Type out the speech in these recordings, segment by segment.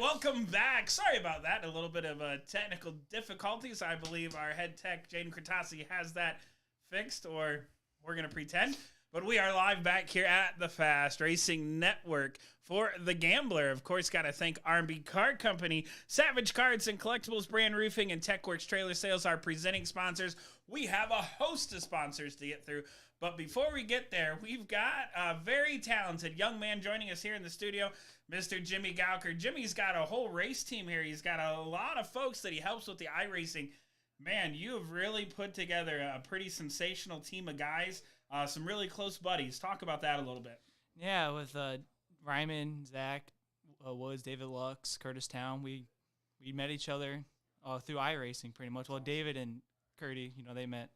Welcome back. Sorry about that. A little bit of technical difficulties. I believe our head tech, Jaden Kratasi, has that fixed, or we're going to pretend. But we are live back here at the Fast Racing Network for The Gambler. Of course, got to thank R&B Card Company, Savage Cards and Collectibles, Brand Roofing, and TechWorks Trailer Sales, our presenting sponsors. We have a host of sponsors to get through. But before we get there, we've got a very talented young man joining us here in the studio, Mr. Jimmy Galker. Jimmy's got a whole race team here. He's got a lot of folks that he helps with the iRacing. Man, you have really put together a pretty sensational team of guys, some really close buddies. Talk about that a little bit. Yeah, with Ryman, Zach, Woods, David Lux, Curtis Town, we met each other through iRacing pretty much. Well, David and Curdy, they met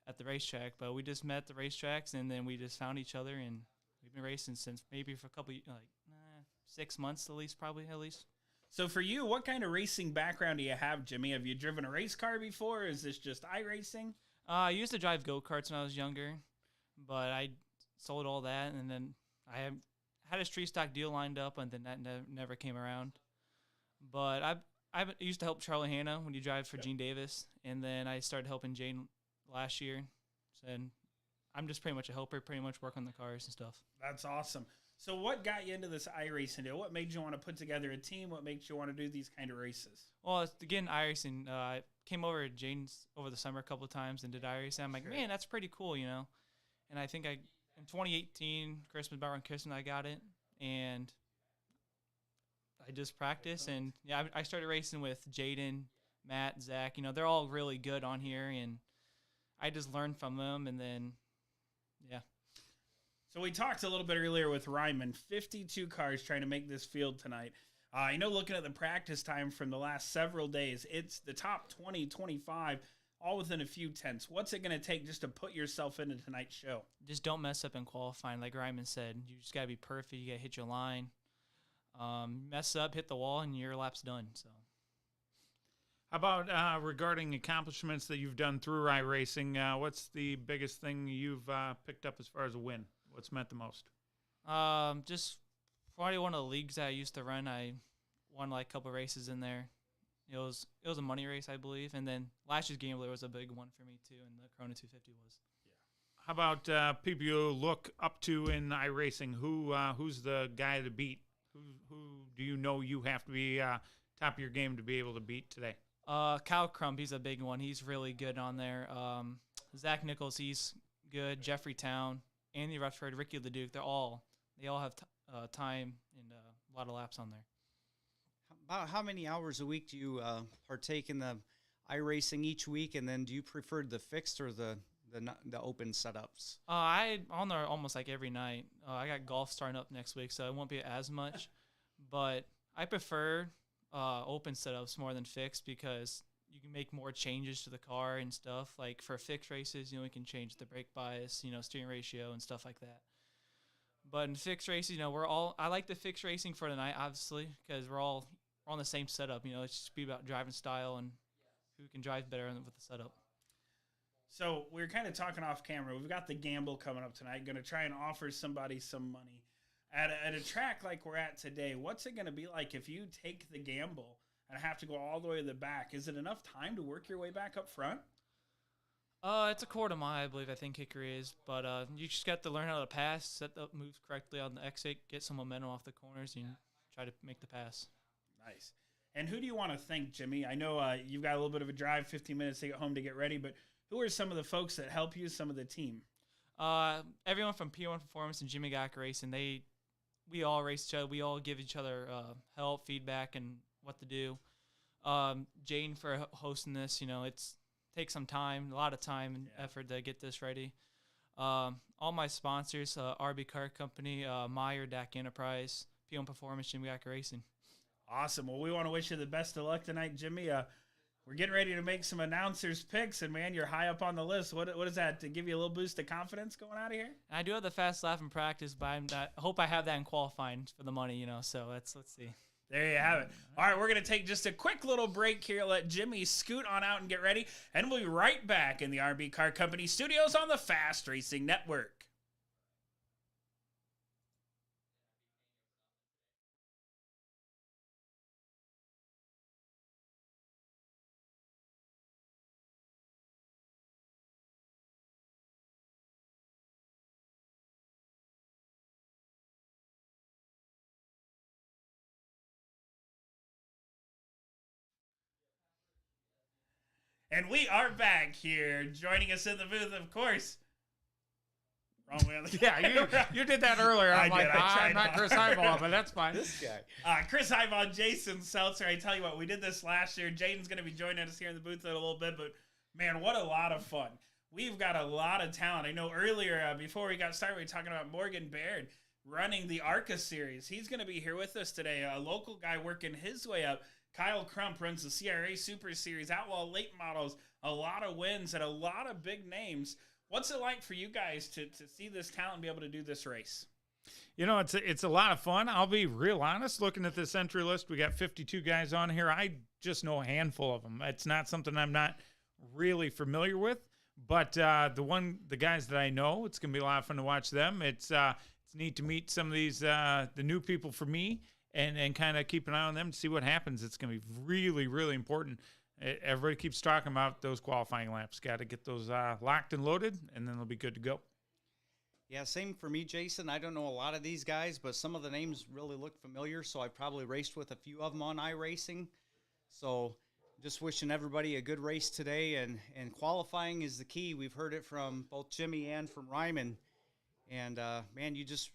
at the racetrack, but we just met at the racetracks, and then we just found each other, and we've been racing since maybe for a couple, 6 months at least. So for you, what kind of racing background do you have, Jimmy? Have you driven a race car before, or is this just iRacing? I used to drive go-karts when I was younger, but I sold all that, and then I had a street stock deal lined up, and then that never came around. But I used to help Charlie Hanna when you drive for Gene Davis, and then I started helping Jane last year. And I'm just pretty much a helper, pretty much work on the cars and stuff. That's awesome. So what got you into this iRacing deal? What made you want to put together a team? What makes you want to do these kind of races? Well, again, iRacing, I came over to Jane's over the summer a couple of times and did iRacing. I'm like, man, that's pretty cool, And I think in 2018, about around Christmas, I got it. And I just practiced. And, yeah, I started racing with Jaden, Matt, Zach. They're all really good on here. And I just learned from them. And then, yeah. So we talked a little bit earlier with Ryman, 52 cars trying to make this field tonight. Looking at the practice time from the last several days, it's the top 20, 25, all within a few tenths. What's it going to take just to put yourself into tonight's show? Just don't mess up in qualifying. Like Ryman said, you just got to be perfect. You got to hit your line. Mess up, hit the wall, and your lap's done. So, How about regarding accomplishments that you've done through iRacing? What's the biggest thing you've picked up as far as a win? What's meant the most? Just probably one of the leagues that I used to run. I won like a couple races in there. It was a money race, I believe, and then last year's Gambler was a big one for me too, and the Cronin 250 was. Yeah. How about people you look up to in iRacing? Who's the guy to beat? Who do you know you have to be top of your game to be able to beat today? Kyle Crump, he's a big one. He's really good on there. Zach Nichols, he's good. Jeffrey Town, Andy Rutherford, Ricky Leduc, they all have time and a lot of laps on there. About how many hours a week do you partake in the iRacing each week, and then do you prefer the fixed or the open setups? I'm on there almost like every night. I got golf starting up next week, so it won't be as much. But I prefer open setups more than fixed because you can make more changes to the car and stuff. Like for fixed races, we can change the brake bias, steering ratio and stuff like that. But in fixed races, I like the fixed racing for the night, obviously, because we're on the same setup. It's just be about driving style and who can drive better with the setup. So we're kind of talking off camera. We've got the gamble coming up tonight. Going to try and offer somebody some money. At a track like we're at today, what's it going to be like if you take the gamble and have to go all the way to the back? Is it enough time to work your way back up front? It's a quarter mile, I believe. I think Hickory is, but you just got to learn how to pass, set the moves correctly on the exit, get some momentum off the corners, and try to make the pass. Nice. And who do you want to thank, Jimmy? I know you've got a little bit of a drive, 15 minutes to get home to get ready, but who are some of the folks that help you, some of the team? Everyone from P1 Performance and Jimmy Galker Racing, we all race each other. We all give each other help, feedback, and what to do. Jane for hosting this, it takes some time, a lot of time and effort to get this ready. All my sponsors, RB Car Company, Meyer, DAC Enterprise, P1 Performance, Jimmy Galker Racing. Awesome. Well, we want to wish you the best of luck tonight, Jimmy. We're getting ready to make some announcers' picks, and, man, you're high up on the list. What is that, to give you a little boost of confidence going out of here? I do have the fast lap in practice, but I hope I have that in qualifying for the money, so let's see. There you have it. All right, we're going to take just a quick little break here, let Jimmy scoot on out and get ready, and we'll be right back in the RB Car Company studios on the Fast Racing Network. And we are back here. Joining us in the booth, of course. Wrong way on the Yeah, you did that earlier. I'm not Chris Highball, but that's fine. This guy. Chris Highball, Jason Seltzer. I tell you what, we did this last year. Jaden's going to be joining us here in the booth in a little bit, but, man, what a lot of fun. We've got a lot of talent. I know earlier, before we got started, we were talking about Morgan Baird running the ARCA series. He's going to be here with us today, a local guy working his way up. Kyle Crump runs the CRA Super Series, Outlaw Late Models, a lot of wins and a lot of big names. What's it like for you guys to see this talent and be able to do this race? It's a lot of fun. I'll be real honest. Looking at this entry list, we got 52 guys on here. I just know a handful of them. It's not something I'm not really familiar with, but the guys that I know, it's gonna be a lot of fun to watch them. It's neat to meet some of these the new people for me. And kind of keep an eye on them to see what happens. It's going to be really, really important. Everybody keeps talking about those qualifying laps. Got to get those locked and loaded, and then they'll be good to go. Yeah, same for me, Jason. I don't know a lot of these guys, but some of the names really look familiar, so I probably raced with a few of them on iRacing. So just wishing everybody a good race today, and qualifying is the key. We've heard it from both Jimmy and from Ryman. And, man, you just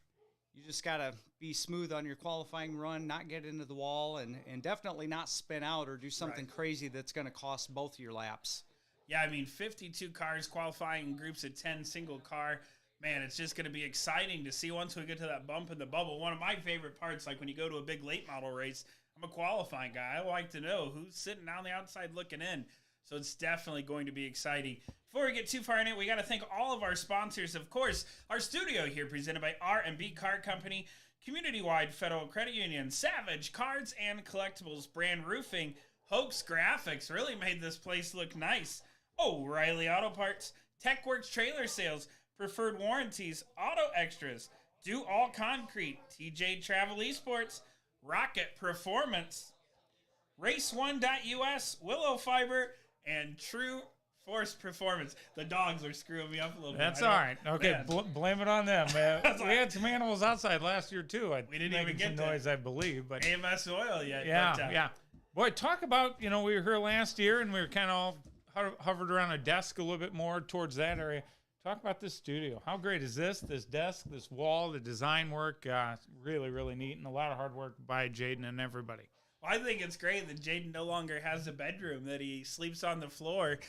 got to be smooth on your qualifying run, not get into the wall, and definitely not spin out or do something crazy that's going to cost both of your laps. Yeah, 52 cars qualifying in groups of 10, single car. Man, it's just going to be exciting to see once we get to that bump in the bubble. One of my favorite parts, like when you go to a big late model race, I'm a qualifying guy. I like to know who's sitting on the outside looking in. So it's definitely going to be exciting. Before we get too far in it, we got to thank all of our sponsors. Of course, our studio here presented by R&B Car Company, Community-Wide Federal Credit Union, Savage Cards and Collectibles, Brand Roofing, Hope's Graphics really made this place look nice. O'Reilly Auto Parts, TechWorks Trailer Sales, Preferred Warranties, Auto Extras, Do All Concrete, TJ Travel Esports, Rocket Performance, Race1.us, Willow Fiber, and True Force Performance. The dogs are screwing me up a little bit. That's all right. Okay, blame it on them. We had some animals outside last year too. We didn't even get some noise, I believe. But AMS oil yet. Yeah. Boy, talk about, we were here last year and we were kind of all hovered around a desk a little bit more towards that area. Talk about this studio. How great is this desk, this wall, the design work? Really, really neat, and a lot of hard work by Jaden and everybody. Well, I think it's great that Jaden no longer has a bedroom, that he sleeps on the floor.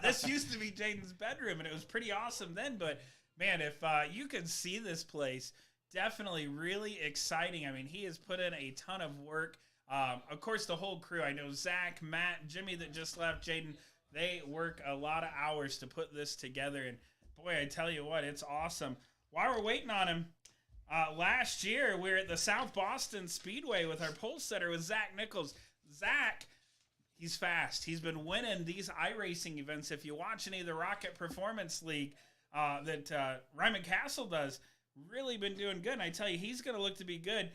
This used to be Jaden's bedroom, and it was pretty awesome then. But, man, if you could see this place, definitely really exciting. I mean, he has put in a ton of work. Of course, the whole crew. I know Zach, Matt, Jimmy that just left, Jaden, they work a lot of hours to put this together. And, boy, I tell you what, it's awesome. While we're waiting on him, last year, we were at the South Boston Speedway with our pole setter with Zach Nichols. Zach, he's fast. He's been winning these iRacing events. If you watch any of the Rocket Performance League that Ryman Castle does, really been doing good. And I tell you, he's going to look to be good.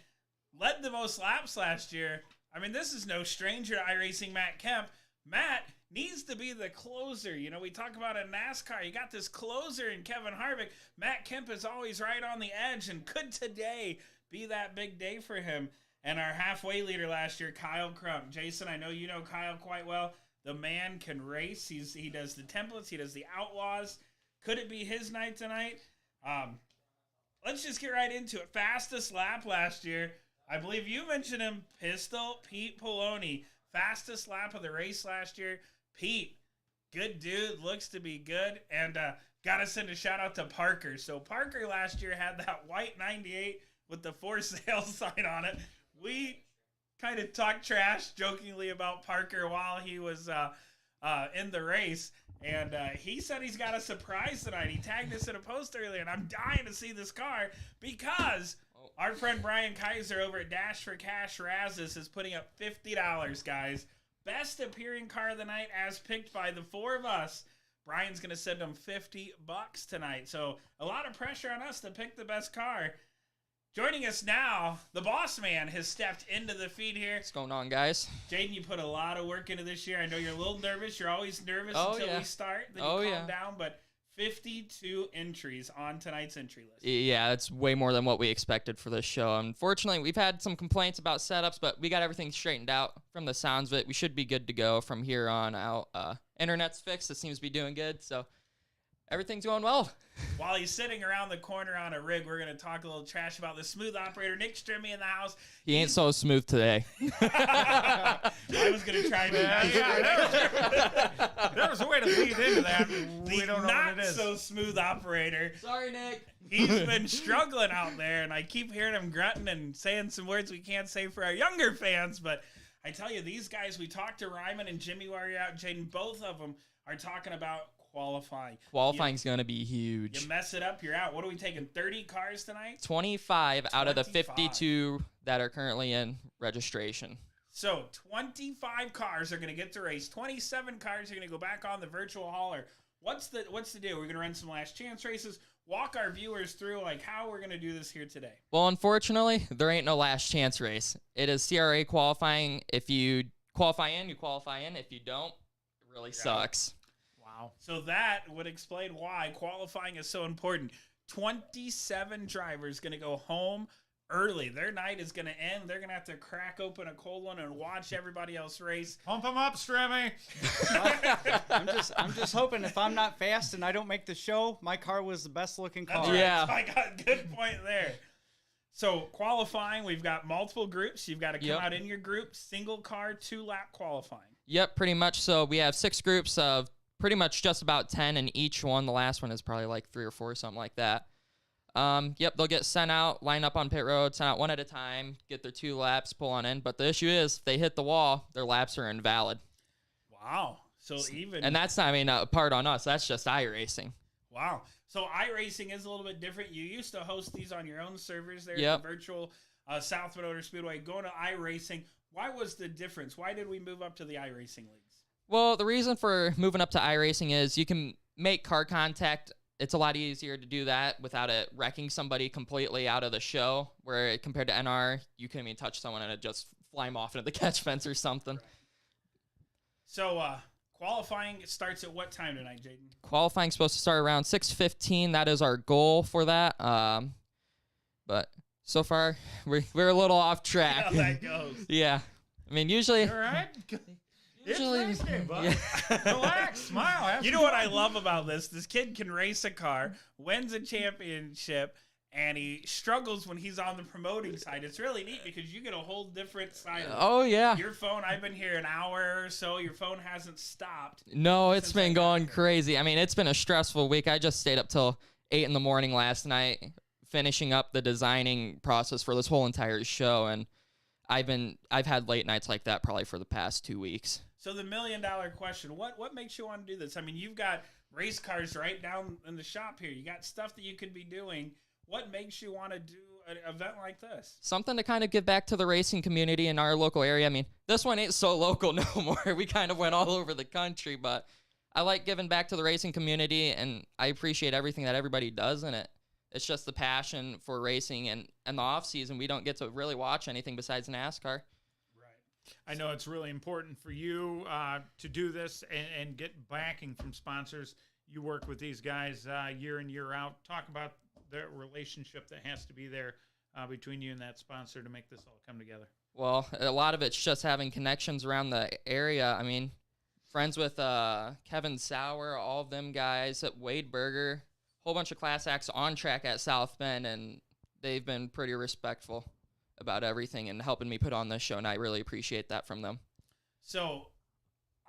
Led the most laps last year. I mean, this is no stranger to iRacing Matt Kemp. Matt needs to be the closer. We talk about in NASCAR. You got this closer in Kevin Harvick. Matt Kemp is always right on the edge, and could today be that big day for him? And our halfway leader last year, Kyle Crump. Jason, I know you know Kyle quite well. The man can race. He does the templates. He does the Outlaws. Could it be his night tonight? Let's just get right into it. Fastest lap last year. I believe you mentioned him, Pistol Pete Poloni. Fastest lap of the race last year. Pete, good dude, looks to be good. And got to send a shout out to Parker. So Parker last year had that white 98 with the for sale sign on it. We kind of talked trash jokingly about Parker while he was in the race. And he said he's got a surprise tonight. He tagged us in a post earlier, and I'm dying to see this car because our friend Brian Kaiser over at Dash for Cash Razes is putting up $50, guys. Best appearing car of the night as picked by the four of us. Brian's going to send him $50 tonight. So a lot of pressure on us to pick the best car. Joining us now, the boss man has stepped into the feed here. What's going on, guys? Jaden, you put a lot of work into this year. I know you're a little nervous. You're always nervous until we start. Then you calm down. But 52 entries on tonight's entry list. Yeah, that's way more than what we expected for this show. Unfortunately, we've had some complaints about setups, but we got everything straightened out. From the sounds of it, we should be good to go from here on out. Internet's fixed. It seems to be doing good, so everything's going well. While he's sitting around the corner on a rig, we're going to talk a little trash about the smooth operator, Nick Strimmy, in the house. He ain't so smooth today. I was going to try to there was a way to lead into that. We don't know what it is. Not so smooth operator. Sorry, Nick. He's been struggling out there, and I keep hearing him grunting and saying some words we can't say for our younger fans. But I tell you, these guys, we talked to Ryman and Jimmy while you're out, Jaden, both of them are talking about qualifying. Qualifying's going to be huge. You mess it up, you're out. What are we taking, 30 cars tonight? 25 out of the 52 that are currently in registration. So 25 cars are going to get to race. 27 cars are going to go back on the virtual hauler. What's the deal? We're going to run some last chance races. Walk our viewers through how we're going to do this here today. Well, unfortunately, there ain't no last chance race. It is CRA qualifying. If you qualify in, you qualify in. If you don't, it really sucks. Wow. So that would explain why qualifying is so important. 27 drivers going to go home early. Their night is going to end. They're going to have to crack open a cold one and watch everybody else race. Pump them up, Strimmy. I'm just hoping if I'm not fast and I don't make the show, my car was the best looking car. That's right. Yeah. So I got a good point there. So qualifying, we've got multiple groups. You've got to come out in your group, single car, 2-lap qualifying. Yep, pretty much. So we have 6 groups of pretty much just about 10 in each one. The last one is probably like 3 or 4, something like that. Yep, they'll get sent out, line up on pit road, sent out one at a time, get their 2 laps, pull on in. But the issue is, if they hit the wall, their laps are invalid. Wow. So even... And that's not, a part on us. That's just iRacing. Wow. So iRacing is a little bit different. You used to host these on your own servers there Yep. at the virtual South Motor Speedway. Going to iRacing, why was the difference? Why did we move up to the iRacing leagues? Well, the reason for moving up to iRacing is you can make car contact. It's a lot easier to do that without it wrecking somebody completely out of the show, where compared to NR, you couldn't even touch someone and it just fly them off into the catch fence or something. So qualifying starts at what time tonight, Jaden? Qualifying's supposed to start around 6:15. That is our goal for that. But so far, we're a little off track. How that goes. Yeah. I mean, usually... All right. Usually- It's race day, bud. Yeah. Relax, smile. have You some know what I fun. love about this? This kid can race a car, wins a championship, and he struggles when he's on the promoting side. It's really neat because you get a whole different side of it. Oh, yeah. Your phone, I've been here an hour or so. Your phone hasn't stopped. No, it's since I been got going here. crazy. I mean, it's been a stressful week. I just stayed up till 8 in the morning last night, finishing up the designing process for this whole entire show, and I've had late nights like that probably for the past 2 weeks. So the $1 million question, what makes you want to do this? I mean, you've got race cars right down in the shop here. You got stuff that you could be doing. What makes you want to do an event like this? Something to kind of give back to the racing community in our local area. I mean, this one ain't so local no more. We kind of went all over the country, but I like giving back to the racing community, and I appreciate everything that everybody does in it. It's just the passion for racing, and in the off season, we don't get to really watch anything besides NASCAR. I know it's really important for you to do this and get backing from sponsors. You work with these guys year in, year out. Talk about the relationship that has to be there between you and that sponsor to make this all come together. Well, a lot of it's just having connections around the area. I mean, friends with Kevin Sauer, all of them guys, at Wade Berger, whole bunch of class acts on track at South Bend, and they've been pretty respectful about everything and helping me put on this show, and I really appreciate that from them. So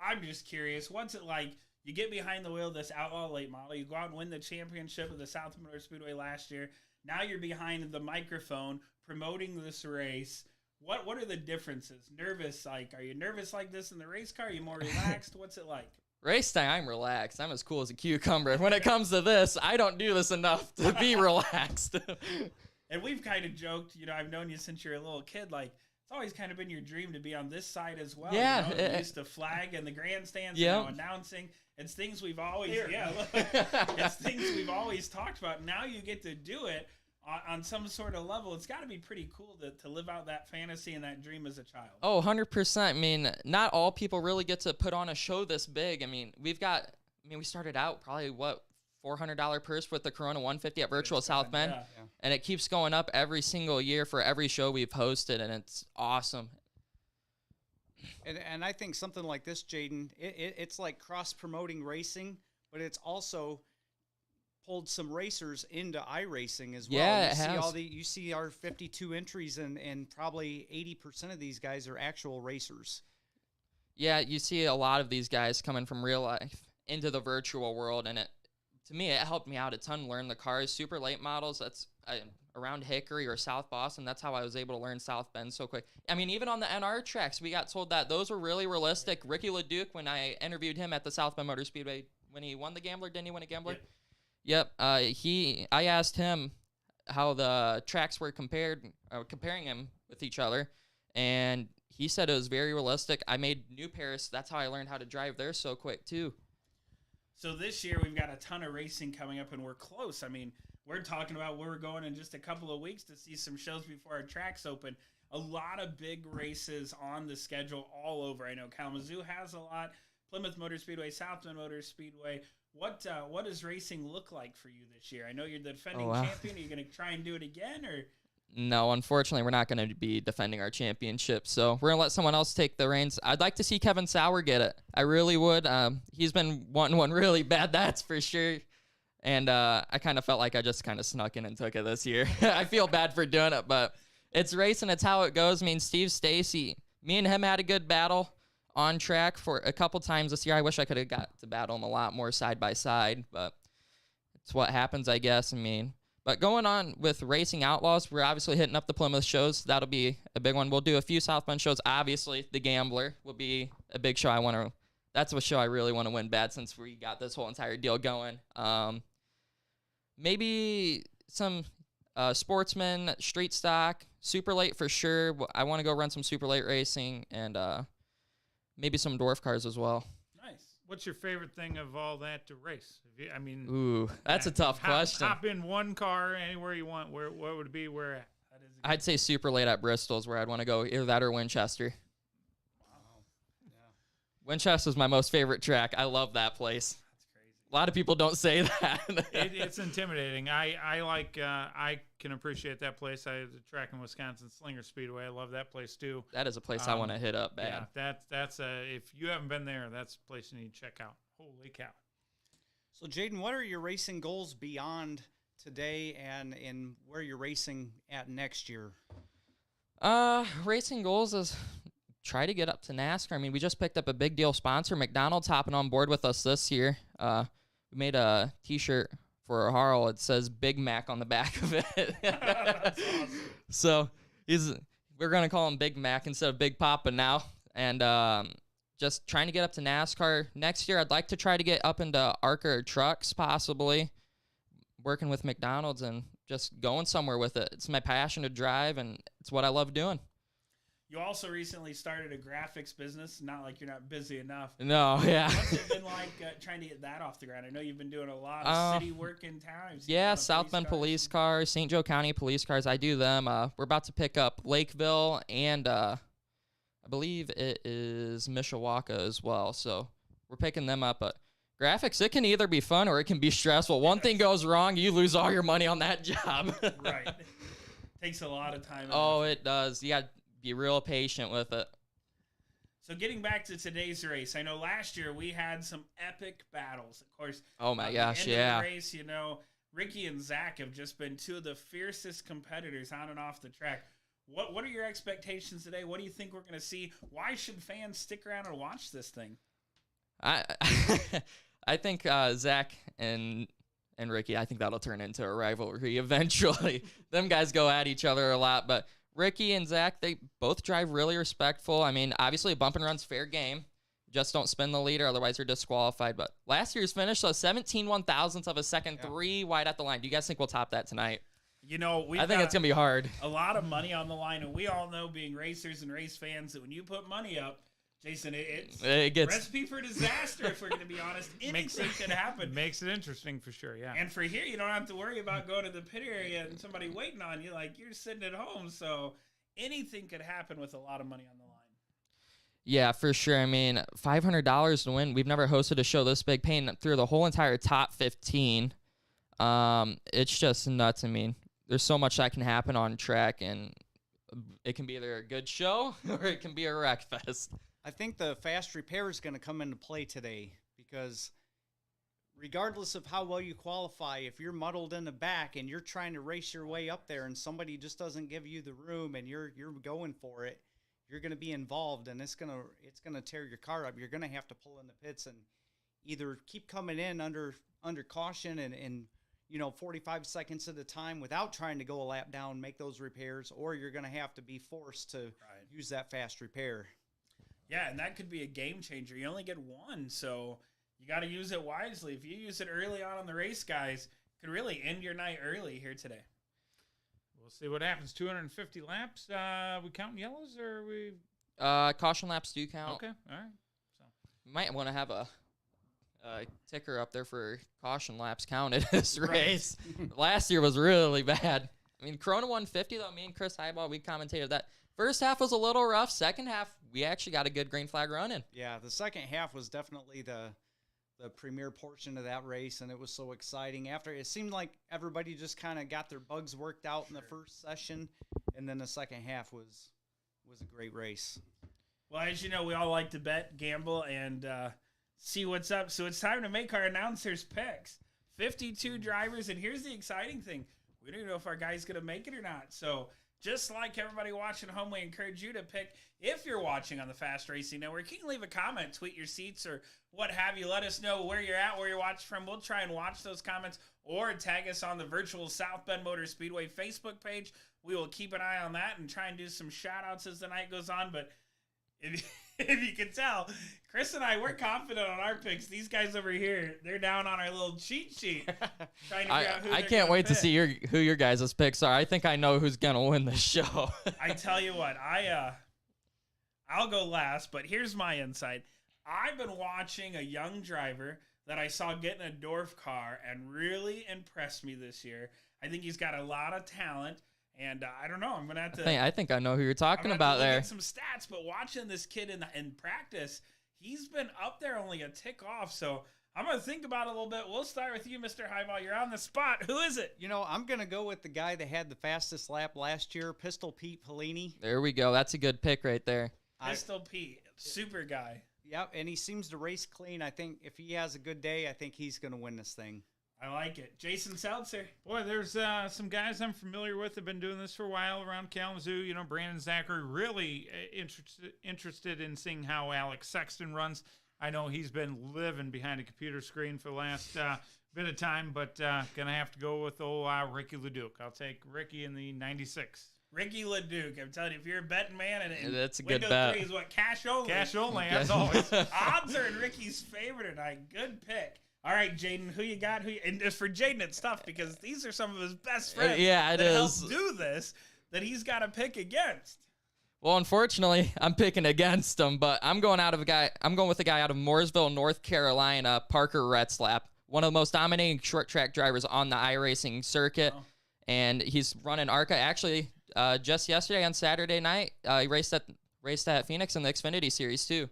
I'm just curious, what's it like? You get behind the wheel of this Outlaw Late Model. You go out and win the championship of the South Motor Speedway last year. Now you're behind the microphone promoting this race. What are the differences? Nervous, like, are you nervous like this in the race car? Are you more relaxed? What's it like? Race day, I'm relaxed. I'm as cool as a cucumber. When it comes to this, I don't do this enough to be relaxed. And we've kind of joked, I've known you since you're a little kid, like, it's always kind of been your dream to be on this side as well. Yeah. You used to flag in the grandstands, Yep. announcing. It's things we've always, Here. look, it's things we've always talked about. Now you get to do it on some sort of level. It's got to be pretty cool to live out that fantasy and that dream as a child. Oh, 100%. I mean, not all people really get to put on a show this big. I mean, we started out probably, $400 purse with the Corona 150 at Virtual South Bend. Yeah. And it keeps going up every single year for every show we've hosted, and it's awesome. And I think something like this, Jaden, it's like cross-promoting racing, but it's also pulled some racers into iRacing as well. Yeah, you it see has. you see our 52 entries, and probably 80% of these guys are actual racers. Yeah, you see a lot of these guys coming from real life into the virtual world, and to me, it helped me out a ton to learn the cars. Super late models, that's around Hickory or South Boston. That's how I was able to learn South Bend so quick. I mean, even on the NR tracks, we got told that those were really realistic. Ricky Leduc, when I interviewed him at the South Bend Motor Speedway, when he won the Gambler, didn't he win a Gambler? Yep. I asked him how the tracks were comparing him with each other, and he said it was very realistic. I made New Paris. That's how I learned how to drive there so quick, too. So this year we've got a ton of racing coming up, and we're close. I mean, we're talking about where we're going in just a couple of weeks to see some shows before our tracks open. A lot of big races on the schedule all over. I know Kalamazoo has a lot. Plymouth Motor Speedway, South Bend Motor Speedway. What does racing look like for you this year? I know you're the defending champion. Are you going to try and do it again, or? No, unfortunately, we're not going to be defending our championship, so we're going to let someone else take the reins. I'd like to see Kevin Sauer get it. I really would. He's been wanting one really bad, that's for sure. And I kind of felt like I just kind of snuck in and took it this year. I feel bad for doing it, but it's racing. It's how it goes. I mean, Steve Stacy, me and him had a good battle on track for a couple times this year. I wish I could have got to battle him a lot more side by side, but it's what happens, I guess. I mean, but going on with Racing Outlaws, we're obviously hitting up the Plymouth shows. That'll be a big one. We'll do a few South Bend shows. Obviously, the Gambler will be a big show. That's a show I really want to win bad since we got this whole entire deal going. maybe some sportsman, street stock, super late for sure. I want to go run some super late racing and maybe some dwarf cars as well. Nice. What's your favorite thing of all that to race? I mean, Ooh, that's a tough question. Hop in one car anywhere you want. What would it be? Where at? I'd say super late at Bristol's where I'd want to go, either that or Winchester. Wow. Yeah. Winchester's my most favorite track. I love that place. That's crazy. A lot of people don't say that. It's intimidating. I can appreciate that place. I the track in Wisconsin, Slinger Speedway. I love that place too. That is a place I want to hit up bad. Yeah, that's if you haven't been there, that's a place you need to check out. Holy cow! So, Jaden, what are your racing goals beyond today and where you're racing at next year? Racing goals is try to get up to NASCAR. I mean, we just picked up a big deal sponsor. McDonald's hopping on board with us this year. We made a T-shirt for Harl. It says Big Mac on the back of it. That's awesome. So we're gonna call him Big Mac instead of Big Papa now. And just trying to get up to NASCAR next year. I'd like to try to get up into ARCA trucks, possibly working with McDonald's and just going somewhere with it. It's my passion to drive, and it's what I love doing. You also recently started a graphics business. Not like you're not busy enough. No, yeah. What's it been like trying to get that off the ground? I know you've been doing a lot of city work in town. I've seen a lot Yeah, of South Bend police cars, St. Joe County police cars. I do them. We're about to pick up Lakeville and I believe it is Mishawaka as well. So we're picking them up. But graphics, it can either be fun or it can be stressful. One thing goes wrong, you lose all your money on that job. Right. Takes a lot of time. Oh, it does. You got to be real patient with it. So getting back to today's race, I know last year we had some epic battles. Of course, Oh, my at gosh, the end yeah. of the race, Ricky and Zach have just been two of the fiercest competitors on and off the track. What are your expectations today? What do you think we're going to see? Why should fans stick around and watch this thing? I think Zach and Ricky, I think that'll turn into a rivalry eventually. Them guys go at each other a lot, but Ricky and Zach, they both drive really respectful. I mean, obviously, bump and run's fair game. Just don't spin the leader, otherwise you're disqualified. But last year's finish, so 17 1/1000ths of a second, 3 wide at the line. Do you guys think we'll top that tonight? I think it's going to be hard. A lot of money on the line, and we all know, being racers and race fans, that when you put money up, Jason, it's It gets recipe for disaster, if we're going to be honest. Anything could happen. Makes it interesting for sure, yeah. And for here, you don't have to worry about going to the pit area and somebody waiting on you. Like, you're sitting at home, so anything could happen with a lot of money on the line. Yeah, for sure. I mean, $500 to win. We've never hosted a show this big, paying through the whole entire top 15. It's just nuts. I mean, there's so much that can happen on track, and it can be either a good show or it can be a wreck fest. I think the fast repair is going to come into play today because regardless of how well you qualify, if you're muddled in the back and you're trying to race your way up there and somebody just doesn't give you the room and you're going for it, you're going to be involved and it's going to tear your car up. You're going to have to pull in the pits and either keep coming in under caution and 45 seconds at a time without trying to go a lap down, make those repairs, or you're going to have to be forced to use that fast repair. Yeah, and that could be a game changer. You only get one, so you got to use it wisely. If you use it early on in the race, guys, it could really end your night early here today. We'll see what happens. 250 laps. We counting yellows or we? Caution laps do count. Okay, all right. So You might want to have a ticker up there for caution laps counted this race. Last year was really bad. I mean, Cronin 150, though, me and Chris Highball, we commentated that. First half was a little rough. Second half, we actually got a good green flag run in. Yeah, the second half was definitely the premier portion of that race, and it was so exciting. After it seemed like everybody just kind of got their bugs worked out in the first session, and then the second half was a great race. Well, as you know, we all like to bet, gamble, and see what's up. So it's time to make our announcers' picks. 52 drivers, and here's the exciting thing. We don't even know if our guy's going to make it or not. So just like everybody watching home, we encourage you to pick. If you're watching on the Fast Racing Network, you can leave a comment, tweet your seats, or what have you. Let us know where you're at, where you're watching from. We'll try and watch those comments, or tag us on the virtual South Bend Motor Speedway Facebook page. We will keep an eye on that and try and do some shout-outs as the night goes on. But if you can tell, Chris and I, we're confident on our picks. These guys over here, they're down on our little cheat sheet. Trying to figure out who I they're can't gonna wait to pick. see who your guys' picks are. I think I know who's gonna win this show. I tell you what, I'll go last, but here's my insight. I've been watching a young driver that I saw get in a Dorf car and really impressed me this year. I think he's got a lot of talent, and I don't know. I'm gonna have to. I think I know who you're talking I'm gonna have about to look there. at some stats, but watching this kid in practice, he's been up there only a tick off. So I'm gonna think about it a little bit. We'll start with you, Mr. Highball. You're on the spot. Who is it? You know, I'm going to go with the guy that had the fastest lap last year, Pistol Pete Pelini. There we go. That's a good pick right there. Pistol Pete, super guy. Yep, and he seems to race clean. I think if he has a good day, I think he's going to win this thing. I like it. Jason Seltzer. Boy, there's some guys I'm familiar with. Have been doing this for a while around Kalamazoo. You know, Brandon Zachary, really interested in seeing how Alex Sexton runs. I know he's been living behind a computer screen for the last bit of time, but going to have to go with old Ricky Leduc. I'll take Ricky in the 96. Ricky Leduc. I'm telling you, if you're a betting man, and That's a good window bet. 3 is what, cash only. Cash only, as always. Odds are in Ricky's favor tonight. Good pick. All right, Jaden, who you got? And just for Jaden, it's tough because these are some of his best friends Yeah, it that is. helped do this that he's got to pick against. Well, unfortunately, I'm picking against him, but I'm going with a guy out of Mooresville, North Carolina, Parker Retzlaff, one of the most dominating short track drivers on the iRacing circuit, and he's running ARCA. Actually, just yesterday on Saturday night, he raced at Phoenix in the Xfinity Series too.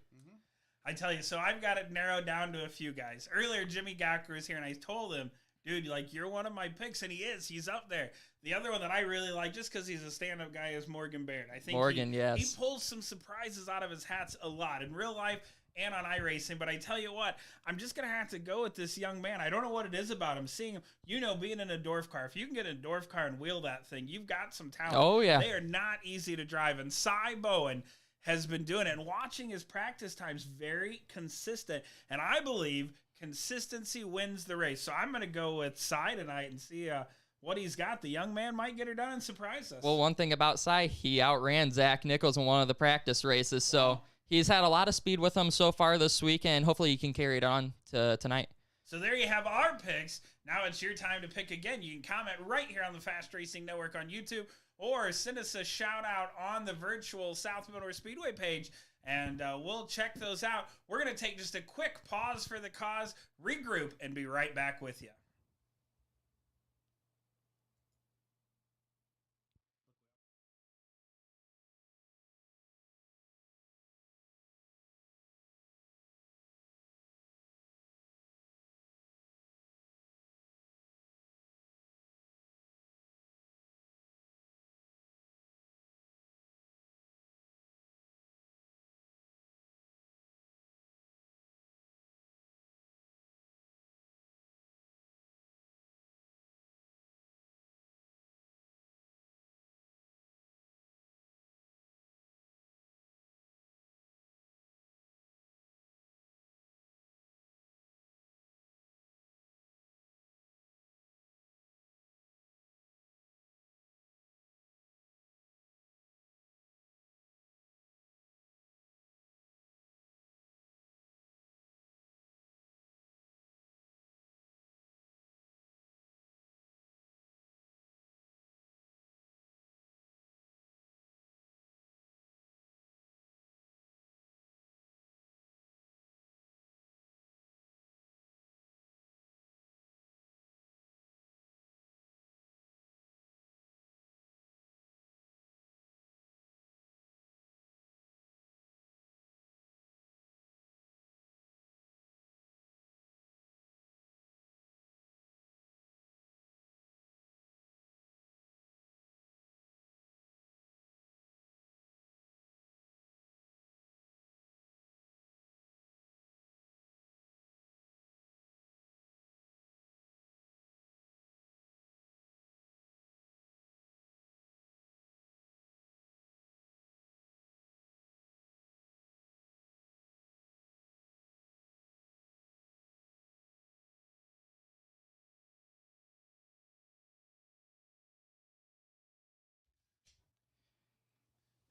I tell you, so I've got it narrowed down to a few guys. Earlier, Jimmy Galker was here, and I told him, dude, like, you're one of my picks, and he is. He's up there. The other one that I really like, just because he's a stand-up guy, is Morgan Baird. I think Yes. he pulls some surprises out of his hats a lot in real life and on iRacing. But I tell you what, I'm just going to have to go with this young man. I don't know what it is about him. Seeing him, being in a Dorf car. If you can get in a Dorf car and wheel that thing, you've got some talent. Oh, yeah. They are not easy to drive. And Cy Bowen has been doing it. And watching his practice times, very consistent. And I believe consistency wins the race. So I'm going to go with Cy tonight and see what he's got. The young man might get her done and surprise us. Well, one thing about Cy, he outran Zach Nichols in one of the practice races, so he's had a lot of speed with him so far this week, and hopefully he can carry it on to tonight. So there you have our picks. Now it's your time to pick again. You can comment right here on the Fast Racing Network on YouTube, or send us a shout out on the virtual South Middle Speedway page, and we'll check those out. We're going to take just a quick pause for the cause, regroup, and be right back with you.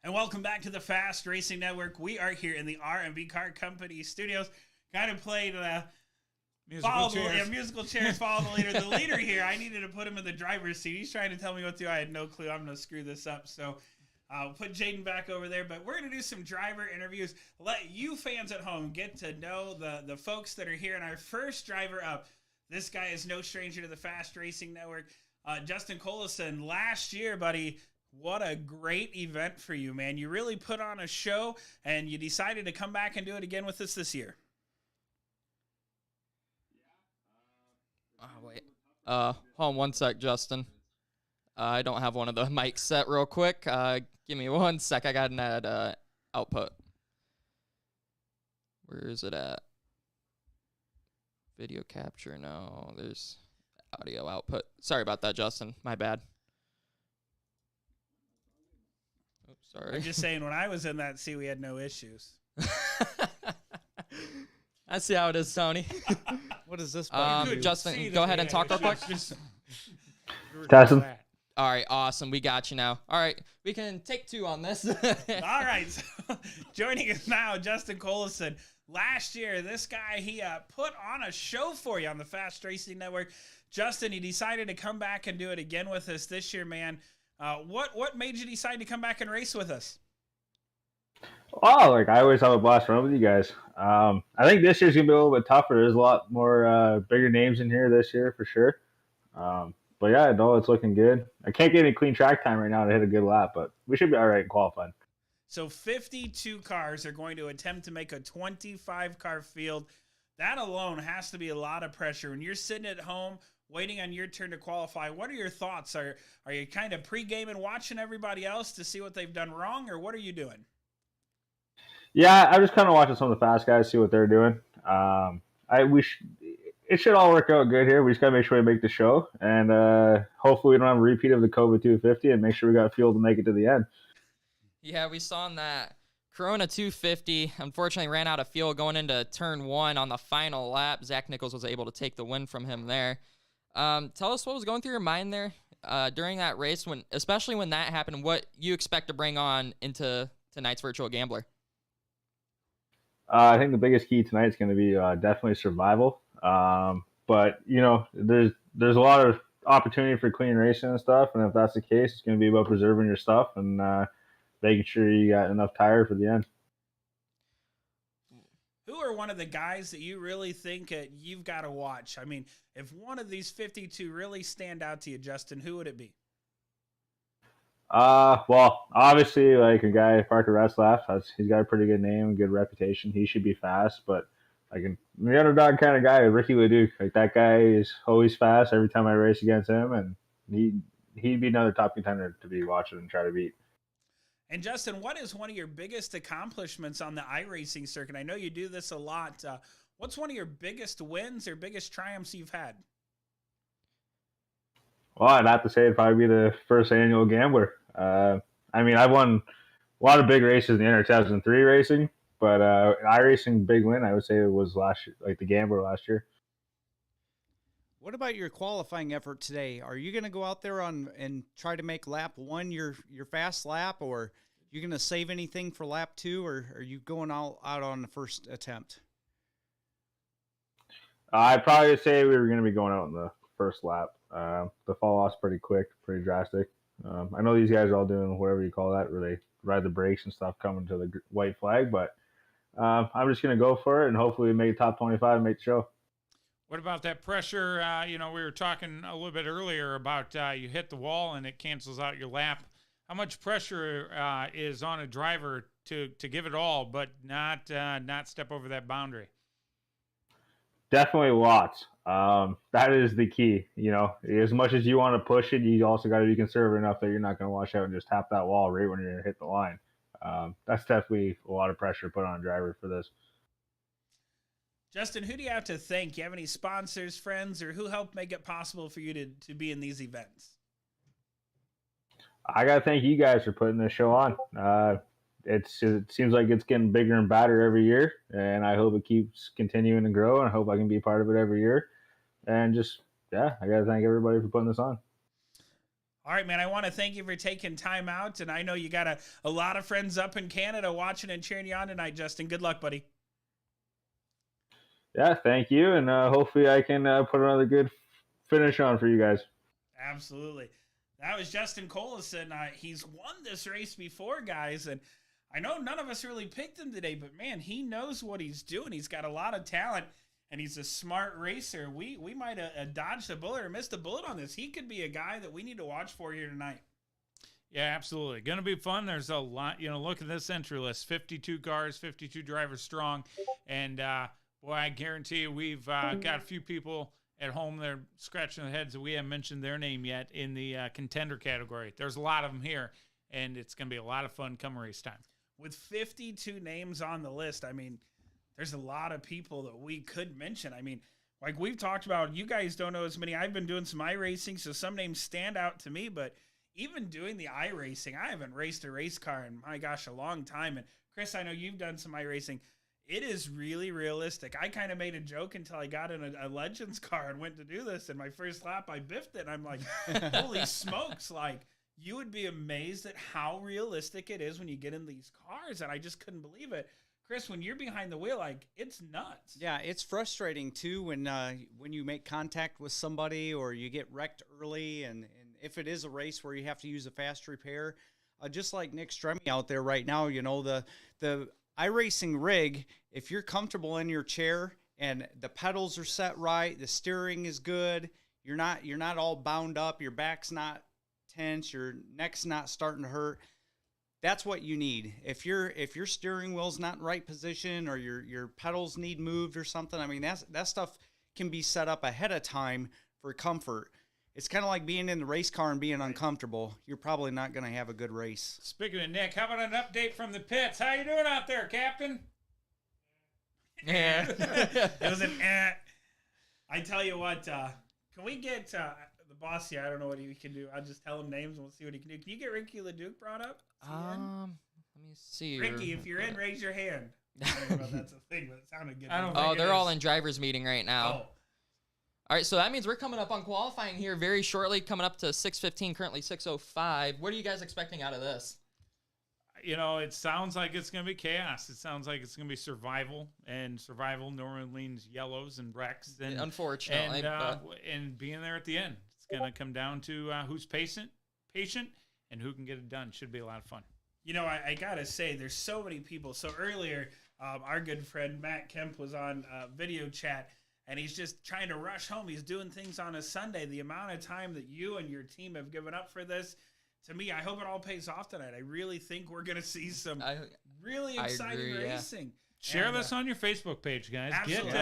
And welcome back to the Fast Racing Network. We are here in the R&B Car Company studios. Kind of played musical chairs, follow the leader. The leader here, I needed to put him in the driver's seat. He's trying to tell me what to do. I had no clue. I'm going to screw this up. So I'll put Jaden back over there. But we're going to do some driver interviews. Let you fans at home get to know the folks that are here. And our first driver up, this guy is no stranger to the Fast Racing Network. Justin Coulson, last year, buddy, what a great event for you, man. You really put on a show, and you decided to come back and do it again with us this year. Wait. Hold on one sec, Justin. I don't have one of the mics set real quick. Give me 1 sec. I got an ad output. Where is it at? Video capture. No, there's audio output. Sorry about that, Justin. My bad. Oops, sorry. I'm just saying, when I was in that seat, we had no issues. I see how it is, Tony. What is this? Justin, go ahead and talk real quick. Tyson. All right, awesome. We got you now. All right, we can take 2 on this. All right, so joining us now, Justin Coulson. Last year, this guy, he put on a show for you on the Fast Racing Network. Justin, he decided to come back and do it again with us this year, man. What made you decide to come back and race with us? Oh, like I always have a blast running with you guys. I think this year's gonna be a little bit tougher. There's a lot more bigger names in here this year for sure. But yeah, no, it's looking good. I can't get any clean track time right now to hit a good lap, but we should be all right in qualifying. So 52 cars are going to attempt to make a 25-car field. That alone has to be a lot of pressure. When you're sitting at home waiting on your turn to qualify, what are your thoughts? Are you kind of pre-gaming, watching everybody else to see what they've done wrong, or what are you doing? Yeah, I'm just kind of watching some of the fast guys, see what they're doing. It should all work out good here. We just got to make sure we make the show, and hopefully we don't have a repeat of the COVID 250 and make sure we got fuel to make it to the end. Yeah, we saw in that Corona 250, unfortunately ran out of fuel going into turn 1 on the final lap. Zach Nichols was able to take the win from him there. Tell us what was going through your mind there during that race, especially when that happened, what you expect to bring on into tonight's Virtual Gambler. I think the biggest key tonight is going to be definitely survival. But, you know, there's a lot of opportunity for clean racing and stuff, and if that's the case, it's going to be about preserving your stuff and making sure you got enough tire for the end. Who are one of the guys that you really think you've got to watch? I mean, if one of these 52 really stand out to you, Justin, who would it be? Well, obviously, like a guy, Parker Retzlaff, he's got a pretty good name and good reputation. He should be fast, but the underdog kind of guy, Ricky Leduc, like that guy is always fast every time I race against him, and he'd be another top contender to be watching and try to beat. And Justin, what is one of your biggest accomplishments on the iRacing circuit? I know you do this a lot. What's one of your biggest wins or biggest triumphs you've had? Well, I'd have to say it'd probably be the first annual Gambler. I mean, I've won a lot of big races in the Inter 2003 racing, but iRacing big win, I would say it was last year, like the Gambler last year. What about your qualifying effort today? Are you going to go out there and try to make lap 1 your fast lap, or are you going to save anything for lap 2, or are you going out on the first attempt? I'd probably say we were going to be going out in the first lap. The fall off's pretty quick, pretty drastic. I know these guys are all doing whatever you call that, where they ride the brakes and stuff coming to the white flag, but I'm just going to go for it and hopefully make top 25 and make the show. What about that pressure? We were talking a little bit earlier about you hit the wall and it cancels out your lap. How much pressure is on a driver to give it all, but not step over that boundary? Definitely lots. That is the key. You know, as much as you want to push it, you also got to be conservative enough that you're not going to wash out and just tap that wall right when you're going to hit the line. That's definitely a lot of pressure to put on a driver for this. Justin, who do you have to thank? Do you have any sponsors, friends, or who helped make it possible for you to be in these events? I got to thank you guys for putting this show on. It seems like it's getting bigger and badder every year, and I hope it keeps continuing to grow, and I hope I can be part of it every year. And I got to thank everybody for putting this on. All right, man, I want to thank you for taking time out, and I know you got a lot of friends up in Canada watching and cheering you on tonight, Justin. Good luck, buddy. Yeah, thank you, and hopefully I can put another good finish on for you guys. Absolutely. That was Justin Coleson. He's won this race before, guys, and I know none of us really picked him today, but, man, he knows what he's doing. He's got a lot of talent, and he's a smart racer. We might have dodged a bullet or missed a bullet on this. He could be a guy that we need to watch for here tonight. Yeah, absolutely. Going to be fun. There's a lot, look at this entry list, 52 cars, 52 drivers strong. And, boy, I guarantee you we've got a few people at home that are scratching their heads that we haven't mentioned their name yet in the contender category. There's a lot of them here, and it's going to be a lot of fun come race time. With 52 names on the list, I mean, there's a lot of people that we could mention. I mean, like we've talked about, you guys don't know as many. I've been doing some iRacing, so some names stand out to me, but even doing the iRacing, I haven't raced a race car in, my gosh, a long time. And Chris, I know you've done some iRacing. It is really realistic. I kind of made a joke until I got in a Legends car and went to do this. And my first lap, I biffed it. And I'm like, holy smokes. Like, you would be amazed at how realistic it is when you get in these cars. And I just couldn't believe it. Chris, when you're behind the wheel, like, it's nuts. Yeah, it's frustrating, too, when you make contact with somebody or you get wrecked early. And if it is a race where you have to use a fast repair, just like Nick Stremme out there right now, the iRacing rig, if you're comfortable in your chair and the pedals are set right, the steering is good, you're not all bound up, your back's not tense, your neck's not starting to hurt. That's what you need. If your steering wheel's not in right position or your pedals need moved or something, I mean that stuff can be set up ahead of time for comfort. It's kind of like being in the race car and being uncomfortable. You're probably not going to have a good race. Speaking of Nick, how about an update from the pits? How you doing out there, Captain? Yeah. It was an I tell you what, can we get the boss here? I don't know what he can do. I'll just tell him names and we'll see what he can do. Can you get Ricky Leduc brought up? Let me see. Ricky, if you're in, raise your hand. I don't know if that's a thing, but it sounded good. Oh, they're all in driver's meeting right now. Oh. All right, so that means we're coming up on qualifying here very shortly, coming up to 6:15, currently 6:05. What are you guys expecting out of this? It sounds like it's going to be chaos. It sounds like it's going to be survival, and survival normally leans yellows and Braxton. Unfortunately. And being there at the end. It's going to come down to who's patient, and who can get it done. Should be a lot of fun. I got to say, there's so many people. So earlier, our good friend Matt Kemp was on video chat, and he's just trying to rush home. He's doing things on a Sunday. The amount of time that you and your team have given up for this, to me, I hope it all pays off tonight. I really think we're going to see some really exciting racing. Share this on your Facebook page, guys. Absolutely.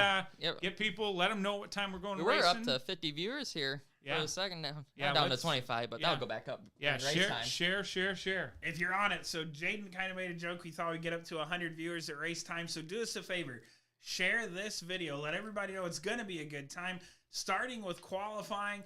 Get people, let them know what time we're going to We're racing. up to 50 viewers here for a second now. Yeah, down to 25, but that'll go back up. Yeah, race time. share. If you're on it, so Jaden kind of made a joke. We thought we'd get up to 100 viewers at race time. So do us a favor. Share this video. Let everybody know it's going to be a good time. Starting with qualifying.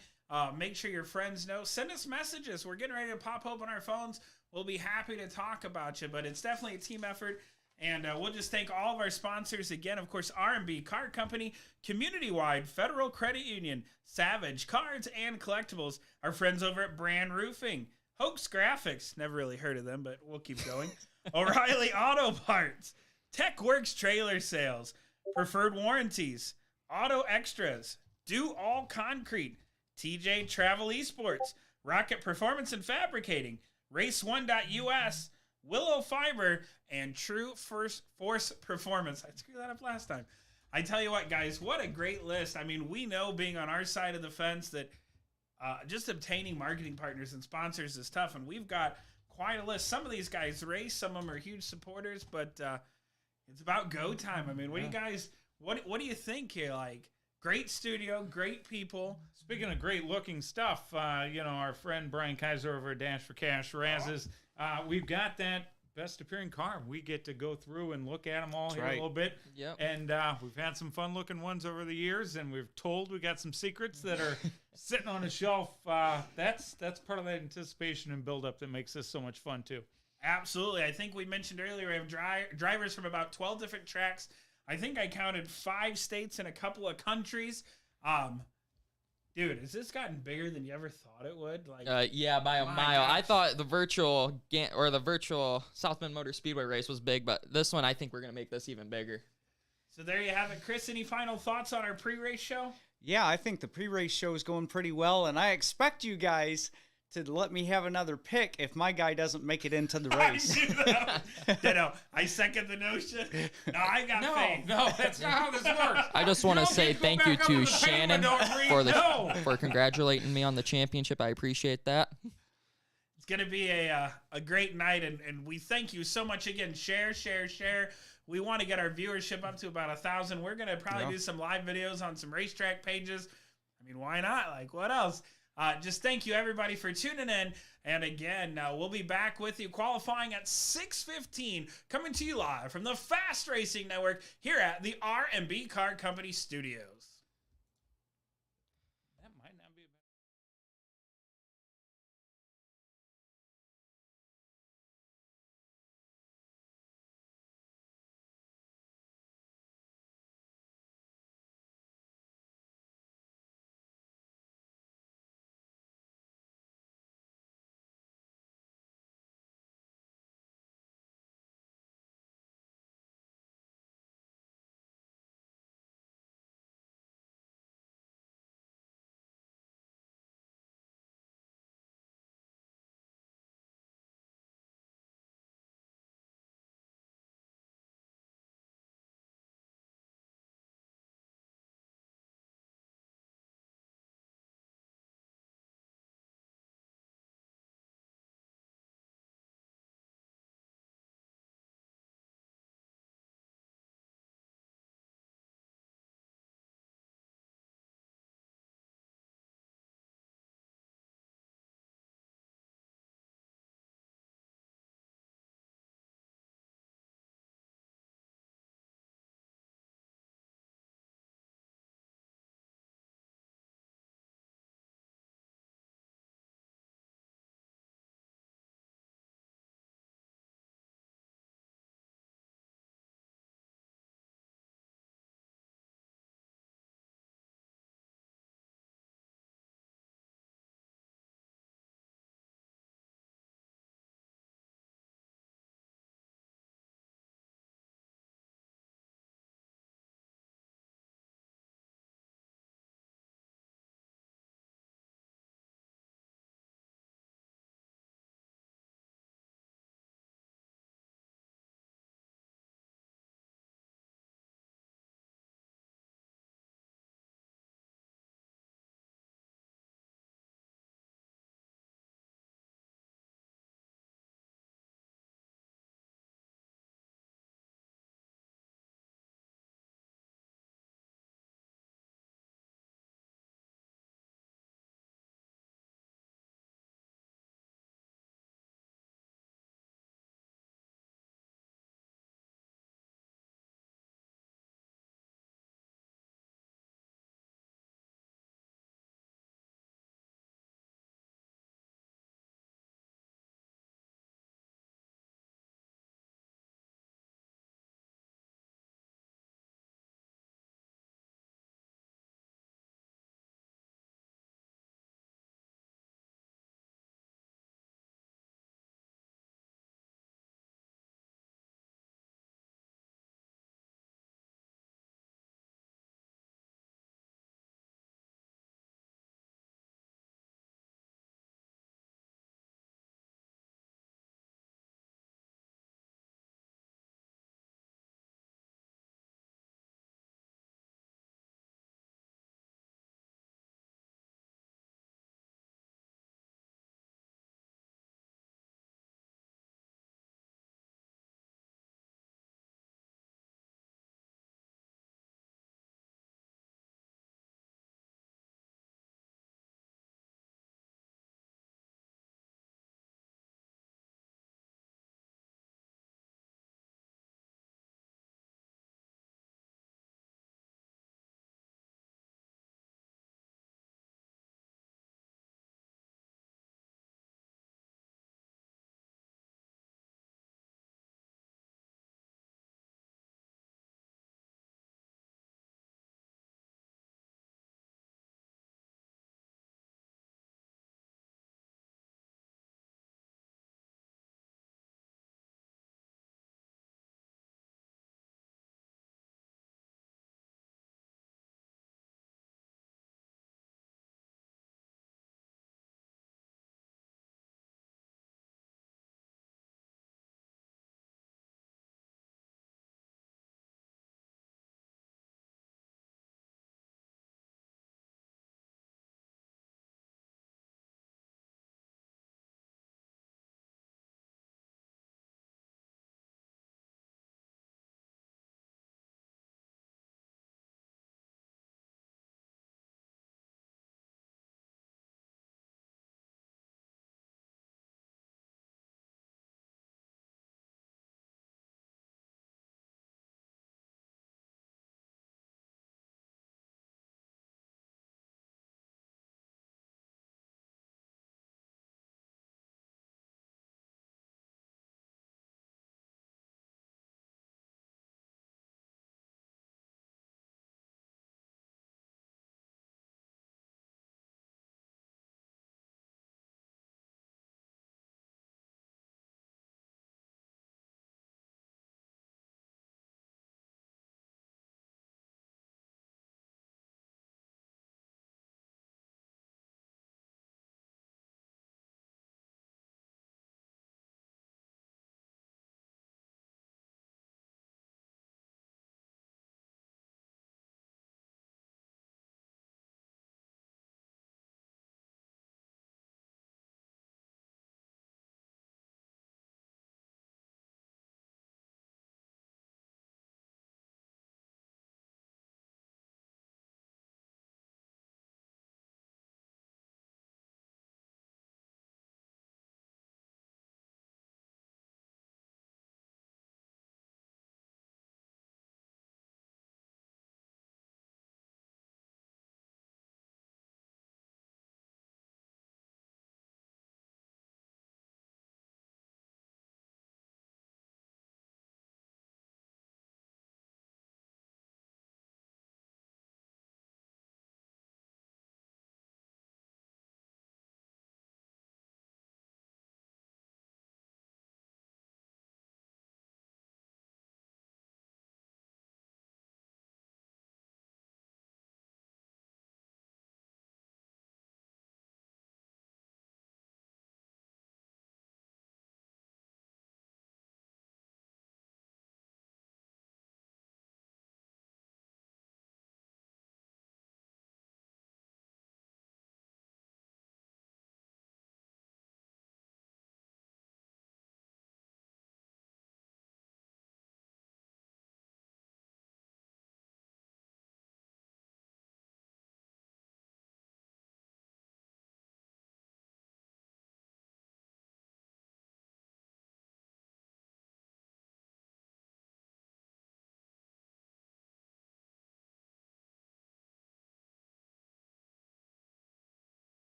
Make sure your friends know. Send us messages. We're getting ready to pop open our phones. We'll be happy to talk about you. But it's definitely a team effort. And we'll just thank all of our sponsors again. Of course, R&B Car Company, Community-Wide, Federal Credit Union, Savage Cards and Collectibles. Our friends over at Brand Roofing. Hoax Graphics. Never really heard of them, but we'll keep going. O'Reilly Auto Parts. TechWorks Trailer Sales. Preferred Warranties, Auto Extras, Do All Concrete, TJ Travel Esports, Rocket Performance and Fabricating, Race1.us, Willow Fiber, and True Force Performance. I screwed that up last time. I tell you what, guys, what a great list. I mean, we know being on our side of the fence that just obtaining marketing partners and sponsors is tough, and we've got quite a list. Some of these guys race, some of them are huge supporters, but it's about go time. I mean, what do you guys, what do you think here? Like, great studio, great people. Speaking of great looking stuff, our friend Brian Kaiser over at Dash for Cash Raz's, we've got that best appearing car. We get to go through and look at them all here a little bit. Yep. And we've had some fun looking ones over the years, and we've told we got some secrets that are sitting on a shelf. That's part of that anticipation and build up that makes this so much fun too. Absolutely. I think we mentioned earlier we have drivers from about 12 different tracks. I think I counted 5 states and a couple of countries. Dude, has this gotten bigger than you ever thought it would? Like, Yeah, by a My mile. I gosh. thought the virtual South Bend Motor Speedway race was big, but this one I think we're gonna make this even bigger. so there you have it. Chris, any final thoughts on our pre-race show? Yeah, I think the pre-race show is going pretty well, and I expect you guys to let me have another pick if my guy doesn't make it into the race. I knew that. No, I second the notion. No, I got faith. No, that's not how this works. I just want to don't say get to go thank you back up to to the paint Shannon window and read for no. for congratulating me on the championship. I appreciate that. It's going to be a great night, and we thank you so much again. Share. We want to get our viewership up to about 1,000. We're going to probably do some live videos on some racetrack pages. I mean, why not? Like, what else? Just thank you, everybody, for tuning in. And again, we'll be back with you qualifying at 6:15, coming to you live from the Fast Racing Network here at the R&B Car Company Studios.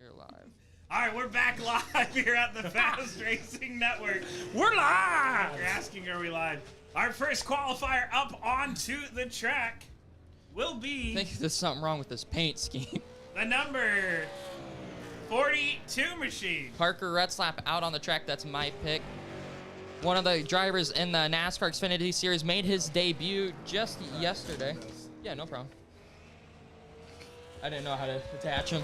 You're live. All right, we're back live here at the Fast Racing Network. We're live. You're asking, are we live? Our first qualifier up onto the track will I be think there's something wrong with this paint scheme. the number 42 machine. Parker Retzlaff out on the track. That's my pick. One of the drivers in the NASCAR Xfinity Series made his debut just yesterday. Yeah, no problem. I didn't know how to attach him.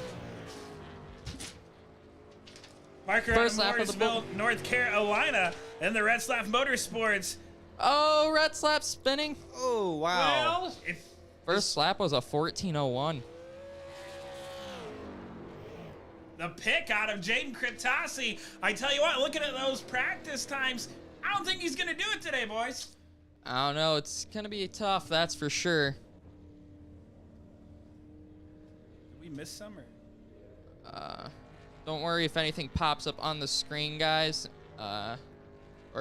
Parker First out lap of of the Mooresville, North Carolina, in the Retzlaff Motorsports. Oh, Retzlaff spinning. Oh, wow. Well, if First lap was a 14:01. the pick out of Jaden Kratasi, I tell you what, looking at those practice times, I don't think he's going to do it today, boys. I don't know. It's going to be tough, that's for sure. Did we miss some? Don't worry if anything pops up on the screen, guys. Or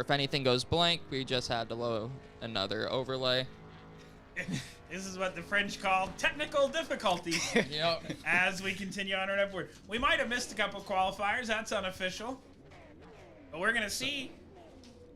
if anything goes blank, we just had to load another overlay. This is what the French call technical difficulty. Yep. As we continue on our upward. We might have missed a couple qualifiers. That's unofficial. But we're going to see.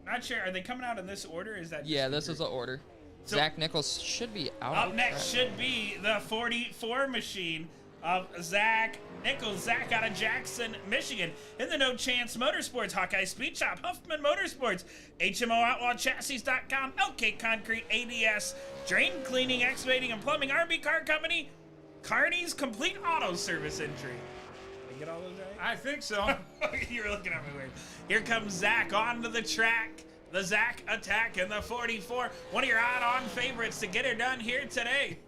Not sure. Are they coming out in this order? Is that Yeah, this is the order. So- Zach Nichols should be out. Up next should be the 44 machine of Zach Nichols. Zach out of Jackson, Michigan. In the No Chance Motorsports, Hawkeye Speed Shop, Huffman Motorsports, HMO Outlaw Chassis.com, LK Concrete, ADS, Drain Cleaning, Excavating, and Plumbing, RB Car Company, Carney's Complete Auto Service Entry. Did I get all those right? I think so. You were looking at me weird. Here comes Zach onto the track. The Zach Attack in the 44. One of your odd-on favorites to get her done here today.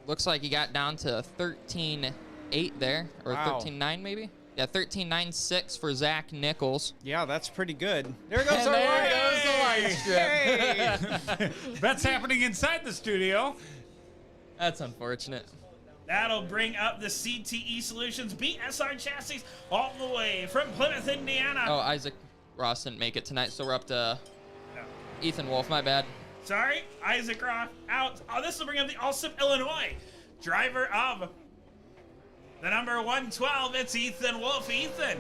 Looks like he got down to 13.8 there, or Wow. 13.9 maybe. Yeah, 13.96 for Zach Nichols. Yeah, that's pretty good. There goes And our there light. goes the light strip. Hey. That's happening inside the studio. That's unfortunate. That'll bring up the CTE Solutions BSR chassis all the way from Plymouth, Indiana. Oh, Isaac Ross didn't make it tonight, so we're up to Ethan Wolf. My bad. Sorry, Isaac Roth out. Oh, this will bring up the Allsup, Illinois driver of the number 112. It's Ethan Wolf. Ethan,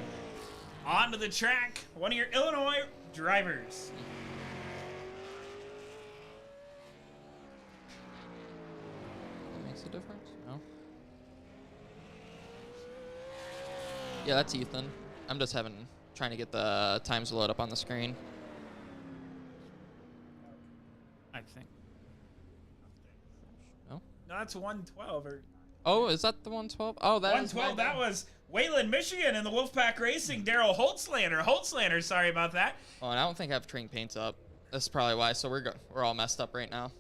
onto the track. One of your Illinois drivers. That makes a difference? No. Yeah, that's Ethan. I'm just trying to get the times to load up on the screen. I think. No? No, that's 112 or Oh, is that the 112? Oh, that is 112. my That was Wayland, Michigan, in the Wolfpack Racing. Daryl Holtzlander. Sorry about that. Oh, and I don't think I have train paints up. That's probably why. So we're all messed up right now.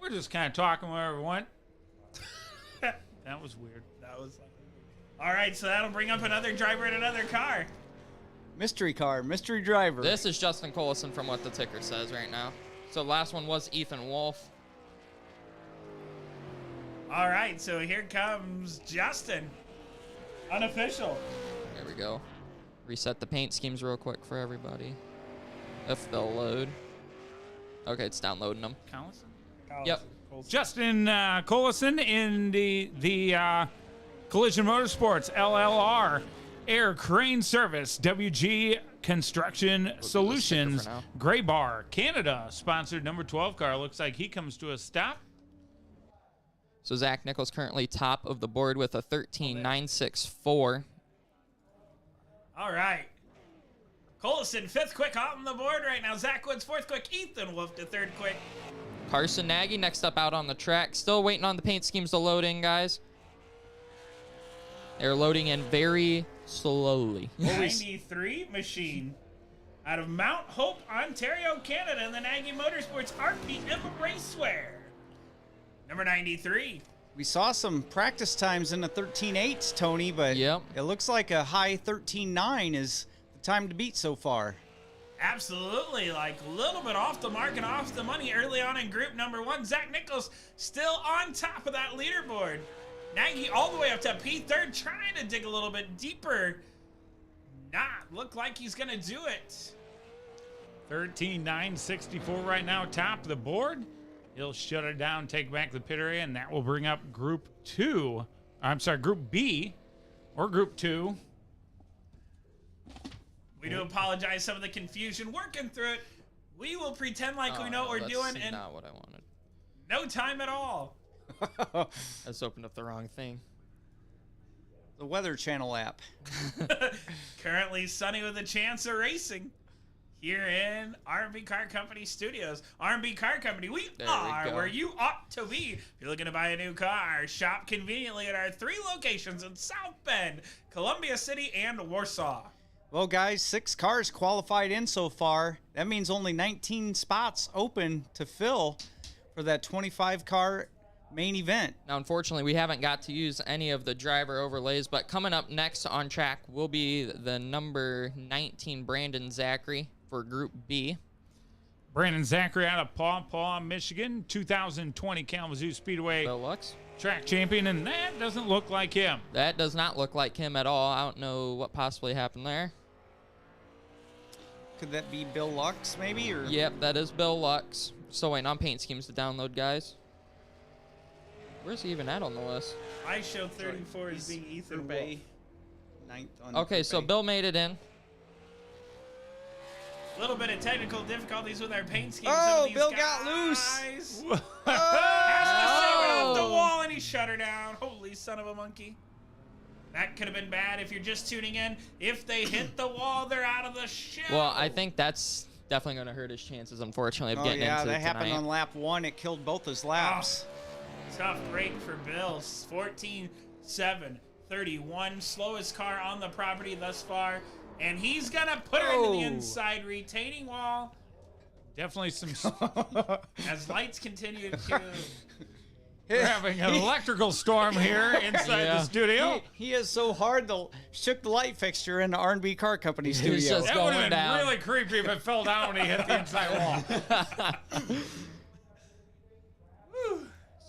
We're just kind of talking wherever we went. That was weird. That was. All right, so that'll bring up another driver in another car. Mystery car, mystery driver. This is Justin Coleson from what the ticker says right now. So the last one was Ethan Wolf. All right, so here comes Justin. Unofficial. There we go. Reset the paint schemes real quick for everybody. If they'll load. Okay, it's downloading them. Counts? Yep. Justin Coleson in the Collision Motorsports LLR Air Crane Service WG Construction Solutions for now. Gray Bar Canada sponsored number 12 car. Looks like he comes to a stop. So Zach Nichols currently top of the board with a 13.964. All right. Coulson, fifth quick on the board right now. Zach Woods, fourth quick. Ethan Wolf to third quick. Carson Nagy next up out on the track. Still waiting on the paint schemes to load in, guys. They're loading in very slowly. 93 machine out of Mount Hope, Ontario, Canada, in the Nagy Motorsports RPM Raceware. Number 93. We saw some practice times in the 13.8s, Tony, but Yep. it looks like a high 13.9 is the time to beat so far. Absolutely, like a little bit off the mark and off the money early on in group number one. Zach Nichols still on top of that leaderboard. Nagy all the way up to P3rd, trying to dig a little bit deeper. Not look like he's gonna do it. 13.964 right now, top of the board. He'll shut it down, take back the pit area, and that will bring up Group B Or Group 2. We do apologize some of the confusion. Working through it. We will pretend like we know what we're doing That's in not what I wanted. no time at all. I just opened up the wrong thing. The Weather Channel app. Currently sunny with a chance of racing here in R&B Car Company Studios. R&B Car Company, we are where you ought to be. If you're looking to buy a new car, shop conveniently at our 3 locations in South Bend, Columbia City, and Warsaw. Well, guys, 6 cars qualified in so far. That means only 19 spots open to fill for that 25-car main event. Now, unfortunately, we haven't got to use any of the driver overlays, but coming up next on track will be the number 19 Brandon Zachary for Group B. Brandon Zachary out of Paw Paw, Michigan, 2020 Kalamazoo Speedway Bill Lux. track champion, and that doesn't look like him. That does not look like him at all. I don't know what possibly happened there. Could that be Bill Lux, maybe? Or Yep, that is Bill Lux. Still waiting on paint schemes to download, guys. Where's he even at on the list? I show 34 as being Ethan Group Wolf. A, 9th on Okay, Group so A. Bill made it in. A little bit of technical difficulties with our paint scheme. Oh, Some of these Bill got guys loose. Has to save it off the Oh. wall, and he shut her down. Holy son of a monkey. That could have been bad if you're just tuning in. If they hit the wall, they're out of the show. Well, I think that's definitely going to hurt his chances, unfortunately, of Oh, getting yeah, into that happened tonight. on lap 1. It killed both his laps. Tough break for Bill. 14-7-31. Slowest car on the property thus far. And he's going to put her into the Oh. inside retaining wall Definitely some. as lights continue to... We're having an electrical storm here inside the studio. He is so hard, shook the light fixture in the R&B Car Company He's studio. just- That would going have been down. really creepy if it fell down when he hit the inside wall.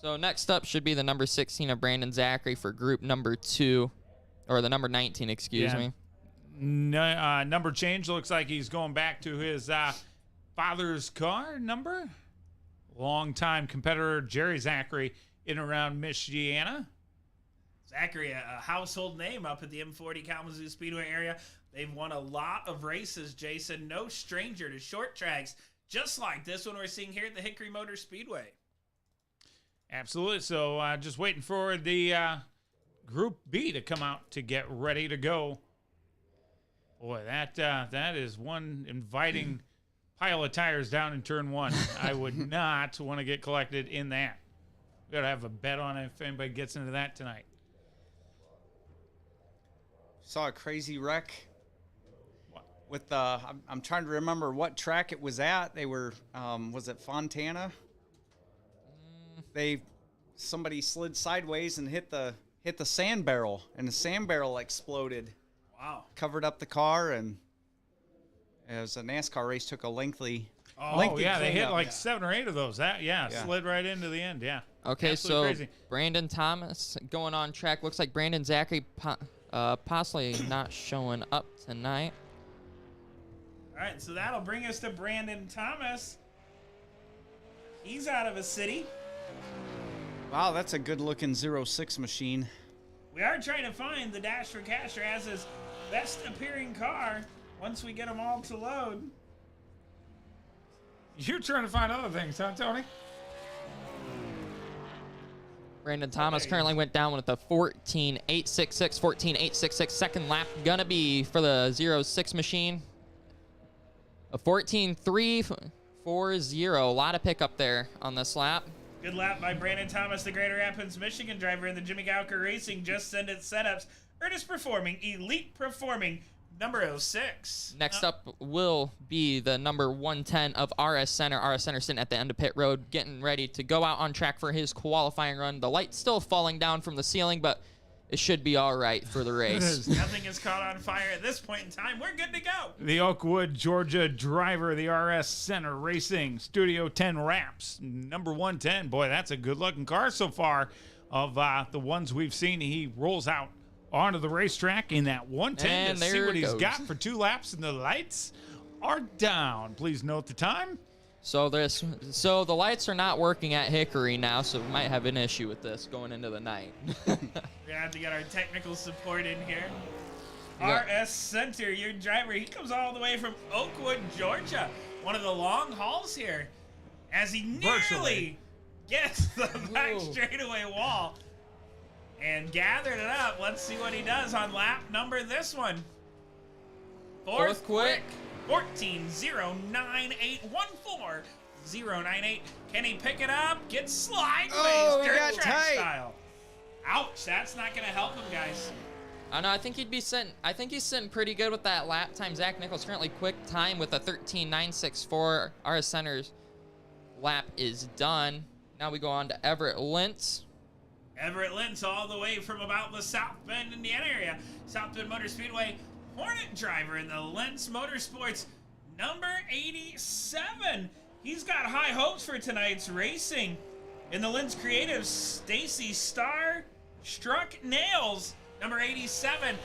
So next up should be the number 16 of Brandon Zachary for group number 2. Or the number 19, excuse Yeah. me. No, number change. Looks like he's going back to his father's car number. Longtime competitor Jerry Zachary in and around Michiana. Zachary, a household name up at the M40 Kalamazoo Speedway area. They've won a lot of races, Jason. No stranger to short tracks, just like this one we're seeing here at the Hickory Motor Speedway. Absolutely. So just waiting for the Group B to come out to get ready to go. Boy, that is one inviting pile of tires down in turn 1. I would not want to get collected in that. We got to have a bet on it if anybody gets into that tonight. Saw a crazy wreck What? with I'm trying to remember what track it was at. They were was it Fontana? Somebody slid sideways and hit the sand barrel, and the sand barrel exploded, Wow. covered up the car, and it was a NASCAR race. Took a lengthy Oh, yeah, they hit cleanup. like 7 or 8 of those. That Yeah. slid right into the end, yeah. Okay, Absolutely so crazy. Brandon Thomas going on track. Looks like Brandon Zachary possibly not showing up tonight. All right, so that'll bring us to Brandon Thomas. He's out of a city. Wow, that's a good-looking 06 machine. We are trying to find the Dash for Casher as his best appearing car once we get them all to load. You're trying to find other things, huh, Tony? Brandon Thomas currently went down with a 14.866, 14.866 second lap. Gonna be for the 06 machine. A 14.340. A lot of pickup there on this lap. Good lap by Brandon Thomas, the Greater Rapids, Michigan driver in the Jimmy Galker Racing Just Send It setups. Ernest Performing, Elite Performing, number 06. Next up will be the number 110 of RS Center. RS Center sitting at the end of pit road, getting ready to go out on track for his qualifying run. The light's still falling down from the ceiling, but it should be all right for the race. Nothing is caught on fire at this point in time. We're good to go. The Oakwood, Georgia driver, the RS Center Racing Studio 10 Wraps, number 110. Boy, that's a good-looking car so far of the ones we've seen. He rolls out onto the racetrack in that 110 And to see there what it he's goes. got for 2 laps, and the lights are down. Please note the time. So the lights are not working at Hickory now, so we might have an issue with this going into the night. We're gonna have to get our technical support in here. Yeah. RS Center, your driver, he comes all the way from Oakwood, Georgia. One of the long hauls here. As he nearly gets the back Ooh. straightaway wall and gathered it up. Let's see what he does on lap number this one. Fourth quick. 14.09814.098. Can he pick it up? Get slideways. Oh, he dirt got track tight. style. Ouch, that's not going to help him, guys. I know. I think he's sitting pretty good with that lap time. Zach Nichols currently quick time with a 13.964. RS Center's lap is done. Now we go on to Everett Lentz. Everett Lentz all the way from about the South Bend, Indiana area. South Bend Motor Speedway Hornet driver in the Lentz Motorsports, number 87. He's got high hopes for tonight's racing. In the Lentz Creative, Stacy Starr struck nails, number 87.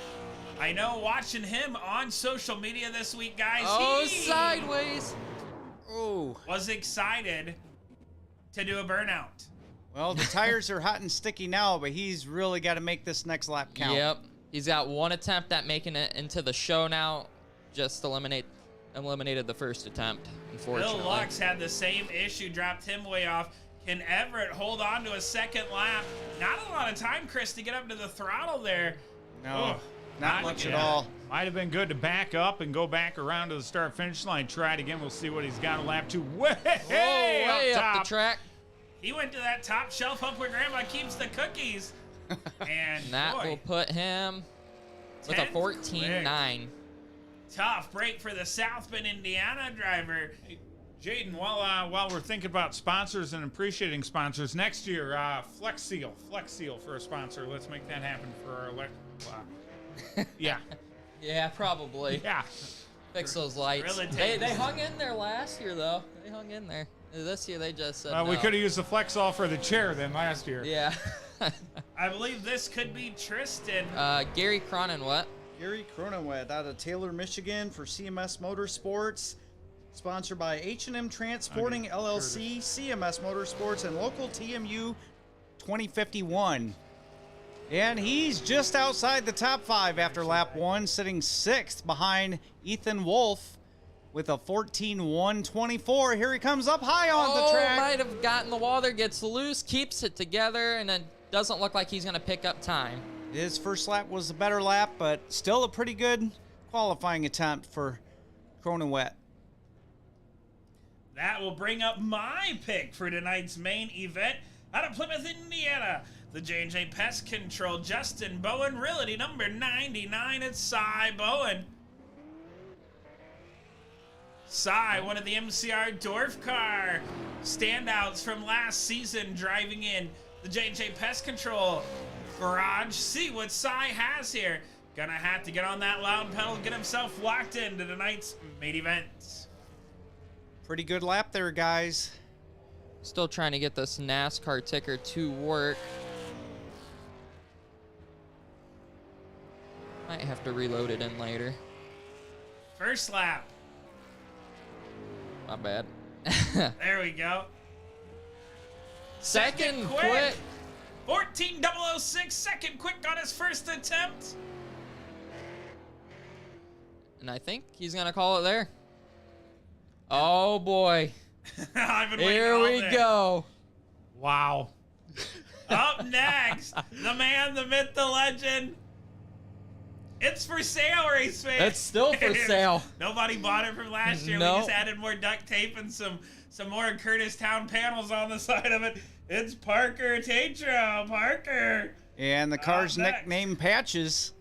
I know watching him on social media this week, guys, Oh, he sideways. Oh. was excited to do a burnout. Well, the tires are hot and sticky now, but he's really got to make this next lap count. Yep. He's got one attempt at making it into the show now. Just eliminated the first attempt, unfortunately. Bill Lux had the same issue, dropped him way off. Can Everett hold on to a second lap? Not a lot of time, Chris, to get up to the throttle there. No, Oh, not much at Yeah. all. Might have been good to back up and go back around to the start-finish line. Try it again. We'll see what he's got on lap 2. Way, way up top. the track. He went to that top shelf up where Grandma keeps the cookies. And That boy, will put him with a 10th 14.9. tough break for the South Bend, Indiana driver. Jaden, while we're thinking about sponsors and appreciating sponsors, next year, Flex Seal for a sponsor. Let's make that happen for our yeah, Yeah, probably. yeah. Fix those lights. Really They take- hung in there last year, though. They hung in there. This year, they just said We no. could have used the Flex All for the chair then last year. Yeah. I believe this could be Tristan. Gary Cronin, what? Gary Cronin out of Taylor, Michigan for CMS Motorsports. Sponsored by H&M Transporting LLC, CMS Motorsports, and local TMU 2051. And he's just outside the top 5 after lap 1, sitting 6th behind Ethan Wolf with a 14.124. Here he comes up high on the track. Might have gotten the wall there, gets loose, keeps it together, and then doesn't look like he's going to pick up time. His first lap was a better lap, but still a pretty good qualifying attempt for Cronin Wet. That will bring up my pick for tonight's main event out of Plymouth, Indiana. The J&J Pest Control, Justin Bowen, realty number 99, it's Cy Bowen. Cy, one of the MCR Dwarf Car standouts from last season, driving in the J&J Pest Control garage. See what Cy has here. Gonna have to get on that loud pedal, get himself locked into tonight's main event. Pretty good lap there, guys. Still trying to get this NASCAR ticker to work. Might have to reload it in later. First lap. My bad. There we go. Second quick. 14.006, second quick on his first attempt. And I think he's going to call it there. Oh, boy. I've been waiting Here all we day. go. Wow. Up next, the man, the myth, the legend. It's for sale, race fans. It's still for sale. Nobody bought it from last year. No. We just added more duct tape and some more Curtis Town panels on the side of it. It's Parker Tatro. Parker. And the car's next. nickname Patches.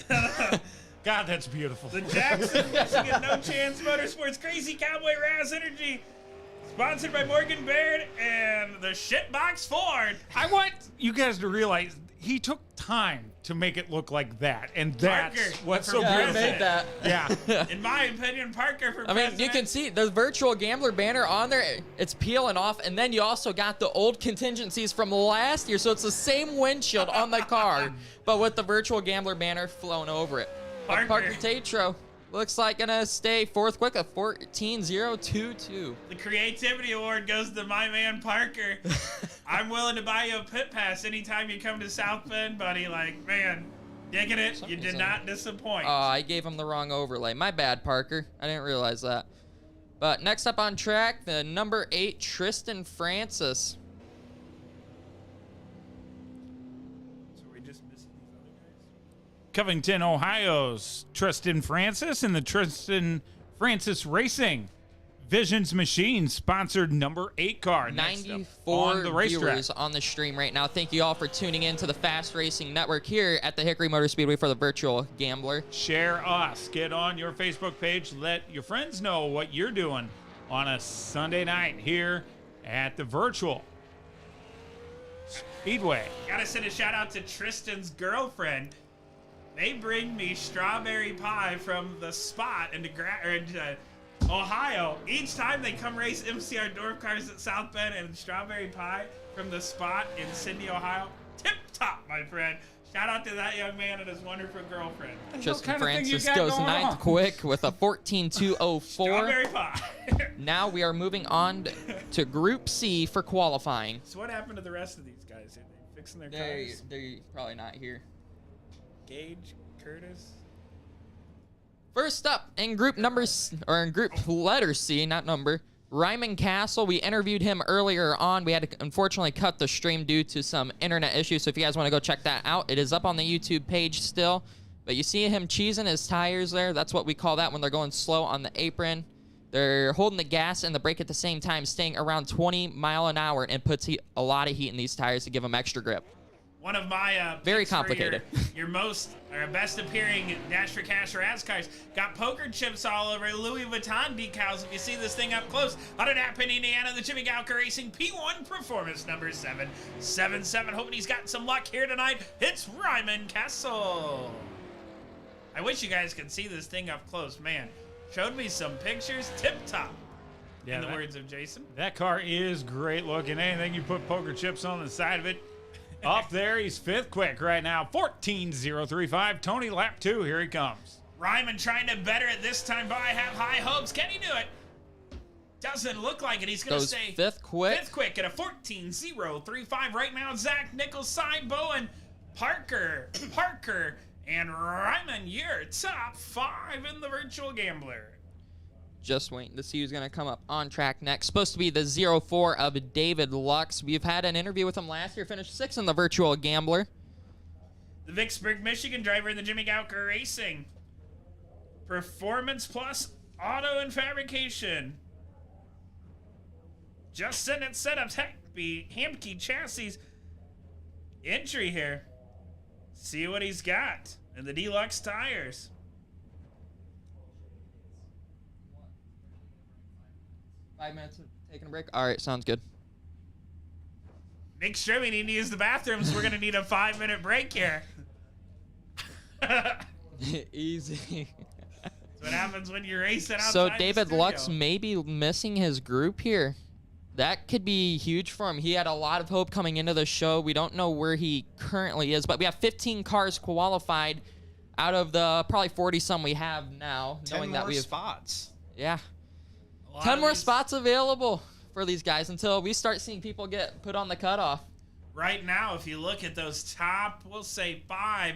God, that's beautiful. The Jackson Michigan No Chance Motorsports Crazy Cowboy Razz Energy. Sponsored by Morgan Baird and the Shitbox Ford. I want you guys to realize he took time to make it look like that, and that's Parker, what's for so Yeah, I beautiful. made that. Yeah. In my opinion, Parker for I mean, president. you can see the virtual gambler banner on there. It's peeling off, and then you also got the old contingencies from last year, so it's the same windshield on the car, but with the virtual gambler banner flown over it. But Parker. Parker Tatro Looks like gonna stay fourth quick at 14.022. The creativity award goes to my man Parker. I'm willing to buy you a pit pass anytime you come to South Bend, buddy. Like, man, digging it. You did not disappoint. Oh, I gave him the wrong overlay. My bad, Parker. I didn't realize that. But next up on track, the number 8, Tristan Francis. Covington, Ohio's Tristan Francis and the Tristan Francis Racing Visions Machine sponsored number 8 car. 94 on the racetrack. viewers on the stream right now. Thank you all for tuning in to the Fast Racing Network here at the Hickory Motor Speedway for the Virtual Gambler. Share us. Get on your Facebook page. Let your friends know what you're doing on a Sunday night here at the Virtual Speedway. Gotta send a shout out to Tristan's girlfriend. They bring me strawberry pie from the spot into Ohio. Each time they come race MCR Dwarf cars at South Bend, and strawberry pie from the spot in Cindy, Ohio. Tip top, my friend. Shout out to that young man and his wonderful girlfriend. Tristan Francis goes 9th quick with a 14.204. Strawberry pie. Now we are moving on to Group C for qualifying. So what happened to the rest of these guys? Are they fixing their cars? They're probably not here. Gage, Curtis. First up in group letter C, not number, Ryman Castle. We interviewed him earlier on. We had to unfortunately cut the stream due to some internet issues. So if you guys want to go check that out, it is up on the YouTube page still. But you see him cheesing his tires there. That's what we call that when they're going slow on the apron. They're holding the gas and the brake at the same time, staying around 20 miles an hour, and puts a lot of heat in these tires to give them extra grip. One of my very complicated. Your best appearing Dash for Cash or ASCARs got poker chips all over Louis Vuitton decals. If you see this thing up close, out of Napa, Indiana, the Jimmy Galker Racing P1 Performance number 777. Hoping he's got some luck here tonight. It's Ryman Castle. I wish you guys could see this thing up close, man. Showed me some pictures, tip top. Yeah, in the words of Jason. That car is great looking. Anything you put poker chips on the side of it. Up there, he's 5th quick right now, 14.035. Tony, lap 2, here he comes. Ryman trying to better it this time, but I have high hopes. Can he do it? Doesn't look like it. He's going to stay 5th quick. 5th quick at a 14.035. Right now, Zach, Nichols, Cy, Bowen, Parker, and Ryman, your top 5 in the Virtual Gambler. Just waiting to see who's going to come up on track next. Supposed to be the 04 of David Lux. We've had an interview with him last year. Finished 6th in the Virtual Gambler. The Vicksburg, Michigan driver in the Jimmy Galker Racing. Performance Plus Auto and Fabrication. Just sent it set up Hamke chassis entry here. See what he's got in the deluxe tires. Five minutes of taking a break. All right, sounds good. Nick Strimmy need to use the bathrooms. We're gonna need a 5-minute break here. Easy. That's what happens when you're racing outside. So the David studio. Lux may be missing his group here. That could be huge for him. He had a lot of hope coming into the show. We don't know where he currently is, but we have 15 cars qualified out of the probably 40 some we have now. 10 more spots. Yeah. 10 more spots available for these guys until we start seeing people get put on the cutoff. Right now, if you look at those top, we'll say 5,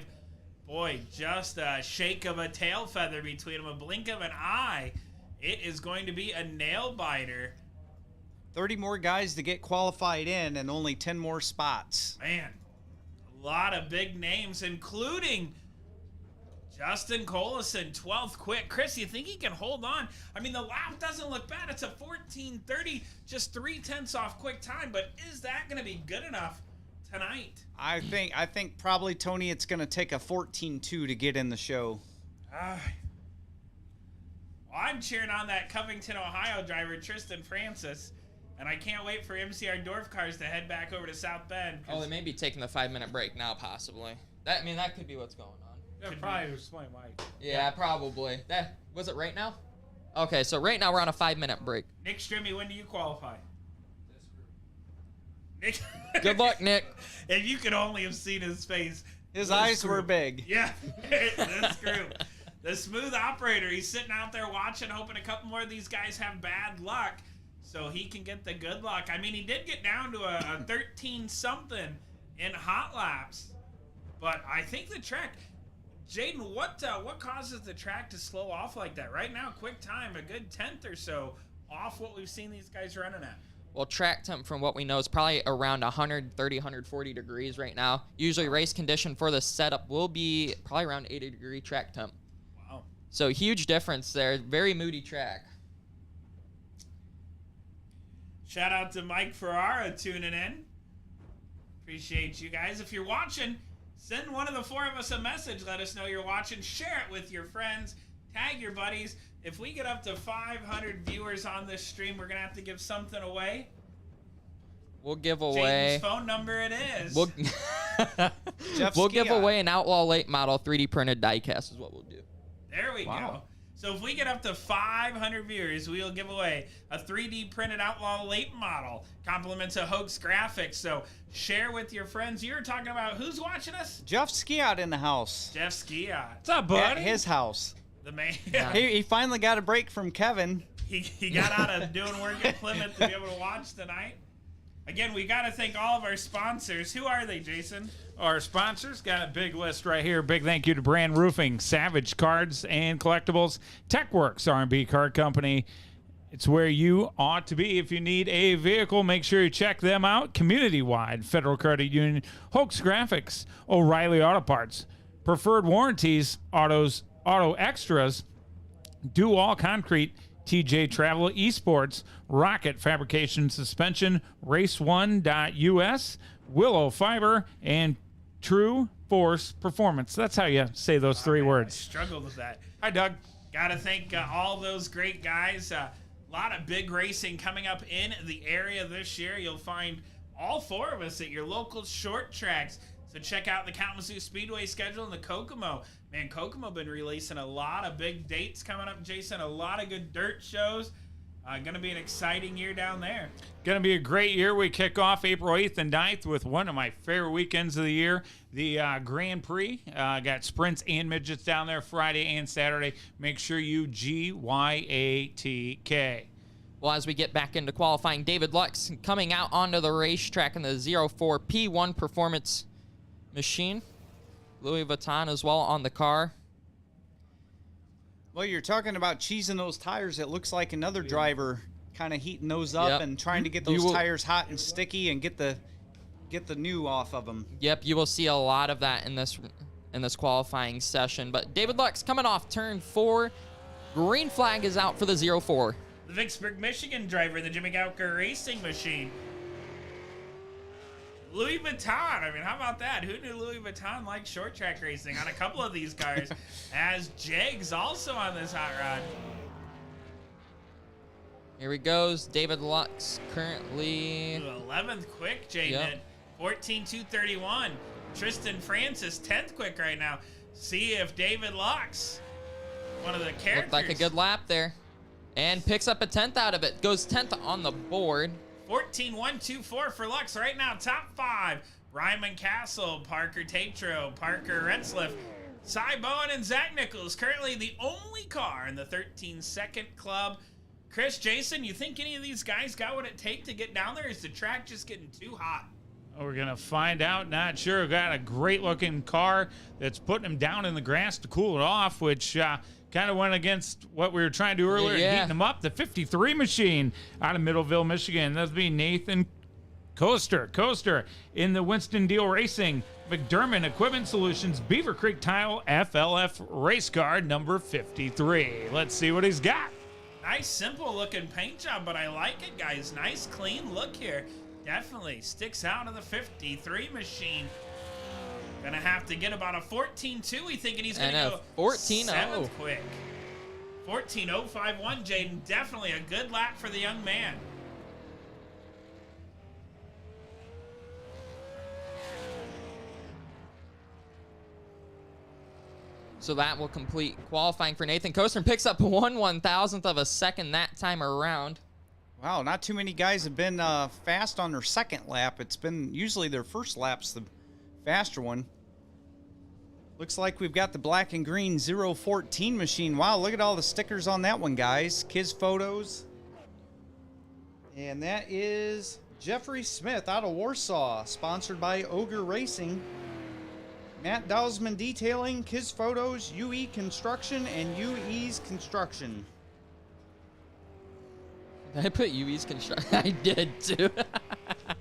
boy, just a shake of a tail feather between them, a blink of an eye. It is going to be a nail biter. 30 more guys to get qualified in and only 10 more spots. Man, a lot of big names, including Justin Coleson, 12th quick. Chris, you think he can hold on? I mean, the lap doesn't look bad. It's a 14:30, just 0.3 off quick time, but is that going to be good enough tonight? I think probably, Tony, it's going to take a 14.2 to get in the show. Well, I'm cheering on that Covington, Ohio driver, Tristan Francis, and I can't wait for MCR Dwarf cars to head back over to South Bend. Oh, they may be taking the 5-minute break now, possibly. That could be what's going on. Yeah, probably explain why. Yeah, probably. Was it right now? Okay, so right now we're on a 5-minute break. Nick Strimmy, when do you qualify? Nick. Good luck, Nick. If you could only have seen his face. His eyes were big. Yeah, this group. the smooth operator. He's sitting out there watching, hoping a couple more of these guys have bad luck so he can get the good luck. I mean, he did get down to a 13-something in hot laps, but I think the track... Jaden, what causes the track to slow off like that? Right now, quick time, a good 10th or so off what we've seen these guys running at. Well, track temp, from what we know, is probably around 130, 140 degrees right now. Usually race condition for the setup will be probably around 80-degree track temp. Wow. So huge difference there. Very moody track. Shout out to Mike Ferrara tuning in. Appreciate you guys. If you're watching, send one of the four of us a message. Let us know you're watching. Share it with your friends. Tag your buddies. If we get up to 500 viewers on this stream, we're going to have to give something away. We'll give away... Jaden's phone number it is. We'll give away an Outlaw Late Model 3D printed diecast is what we'll do. There we go. So if we get up to 500 viewers, we'll give away a 3D printed Outlaw Late Model. Compliments of Hoax Graphics. So share with your friends. You were talking about who's watching us? Jeff Skiat in the house. Jeff Skiat. What's up, buddy? At his house. The man. He finally got a break from Kevin. He got out of doing work at Plymouth to be able to watch tonight. Again, we got to thank all of our sponsors. Who are they, Jason? Our sponsors got a big list right here. Big thank you to Brand Roofing, Savage Cards and Collectibles, TechWorks R&B Card Company. It's where you ought to be if you need a vehicle. Make sure you check them out. Community-wide, Federal Credit Union, Hoax Graphics, O'Reilly Auto Parts, Preferred Warranties, Auto Extras, Do All Concrete, TJ Travel Esports, Rocket Fabrication Suspension, Race1.us, Willow Fiber, and True Force Performance. That's how you say those three words. I struggled with that. Hi, Doug. Got to thank all those great guys. A lot of big racing coming up in the area this year. You'll find all four of us at your local short tracks. So check out the Kalamazoo Speedway schedule and the Kokomo. Man, Kokomo been releasing a lot of big dates coming up, Jason. A lot of good dirt shows. Going to be an exciting year down there. Going to be a great year. We kick off April 8th and 9th with one of my favorite weekends of the year, the Grand Prix. Got sprints and midgets down there Friday and Saturday. Make sure you GYATK. Well, as we get back into qualifying, David Lux coming out onto the racetrack in the 04 P1 Performance machine. Louis Vuitton as well on the car. Well, you're talking about cheesing those tires. It looks like another driver kind of heating those up and trying to get those tires hot and sticky and get the new off of them. Yep, you will see a lot of that in this qualifying session. But David Lux coming off turn 4. Green flag is out for the 04. The Vicksburg, Michigan driver, the Jimmy Galker Racing Machine. Louis Vuitton. I mean, how about that? Who knew Louis Vuitton liked short track racing on a couple of these cars? As Jegs also on this hot rod. Here he goes. David Lux currently 11th quick, Jaden. 14.231. Tristan Francis 10th quick right now. See if David Lux, one of the characters. Looked like a good lap there. And picks up a 10th out of it. Goes 10th on the board. 14.124 for Lux right now. Top 5. Ryman Castle, Parker Tatro, Parker Retzliff, Cy Bowen, and Zach Nichols. Currently the only car in the 13-second club. Chris, Jason, you think any of these guys got what it takes to get down there? Or is the track just getting too hot? We're going to find out. Not sure. Got a great-looking car that's putting them down in the grass to cool it off, which kind of went against what we were trying to do earlier, heating them up. The 53 machine out of Middleville, Michigan. That'll be Nathan Coaster in the Winston Deal Racing, McDermott Equipment Solutions, Beaver Creek Tile FLF race car number 53. Let's see what he's got. Nice, simple-looking paint job, but I like it, guys. Nice, clean look here. Definitely sticks out of the 53 machine. Gonna have to get about a 14.2. We thinking he's gonna go 14.0 7th quick. 14.051, Jaden. Definitely a good lap for the young man. So that will complete qualifying for Nathan Coaster. Picks up 1/1000th of a second that time around. Wow, not too many guys have been fast on their second lap. It's been usually their first lap's the faster one. Looks like we've got the black and green 014 machine. Wow, look at all the stickers on that one, guys. Kids photos. And that is Jeffrey Smith out of Warsaw, sponsored by Ogre Racing. Matt Dowsman Detailing, Kids Photos, UE Construction, and UE's Construction. Did I put UE's construction? I did too.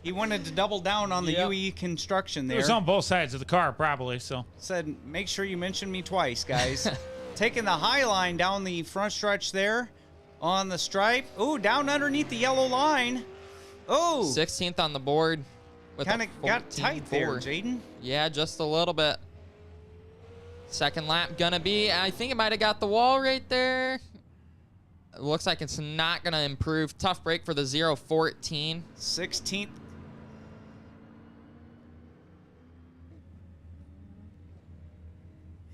He wanted to double down on the Yep. UE Construction It there. was on both sides of the car, probably. So Said, make sure you mention me twice, guys. Taking the high line down the front stretch there on the stripe. Ooh, down underneath the yellow line. Oh, 16th on the board. With kind a of got tight there, 14.4. Jaden. Yeah, just a little bit. Second lap gonna be, I think it might have got the wall right there. It looks like it's not gonna improve. Tough break for the 014. 16th.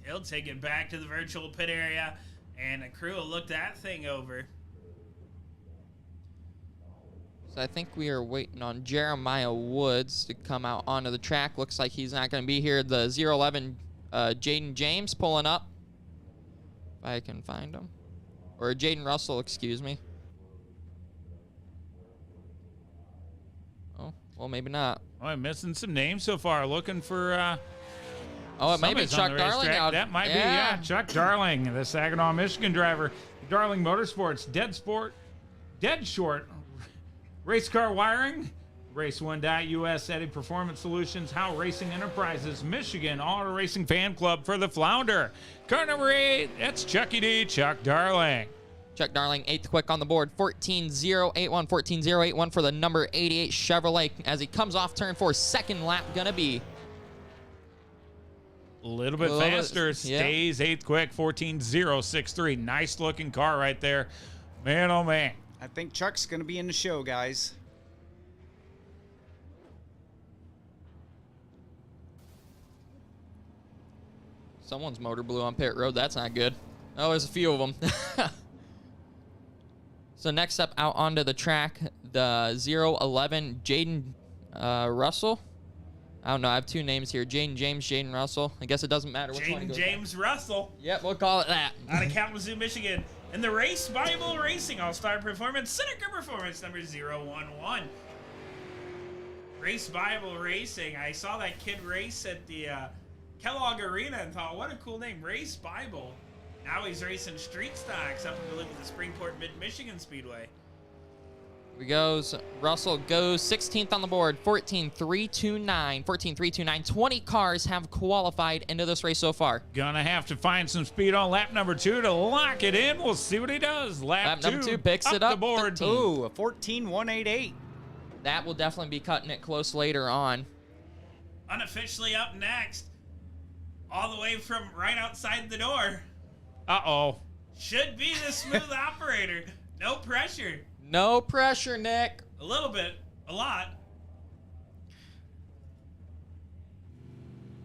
He'll take it back to the virtual pit area, and the crew will look that thing over. So I think we are waiting on Jeremiah Woods to come out onto the track. Looks like he's not gonna be here. The 011 Jaden James pulling up. If I can find him. Or Jaden Russell, excuse me. Oh, well, maybe not. oh, I'm missing some names so far. Looking for Oh, it might be somebody's on Chuck the Darling racetrack. out. That might be, yeah, Chuck Darling, the Saginaw, Michigan driver. Darling Motorsports, Dead Short, Race Car Wiring, Race1.us, Eddie Performance Solutions, How Racing Enterprises, Michigan Auto Racing Fan Club for the Flounder. Car number 8, that's Chucky D, Chuck Darling. Chuck Darling, 8th quick on the board. 14.081. 14.081 for the number 88 Chevrolet as he comes off turn 4. Second lap gonna be. A little bit faster, stays 8th quick, 14.063. Nice looking car right there. Man, oh man. I think Chuck's going to be in the show, guys. Someone's motor blew on pit road. That's not good. Oh, there's a few of them. So next up out onto the track, the 011 Jaden Russell. I don't know. I have two names here. Jaden James, Jaden Russell. I guess it doesn't matter which one it Jaden goes James Russell Yep, we'll call it that. out of Kalamazoo, Michigan. In the Race Bible Racing All-Star Performance, Seneca Performance number 011. Race Bible Racing. I saw that kid race at the Kellogg Arena and thought, what a cool name, Race Bible. Now he's racing street stocks up in the Springport Mid-Michigan Speedway. Here he goes. Russell goes 16th on the board. 14.329. 14.329. 20 cars have qualified into this race so far. Gonna have to find some speed on lap number 2 to lock it in. We'll see what he does. Lap Number 2 picks it the up. board. 13. Ooh, a 14.188. That will definitely be cutting it close later on. Unofficially up next, all the way from right outside the door, Uh-oh. should be the smooth operator. No pressure. No pressure, Nick. A little bit. A lot.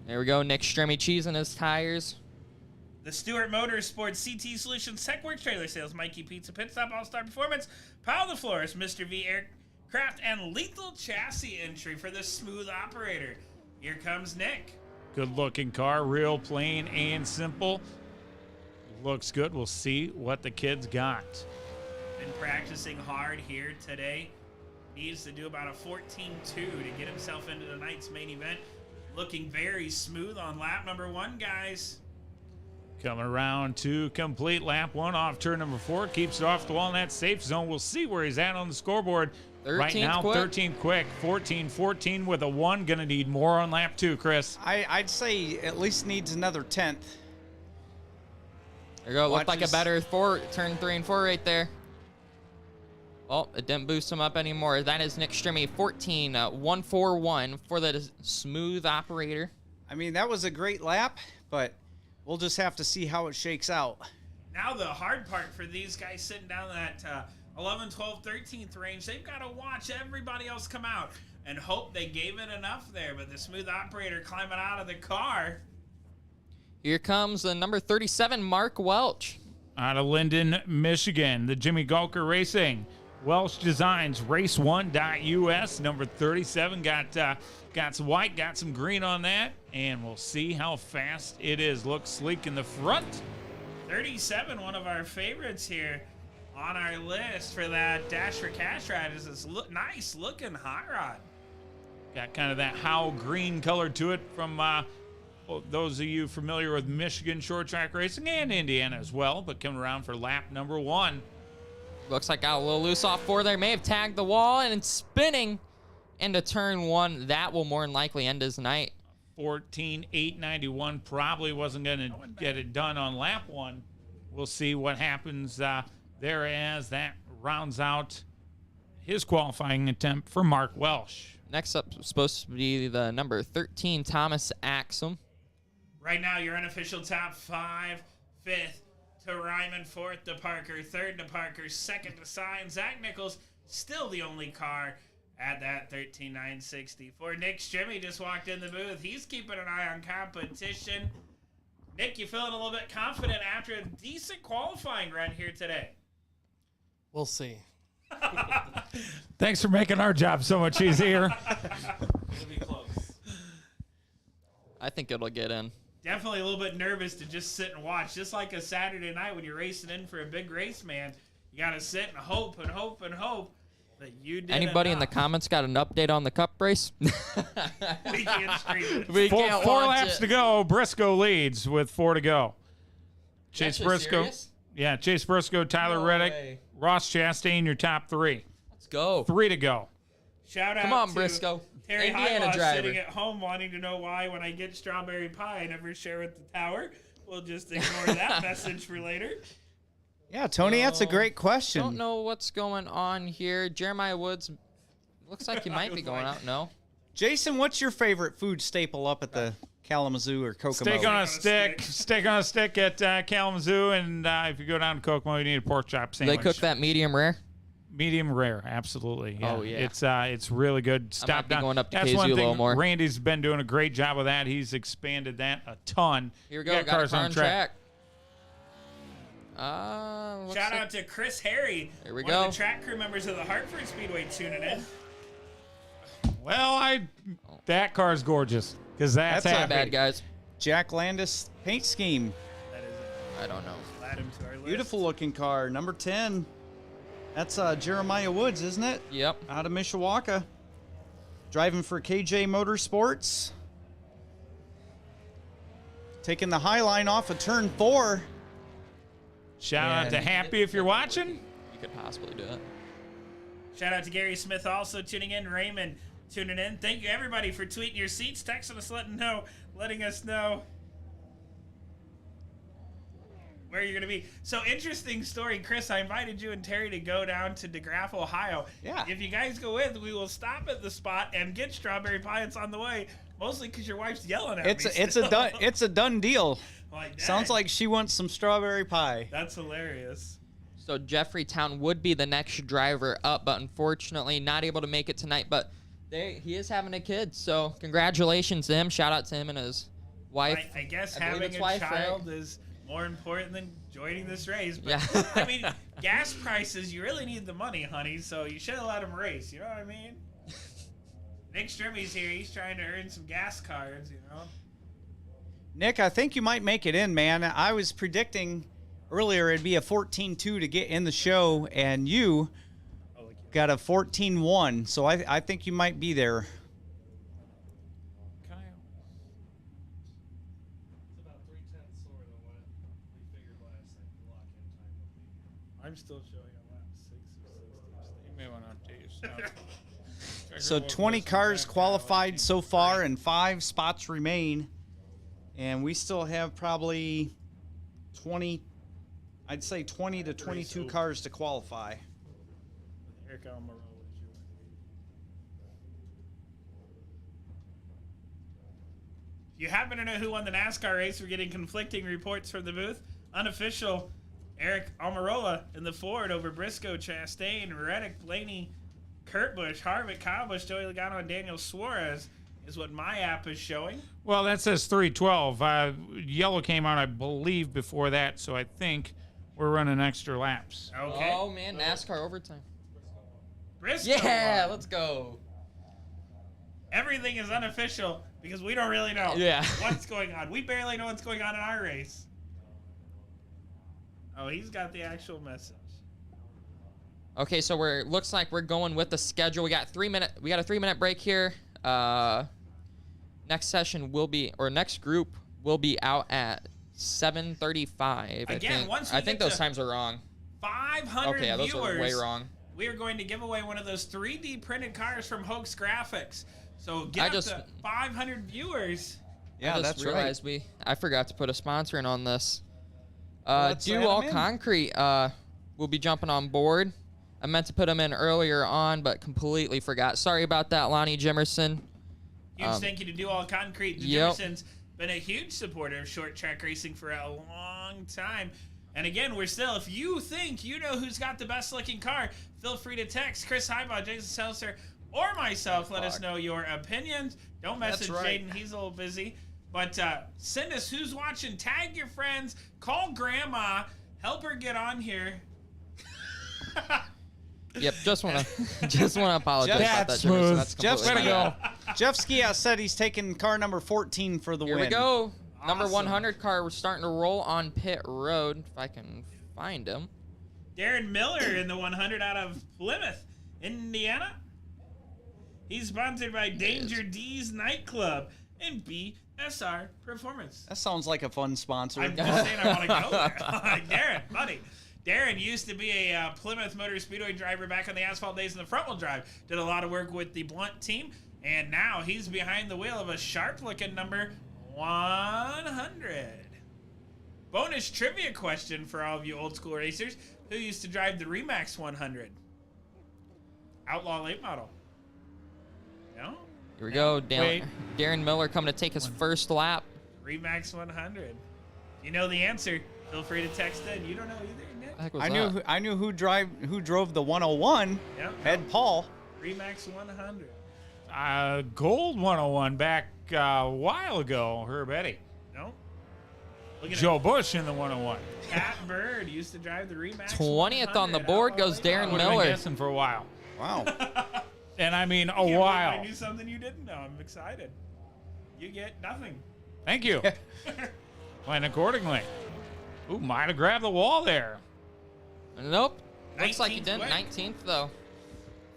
There we go. Nick Stremme cheese in his tires. The Stewart Motorsports CT Solutions Tech Work Trailer Sales, Mikey Pizza Pit Stop All-Star Performance, Pile the Florist, Mr. V Aircraft, and Lethal Chassis entry for the smooth operator. Here comes Nick. Good looking car, real plain and simple. Looks good. We'll see what the kids got. Been practicing hard here today. Needs to do about a 14.2 to get himself into tonight's main event. Looking very smooth on lap number 1, guys. Coming around to complete lap 1 off turn number 4. Keeps it off the wall in that safe zone. We'll see where he's at on the scoreboard. 13th right now, quick. 13th quick. 14.14 with a 1. Gonna need more on lap 2, Chris. I'd say at least needs another 10th. There you go. Looked like a Watches. better turn 3 and 4 right there. Oh, it didn't boost him up anymore. That is Nick Stremme, 14.141 for the smooth operator. I mean, that was a great lap, but we'll just have to see how it shakes out. Now the hard part for these guys sitting down that 11, 12, 13th range, they've got to watch everybody else come out and hope they gave it enough there. But the smooth operator climbing out of the car. Here comes the number 37, Mark Welch. Out of Linden, Michigan, the Jimmy Galker Racing. Welsh Designs, Race1.us, number 37. Got some white, got some green on that. and we'll see how fast it is. Looks sleek in the front. 37, one of our favorites here on our list for that Dash for Cash ride is this nice looking hot rod. Got kind of that Howe green color to it from those of you familiar with Michigan short track racing and Indiana as well, but coming around for lap number 1. Looks like got a little loose off 4 there. May have tagged the wall and spinning into turn 1. That will more than likely end his night. 14.891 probably wasn't going to get it done on lap 1. We'll see what happens there as that rounds out his qualifying attempt for Mark Welsh. Next up is supposed to be the number 13, Thomas Axum. Right now, your unofficial top 5, 5th to Ryman, 4th to Parker, 3rd to Parker, 2nd to Sign. Zach Nichols, still the only car at that 13,964. Nick Strimmy just walked in the booth. He's keeping an eye on competition. Nick, you feeling a little bit confident after a decent qualifying run here today? We'll see. Thanks for making our job so much easier. It'll be close. I think it'll get in. Definitely a little bit nervous to just sit and watch. Just like a Saturday night when you're racing in for a big race, man. You got to sit and hope and hope and hope that you did. Anybody in the enough. comments got an update on the cup race? We can't stream it. We Four can't four watch laps it. to go. Briscoe leads with 4 to go. Chase Actually Briscoe. serious? Yeah, Chase Briscoe, Tyler No Reddick, way. Ross Chastain, your top 3. Let's go. 3 to go. Shout out Come on, to Briscoe. Terry Indiana Highloss driver. sitting at home wanting to know why when I get strawberry pie I never share with the tower. We'll just ignore that message for later. Yeah, Tony, that's a great question. Don't know what's going on here. Jeremiah Woods looks like he might be going out. No. Jason, what's your favorite food staple up at the Kalamazoo or Kokomo? Steak on a stick. Steak on a stick at Kalamazoo, and if you go down to Kokomo, you need a pork chop Do sandwich. they cook that medium rare? Medium rare, absolutely. Yeah. Oh, yeah. It's really good. Stop be down. going up to That's KZU one a thing. little more. Randy's been doing a great job of that. He's expanded that a ton. Here we go. You Got a car on track. Shout Looks out like- to Chris Harry. Here we one go. of the track crew members of the Hartford Speedway tuning in. Well, that car's gorgeous because that's That's a happy. Bad guys. Jack Landis paint scheme. That is I don't know. add him to our list. Beautiful looking car. Number 10. That's Jeremiah Woods, isn't it? Yep. Out of Mishawaka. Driving for KJ Motorsports. Taking the high line off of turn 4. Shout out to Happy if you're watching. You could possibly do it. Shout out to Gary Smith also tuning in. Raymond tuning in. Thank you everybody for tweeting your seats, texting us, letting us know where you're gonna be. So interesting story, Chris. I invited you and Terry to go down to DeGraff, Ohio. Yeah. If you guys go with, we will stop at the spot and get strawberry pie. It's on the way. Mostly because your wife's yelling at me. It's a done deal. Like, Sounds dang, like she wants some strawberry pie. that's hilarious. So Jeffreytown would be the next driver up, but unfortunately not able to make it tonight. But he is having a kid, so congratulations to him. Shout out to him and his wife. I guess I believe having it's a wife, child right? is more important than joining this race. But, Yeah. I mean, gas prices, you really need the money, honey, so you should have let him race. You know what I mean? Nick Strimmy's here. He's trying to earn some gas cards, you know? Nick, I think you might make it in, man. I was predicting earlier it'd be a 14-2 to get in the show, and you got a 14-1, so I think you might be there. It's about 3/10 slower than what we figured last night. The lock-in time would be. I'm still showing on lap 6 or 6. You may want to update your stuff. So 20 cars qualified so far, and 5 spots remain. And we still have probably 20, I'd say 20 to 22 cars to qualify. Eric Almirola is your If you happen to know who won the NASCAR race, we're getting conflicting reports from the booth. Unofficial, Eric Almirola in the Ford over Briscoe, Chastain, Reddick, Blaney, Kurt Busch, Harvick, Kyle Busch, Joey Logano, and Daniel Suarez is what my app is showing. Well, that says 312. Yellow came out, I believe, before that, so I think we're running extra laps. Okay. Oh man, NASCAR overtime. Briscoe Yeah, won. let's go. Everything is unofficial. because we don't really know Yeah. what's going on. We barely know what's going on in our race. Oh, he's got the actual message. Okay, so looks like we're going with the schedule. We got a 3-minute break here. Next session will be, or next group will be out at 7:35. Again, once we I think get those to times are wrong. 500 Okay, yeah, those viewers. are way wrong. We are going to give away one of those 3D printed cars from Hoax Graphics. So I get up just- to 500 viewers. Yeah, I just that's right. realized I forgot to put a sponsor in on this. Let's Do add 'em All in. Concrete will be jumping on board. I meant to put them in earlier on, but completely forgot. Sorry about that, Lonnie Jimerson. Huge thank you to Do All Concrete. The Yep. Jefferson's been a huge supporter of short track racing for a long time. And again, we're still, if you think you know who's got the best looking car, feel free to text Chris Highbaugh, Jason Seltzer, or myself. Let us know your opinions. Don't message That's right. Jaden, he's a little busy. But send us who's watching, tag your friends, call grandma, help her get on here. Yep, just wanna apologize about that, That's Jimerson. smooth. That's Jeff's completely Way to fine. go. Jeff Skias said he's taking car number 14 for the Here win. we go. Number Awesome. 100 car. We're starting to roll on pit road. If I can find him. Darren Miller in the 100 out of Plymouth, Indiana. He's sponsored by Danger D's Nightclub and BSR Performance. That sounds like a fun sponsor. I'm just saying I want to go there. Like, Darren, buddy. Darren used to be a Plymouth Motor Speedway driver back on the asphalt days in the front wheel drive. Did a lot of work with the Blunt team. And now he's behind the wheel of a sharp-looking number 100. Bonus trivia question for all of you old school racers. Who used to drive the Remax 100? Outlaw late model. No? Here we go. Wait. Darren Miller coming to take his first lap. Remax 100. You know the answer. Feel free to text in. You don't know either, Nick? What the heck was I that? knew who drove the 101. Yep. Ed Paul. Remax 100. Gold 101 back a while ago, Herb Eddy. No? Look at Joe Bush in the 101. Pat Bird used to drive the Remax 20th on the 100 board outlaw goes late Darren model. Would have been Miller. guessing for a while. Wow. And I mean, a Can't believe while. I knew something you didn't know. I'm excited. You get nothing. Thank you. Plan accordingly. Ooh, might have grabbed the wall there. Nope. Looks like he 19th didn't. win. 19th though.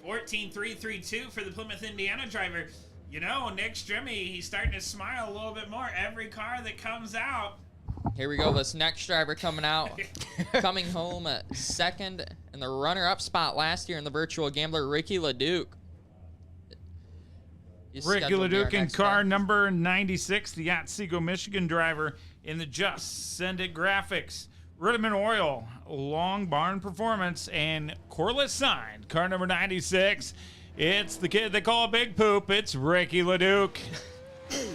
14.332 for the Plymouth, Indiana driver. You know, Nick Strimmy, he's starting to smile a little bit more. Every car that comes out. Here we go. This next driver coming out, coming home at second in the runner-up spot last year in the Virtual Gambler, Ricky Leduc. He's Ricky scheduled to be our Leduc in next car up. number 96, the Otsego, Michigan driver in the Just Send It Graphics. Rudiment Oil, Long Barn Performance, and Corliss signed car number 96. It's the kid they call Big Poop. It's Ricky Leduc. Is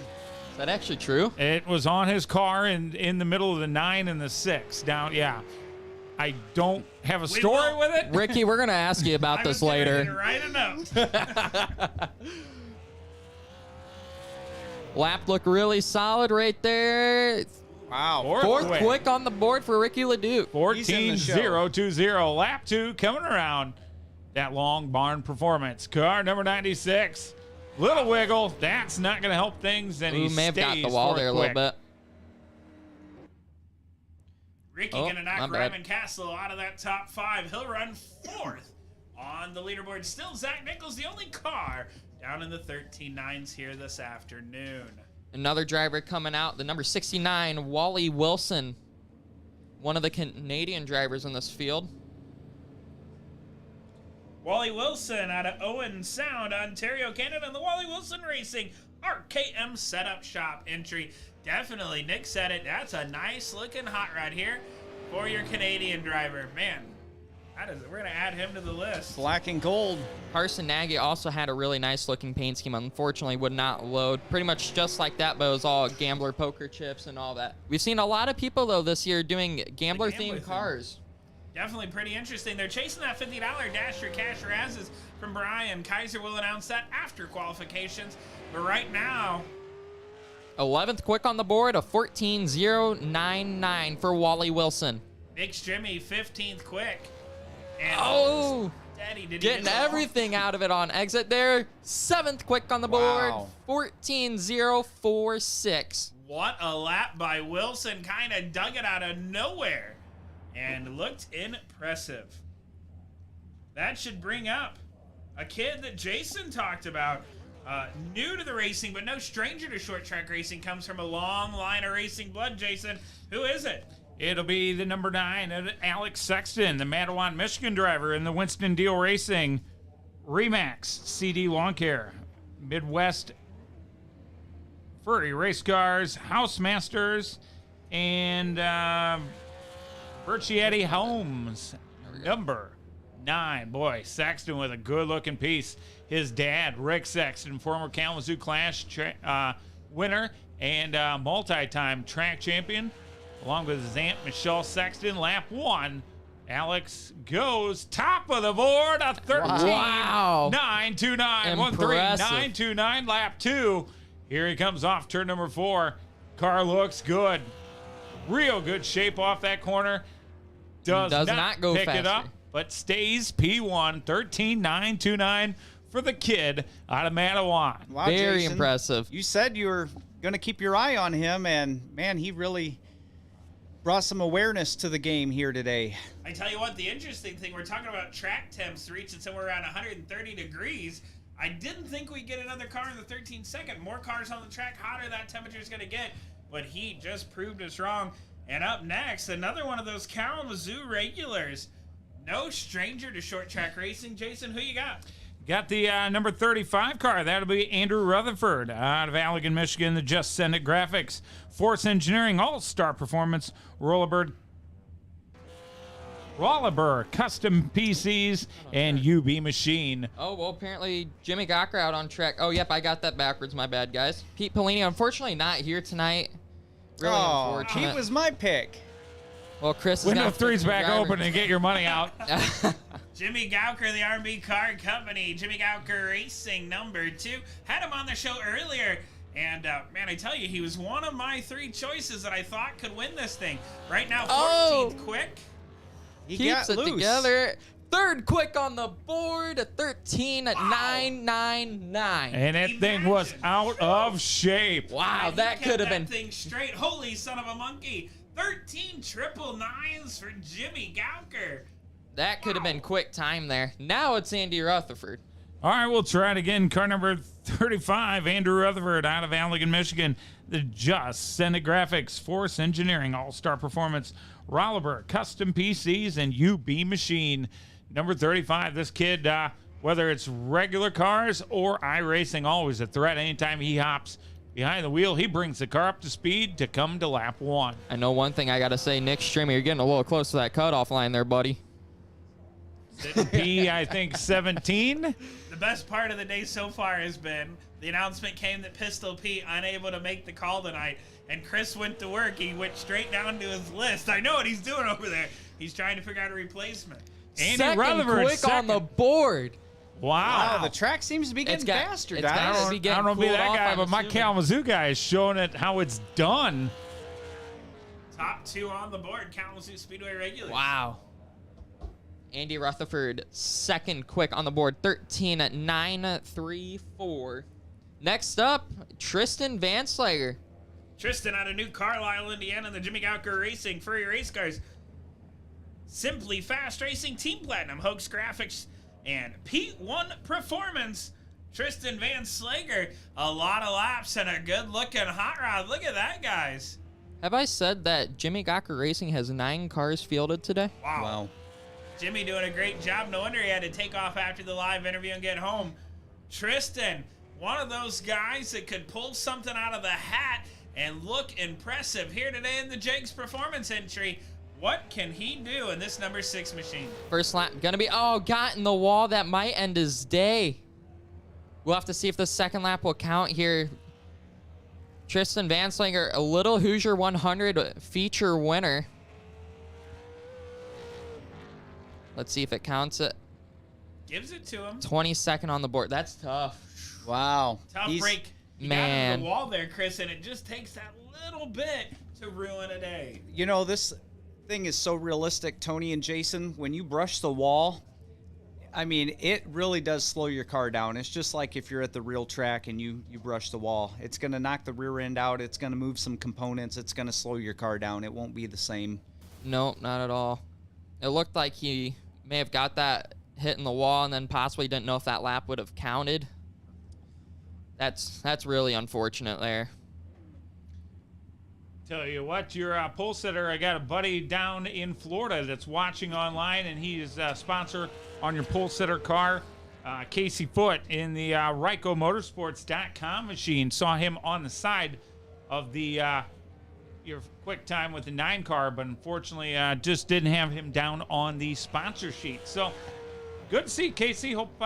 that actually true? It was on his car in the middle of the 9 and the 6 down. Yeah. I don't have a story will- with it. Ricky, we're going to ask you about I this was getting ready to later. write a note. Lap look really solid right there. Wow. Fourth quick on the board for Ricky Leduc. He's in the show. 14.020. Lap 2 coming around. That Long Barn Performance. Car number 96. Little wiggle. That's not going to help things. And he Ooh, may have got the stays wall fourth there a quick. little bit. Ricky Oh, gonna knock my bad. Ryman Castle out of that top 5. He'll run 4th on the leaderboard. Still Zach Nichols, the only car down in the 13.9s here this afternoon. Another driver coming out, the number 69, Wally Wilson. One of the Canadian drivers in this field. Wally Wilson out of Owen Sound, Ontario, Canada, and the Wally Wilson Racing RKM Setup Shop entry. Definitely, Nick said it. That's a nice looking hot rod here for your Canadian driver. Man, we're going to add him to the list. Black and gold. Carson Nagy also had a really nice looking paint scheme. Unfortunately, would not load. Pretty much just like that, but it was all gambler poker chips and all that. We've seen a lot of people, though, this year doing gambler gambler themed theme. cars. Definitely pretty interesting. They're chasing that $50 Dash Your Cash Razzes from Brian. Kaiser will announce that after qualifications. But right now, 11th quick on the board, a 14.099 for Wally Wilson. Big Strimmy, 15th quick. And Oh! steady. Did he Getting get it all? everything out of it on exit there. 7th quick on the board. Wow. 14.046. What a lap by Wilson. Kind of dug it out of nowhere and looked impressive. That should bring up a kid that Jason talked about. New to the racing, but no stranger to short track racing. Comes from a long line of racing blood, Jason. Who is it? It'll be the number 9, Alex Sexton, the Mattawan, Michigan driver in the Winston Deal Racing Remax CD Lawn Care Midwest Furry Race Cars, Housemasters, and Berchietti Holmes, number 9. Boy, Sexton with a good-looking piece. His dad, Rick Sexton, former Kalamazoo Clash winner and multi-time track champion, along with his aunt, Michelle Sexton. Lap 1, Alex goes top of the board, a 13.929. Impressive. 13.929. Lap 2, here he comes off turn number 4. Car looks good. Real good shape off that corner. Does not go pick faster. it up, but stays P1, 13.929 for the kid out of Mattawan. Wow, Very Jason, impressive. You said you were going to keep your eye on him, and man, he really brought some awareness to the game here today. I tell you what, the interesting thing, we're talking about track temps reaching somewhere around 130 degrees. I didn't think we'd get another car in the 13th second. More cars on the track, hotter that temperature is going to get. But he just proved us wrong. And up next, another one of those Kalamazoo regulars. No stranger to short track racing. Jason, who you got? Got the number 35 car. That'll be Andrew Rutherford out of Allegan, Michigan. The Just Send It Graphics, Force Engineering, All-Star Performance, Rollerburg Custom PCs, and UB Machine. Oh, well, apparently Jimmy Galker out on track. Oh, yep, I got that backwards. My bad, guys. Pete Pelini, unfortunately, not here tonight. Really unfortunate. He was my pick. Well, Chris has Window got 3's 15 back drivers. open and get your money out. Jimmy Galker, the R&B Car Company. Jimmy Galker Racing, number 2. Had him on the show earlier. And, man, I tell you, he was one of my 3 choices that I thought could win this thing. Right now, 14th quick. He Keeps got it loose. together. 3rd quick on the board, 13.999. And that thing was out of shape. Wow, He that kept could have been. that thing straight. Holy son of a monkey. 13 triple nines for Jimmy Galker. That could have been quick time there. Now it's Andy Rutherford. All right, we'll try it again. Car number 35, Andrew Rutherford out of Allegan, Michigan. The Just Send It Graphics, Force Engineering, All-Star Performance, Rollerburg Custom PCs, and UB Machine. Number 35, this kid, whether it's regular cars or iRacing, always a threat. Anytime he hops behind the wheel, he brings the car up to speed to come to lap 1. I know one thing I got to say, Nick Strimmy, you're getting a little close to that cutoff line there, buddy. P, I think, 17. The best part of the day so far has been the announcement came that Pistol Pete unable to make the call tonight, and Chris went to work. He went straight down to his list. I know what he's doing over there. He's trying to figure out a replacement. Andy Second Rutherford, quick on the board. Wow. Wow, the track seems to be getting faster, it's guys. gotta be I getting don't know if be cooled that off, guy, I'm but my assuming. Kalamazoo guy is showing it how it's done. Top 2 on the board, Kalamazoo Speedway regulars. Wow. Andy Rutherford, 2nd quick on the board, 13.934. Next up, Tristan Vanslager. Tristan out of New Carlisle, Indiana, the Jimmy Galker Racing Furry Race Cars. Simply Fast Racing, Team Platinum, Hoax Graphics, and P1 Performance. Tristan Vanslager, a lot of laps and a good-looking hot rod. Look at that, guys. Have I said that Jimmy Galker Racing has 9 cars fielded today? Wow. Jimmy doing a great job. No wonder he had to take off after the live interview and get home. Tristan, one of those guys that could pull something out of the hat and look impressive here today in the Jake's Performance entry. What can he do in this number 6 machine? First lap gonna be, got in the wall. That might end his day. We'll have to see if the second lap will count here. Tristan Vanslanger, a little Hoosier 100 feature winner. Let's see if it counts it. Gives it to him. 22nd on the board. That's tough. Wow. Tough He's- break. You got Man. into the wall there, Chris, and it just takes that little bit to ruin a day. You know, this thing is so realistic, Tony and Jason. When you brush the wall, I mean, it really does slow your car down. It's just like if you're at the real track and you brush the wall. It's going to knock the rear end out. It's going to move some components. It's going to slow your car down. It won't be the same. Nope, not at all. It looked like he may have got that hit in the wall and then possibly didn't know if that lap would have counted. That's really unfortunate there. Tell you what, your pole sitter, I got a buddy down in Florida that's watching online, and he is a sponsor on your pole sitter car. Casey Foote in the RycoMotorsports.com machine. Saw him on the side of the your quick time with the 9 car, but unfortunately just didn't have him down on the sponsor sheet. So good to see Casey. Hope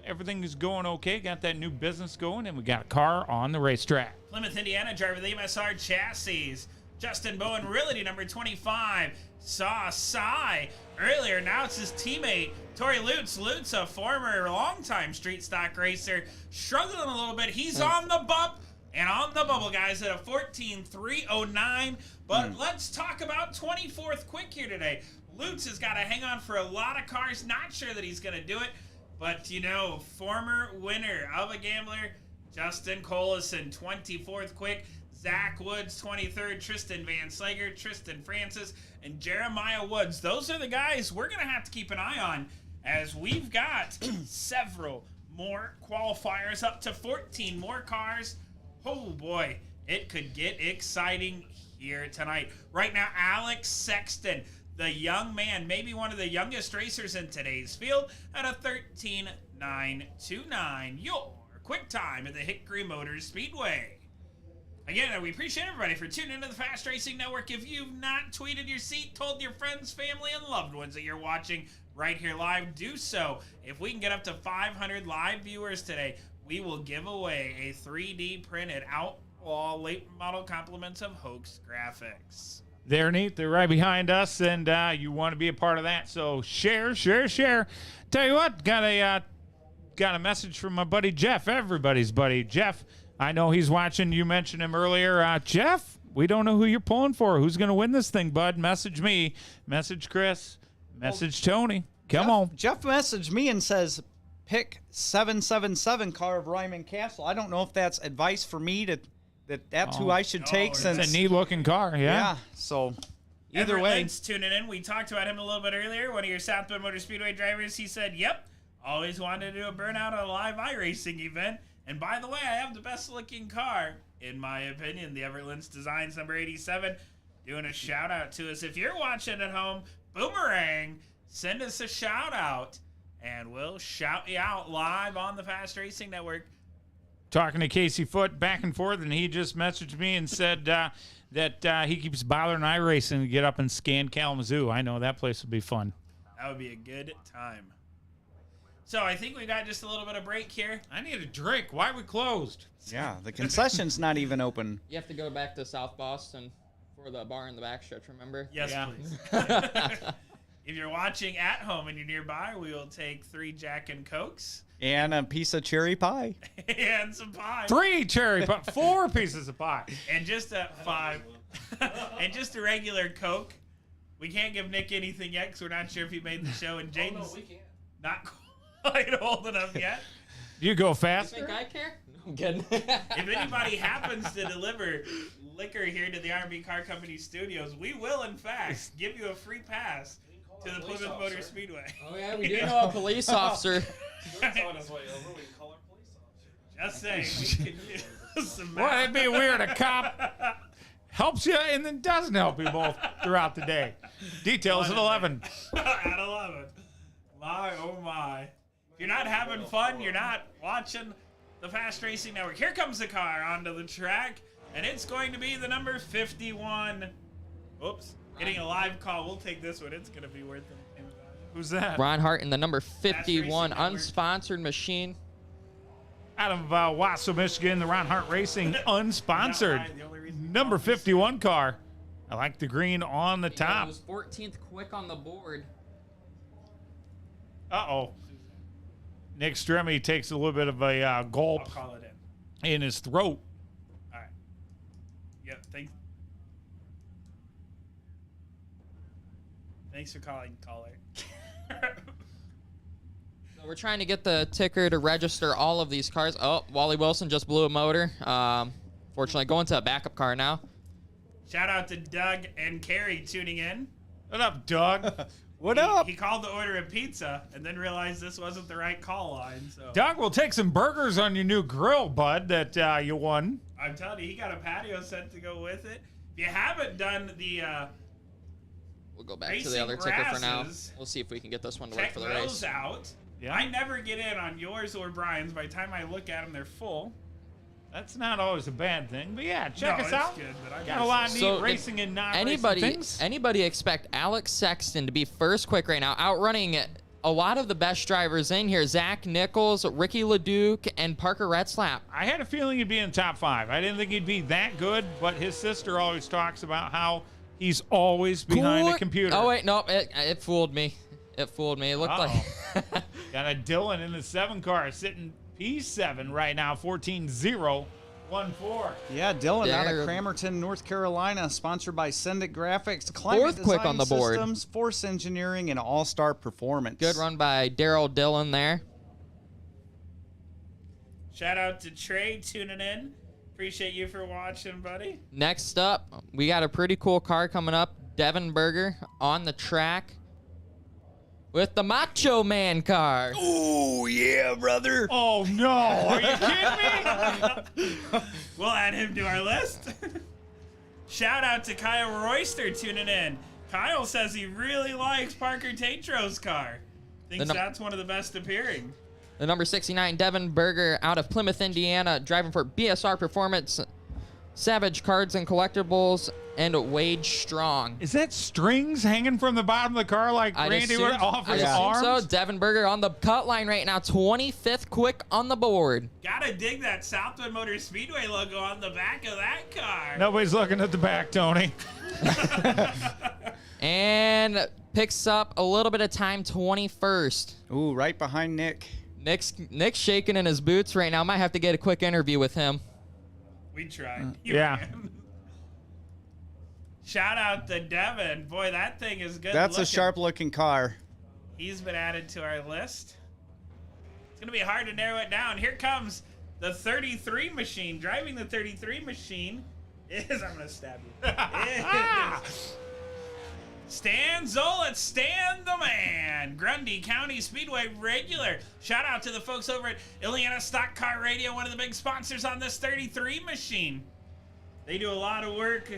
everything is going okay. Got that new business going, and we got a car on the racetrack. Plymouth, Indiana driver, the MSR chassis. Justin Bowen, Realty, number 25. Saw Cy earlier. Now it's his teammate, Tori Lutz. Lutz, a former longtime street stock racer, struggling a little bit. He's on the bump and on the bubble, guys, at a 14.309. But let's talk about 24th quick here today. Lutz has got to hang on for a lot of cars. Not sure that he's going to do it. But, you know, former winner of a gambler, Justin Coleson, 24th quick. Zach Woods, 23rd. Tristan Vanslager, Tristan Francis, and Jeremiah Woods. Those are the guys we're going to have to keep an eye on, as we've got several more qualifiers, up to 14 more cars. Oh, boy, it could get exciting here tonight. Right now, Alex Sexton, the young man, maybe one of the youngest racers in today's field, at a 13.929. Your quick time at the Hickory Motors Speedway. Again, we appreciate everybody for tuning into the Fast Racing Network. If you've not tweeted your seat, told your friends, family, and loved ones that you're watching right here live, do so. If we can get up to 500 live viewers today, we will give away a 3D printed Outlaw late model compliments of Hoax graphics. They're neat. They're right behind us, and you want to be a part of that. So share. Tell you what, got a message from my buddy Jeff, everybody's buddy Jeff. I know he's watching. You mentioned him earlier. Jeff, we don't know who you're pulling for. Who's going to win this thing, bud? Message me. Message Chris. Message Tony. Come on. Jeff messaged me and says, pick 777 car of Ryman Castle. I don't know if that's advice for me that's who I should take, since it's a neat-looking car. Yeah. So either Everett way. Lentz tuning in. We talked about him a little bit earlier. One of your South Bend Motor Speedway drivers. He said, "Yep, always wanted to do a burnout at a live iRacing event. And by the way, I have the best-looking car, in my opinion, the Everett Lentz Designs number 87." Doing a shout-out to us. If you're watching at home, Boomerang, send us a shout-out, and we'll shout you out live on the Fast Racing Network. Talking to Casey Foote back and forth, and he just messaged me and said that he keeps bothering iRacing to get up and scan Kalamazoo. I know that place would be fun. That would be a good time. So I think we got just a little bit of break here. I need a drink. Why are we closed? Yeah, the concession's not even open. You have to go back to South Boston for the bar in the backstretch, remember? Yes, Yeah. please. If you're watching at home and you're nearby, we will take 3 Jack and Cokes And a piece of cherry pie. and some pie. 3 cherry pie, 4 pieces of pie. And just a 5. And just a regular Coke. We can't give Nick anything yet because we're not sure if he made the show. And Jaden's Oh, no, we can't. not quite old enough yet. You go You faster. think I care? No, I'm kidding. If anybody happens to deliver liquor here to the R&B Car Company studios, we will, in fact, give you a free pass to the Plymouth Motor Speedway. Oh, yeah, we do know a police officer. Stuart's on his way over. We can call our police officer. Just saying, we can use some Well, it'd be weird. A cop helps you and then doesn't help you both throughout the day. Details at 11. At 11. My, oh my. If you're not having fun, you're not watching the Fast Racing Network. Here comes the car onto the track, and it's going to be the number 51. Oops. Getting a live call. We'll take this one. It's going to be worth it. Who's that? Ron Hart in the number 51 Network. unsponsored machine. Out of Wausau, Michigan, the Ron Hart Racing unsponsored The only reason we number call this- 51 car. I like the green on the He top. was 14th quick on the board. Uh-oh. Nick Stremme takes a little bit of a I'll gulp call it in. in his throat. All right. Yep. Thanks for calling, caller. We're trying to get the ticker to register all of these cars. Oh, Wally Wilson just blew a motor. Fortunately, going to a backup car now. Shout out to Doug and Carrie tuning in. What up, Doug? What up? He called to order a pizza and then realized this wasn't the right call line. So Doug, we'll take some burgers on your new grill, bud, that you won. I'm telling you, he got a patio set to go with it. If you haven't done the We'll go back to the Racing other ticker for now. grasses. We'll see if we can get this one to work check for the those race. out. Yeah. I never get in on yours or Brian's. By the time I look at them, they're full. That's not always a bad thing, but yeah, check No, us it's out. good, but I Got a miss lot it. of neat So, racing and non-racing Anybody things. anybody expect Alex Sexton to be first quick right now, outrunning a lot of the best drivers in here? Zach Nichols, Ricky Leduc, and Parker Retzlaff. I had a feeling he'd be in top 5. I didn't think he'd be that good, but his sister always talks about how he's always behind a computer. Oh wait, no, it fooled me. It fooled me. It looked like Got a Dylan in the 7 car sitting P7 right now, 14-0-1-4. Yeah, Dylan out There. of Cramerton, North Carolina, sponsored by Sendic Graphics, Climate Fourth quick Design on the board. Systems, Force Engineering, and All-Star Performance. good run by Daryl Dillon there. Shout out to Trey tuning in. Appreciate you for watching, buddy. Next up, we got a pretty cool car coming up. Devin Berger on the track with the Macho Man car. Oh, yeah, brother. Oh, no. Are you kidding me? We'll add him to our list. Shout out to Kyle Royster tuning in. Kyle says he really likes Parker Tatro's car. Thinks that's one of the best appearing. The number 69 Devin Berger out of Plymouth, Indiana, driving for BSR Performance, Savage Cards and Collectibles, and Wade Strong. Is that strings hanging from the bottom of the car like Randy would off his arms? So Devin Berger on the cut line right now, 25th quick on the board. Gotta dig that Southwood Motor Speedway logo on the back of that car. Nobody's looking at the back, Tony. And picks up a little bit of time, 21st. Ooh, right behind Nick. Nick's shaking in his boots right now. Might have to get a quick interview with him. We tried. Yeah. Man. Shout out to Devin. Boy, that thing is good. That's a looking. sharp-looking car. He's been added to our list. It's going to be hard to narrow it down. Here comes the 33 machine. Driving the 33 machine is, I'm going to stab you, is Stan Zolit, Stan the Man, Grundy County Speedway regular. Shout out to the folks over at Ileana Stock Car Radio, one of the big sponsors on this 33 machine. They do a lot of work.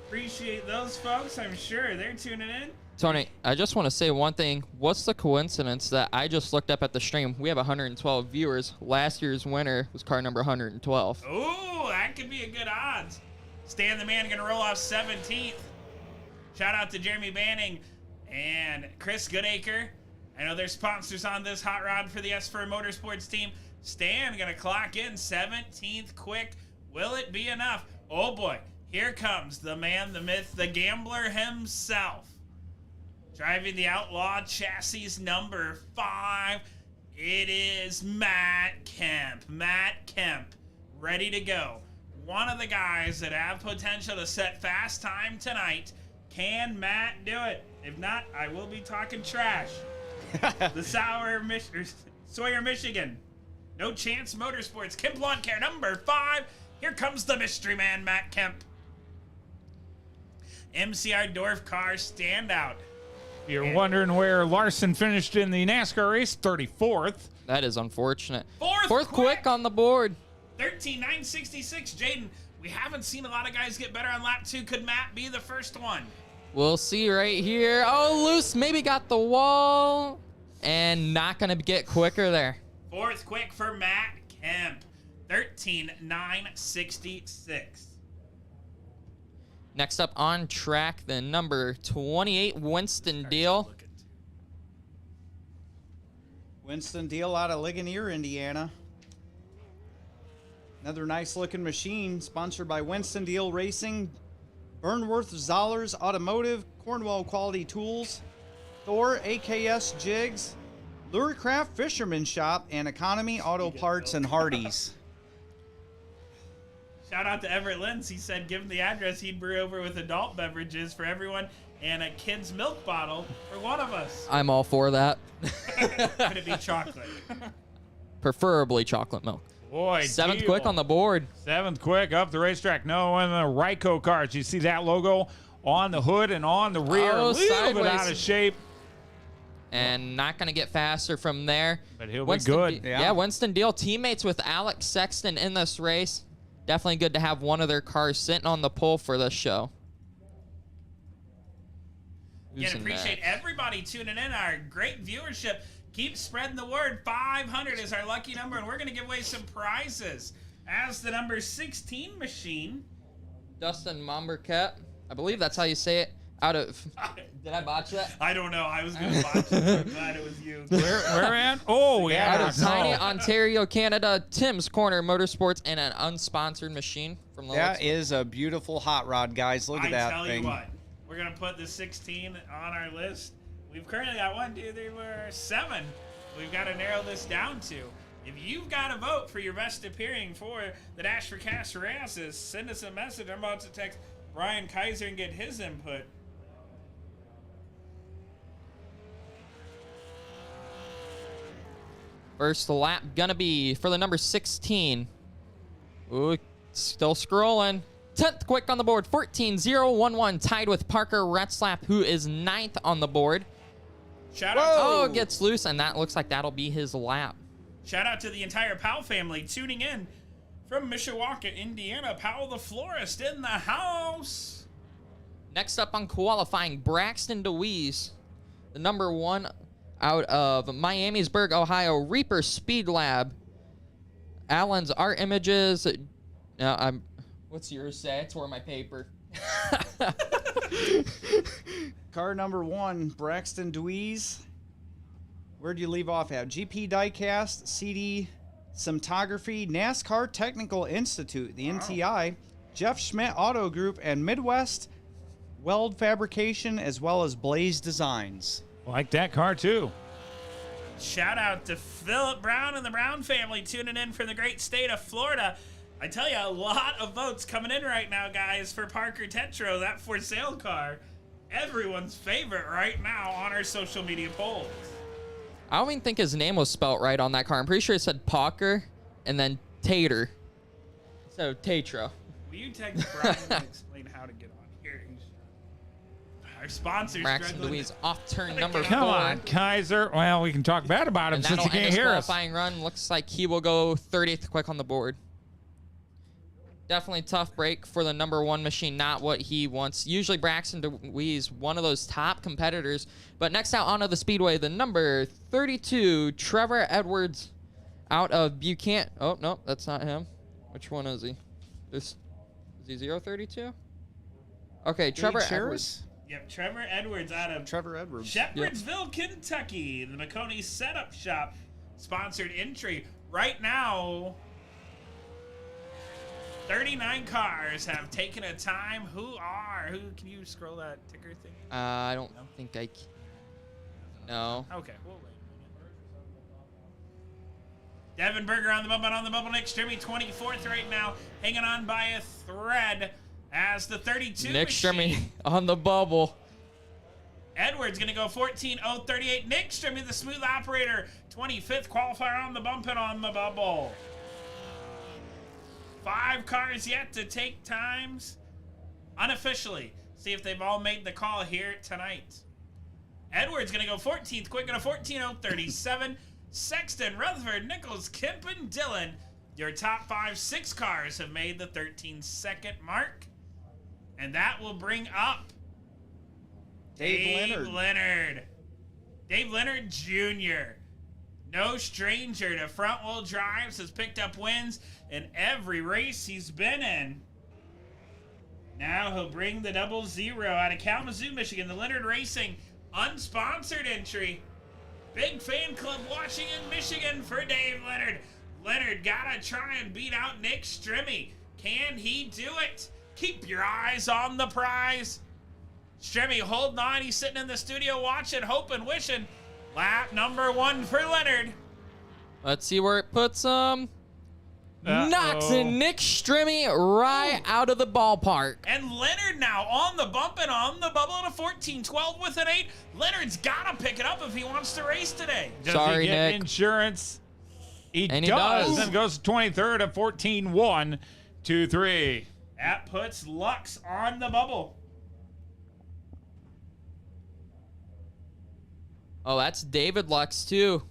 Appreciate those folks. I'm sure they're tuning in. Tony, I just want to say one thing. What's the coincidence that I just looked up at the stream? We have 112 viewers. Last year's winner was car number 112. Ooh, that could be a good odds. Stan the Man gonna roll off 17th. Shout out to Jeremy Banning and Chris Goodacre. I know they're sponsors on this hot rod for the S4 Motorsports team. Stan gonna clock in 17th quick. Will it be enough? Oh boy, here comes the man, the myth, the gambler himself. Driving the Outlaw chassis number 5. It is Matt Kemp. Matt Kemp, ready to go. One of the guys that have potential to set fast time tonight. Can Matt do it? If not, I will be talking trash. The Sawyer, Michigan. No Chance Motorsports. Kemp Lawn Care number 5. Here comes the mystery man, Matt Kemp. MCR Dorf car standout. You're wondering where Larson finished in the NASCAR race, 34th. That is unfortunate. Fourth quick on the board. 13,966. Jaden, we haven't seen a lot of guys get better on lap 2. Could Matt be the first one? We'll see right here. Oh, loose. Maybe got the wall. And not going to get quicker there. Fourth quick for Matt Kemp. 13,966. Next up on track, the number 28 Winston Deal. Winston Deal out of Ligonier, Indiana. Another nice looking machine sponsored by Winston Deal Racing, Burnworth Zollers Automotive, Cornwall Quality Tools, Thor AKS Jigs, Lurecraft Fisherman Shop, and Economy Auto Parts and Hardee's. Shout out to Everett Lentz. He said, give him the address. He'd brew over with adult beverages for everyone and a kid's milk bottle for one of us. I'm all for that. Could it be chocolate? Preferably chocolate milk. Boy, 7th deal. quick on the board. 7th quick up the racetrack. No, and the Ryko cars. You see that logo on the hood and on the rear. Oh, a little bit sideways. out of shape. And not going to get faster from there. But he'll be good. Yeah, Winston Deal, teammates with Alex Sexton in this race. Definitely good to have one of their cars sitting on the pole for this show. Again, appreciate everybody tuning in. Our great viewership. Keep spreading the word. 500 is our lucky number, and we're going to give away some prizes. As the number 16 machine. Dustin Mombercat. I believe that's how you say it. Did I botch that? I don't know. I was going to botch it, so I'm glad it was you. Where at? Oh, yeah. Out of Tiny, Ontario, Canada, Tim's Corner Motorsports, and an unsponsored machine from the That is a beautiful hot rod, guys. Look at that I tell thing. you what. We're going to put the 16 on our list. We've currently got 1, 2, 3, 4, 7. We've got to narrow this down to. If you've got a vote for your best appearing for the Dash for Cash Rasses, send us a message. I'm about to text Brian Kaiser and get his input. First lap gonna be for the number 16. Ooh, still scrolling. 10th quick on the board. 14.011 tied with Parker Retzlaff, who is 9th on the board. Shout out to Oh, gets loose, and that looks like that'll be his lap. Shout out to the entire Powell family tuning in from Mishawaka, Indiana. Powell the florist in the house. Next up on qualifying, Braxton Deweese, the number 1 out of Miamisburg, Ohio, Reaper Speed Lab. Allen's Art Images. What's yours say? It's where my paper. Car number 1, Braxton Deweese. Where'd you leave off at? GP Diecast, CD Cinematography, NASCAR Technical Institute, the NTI, Jeff Schmidt Auto Group, and Midwest Weld Fabrication, as well as Blaze Designs. Like that car, too. Shout out to Philip Brown and the Brown family tuning in for the great state of Florida. I tell you, a lot of votes coming in right now, guys, for Parker Tetro, that for sale car. Everyone's favorite right now on our social media polls. I don't even think his name was spelt right on that car. I'm pretty sure it said Parker and then Tater. So, Tatro. Will you text Brian and explain how to get on here? Our sponsors. Braxton Deweese off turn number 4. Come on, Kaiser. Well, we can talk bad about him And since that'll he end can't his hear us. qualifying run. Looks like he will go 30th quick on the board. Definitely tough break for the number 1 machine, not what he wants. Usually Braxton Deweese, one of those top competitors. But next out onto the speedway, the number 32, Trevor Edwards out of Buchanan. Oh, no, that's not him. Which one is he? Is he 032? Okay, Trevor Edwards. Yep, Trevor Edwards out of Trevor Edwards. Shepherdsville, Kentucky. The McConey Setup Shop sponsored entry. Right now, 39 cars have taken a time. Who can you scroll that ticker thing? I don't think I can. No. Okay, we'll wait. Devin Berger on the bubble. Nick Strimmy 24th right now, hanging on by a thread as the 32 Nick machine. Strimmy on the bubble. Edwards going to go 14.038. Nick Strimmy, the smooth operator, 25th qualifier on the bump and on the bubble. 5 cars yet to take times unofficially. See if they've all made the call here tonight. Edwards going to go 14th, quick at a 14.037. Sexton, Rutherford, Nichols, Kemp, and Dillon. Your top 5-6 cars have made the 13-second mark. And that will bring up Dave Leonard. Dave Leonard Jr. No stranger to front-wheel drives, has picked up wins in every race he's been in. Now he'll bring the 00 out of Kalamazoo, Michigan. The Leonard Racing unsponsored entry. Big fan club watching in Michigan for Dave Leonard. Leonard gotta try and beat out Nick Strimmy. Can he do it? Keep your eyes on the prize. Strimmy holding on. He's sitting in the studio watching, hoping, wishing. Lap number 1 for Leonard. Let's see where it puts him. knocks in Nick Strimmy right out of the ballpark. And Leonard now on the bump and on the bubble at a 14-12 with an 8. Leonard's got to pick it up if he wants to race today. Does Sorry, he get Nick. insurance? He And he does. does. And goes 23rd at 14-1, 2-3. That puts Lux on the bubble. Oh, that's David Lux, too.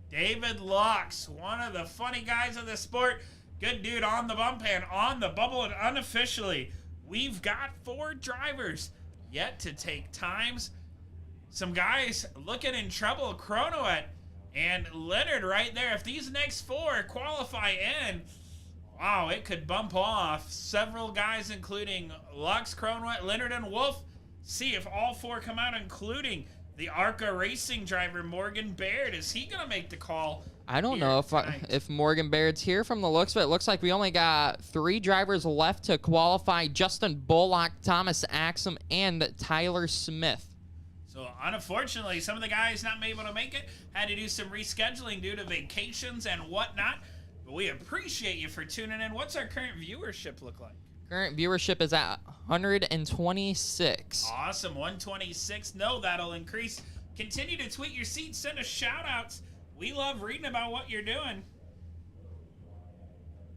David Lux, one of the funny guys of the sport. Good dude on the bump and on the bubble. And unofficially, we've got 4 drivers yet to take times. Some guys looking in trouble. Cronin and Leonard right there. If these next 4 qualify in, wow, it could bump off several guys, including Lux, Cronin, Leonard, and Wolf. See if all 4 come out, including the ARCA Racing driver, Morgan Baird. Is he going to make the call? I don't here know tonight? if Morgan Baird's here from the looks of it. It looks like we only got 3 drivers left to qualify. Justin Bullock, Thomas Axum, and Tyler Smith. So, unfortunately, some of the guys not able to make it. Had to do some rescheduling due to vacations and whatnot. But we appreciate you for tuning in. What's our current viewership look like? Current viewership is at 126. Awesome, 126. No, that'll increase. Continue to tweet your seats. Send us shout-outs. We love reading about what you're doing.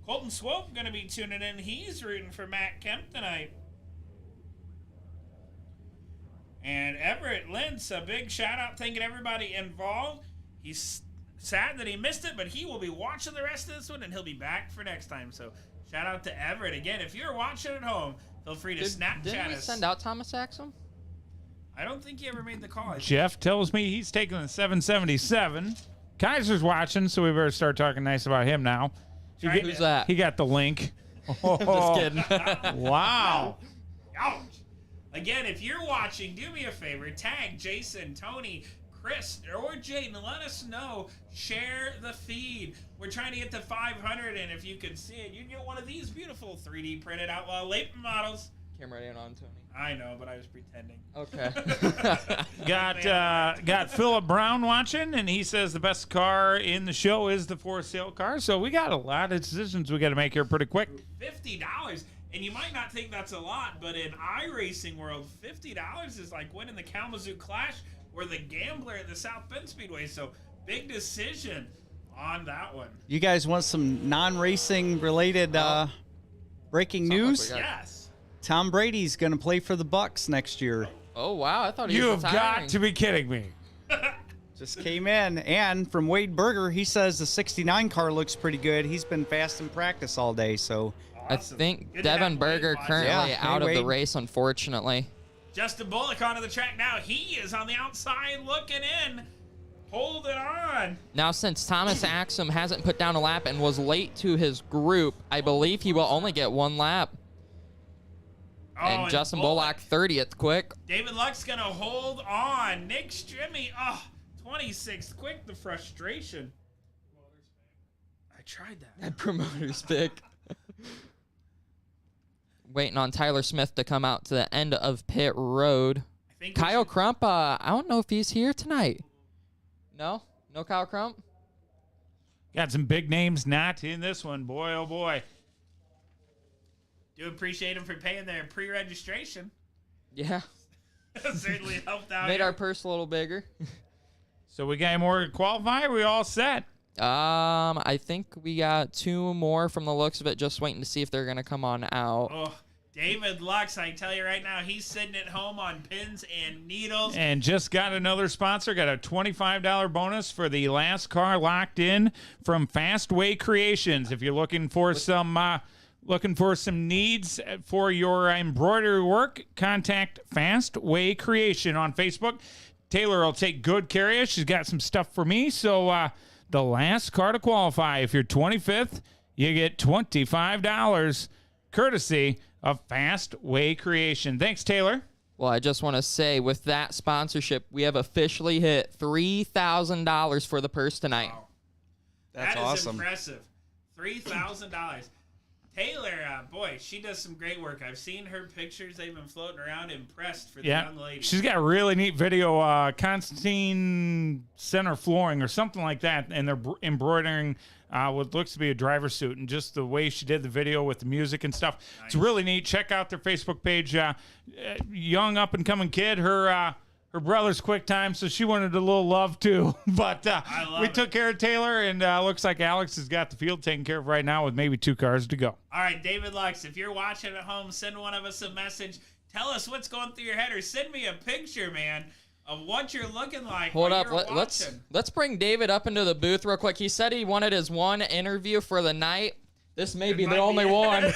Colton Swope going to be tuning in. He's rooting for Matt Kemp tonight. And Everett Lentz, a big shout-out, thanking everybody involved. He's sad that he missed it, but he will be watching the rest of this one, and he'll be back for next time. So shout out to Everett. Again, if you're watching at home, feel free to Snapchat Didn't we us. send out Thomas Axum? I don't think he ever made the call. Jeff tells me he's taking the 777. Kaiser's watching, so we better start talking nice about him now. Who's that? He got the link. Just kidding. Wow. Ouch. Again, if you're watching, do me a favor. Tag Jason, Tony, Chris, or Jaden. Let us know. Share the feed. We're trying to get to 500, and if you can see it, you can get one of these beautiful 3D printed Outlaw Lapin models. Camera ain't on, Tony. I know, but I was pretending. Okay. Got Philip Brown watching, and he says the best car in the show is the for sale car. So we got a lot of decisions we got to make here pretty quick. $50. And you might not think that's a lot, but in iRacing world, $50 is like winning the Kalamazoo Clash or the Gambler at the South Bend Speedway. So big decision on that one. You guys want some non-racing related breaking news? got- Yes. Tom Brady's going to play for the Bucks next year. Oh, wow. I thought he You was have retiring. got to be kidding me. Just came in. And from Wade Berger, he says the 69 car looks pretty good. He's been fast in practice all day, so I Awesome. think Good to have Devin Wade Berger watching. currently Yeah, out hey, of the Wade. race, unfortunately. Justin Bullock onto the track now. He is on the outside looking in. Hold it on. Now, since Thomas Axum hasn't put down a lap and was late to his group, I believe he will only get 1 lap. Oh, And Justin Bullock 30th quick. David Luck's going to hold on. Nick Strimmy, 26th quick. The frustration. I tried that. That promoter's pick. Waiting on Tyler Smith to come out to the end of pit road. I think we Kyle should- Crump, I don't know if he's here tonight. No? No Kyle Crump? Got some big names not in this one. Boy, oh boy. Do appreciate him for paying their pre-registration. Yeah. Certainly helped out. Made here. our purse a little bigger. So we got any more to qualify? We all set? I think we got 2 more from the looks of it, just waiting to see if they're going to come on out. Oh, David Lux, I tell you right now, he's sitting at home on pins and needles. And just got another sponsor. Got a $25 bonus for the last car locked in from Fastway Creations. If you're looking for some needs for your embroidery work, contact Fastway Creation on Facebook. Taylor will take good care of you. She's got some stuff for me. So the last car to qualify, if you're 25th, you get $25 courtesy of Fastway Creation. Thanks, Taylor. Well, I just want to say, with that sponsorship, we have officially hit $3,000 for the purse tonight. Wow. that's That is awesome. impressive. $3,000. Taylor, boy, she does some great work. I've seen her pictures. They've been floating around. Impressed for the young lady. She's got a really neat video, Constantine Center Flooring or something like that, and they're embroidering what looks to be a driver's suit, and just the way she did the video with the music and stuff. Nice. It's really neat. Check out their Facebook page. Young up-and-coming kid. Her brother's quick time, so she wanted a little love too. But we took care of Taylor, and looks like Alex has got the field taken care of right now with maybe 2 cars to go. All right, David Lux, if you're watching at home, send one of us a message. Tell us what's going through your head, or send me a picture, man, of what you're looking like. Hold up, let's bring David up into the booth real quick. He said he wanted his one interview for the night. This may be the only one.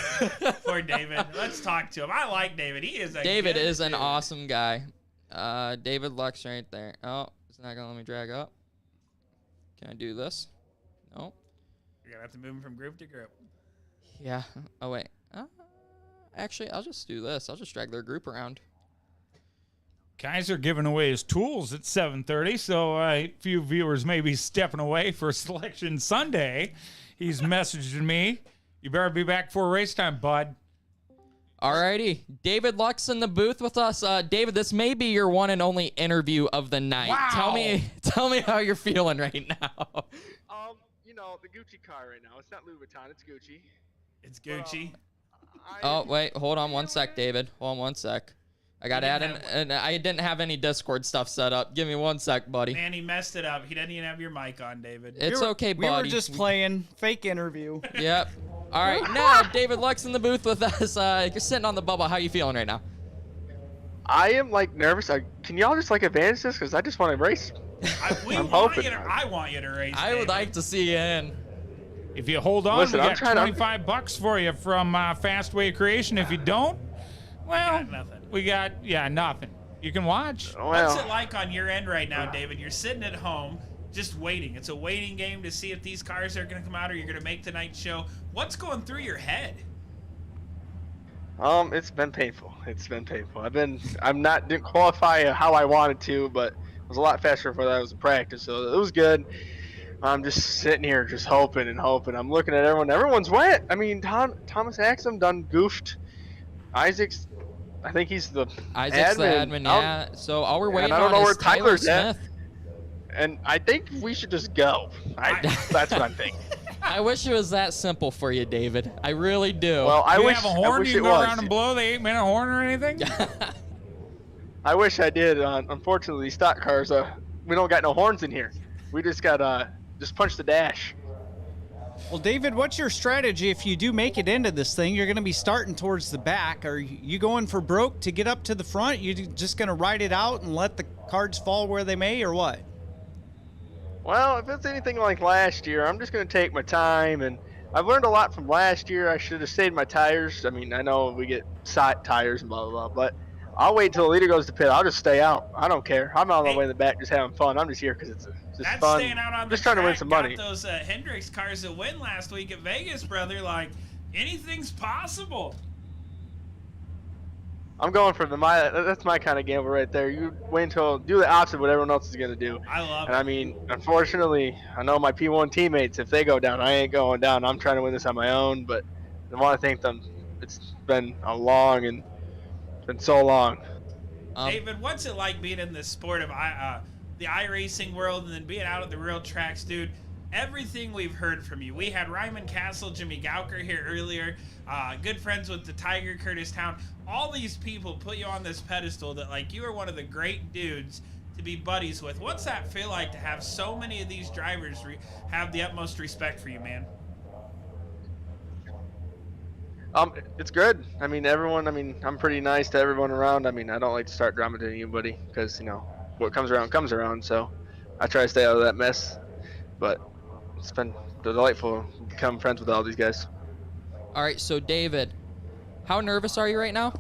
Poor David. Let's talk to him. I like David. He is a David good is an dude. awesome guy. David Lux right there. Oh, it's not gonna let me drag up. Can I do this? No. You're gonna have to move him from group to group. Yeah. Oh wait. Actually, I'll just do this. I'll just drag their group around. Kaiser giving away his tools at 7:30, so a few viewers may be stepping away for Selection Sunday. He's messaging me. You better be back for race time, bud. Alrighty, David Lux in the booth with us. David, this may be your one and only interview of the night. Wow. Tell me how you're feeling right now. You know, the Gucci car right now. It's not Louis Vuitton, it's Gucci. It's Gucci. Oh wait, hold on one sec, David. Hold on one sec. I got to add in, and I didn't have any Discord stuff set up. Give me one sec, buddy. Man, he messed it up. He didn't even have your mic on, David. It's okay, buddy. We were just playing fake interview. Yep. All right, now David Lux in the booth with us. You're sitting on the bubble. How you feeling right now? I am like nervous. Can y'all just like advance this? Because I just want to race. I want you to race. I would like to see you in. If you hold on, Listen, we got $25 for you from Fastway Creation. If you don't, well, we got nothing. You can watch. What's it like on your end right now, David? You're sitting at home, just waiting. It's a waiting game to see if these cars are going to come out or you're going to make tonight's show. What's going through your head? It's been painful. It's been painful. Didn't qualify how I wanted to, but it was a lot faster before that was in practice, so it was good. I'm just sitting here, just hoping and hoping. I'm looking at everyone. Everyone's wet. I mean, Thomas Axum done goofed. Isaac's, I think he's the Isaac's admin. the admin, yeah. So all we're waiting I don't on know is where Tyler Tyler's Smith. And I think we should just go. That's what I'm thinking. I wish it was that simple for you, David. I really do. Well, Do you have a horn? You can go around and blow the 8-minute horn or anything? I wish I did. Unfortunately, these stock cars, we don't got no horns in here. We just got just punch the dash. Well, David, what's your strategy if you do make it into this thing? You're going to be starting towards the back. Are you going for broke to get up to the front? You just going to ride it out and let the cards fall where they may, or what? Well, if it's anything like last year, I'm just going to take my time, and I've learned a lot from last year. I should have saved my tires. I mean, I know we get side tires and blah, blah, blah, but I'll wait till the leader goes to pit. I'll just stay out. I don't care. I'm all the way in the back just having fun. I'm just here because it's just fun. Staying out on just the trying to win track, some money. got those Hendricks cars that win last week at Vegas, brother. Like, anything's possible. I'm going for that's my kind of gamble right there. You wait until do the opposite of what everyone else is going to do. I love it. And I mean, unfortunately, I know my P1 teammates, if they go down, I ain't going down. I'm trying to win this on my own, but I want to thank them. It's been it's been so long. David, what's it like being in the sport of the iRacing world and then being out at the real tracks, dude? Everything we've heard from you. We had Ryman Castle, Jimmy Galker here earlier, good friends with the Tiger Curtis Town. All these people put you on this pedestal that, like, you are one of the great dudes to be buddies with. What's that feel like to have so many of these drivers have the utmost respect for you, man? It's good. I mean, I'm pretty nice to everyone around. I mean, I don't like to start drama to anybody because, you know, what comes around comes around. So I try to stay out of that mess. But it's been delightful to become friends with all these guys. All right, so David, how nervous are you right now?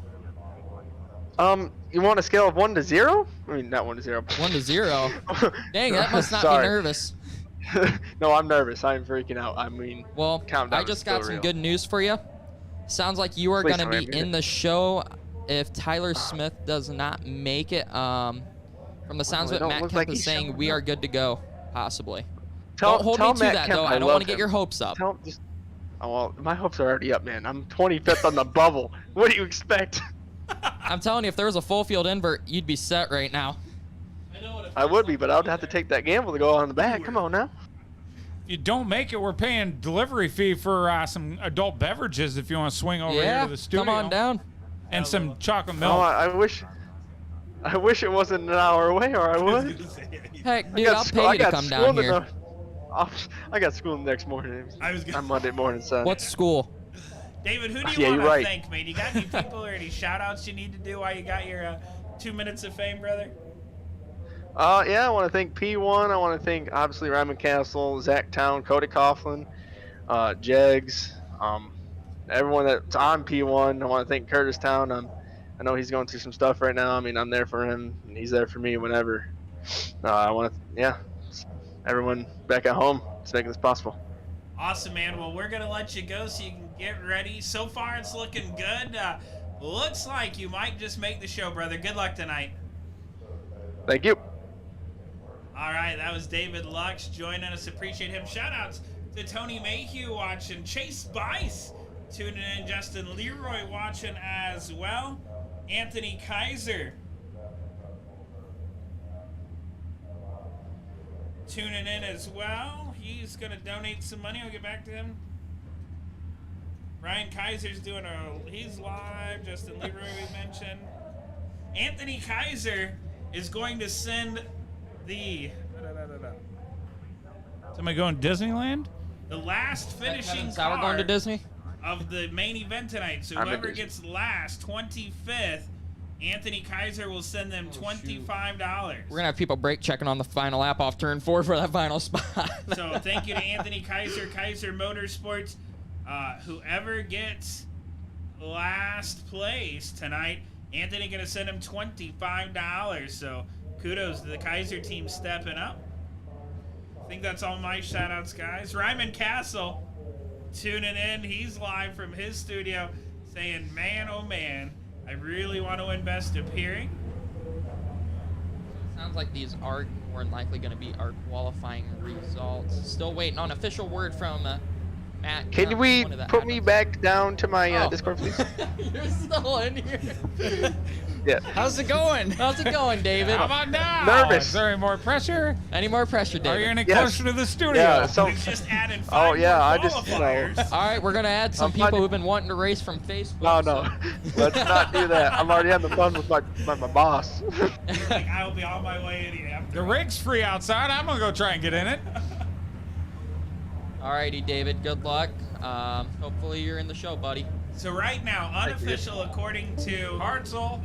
You want a scale of 1 to 0? I mean, not 1 to 0. 1 to 0. Dang, that must not Sorry. be nervous. No, I'm nervous. I'm freaking out. I mean, well, I just got some good news for you. Sounds like you are going to be in the show if Tyler Smith does not make it. From the sounds of it, Matt Kemp is saying we are good to go, possibly. Don't hold me to that, though. I don't want to get your hopes up. Oh, well, my hopes are already up, man. I'm 25th on the bubble. What do you expect? I'm telling you, if there was a full field invert, you'd be set right now. I would be, but I would have to take that gamble to go on the back. Come on now. If you don't make it, we're paying delivery fee for some adult beverages if you want to swing over here to the studio. Come on down. And some chocolate Oh, milk. I wish it wasn't an hour away, or I would. Heck, dude, I'll pay you to come down here. I got school the next morning. On Monday morning, son. What school? David, who do you want to thank, mate? You got any people or any shout-outs you need to do while you got your 2 minutes of fame, brother? Yeah, I want to thank P1. I want to thank, obviously, Ryman Castle, Zach Town, Cody Coughlin, Jegs, everyone that's on P1. I want to thank Curtis Town. I know he's going through some stuff right now. I mean, I'm there for him, and he's there for me whenever. I want to, everyone back at home is making this possible. Awesome, man. Well, we're going to let you go so you can get ready. So far, it's looking good. Looks like you might just make the show, brother. Good luck tonight. Thank you. All right, that was David Lux joining us. Appreciate him. Shout-outs to Tony Mayhew watching. Chase Bice tuning in. Justin Leroy watching as well. Anthony Kaiser tuning in as well. He's going to donate some money. I'll get back to him. Ryan Kaiser's he's live. Justin Leroy we mentioned. Anthony Kaiser is going to send Somebody going to Disneyland? the last finishing We're going to Disney of the main event tonight. So whoever gets last, 25th, Anthony Kaiser will send them $25. We're gonna have people brake checking on the final lap off turn 4 for that final spot. So thank you to Anthony Kaiser, Kaiser Motorsports. Whoever gets last place tonight, Anthony gonna send him $25. So kudos to the Kaiser team stepping up. I think that's all my shout outs, guys. Ryman Castle tuning in. He's live from his studio saying, man, oh man, I really want to invest appearing. Sounds like these are more than likely going to be our qualifying results. Still waiting on official word from Matt. Can we put me back down to my Discord, please? You're still in here. Yeah. How's it going? How's it going, David? How about now? Nervous. Is there any more pressure? Any more pressure, Are David? you any closer to the studio? Yeah, so We've just added 5 I more just, qualifiers. All right, we're going to add some I'm people fine. who've been wanting to race from Facebook. No. Let's not do that. I'm already having fun with my boss. Like, I'll be on my way in here. The rig's free outside. I'm going to go try and get in it. All righty, David. Good luck. Hopefully you're in the show, buddy. So right now, unofficial, according to Hartzell,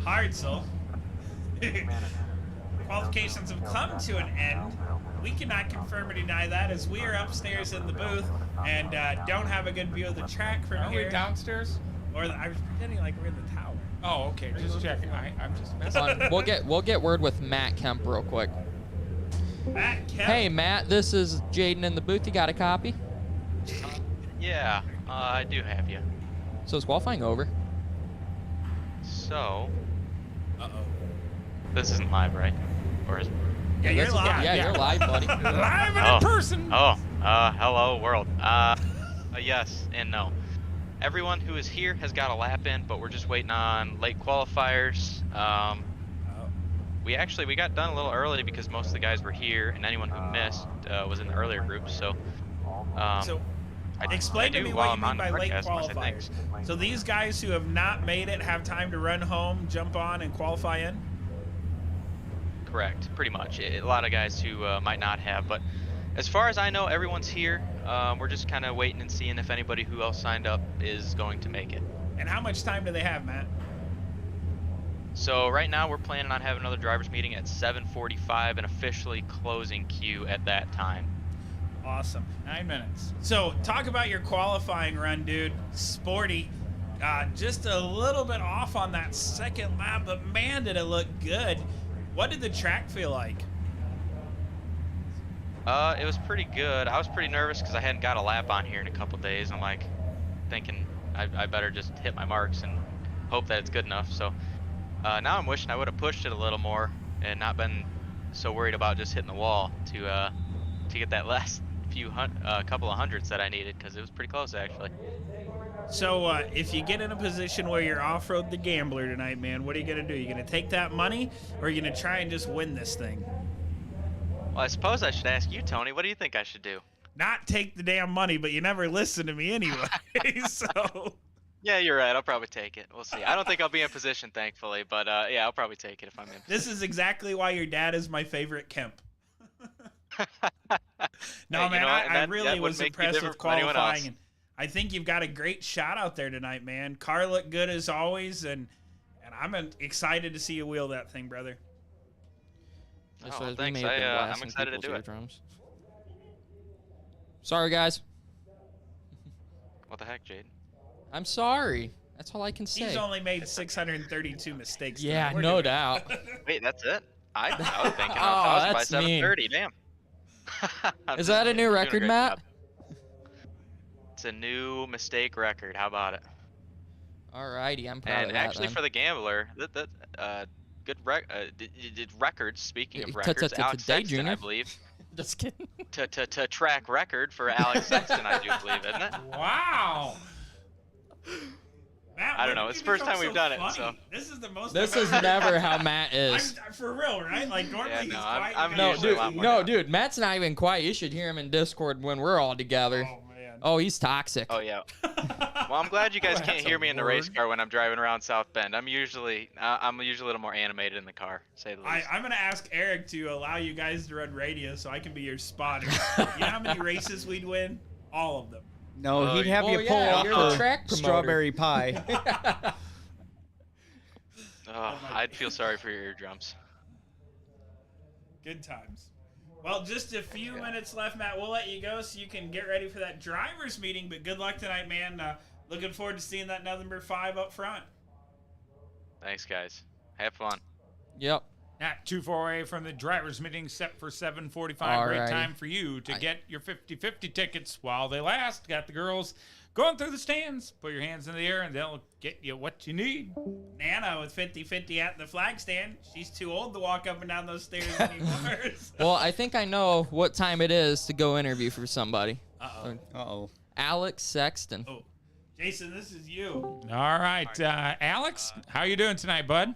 qualifications have come to an end. We cannot confirm or deny that as we are upstairs in the booth and don't have a good view of the track from Are here. we downstairs? I was pretending like we're in the tower. Oh, okay. Just checking. I'm just messing. We'll get word with Matt Kemp real quick. Matt Kemp. Hey, Matt, this is Jaden in the booth. You got a copy? Yeah, I do have you. So is qualifying over? So, this isn't live, right? Or is it? Yeah, you're live. Yeah, you're live, buddy. Live in person. Hello world. Yes and no. Everyone who is here has got a lap in, but we're just waiting on late qualifiers. We got done a little early because most of the guys were here, and anyone who missed was in the earlier groups. So, Explain to me while what you I'm mean on by the late podcast, once I think. qualifiers. So these guys who have not made it have time to run home, jump on, and qualify in? Correct, pretty much. A lot of guys who might not have, but as far as I know, everyone's here. We're just kind of waiting and seeing if anybody who else signed up is going to make it. And how much time do they have, Matt? So right now we're planning on having another drivers meeting at 7:45 and officially closing queue at that time. Awesome. 9 minutes. So talk about your qualifying run, dude. Sporty. Just a little bit off on that second lap, but man, did it look good. What did the track feel like? It was pretty good. I was pretty nervous because I hadn't got a lap on here in a couple days. I'm like thinking I better just hit my marks and hope that it's good enough. So now I'm wishing I would have pushed it a little more and not been so worried about just hitting the wall to get that last couple of hundreds that I needed because it was pretty close actually. So if you get in a position where you're off-road the gambler tonight, man, what are you going to do? You going to take that money, or are you going to try and just win this thing? Well, I suppose I should ask you, Tony. What do you think I should do? Not take the damn money, but you never listen to me anyway. So Yeah, you're right. I'll probably take it. We'll see. I don't think I'll be in position, thankfully, but yeah, I'll probably take it if I'm in. this is exactly why your dad is my favorite Kemp. No, Hey, man, I that really was wouldn't make me impressed different with from anyone else. qualifying. And I think you've got a great shot out there tonight, man. Car looked good as always, and I'm excited to see you wheel that thing, brother. Just Oh, as we thanks. may have been I'm blasting excited to people's do it. eardrums. Sorry, guys. What the heck, Jade? I'm sorry. That's all I can say. He's only made 632 mistakes. Yeah, tonight. We're no doing doubt. Wait, that's it? I was thinking Oh, 1,000 by that's mean. 730. Damn. Is that a new You're doing record, great Matt? job. It's a new mistake record. How about it? Alrighty, I'm proud And of that. actually, then. for the gambler, good you did records. Speaking of Yeah, records, Alex today, Sexton, Junior. I believe, Just kidding. to track record for Alex Sexton, I do believe, isn't it? Wow. Matt, I when don't know. did It's you the first become time we've so done it, funny? so. This is the most. This I've is ever never heard. how Matt is. I'm, for real, right? Like normally Yeah, he's no, quiet. I'm and No, usually a lot dude. more No, now. dude. Matt's not even quiet. You should hear him in Discord when we're all together. Oh man. Oh, he's toxic. Oh yeah. Well, I'm glad you guys Well, can't that's hear a me in the race word. car when I'm driving around South Bend. I'm usually a little more animated in the car, to say the least. I'm gonna ask Eric to allow you guys to run radio so I can be your spotter. You know how many races we'd win? All of them. No, Oh, he'd have well, you pull yeah, up you're the for track promoter. strawberry pie. Oh, I'd feel sorry for your eardrums. Good times. Well, just a few minutes left, Matt. We'll let you go so you can get ready for that drivers meeting. But good luck tonight, man. Looking forward to seeing that number 5 up front. Thanks, guys. Have fun. Yep. Not too far away from the drivers' meeting, set for 7:45. Great Alrighty. time for you to get your 50-50 tickets while they last. Got the girls going through the stands. Put your hands in the air, and they'll get you what you need. Nana with 50-50 at the flag stand. She's too old to walk up and down those stairs anymore. Well, I think I know what time it is to go interview for somebody. Uh-oh. Uh-oh. Alex Sexton. Oh, Jason, this is you. All right, Alex, how you doing tonight, bud?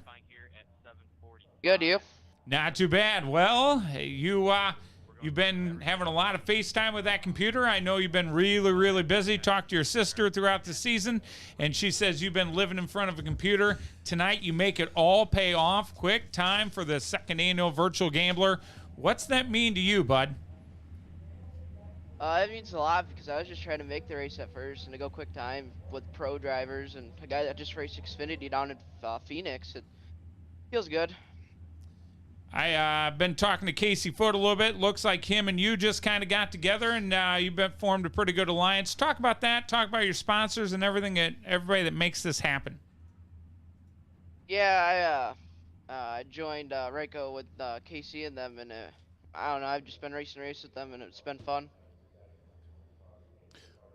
Good, you? Not too bad. Well, you've been having a lot of FaceTime with that computer. I know you've been really, really busy. Talked to your sister throughout the season, and she says you've been living in front of a computer. Tonight, you make it all pay off. Quick time for the second annual Virtual Gambler. What's that mean to you, bud? It means a lot because I was just trying to make the race at first and to go quick time with pro drivers and a guy that just raced Xfinity down in Phoenix. It feels good. I've been talking to Casey Foote a little bit. Looks like him and you just kind of got together, and you've been formed a pretty good alliance. Talk about that. Talk about your sponsors and everybody that makes this happen. Yeah, I joined Reiko with Casey and them, and I don't know. I've just been racing with them, and it's been fun.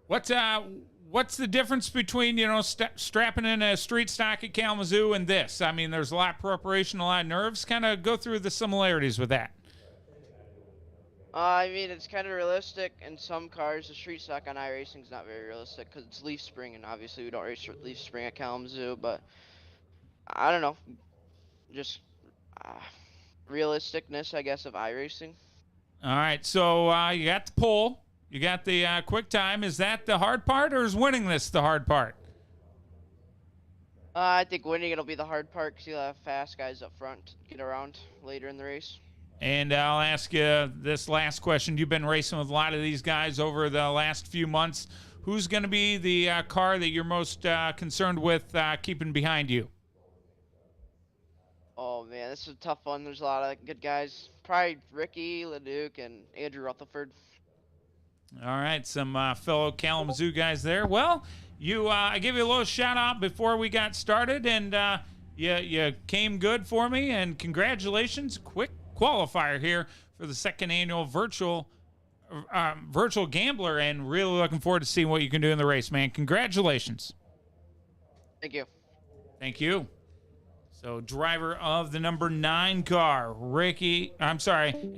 What's the difference between strapping in a street stock at Kalamazoo and this? I mean, there's a lot of preparation, a lot of nerves. Kind of go through the similarities with that. I mean, it's kind of realistic in some cars. The street stock on iRacing is not very realistic because it's leaf spring, and obviously we don't race leaf spring at Kalamazoo. But I don't know, just realisticness, I guess, of iRacing. All right, so you got the pole. You got the quick time. Is that the hard part, or is winning this the hard part? I think winning it'll be the hard part because you'll have fast guys up front to get around later in the race. And I'll ask you this last question. You've been racing with a lot of these guys over the last few months. Who's going to be the car that you're most concerned with keeping behind you? Oh man, this is a tough one. There's a lot of good guys. Probably Ricky, Leduc, and Andrew Rutherford. All right, some fellow Kalamazoo guys there. Well, I gave you a little shout out before we got started, and you came good for me. And congratulations, quick qualifier here for the second annual virtual gambler, and really looking forward to seeing what you can do in the race, man. Congratulations. Thank you. Thank you. So driver of the number 9 car,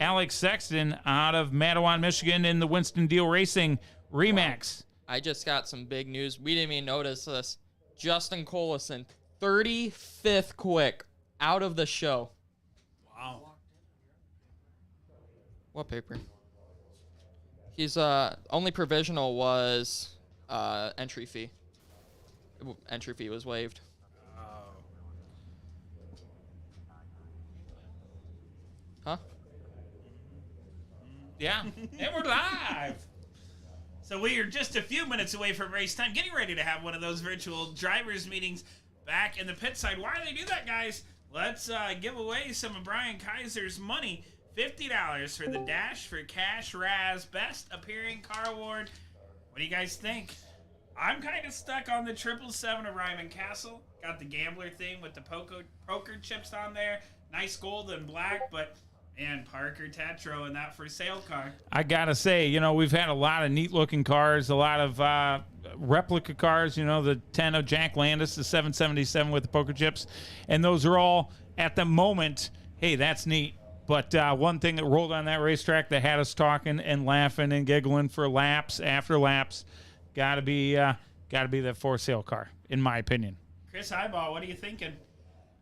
Alex Sexton out of Mattawan, Michigan in the Winston Deal Racing Remax. I just got some big news. We didn't even notice this. Justin Coleson, 35th quick out of the show. Wow. What paper? He's only provisional was entry fee. Entry fee was waived. Huh? Yeah, and we're live. So we are just a few minutes away from race time, getting ready to have one of those virtual drivers meetings back in the pit side. Why do they do that, guys? Let's give away some of Brian Kaiser's money. $50 for the Dash for Cash Raz Best Appearing Car Award. What do you guys think? I'm kind of stuck on the 777 of Ryman Castle. Got the gambler thing with the poker chips on there. Nice gold and black, and Parker Tetro and that for sale car. I got to say, we've had a lot of neat-looking cars, a lot of replica cars, the 10 of Jack Landis, the 777 with the poker chips, and those are all, at the moment, hey, that's neat. But one thing that rolled on that racetrack that had us talking and laughing and giggling for laps after laps, gotta be that for sale car, in my opinion. Chris Highball, what are you thinking?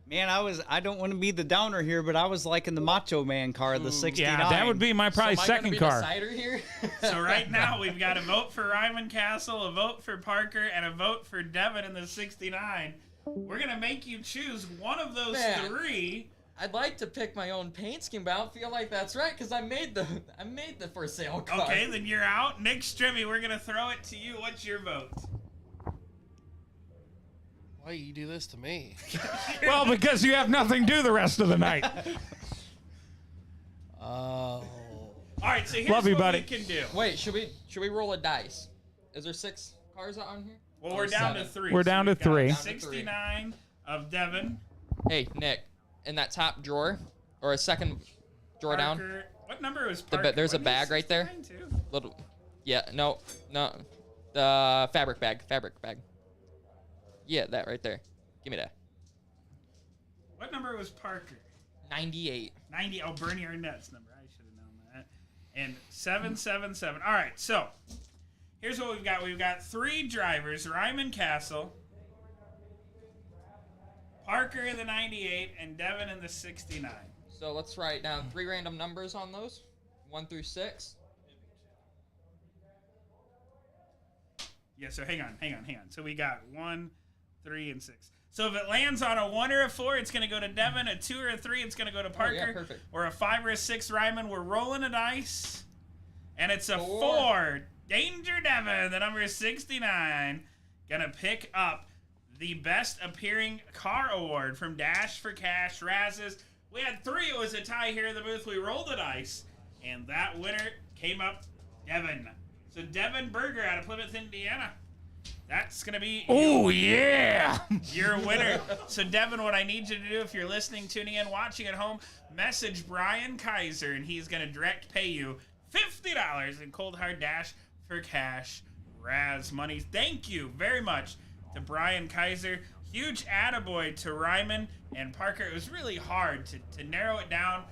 Man, I don't want to be the downer here, but I was liking the Macho Man car, the 69. Yeah, that would be my probably second car. Here? So right now we've got a vote for Ryman Castle, a vote for Parker, and a vote for Devin in the 69. We're gonna make you choose one of those three. I'd like to pick my own paint scheme, but I don't feel like that's right because I made the for sale car. Okay, then you're out. Nick Strimmy, we're gonna throw it to you. What's your vote? Why you do this to me? Well, because you have nothing to do the rest of the night. Oh. All right, so here's Love you, what buddy. we can do. Wait, should we roll a dice? Is there 6 cars on here? Well, we're down to 3. We're down to we've got 3. 69 of Devin. Hey, Nick, in that top drawer or a second drawer down. Parker. What number was Parker? There's a Wasn't bag it right there. 69 too? Little, no, the fabric bag. Yeah, that right there. Give me that. What number was Parker? 98. 90. Oh, Bernie Arnett's number. I should have known that. And 777. All right, so here's what we've got. We've got 3 drivers: Ryman Castle, Parker in the 98, and Devin in the 69. So let's write down 3 random numbers on those, 1 through 6. Yeah. So hang on. So we got 1, 3, and 6. So if it lands on a 1 or a 4, it's going to go to Devin. A 2 or a 3, it's going to go to Parker. Yeah, perfect. Or a 5 or a 6, Ryman. We're rolling a dice. And it's a 4. 4. Danger Devin, the number 69. Going to pick up the Best Appearing Car Award from Dash for Cash Razes. We had 3. It was a tie here in the booth. We rolled the dice. And that winner came up Devin. So Devin Berger out of Plymouth, Indiana. That's going to be your winner. So, Devin, what I need you to do, if you're listening, tuning in, watching at home, message Brian Kaiser, and he's going to direct pay you $50 in Cold Hard Dash for Cash Raz money. Thank you very much to Brian Kaiser. Huge attaboy to Ryman and Parker. It was really hard to narrow it down.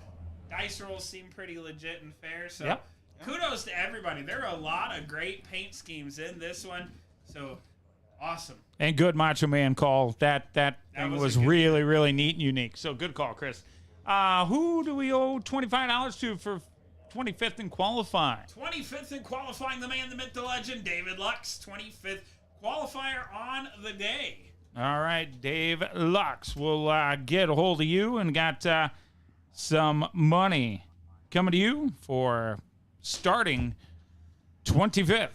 Dice rolls seem pretty legit and fair. So, kudos to everybody. There are a lot of great paint schemes in this one. So, awesome. And good Macho Man call. That thing was really, really neat and unique. So, good call, Chris. Who do we owe $25 to for 25th in qualifying? 25th in qualifying, the man, the myth, the legend, David Lux. 25th qualifier on the day. All right, Dave Lux. We'll get a hold of you and got some money coming to you for starting 25th.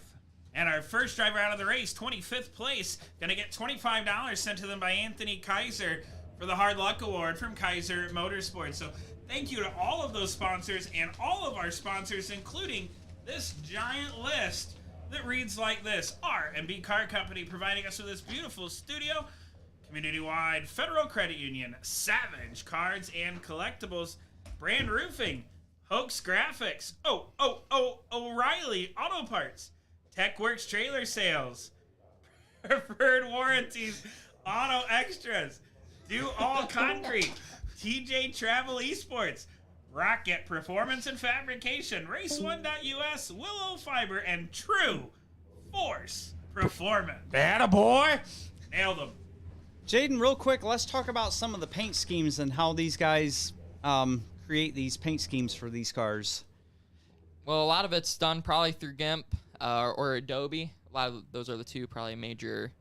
And our first driver out of the race, 25th place, going to get $25 sent to them by Anthony Kaiser for the Hard Luck Award from Kaiser Motorsports. So thank you to all of those sponsors and all of our sponsors, including this giant list that reads like this. R&B Car Company providing us with this beautiful studio. Community-wide Federal Credit Union, Savage Cards and Collectibles, Brand Roofing, Hoax Graphics, O'Reilly Auto Parts, TechWorks Trailer Sales, Preferred Warranties, Auto Extras, Do All Concrete, TJ Travel Esports, Rocket Performance and Fabrication, Race1.us, Willow Fiber, and True Force Performance. Attaboy. Nailed them. Jaden, real quick, let's talk about some of the paint schemes and how these guys create these paint schemes for these cars. Well, a lot of it's done probably through GIMP or Adobe. A lot of those are the two probably major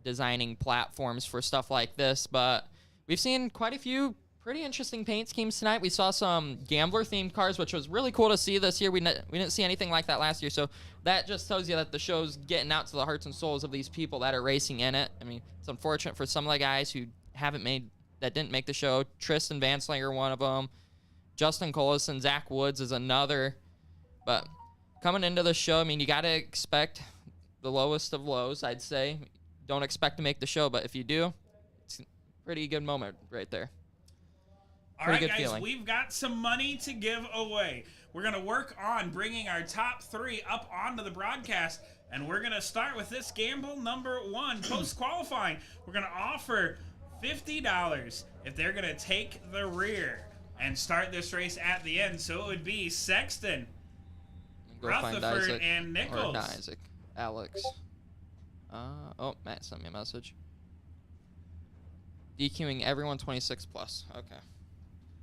designing platforms for stuff like this. But we've seen quite a few pretty interesting paint schemes tonight. We saw some gambler-themed cars, which was really cool to see this year. We didn't see anything like that last year. So that just tells you that the show's getting out to the hearts and souls of these people that are racing in it. I mean, it's unfortunate for some of the guys who didn't make the show. Tristan Vanslanger, one of them. Justin Coleson, Zach Woods is another. But coming into the show, I mean, you got to expect the lowest of lows, I'd say. Don't expect to make the show, but if you do, it's a pretty good moment right there. All right, guys, we've got some money to give away. We're going to work on bringing our top 3 up onto the broadcast, and we're going to start with this gamble number 1, post-qualifying. We're going to offer $50 if they're going to take the rear and start this race at the end. So it would be Sexton, Rutherford, and Nichols. Or not Isaac. Alex. Matt sent me a message. DQing everyone 26 plus. Okay.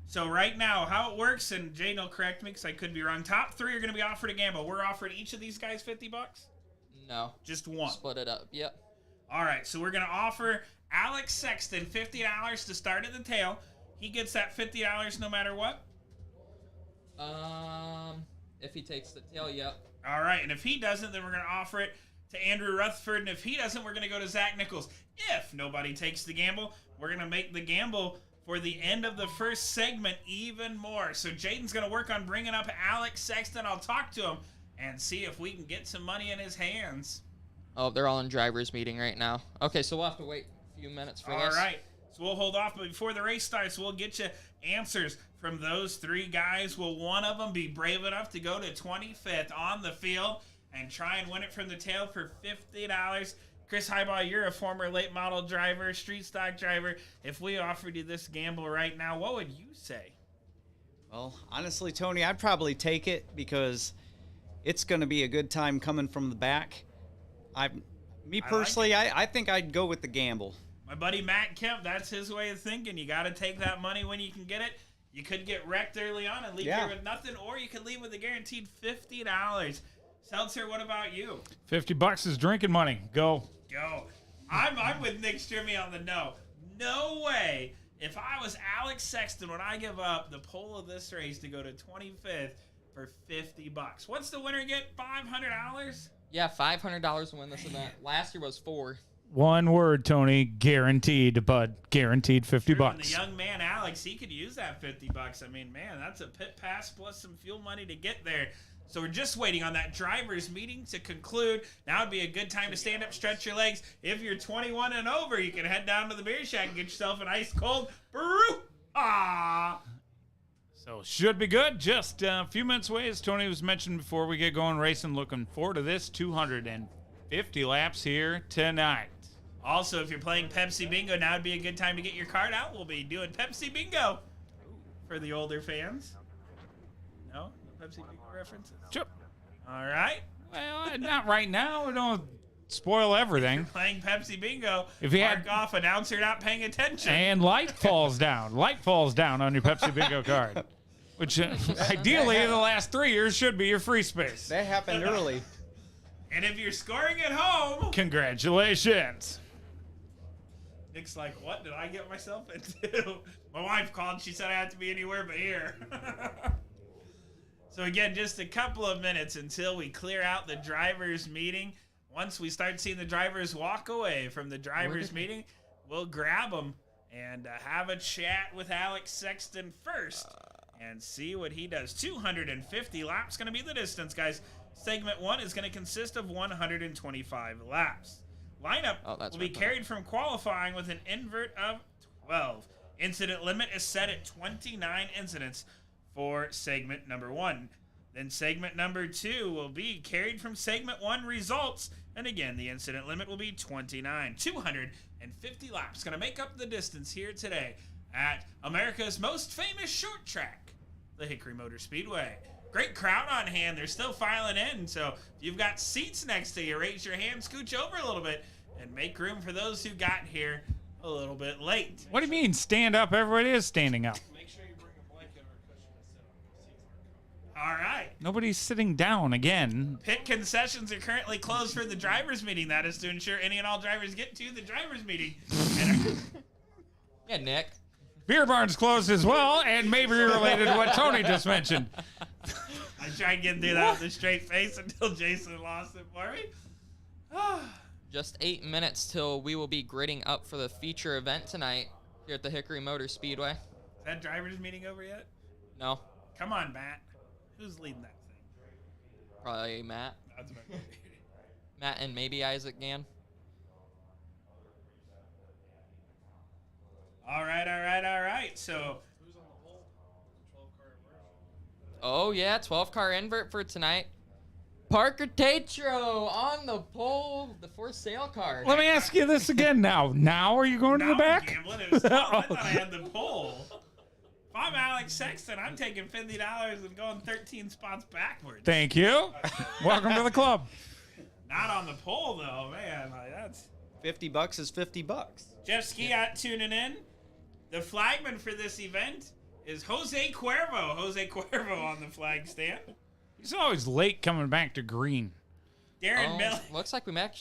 So right now, how it works, and Jane will correct me because I could be wrong. Top 3 are going to be offered a gamble. We're offering each of these guys $50? No. Just one. Split it up. Yep. All right, so we're going to offer Alex Sexton $50 to start at the tail. He gets that $50 no matter what? If he takes the tail, yep. All right, and if he doesn't, then we're going to offer it to Andrew Rutherford, and if he doesn't, we're going to go to Zach Nichols. If nobody takes the gamble, we're going to make the gamble for the end of the first segment even more. So Jaden's going to work on bringing up Alex Sexton. I'll talk to him and see if we can get some money in his hands. Oh, they're all in driver's meeting right now. Okay, so we'll have to wait a few minutes for this. All right, so we'll hold off, but before the race starts, we'll get you answers from those 3 guys. Will one of them be brave enough to go to 25th on the field and try and win it from the tail for $50? Chris Highball, you're a former late model driver, street stock driver. If we offered you this gamble right now, what would you say? Well, honestly, Tony, I'd probably take it because it's going to be a good time coming from the back. I think I'd go with the gamble. My buddy Matt Kemp, that's his way of thinking. You got to take that money when you can get it. You could get wrecked early on and leave here with nothing, or you could leave with a guaranteed $50. Seltzer, what about you? $50 is drinking money. Go. I'm with Nick Strimmy on the no. No way. If I was Alex Sexton, would I give up the pole of this race to go to 25th for $50? What's the winner get? $500? Yeah, $500 to win this event. Last year was $400. One word, Tony. Guaranteed, bud. Guaranteed $50. And the young man, Alex, he could use that $50. I mean, man, that's a pit pass plus some fuel money to get there. So we're just waiting on that driver's meeting to conclude. Now would be a good time to stand up, stretch your legs. If you're 21 and over, you can head down to the beer shack and get yourself an ice cold brew. So should be good. Just a few minutes away, as Tony was mentioning before we get going racing. Looking forward to this 250 laps here tonight. Also, if you're playing Pepsi Bingo, now would be a good time to get your card out. We'll be doing Pepsi Bingo for the older fans. No Pepsi Bingo references? Sure. All right. Well, not right now. We don't spoil everything. If you're playing Pepsi Bingo, if you mark off announcer not paying attention. And light falls down. Light falls down on your Pepsi Bingo card. Which ideally in the last 3 years should be your free space. That happened early. And if you're scoring at home, congratulations. Nick's like, what did I get myself into? My wife called. She said I had to be anywhere but here. So again, just a couple of minutes until we clear out the driver's meeting. Once we start seeing the drivers walk away from the driver's meeting, we'll grab them and have a chat with Alex Sexton first and see what he does. 250 laps going to be the distance, guys. Segment 1 is going to consist of 125 laps. Lineup will be carried from qualifying with an invert of 12. Incident limit is set at 29 incidents for segment number 1. Then segment number 2 will be carried from segment 1 results. And again, the incident limit will be 29. 250 laps. Going to make up the distance here today at America's most famous short track, the Hickory Motor Speedway. Great crowd on hand. They're still filing in. So if you've got seats next to you, raise your hand, scooch over a little bit, and make room for those who got here a little bit late. What do you mean, stand up? Everybody is standing up. Make sure you bring a blanket or a cushion to sit on. The seats aren't comfortable. All right. Nobody's sitting down again. Pit concessions are currently closed for the drivers' meeting. That is to ensure any and all drivers get to the drivers' meeting. Yeah, Nick. Beer barn's closed as well, and maybe related to what Tony just mentioned. I tried to get through that with a straight face until Jason lost it for me. Just 8 minutes till we will be gridding up for the feature event tonight here at the Hickory Motor Speedway. Is that drivers' meeting over yet? No, Come on, Matt. Who's leading that thing? probably Matt. That's my Matt and maybe Isaac Gann. All right. So, Who's on the pole? 12-car inversion. Oh, yeah, 12-car invert for tonight. Parker Tatro on the pole, the for sale car. Let me ask you this again now. Now are you going to now the I'm back? gambling. It was 12. I thought I had the pole. If I'm Alex Sexton, I'm taking $50 and going 13 spots backwards. Thank you. Welcome to the club. Not on the pole, though, man. Like, that's... $50 is $50. Jeff Skiat tuning in. The flagman for this event is Jose Cuervo. Jose Cuervo on the flag stand. He's always late coming back to green. Darren Miller. Looks like we might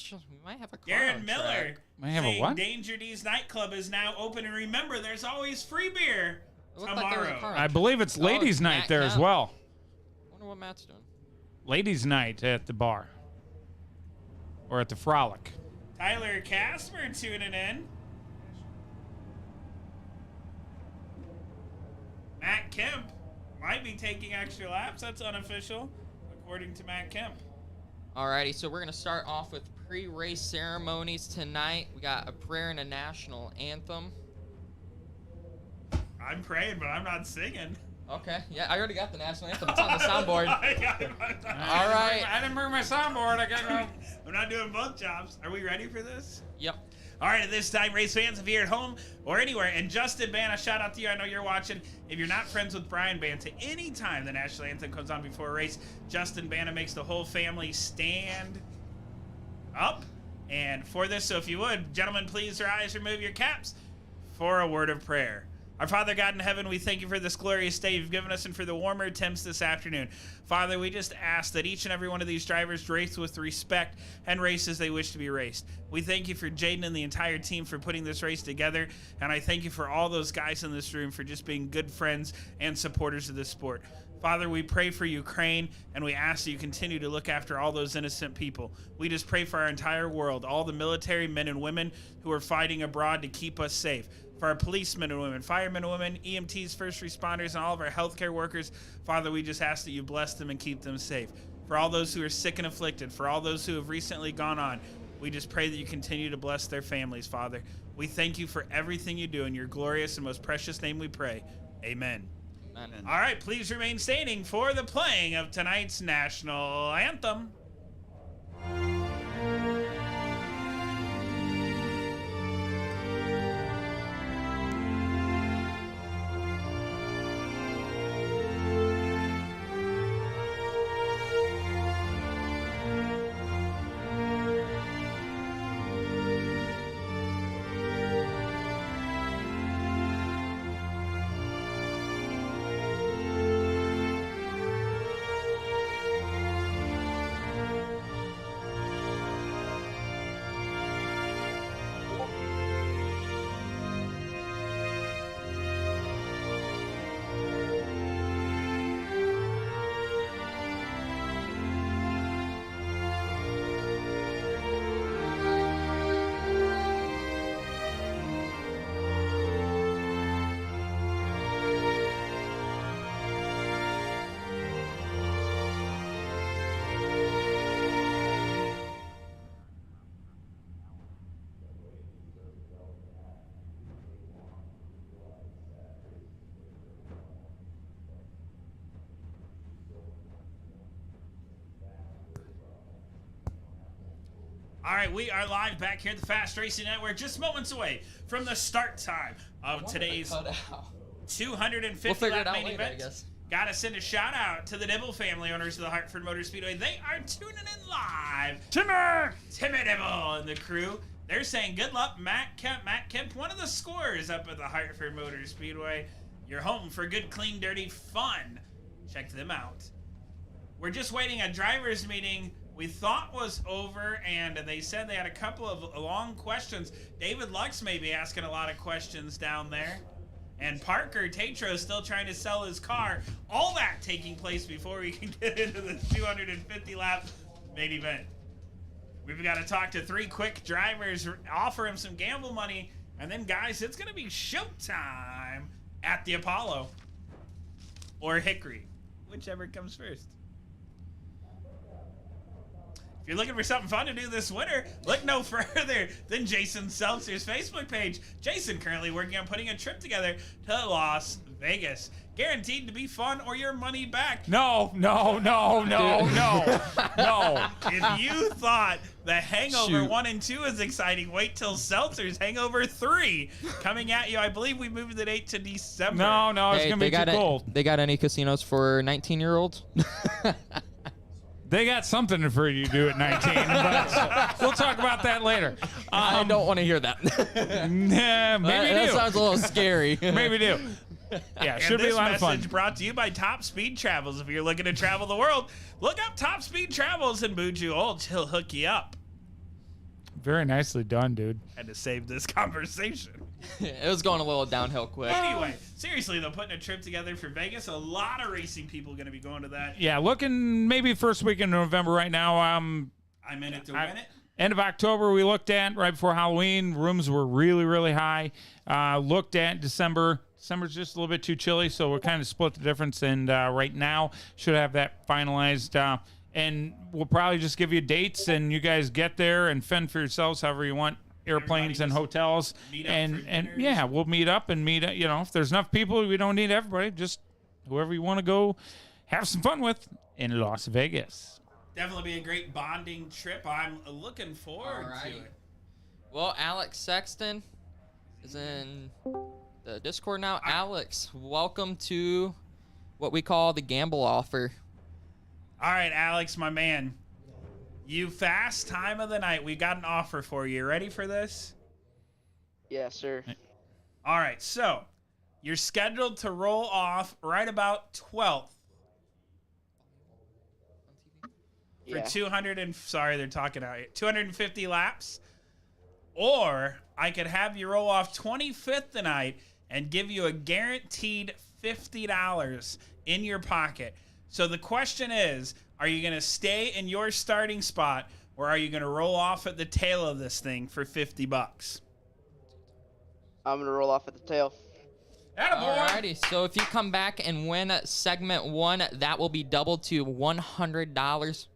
have a car Darren on Miller. track. Might have a saying what? Danger D's nightclub is now open, and remember, there's always free beer It looked like there was a tomorrow. car on I believe it's ladies' it's night Matt there as Kemp. well. Wonder what Matt's doing. Ladies' night at the bar. Or at the Frolic. Tyler Casper tuning in. Matt Kemp might be taking extra laps. That's unofficial, according to Matt Kemp. Alrighty, so we're going to start off with pre-race ceremonies tonight. We got a prayer and a national anthem. I'm praying, but I'm not singing. Okay, yeah, I already got the national anthem. It's on the soundboard. All right. I didn't bring my soundboard. I got I'm not doing both jobs. Are we ready for this? Yep. All right, at this time, race fans, if you're at home or anywhere, and Justin Banta, shout out to you. I know you're watching. If you're not friends with Brian Banta, anytime the national anthem comes on before a race, Justin Banta makes the whole family stand up. And for this, so if you would, gentlemen, please rise, remove your caps for a word of prayer. Our Father God in heaven, we thank you for this glorious day you've given us and for the warmer temps this afternoon. Father, we just ask that each and every one of these drivers race with respect and race as they wish to be raced. We thank you for Jaden and the entire team for putting this race together, and I thank you for all those guys in this room for just being good friends and supporters of this sport. Father, we pray for Ukraine, and we ask that you continue to look after all those innocent people. We just pray for our entire world, all the military men and women who are fighting abroad to keep us safe. For our policemen and women, firemen and women, EMTs, first responders, and all of our healthcare workers, Father, we just ask that you bless them and keep them safe. For all those who are sick and afflicted, for all those who have recently gone on, we just pray that you continue to bless their families, Father. We thank you for everything you do. In your glorious and most precious name we pray. Amen. Amen. All right, please remain standing for the playing of tonight's national anthem. All right, we are live back here at the Fast Racing Network, just moments away from the start time of today's 250 lap main event. Gotta send a shout out to the Nibble family, owners of the Hartford Motor Speedway. They are tuning in live. Timmy Nibble and the crew. They're saying good luck, Matt Kemp, one of the scorers up at the Hartford Motor Speedway. You're home for good, clean, dirty fun. Check them out. We're just waiting a driver's meeting we thought was over, and they said they had a couple of long questions. David Lux may be asking a lot of questions down there. And Parker Tatro is still trying to sell his car. All that taking place before we can get into the 250 lap main event. We've got to talk to 3 quick drivers, offer him some gamble money, and then, guys, it's going to be showtime at the Apollo or Hickory, whichever comes first. If you're looking for something fun to do this winter, look no further than Jason Seltzer's Facebook page. Jason currently working on putting a trip together to Las Vegas. Guaranteed to be fun or your money back. No. If you thought the Hangover 1 and 2 is exciting, wait till Seltzer's Hangover 3 coming at you. I believe we moved the date to December. No, it's going to be too cold. They got any casinos for 19-year-olds? They got something for you to do at 19, but we'll talk about that later. I don't want to hear that. Maybe that do. sounds a little scary. Maybe do. Yeah, should be a lot of fun. And this message brought to you by Top Speed Travels. If you're looking to travel the world, look up Top Speed Travels and Buju Olds. He'll hook you up. Very nicely done, dude. Had to save this conversation. It was going a little downhill quick. Anyway, seriously though, putting a trip together for Vegas, a lot of racing people going to be going to that. Yeah, looking maybe first week in November right now. I'm in it to win it. End of October we looked at right before Halloween. Rooms were really, really high. Looked at December. December's just a little bit too chilly, so we're kind of split the difference. And right now should have that finalized. And we'll probably just give you dates, and you guys get there and fend for yourselves however you want. Airplanes and hotels, and yeah, we'll meet up and meet. If there's enough people, we don't need everybody. Just whoever you want to go have some fun with in Las Vegas. Definitely be a great bonding trip. I'm looking forward to it. Well, Alex Sexton is in the Discord now. Alex, welcome to what we call the gamble offer. All right, Alex, my man. You fast time of the night. We got an offer for you. Ready for this? Yes, sir. All right, so you're scheduled to roll off right about 12th for 250 laps. Or I could have you roll off 25th tonight and give you a guaranteed $50 in your pocket. So the question is, are you going to stay in your starting spot, or are you going to roll off at the tail of this thing for $50? I'm going to roll off at the tail. Alrighty, so if you come back and win segment 1, that will be doubled to $100.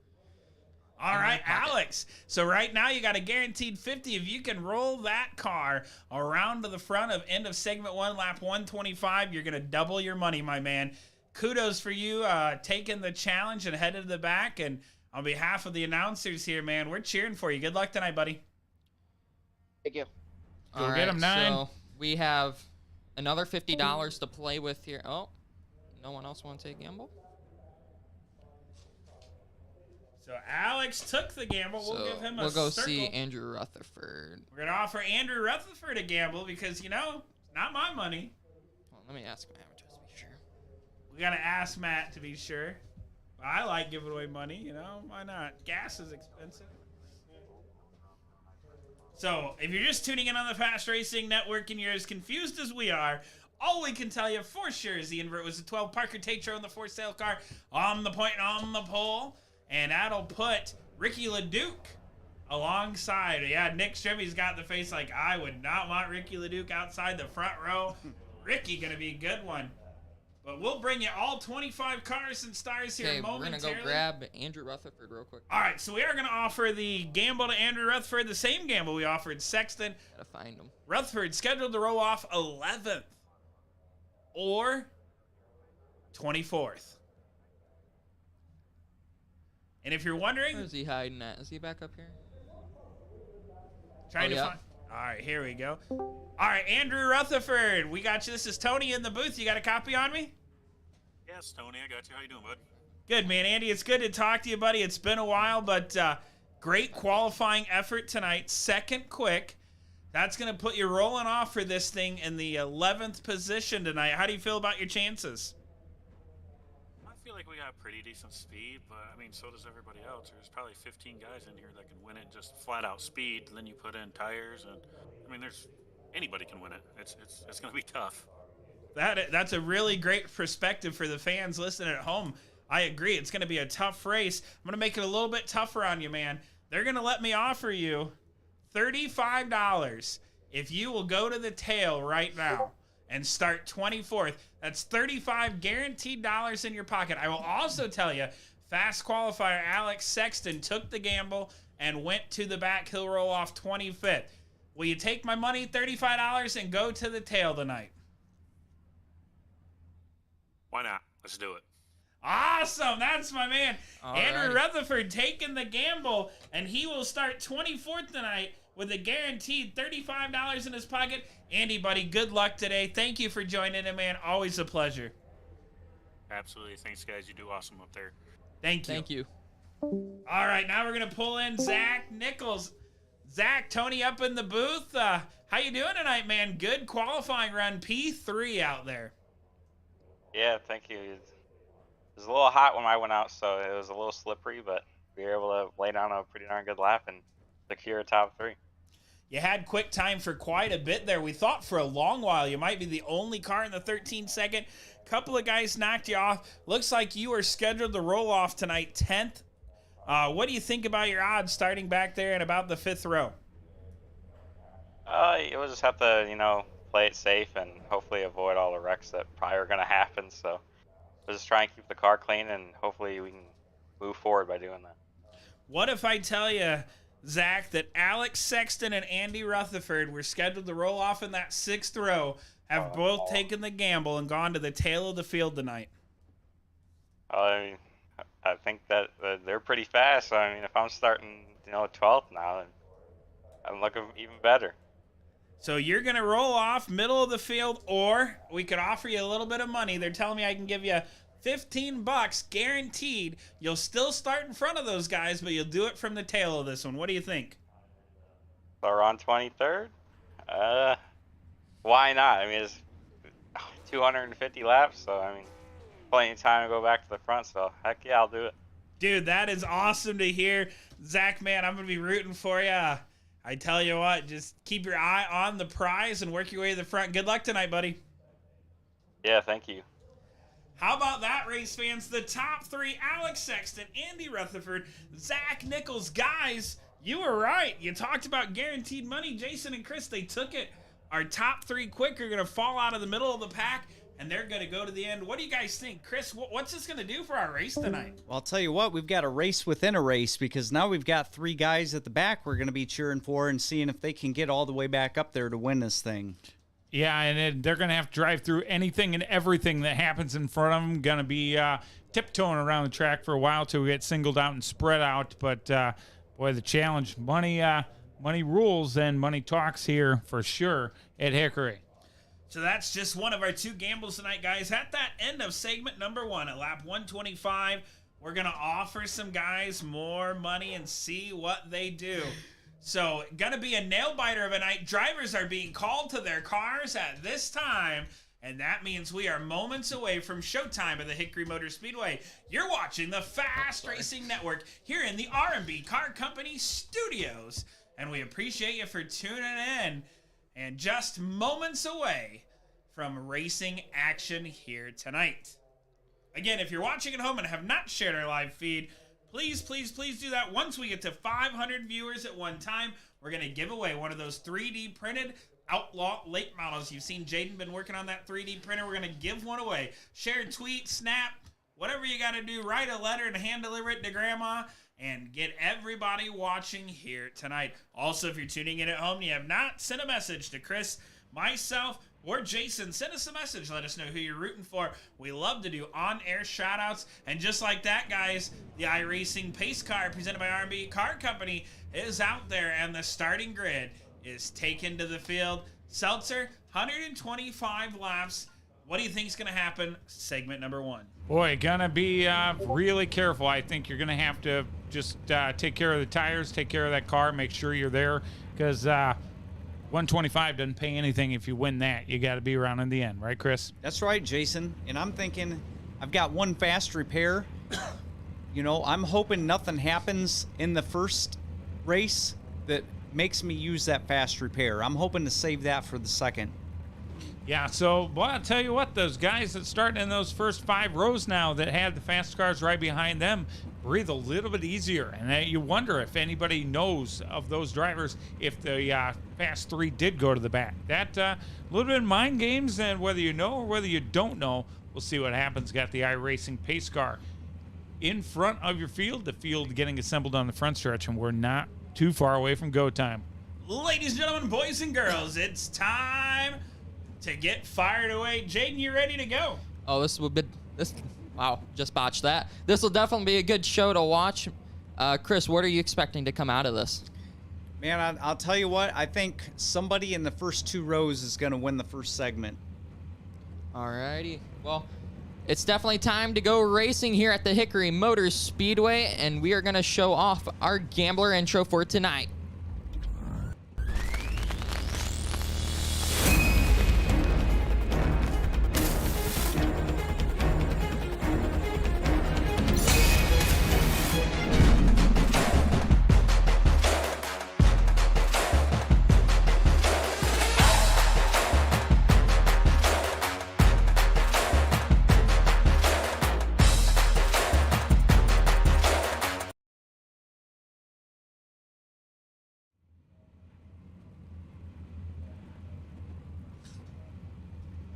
All right, Alex. So right now you got a guaranteed $50. If you can roll that car around to the front of end of segment 1, lap 125, you're going to double your money, my man. Kudos for you taking the challenge and headed to the back. And on behalf of the announcers here, man, we're cheering for you. Good luck tonight, buddy. Thank you. All right, get him, 9. So we have another $50 to play with here. Oh, no one else want to take gamble? So Alex took the gamble. We'll give him a We'll go circle. see Andrew Rutherford. We're going to offer Andrew Rutherford a gamble because, it's not my money. Well, let me ask him just to be sure. We got to ask Matt to be sure. But I like giving away money, why not? Gas is expensive. So, if you're just tuning in on the Fast Racing Network and you're as confused as we are, all we can tell you for sure is the invert was a 12 Parker Tatro in the for sale car on the point and on the pole. And that'll put Ricky Leduc alongside. Yeah, Nick Strimmy's got the face like, I would not want Ricky Leduc outside the front row. Ricky going to be a good one. But we'll bring you all 25 cars and stars here momentarily. We're going to go grab Andrew Rutherford real quick. All right, so we are going to offer the gamble to Andrew Rutherford, the same gamble we offered Sexton. Gotta find him. Rutherford scheduled to roll off 11th or 24th. And if you're wondering... Where is he hiding at? Is he back up here? Trying to yeah. find. All right, here we go. All right, Andrew Rutherford, we got you. This is Tony in the booth. You got a copy on me? Yes, Tony, I got you. How you doing, bud? Good, man. Andy, it's good to talk to you, buddy. It's been a while, but great qualifying effort tonight. Second quick. That's going to put you rolling off for this thing in the 11th position tonight. How do you feel about your chances? I feel like we got pretty decent speed, but I mean, so does everybody else. There's probably 15 guys in here that can win it just flat out speed. And then you put in tires, and I mean, anybody can win it. It's going to be tough. That's a really great perspective for the fans listening at home. I agree. It's going to be a tough race. I'm going to make it a little bit tougher on you, man. They're going to let me offer you $35 if you will go to the tail right now and start 24th. That's $35 guaranteed dollars in your pocket. I will also tell you, fast qualifier Alex Sexton took the gamble and went to the back. He'll roll off 25th. Will you take my money, $35, and go to the tail tonight? Why not? Let's do it. Awesome. That's my man. Andrew Alrighty. Rutherford taking the gamble, and he will start 24th tonight with a guaranteed $35 in his pocket. Andy, buddy, good luck today. Thank you for joining in, man. Always a pleasure. Absolutely. Thanks, guys. You do awesome up there. Thank you. Thank you. All right, now we're going to pull in Zach Nichols. Zach, Tony up in the booth. How you doing tonight, man? Good qualifying run. P3 out there. Yeah, thank you. It was a little hot when I went out, so it was a little slippery, but we were able to lay down a pretty darn good lap and secure a top 3. You had quick time for quite a bit there. We thought for a long while you might be the only car in the 13-second. Couple of guys knocked you off. Looks like you are scheduled to roll off tonight, 10th. What do you think about your odds starting back there in about the 5th row? We'll just have to, play it safe and hopefully avoid all the wrecks that probably are going to happen. So we'll just try and keep the car clean, and hopefully we can move forward by doing that. What if I tell you, Zach, that Alex Sexton and Andy Rutherford were scheduled to roll off in that 6th row, have both taken the gamble and gone to the tail of the field tonight? I think that they're pretty fast. So, I mean, if I'm starting, 12th now, I'm looking even better. So you're going to roll off middle of the field, or we could offer you a little bit of money. They're telling me I can give you $15 guaranteed. You'll still start in front of those guys, but you'll do it from the tail of this one. What do you think? So we're on 23rd? Why not? I mean, it's 250 laps, so, I mean, plenty of time to go back to the front, so heck yeah, I'll do it. Dude, that is awesome to hear. Zach, man, I'm going to be rooting for you. I tell you what, just keep your eye on the prize and work your way to the front. Good luck tonight, buddy. Yeah, thank you. How about that, race fans? The top 3, Alex Sexton, Andy Rutherford, Zach Nichols. Guys, you were right. You talked about guaranteed money. Jason and Chris, they took it. Our top 3 quick are going to fall out of the middle of the pack, and they're going to go to the end. What do you guys think? Chris, what's this going to do for our race tonight? Well, I'll tell you what, we've got a race within a race, because now we've got 3 guys at the back we're going to be cheering for and seeing if they can get all the way back up there to win this thing. Yeah, and they're going to have to drive through anything and everything that happens in front of them. Going to be tiptoeing around the track for a while till we get singled out and spread out. But, boy, the challenge, money rules and money talks here for sure at Hickory. So that's just one of our 2 gambles tonight, guys. At that end of segment number 1, at lap 125, we're going to offer some guys more money and see what they do. So, going to be a nail-biter of a night. Drivers are being called to their cars at this time, and that means we are moments away from showtime at the Hickory Motor Speedway. You're watching the Fast Racing Network here in the R&B Car Company studios, and we appreciate you for tuning in. And just moments away from racing action here tonight. Again, if you're watching at home and have not shared our live feed, please, please, please do that. Once we get to 500 viewers at one time, we're going to give away one of those 3D printed Outlaw late models. You've seen Jaden been working on that 3D printer. We're going to give one away. Share, tweet, snap, whatever you got to do. Write a letter and hand deliver it to Grandma. And get everybody watching here tonight. Also, if you're tuning in at home and you have not sent a message to Chris, myself, or Jason, send us a message. Let us know who you're rooting for. We love to do on-air shout-outs. And just like that, guys, The iRacing pace car presented by R&B Car Company is out there, and the starting grid is taken to the field. Seltzer, 125 laps. What do you think is going to happen? Segment number 1. Boy, gonna be really careful. I think you're gonna have to just take care of the tires, take care of that car, make sure you're there, because 125 doesn't pay anything if you win that. You got to be around in the end, right, Chris? That's right, Jason. And I'm thinking I've got one fast repair. You know, I'm hoping nothing happens in the first race that makes me use that fast repair. I'm hoping to save that for the second. Yeah, so, well, I'll tell you what, those guys that start in those first 5 rows now that have the fast cars right behind them breathe a little bit easier. And you wonder if anybody knows of those drivers if the fast 3 did go to the back. That a little bit of mind games, and whether you know or whether you don't know, we'll see what happens. Got the iRacing pace car in front of your field, the field getting assembled on the front stretch, and we're not too far away from go time. Ladies and gentlemen, boys and girls, it's time to get fired away. Jaden, you ready to go? Oh, wow, just botched that. This will definitely be a good show to watch. Chris, what are you expecting to come out of this? Man, I'll tell you what, I think somebody in the first 2 rows is going to win the first segment. Alrighty, well, it's definitely time to go racing here at the Hickory Motors Speedway, and we are going to show off our Gambler intro for tonight.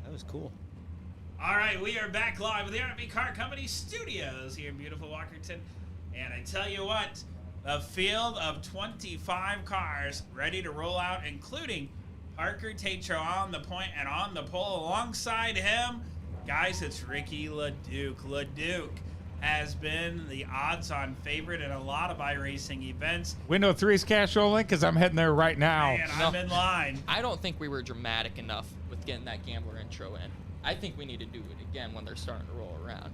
That was cool. All right, we are back live with the R&B Car Company studios here in beautiful Walkerton. And I tell you what, a field of 25 cars ready to roll out, including Parker Tatro on the point and on the pole alongside him. Guys, it's Ricky Leduc. Leduc has been the odds-on favorite in a lot of iRacing events. Window 3's cash rolling, because I'm heading there right now. Man, I'm in line. I don't think we were dramatic enough with getting that Gambler intro in. I think we need to do it again when they're starting to roll around.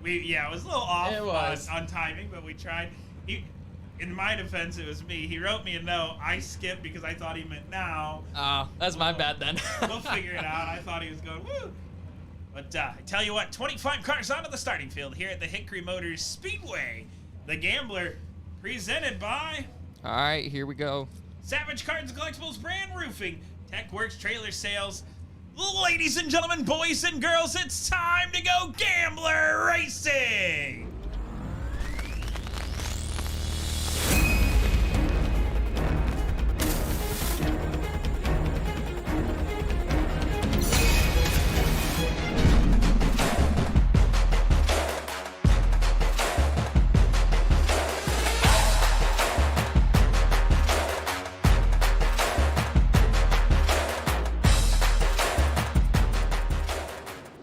Yeah, it was a little off on timing, but we tried. In my defense, it was me. He wrote me a note. I skipped because I thought he meant now. Oh, that's my bad then. We'll figure it out. I thought he was going, woo. But I tell you what, 25 cars onto the starting field here at the Hickory Motors Speedway. The Gambler, presented by... All right, here we go. Savage Cards and Collectibles Brand Roofing, TechWorks Trailer Sales. Ladies and gentlemen, boys and girls, it's time to go Gambler Racing!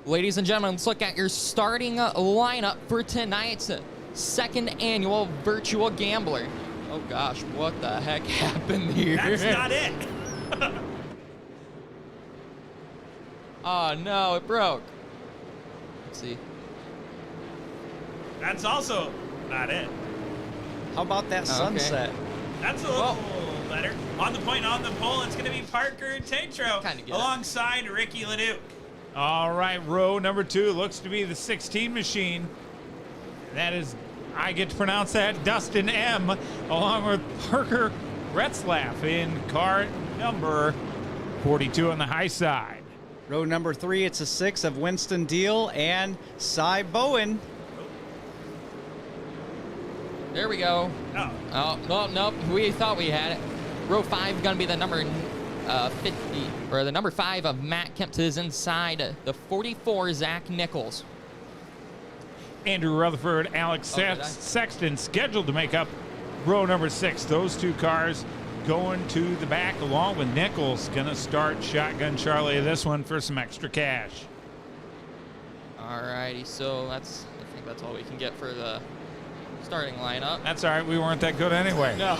Ladies and gentlemen, let's look at your starting lineup for tonight's second annual Virtual Gambler. Oh gosh, what the heck happened here? That's not it. Oh no, it broke. Let's see. That's also not it. How about that sunset? That's a little better. On the point, on the pole, it's going to be Parker Tatro alongside Ricky Leduc. All right, row number 2 looks to be the 16 machine. That is, I get to pronounce that, Dustin M, along with Parker Retzlaff in car number 42 on the high side. Row number 3, it's a 6 of Winston Deal and Cy Bowen. There we go. Oh, nope. We thought we had it. Row 5 gonna be the number 50, or the number 5 of Matt Kemp to his inside. The 44, Zach Nichols. Andrew Rutherford, Alex Sexton scheduled to make up row number 6. Those 2 cars going to the back along with Nichols. Gonna start Shotgun Charlie this one for some extra cash. Alrighty, so I think that's all we can get for the starting lineup. That's all right. We weren't that good anyway. No.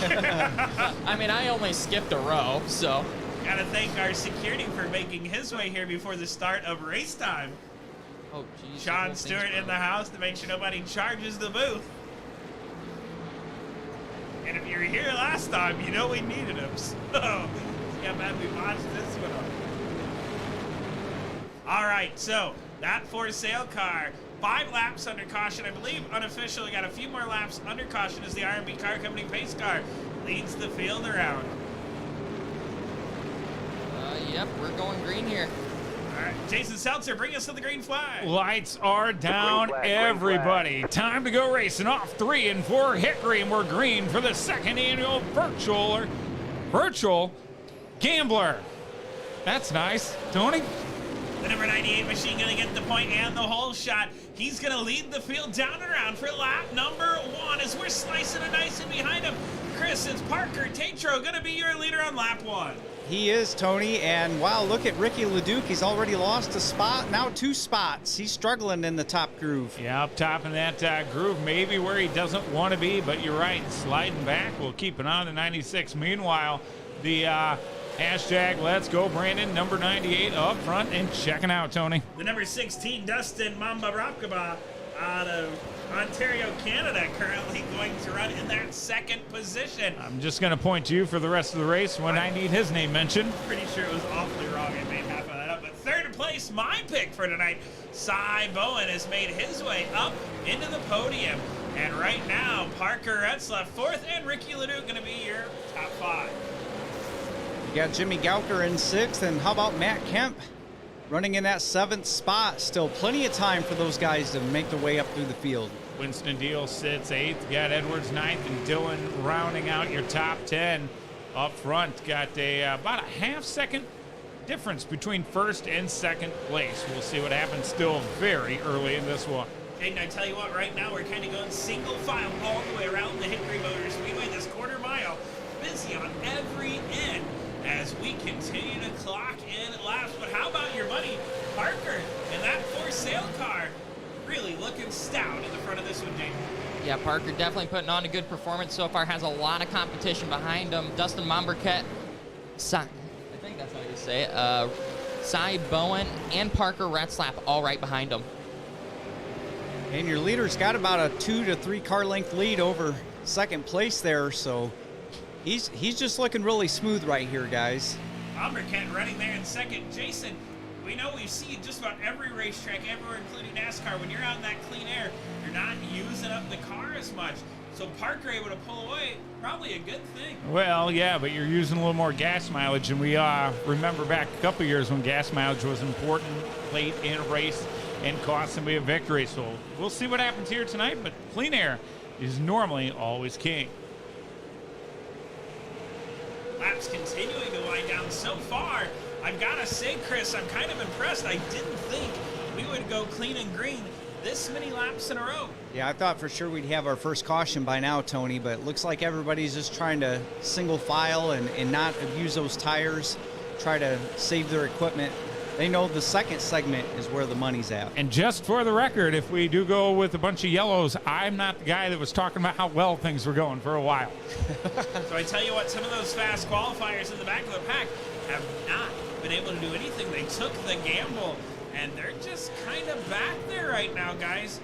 I mean, I only skipped a row, so. Gotta thank our security for making his way here before the start of race time. Oh, geez. Sean Stewart in the house to make sure nobody charges the booth. And if you were here last time, you know we needed him. So, see how bad we botched this one up. All right, so that for sale car, 5 laps under caution. I believe unofficially got a few more laps under caution as the R&B Car Company pace car leads the field around. Yep, we're going green here. All right, Jason Seltzer, bring us to the green flag. Lights are down, everybody. Time to go racing off 3 and 4 Hickory, and we're green for the 2nd annual virtual gambler. That's nice. Tony? The number 98 machine going to get the point and the whole shot. He's going to lead the field down and around for lap number 1 as we're slicing and dicing behind him. Chris, it's Parker Tatro going to be your leader on lap 1. He is, Tony, and wow, look at Ricky Leduc. He's already lost a spot, now 2 spots. He's struggling in the top groove. Yeah, up top in that groove, maybe where he doesn't want to be, but you're right, sliding back. We'll keep an eye on the 96. Meanwhile, the hashtag Let's Go Brandon, number 98 up front and checking out, Tony. The number 16, Dustin Mamba Rapkaba out of Ontario, Canada, currently going to run in that 2nd position. I'm just going to point to you for the rest of the race when I need his name mentioned. Pretty sure it was awfully wrong. I made half of that up. But 3rd place, my pick for tonight, Cy Bowen has made his way up into the podium. And right now, Parker Retzlaff 4th and Ricky Leduc going to be your top 5. You got Jimmy Galker in 6th, and how about Matt Kemp running in that 7th spot? Still plenty of time for those guys to make their way up through the field. Winston Deal sits 8th. Got Edwards 9th, and Dylan rounding out your top 10 up front. Got about a half-second difference between 1st and 2nd place. We'll see what happens. Still very early in this one. Jaden, I tell you what, right now we're kind of going single file all the way around the Hickory Motor Speedway. This quarter mile, busy on every end as we continue to clock in laps. But how about your buddy Parker and that for sale car? Really looking stout in the front of this one, Jaden. Yeah, Parker definitely putting on a good performance so far. Has a lot of competition behind him. Dustin Momberket, I think that's how you say it. Cy Bowen and Parker Retzlaff all right behind him. And your leader's got about a 2 to 3 car length lead over 2nd place there, so he's just looking really smooth right here, guys. Momberket running there in 2nd. Jason, we know we see just about every racetrack, everywhere, including NASCAR. When you're out in that clean air, you're not using up the car as much. So Parker able to pull away, probably a good thing. Well, yeah, but you're using a little more gas mileage, and we remember back a couple years when gas mileage was important late in a race and cost somebody a victory. So we'll see what happens here tonight, but clean air is normally always king. Laps continuing to wind down so far. I've got to say, Chris, I'm kind of impressed. I didn't think we would go clean and green this many laps in a row. Yeah, I thought for sure we'd have our first caution by now, Tony, but it looks like everybody's just trying to single file and not abuse those tires, try to save their equipment. They know the 2nd segment is where the money's at. And just for the record, if we do go with a bunch of yellows, I'm not the guy that was talking about how well things were going for a while. So I tell you what, some of those fast qualifiers in the back of the pack have not been able to do anything. They took the gamble, and they're just kind of back there right now, guys.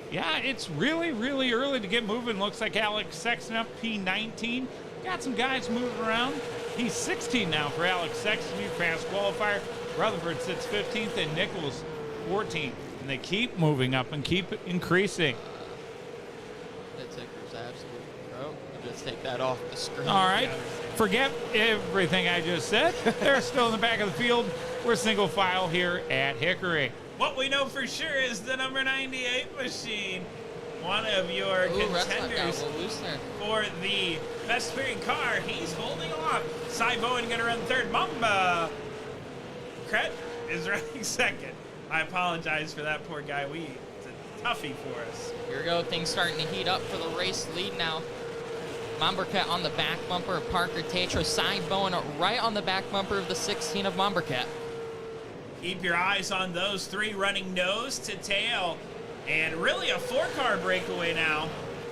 Yeah, it's really, really early to get moving. Looks like Alex Sexton up P19. Got some guys moving around. He's 16 now for Alex Sexton, new fast qualifier. Rutherford sits 15th and Nichols 14th. And they keep moving up and keep increasing. The ticker's absolutely broke. I'll just take that off the screen. All right. Forget everything I just said. They're still in the back of the field. We're single file here at Hickory. What we know for sure is the number 98 machine, one of your contenders for the best appearing car. He's holding on. Cy Bowen going to run 3rd. Mamba Kret is running 2nd. I apologize for that poor guy. It's a toughie for us. Here we go. Things starting to heat up for the race lead now. Momberket on the back bumper of Parker Tatro. Cy Bowen right on the back bumper of the 16 of Momberket. Keep your eyes on those 3 running nose to tail. And really a 4-car breakaway now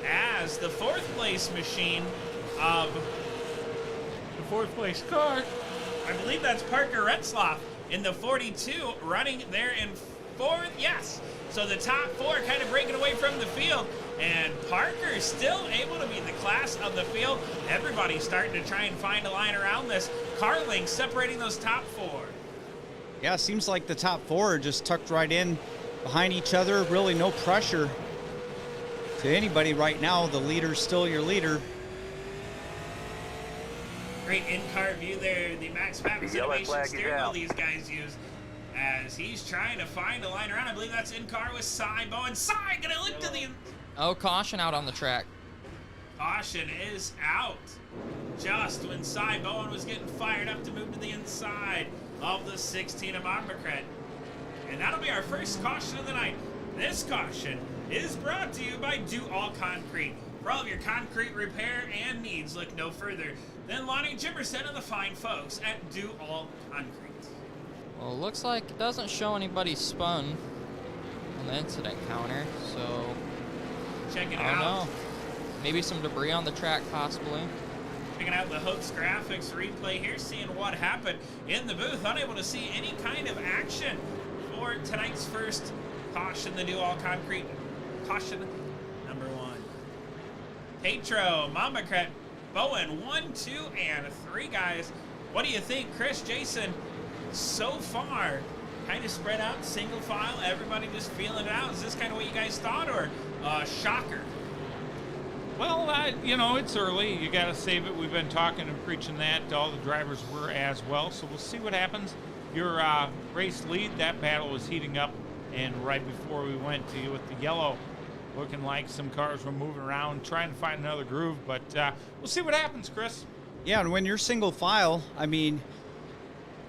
as the 4th place machine of The 4th place car. I believe that's Parker Retzlaff in the 42 running there in 4th. Yes. So the top 4 kind of breaking away from the field. And Parker is still able to be the class of the field. Everybody's starting to try and find a line around this. Carling separating those top 4. Yeah, it seems like the top 4 are just tucked right in behind each other. Really no pressure to anybody right now. The leader's still your leader. Great in-car view there. The Max Pappas Innovation steering wheel these guys use as he's trying to find a line around. I believe that's in-car with Cy Bowen. Cy gonna look to the... Oh, caution out on the track. Caution is out. Just when Cy Bowen was getting fired up to move to the inside of the 16 of Monbacret. And that'll be our first caution of the night. This caution is brought to you by Do All Concrete. For all of your concrete repair and needs, look no further than Lonnie Jimerson and the fine folks at Do All Concrete. Well, it looks like it doesn't show anybody spun on the incident counter, so Check it I don't out. know. Maybe some debris on the track, possibly. Checking out the Hooks graphics replay here, seeing what happened in the booth. Unable to see any kind of action for tonight's first caution, the Do All Concrete caution number 1. Tatro, Monbacret, Bowen, 1, 2, and 3 guys. What do you think, Chris, Jason? So far, kind of spread out, single file, everybody just feeling it out. Is this kind of what you guys thought, or shocker? Well, you know, it's early. You got to save it. We've been talking and preaching that. All the drivers were as well. So we'll see what happens. Your race lead, that battle was heating up. And right before we went to you with the yellow, looking like some cars were moving around, trying to find another groove. But we'll see what happens, Chris. Yeah, and when you're single file, I mean,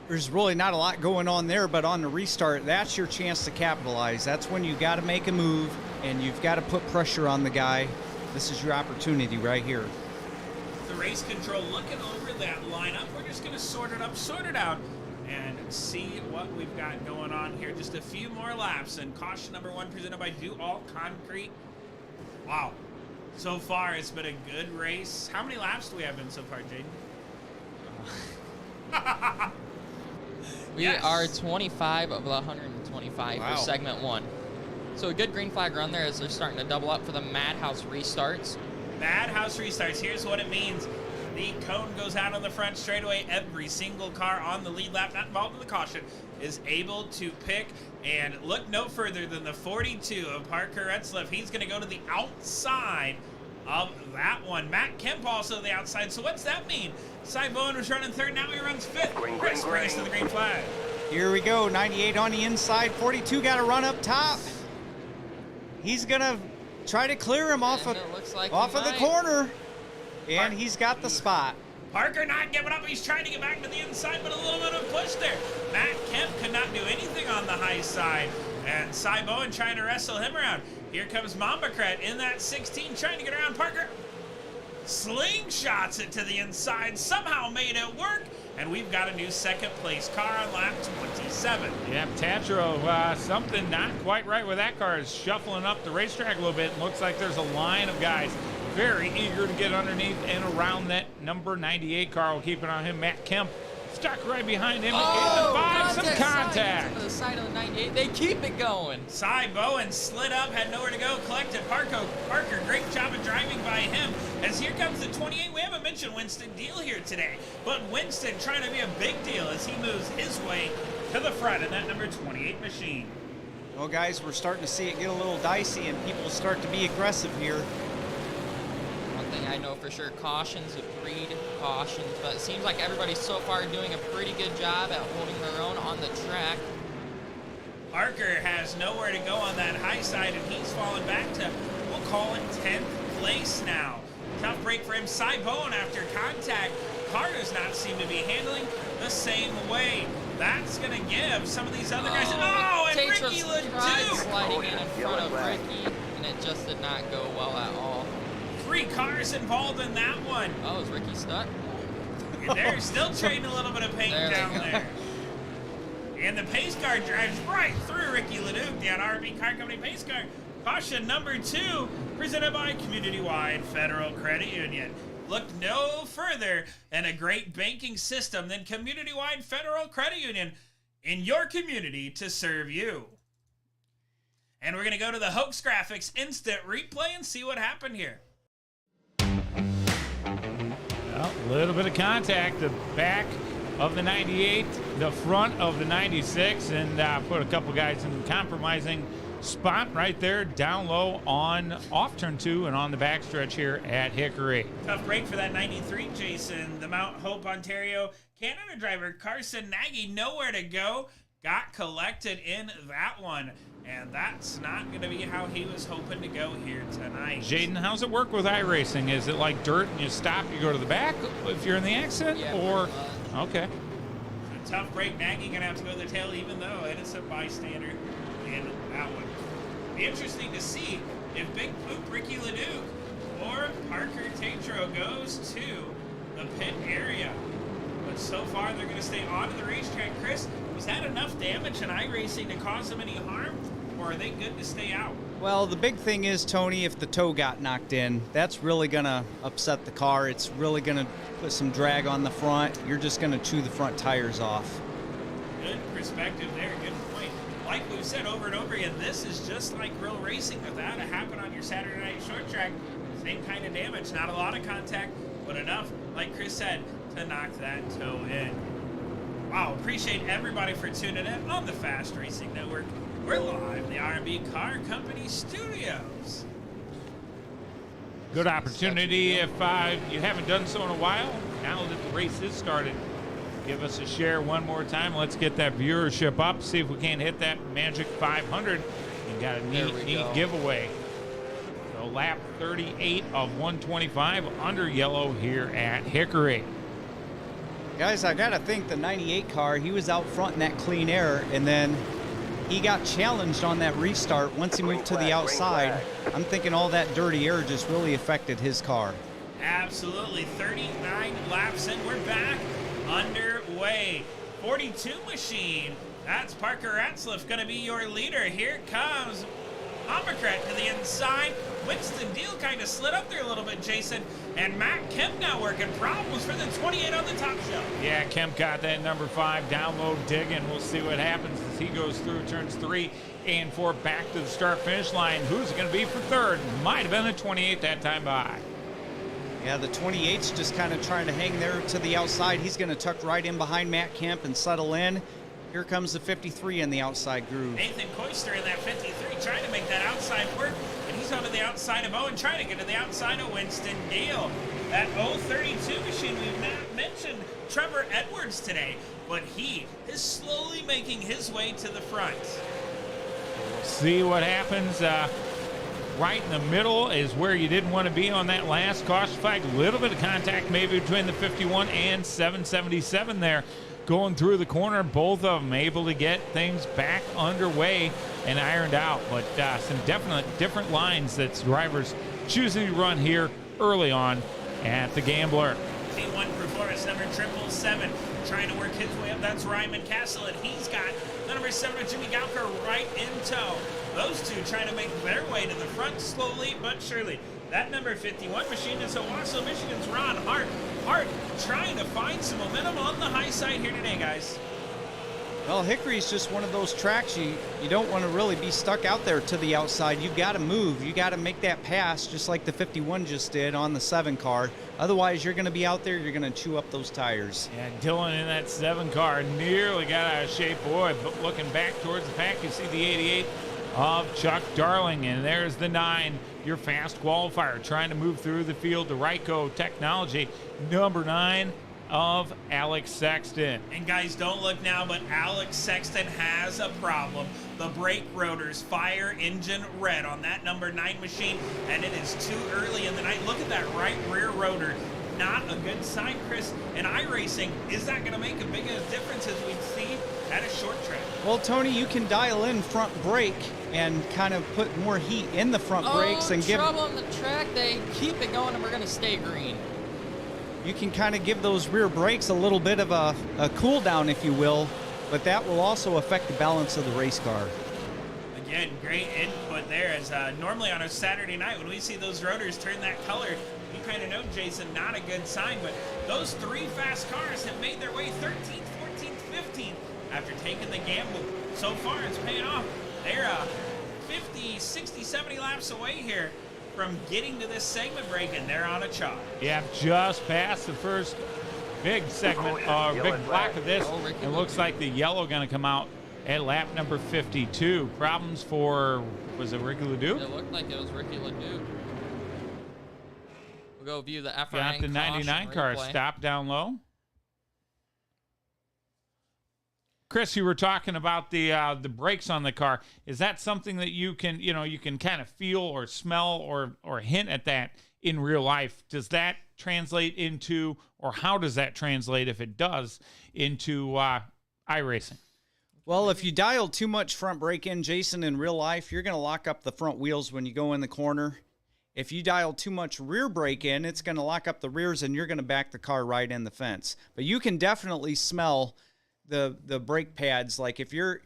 there's really not a lot going on there, but on the restart, that's your chance to capitalize. That's when you got to make a move, and you've got to put pressure on the guy. This is your opportunity right here. The race control looking over that lineup. We're just going to sort it out, and see what we've got going on here. Just a few more laps, and caution number 1 presented by Do All Concrete. Wow. So far, it's been a good race. How many laps do we have been so far, Jaden? We are 25 of the 125 for segment 1. So a good green flag run there as they're starting to double up for the Madhouse restarts. Madhouse restarts. Here's what it means. The cone goes out on the front straightaway. Every single car on the lead lap, not involved in the caution, is able to pick and look no further than the 42 of Parker Retzlaff. He's going to go to the outside of that one. Matt Kemp also the outside. So what's that mean? Cy Bowen was running 3rd. Now he runs 5th. Chris, bring us to the green flag. Here we go. 98 on the inside. 42 got to run up top. He's going to try to clear him off of the corner. And he's got the spot. Parker not giving up. He's trying to get back to the inside, but a little bit of push there. Matt Kemp could not do anything on the high side. And Cy Bowen trying to wrestle him around. Here comes Monbacret in that 16, trying to get around Parker. Slingshots it to the inside, somehow made it work. And we've got a new 2nd place car on lap 27. Yeah, Tatro, something not quite right with that car. Is shuffling up the racetrack a little bit. It looks like there's a line of guys very eager to get underneath and around that number 98 car. We'll keep it on him. Matt Kemp stuck right behind him. Some contact. To the side of the 98. They keep it going. Cy Bowen slid up, had nowhere to go, collected Parker, great job of driving by him. As here comes the 28. We haven't mentioned Winston Deal here today, but Winston trying to be a big deal as he moves his way to the front in that number 28 machine. Well, guys, we're starting to see it get a little dicey and people start to be aggressive here. One thing I know for sure, cautions breed cautions, but it seems like everybody's so far doing a pretty good job at holding their own on the track. Parker has nowhere to go on that high side, and he's fallen back to, we'll call it 10th place now. Tough break for him. Cy Bowen after contact. Car does not seem to be handling the same way. That's going to give some of these other guys. And Ricky Leduc! Sliding in front of Ricky, and it just did not go well at all. 3 cars involved in that one. Oh, is Ricky stuck? They're still trading a little bit of paint down there. And the pace car drives right through Ricky Leduc, the RB Car Company pace car. Caution number 2, presented by Community-Wide Federal Credit Union. Look no further than a great banking system than Community-Wide Federal Credit Union in your community to serve you. And we're going to go to the Hoax Graphics instant replay and see what happened here. Well, a little bit of contact. The back of the 98, the front of the 96, and put a couple guys in the compromising spot right there down low on off turn 2 and on the backstretch here at Hickory. Tough break for that 93, Jason. The Mount Hope, Ontario Canada driver Carson Nagy, nowhere to go. Got collected in that one. And that's not going to be how he was hoping to go here tonight. Jaden, how's it work with iRacing? Is it like dirt and you stop, you go to the back if you're in the accident? Yeah, or okay. A tough break. Nagy going to have to go to the tail, even though innocent bystander in that one. Be interesting to see if Big Poop Ricky Leduc or Parker Tatro goes to the pit area. But so far, they're going to stay onto the racetrack. Chris, was that enough damage in iRacing to cause them any harm? Or are they good to stay out? Well, the big thing is, Tony, if the toe got knocked in, that's really going to upset the car. It's really going to put some drag on the front. You're just going to chew the front tires off. Good perspective there. Good point. Like we've said over and over again, this is just like real racing. If that had happened on your Saturday night short track, same kind of damage. Not a lot of contact, but enough, like Chris said, to knock that toe in. Wow, appreciate everybody for tuning in on the Fast Racing Network. We're live in the R&B Car Company studios. Good opportunity if you haven't done so in a while. Now that the race is started, give us a share one more time. Let's get that viewership up, see if we can't hit that magic 500. And got a neat giveaway. So lap 38 of 125 under yellow here at Hickory. Guys, I got to think the 98 car, he was out front in that clean air, and then he got challenged on that restart once he moved to the outside. I'm thinking all that dirty air just really affected his car. Absolutely. 39 laps in. We're back underway. 42 machine. That's Parker Ratzliff going to be your leader. Here comes Omicrat to the inside. Winston Deal kind of slid up there a little bit, Jason. And Matt Kemp now working problems for the 28 on the top shelf. Yeah, Kemp got that number 5 down low digging. We'll see what happens as he goes through turns 3 and 4 back to the start finish line. Who's it going to be for third? Might have been the 28 that time by. Yeah, the 28's just kind of trying to hang there to the outside. He's going to tuck right in behind Matt Kemp and settle in. Here comes the 53 in the outside groove. Nathan Koister in that 53 trying to make that outside work. And he's onto the outside of Owen, trying to get to the outside of Winston Deal. That 032 machine, we've not mentioned Trevor Edwards today, but he is slowly making his way to the front. We'll see what happens. Right in the middle is where you didn't want to be on that last caution flag. A little bit of contact maybe between the 51 and 777 there. Going through the corner, both of them able to get things back underway and ironed out. But some definite different lines that drivers choosing to run here early on at the Gambler. T1 performance number 777 trying to work his way up. That's Ryman Castle, and he's got the number 7 of Jimmy Galker right in tow. Those two trying to make their way to the front slowly but surely. That number 51 machine is Owasso, Michigan's Ron Hart. Hart trying to find some momentum on the high side here today, guys. Well, Hickory's just one of those tracks you don't want to really be stuck out there to the outside. You've got to move. You got to make that pass just like the 51 just did on the 7 car. Otherwise, you're going to be out there. You're going to chew up those tires. Yeah, Dylan in that 7 car nearly got out of shape. Boy, but looking back towards the pack, you see the 88 of Chuck Darling, and there's the 9, your fast qualifier, trying to move through the field to Ryco Technology, number 9 of Alex Sexton. And guys, don't look now, but Alex Sexton has a problem. The brake rotors fire engine red on that number 9 machine, and it is too early in the night. Look at that right rear rotor. Not a good sign, Chris. In iRacing, is that going to make a big difference as we see at a short track? Well, Tony, you can dial in front brake and kind of put more heat in the front brakes and give trouble on the track. They keep it going, and we're going to stay green. You can kind of give those rear brakes a little bit of a cool down, if you will, but that will also affect the balance of the race car. Again, great input there. As normally on a Saturday night when we see those rotors turn that color, you kind of know, Jason, not a good sign. But those 3 fast cars have made their way 13th, 14th, 15th after taking the gamble. So far, it's paying off. They're 50, 60, 70 laps away here from getting to this segment break, and they're on a chop. Yeah, just past the first big segment, big block of this. It looks like the yellow going to come out at lap number 52. Problems for, was it Ricky Leduc? It looked like it was Ricky Leduc. We'll go view the FRN Got the 99 car stopped down low. Chris, you were talking about the brakes on the car. Is that something that you can kind of feel or smell or hint at that in real life? Does that translate into, or how does that translate, if it does, into iRacing? Well, if you dial too much front brake in, Jason, in real life, you're going to lock up the front wheels when you go in the corner. If you dial too much rear brake in, it's going to lock up the rears and you're going to back the car right in the fence. But you can definitely smell the brake pads. Like if you're,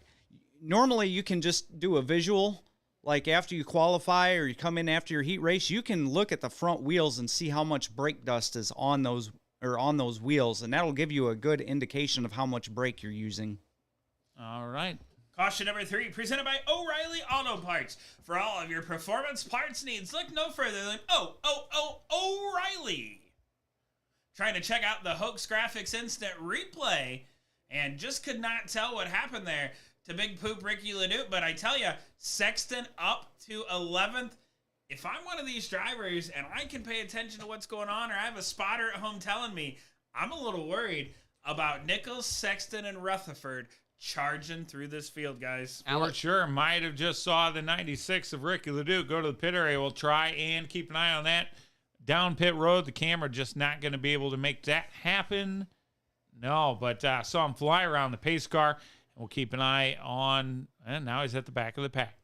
normally you can just do a visual, like after you qualify or you come in after your heat race, you can look at the front wheels and see how much brake dust is on those wheels, and that'll give you a good indication of how much brake you're using. All right. Caution number 3, presented by O'Reilly Auto Parts. For all of your performance parts needs, look no further than O'Reilly. Trying to check out the Hoax Graphics Instant Replay, and just could not tell what happened there to Big Poop Ricky Leduc. But I tell you, Sexton up to 11th. If I'm one of these drivers and I can pay attention to what's going on, or I have a spotter at home telling me, I'm a little worried about Nichols, Sexton, and Rutherford charging through this field, guys. For sure. Might have just saw the 96 of Ricky Leduc go to the pit area. We'll try and keep an eye on that. Down pit road, the camera just not going to be able to make that happen. No, but saw him fly around the pace car, and we'll keep an eye on, and now he's at the back of the pack.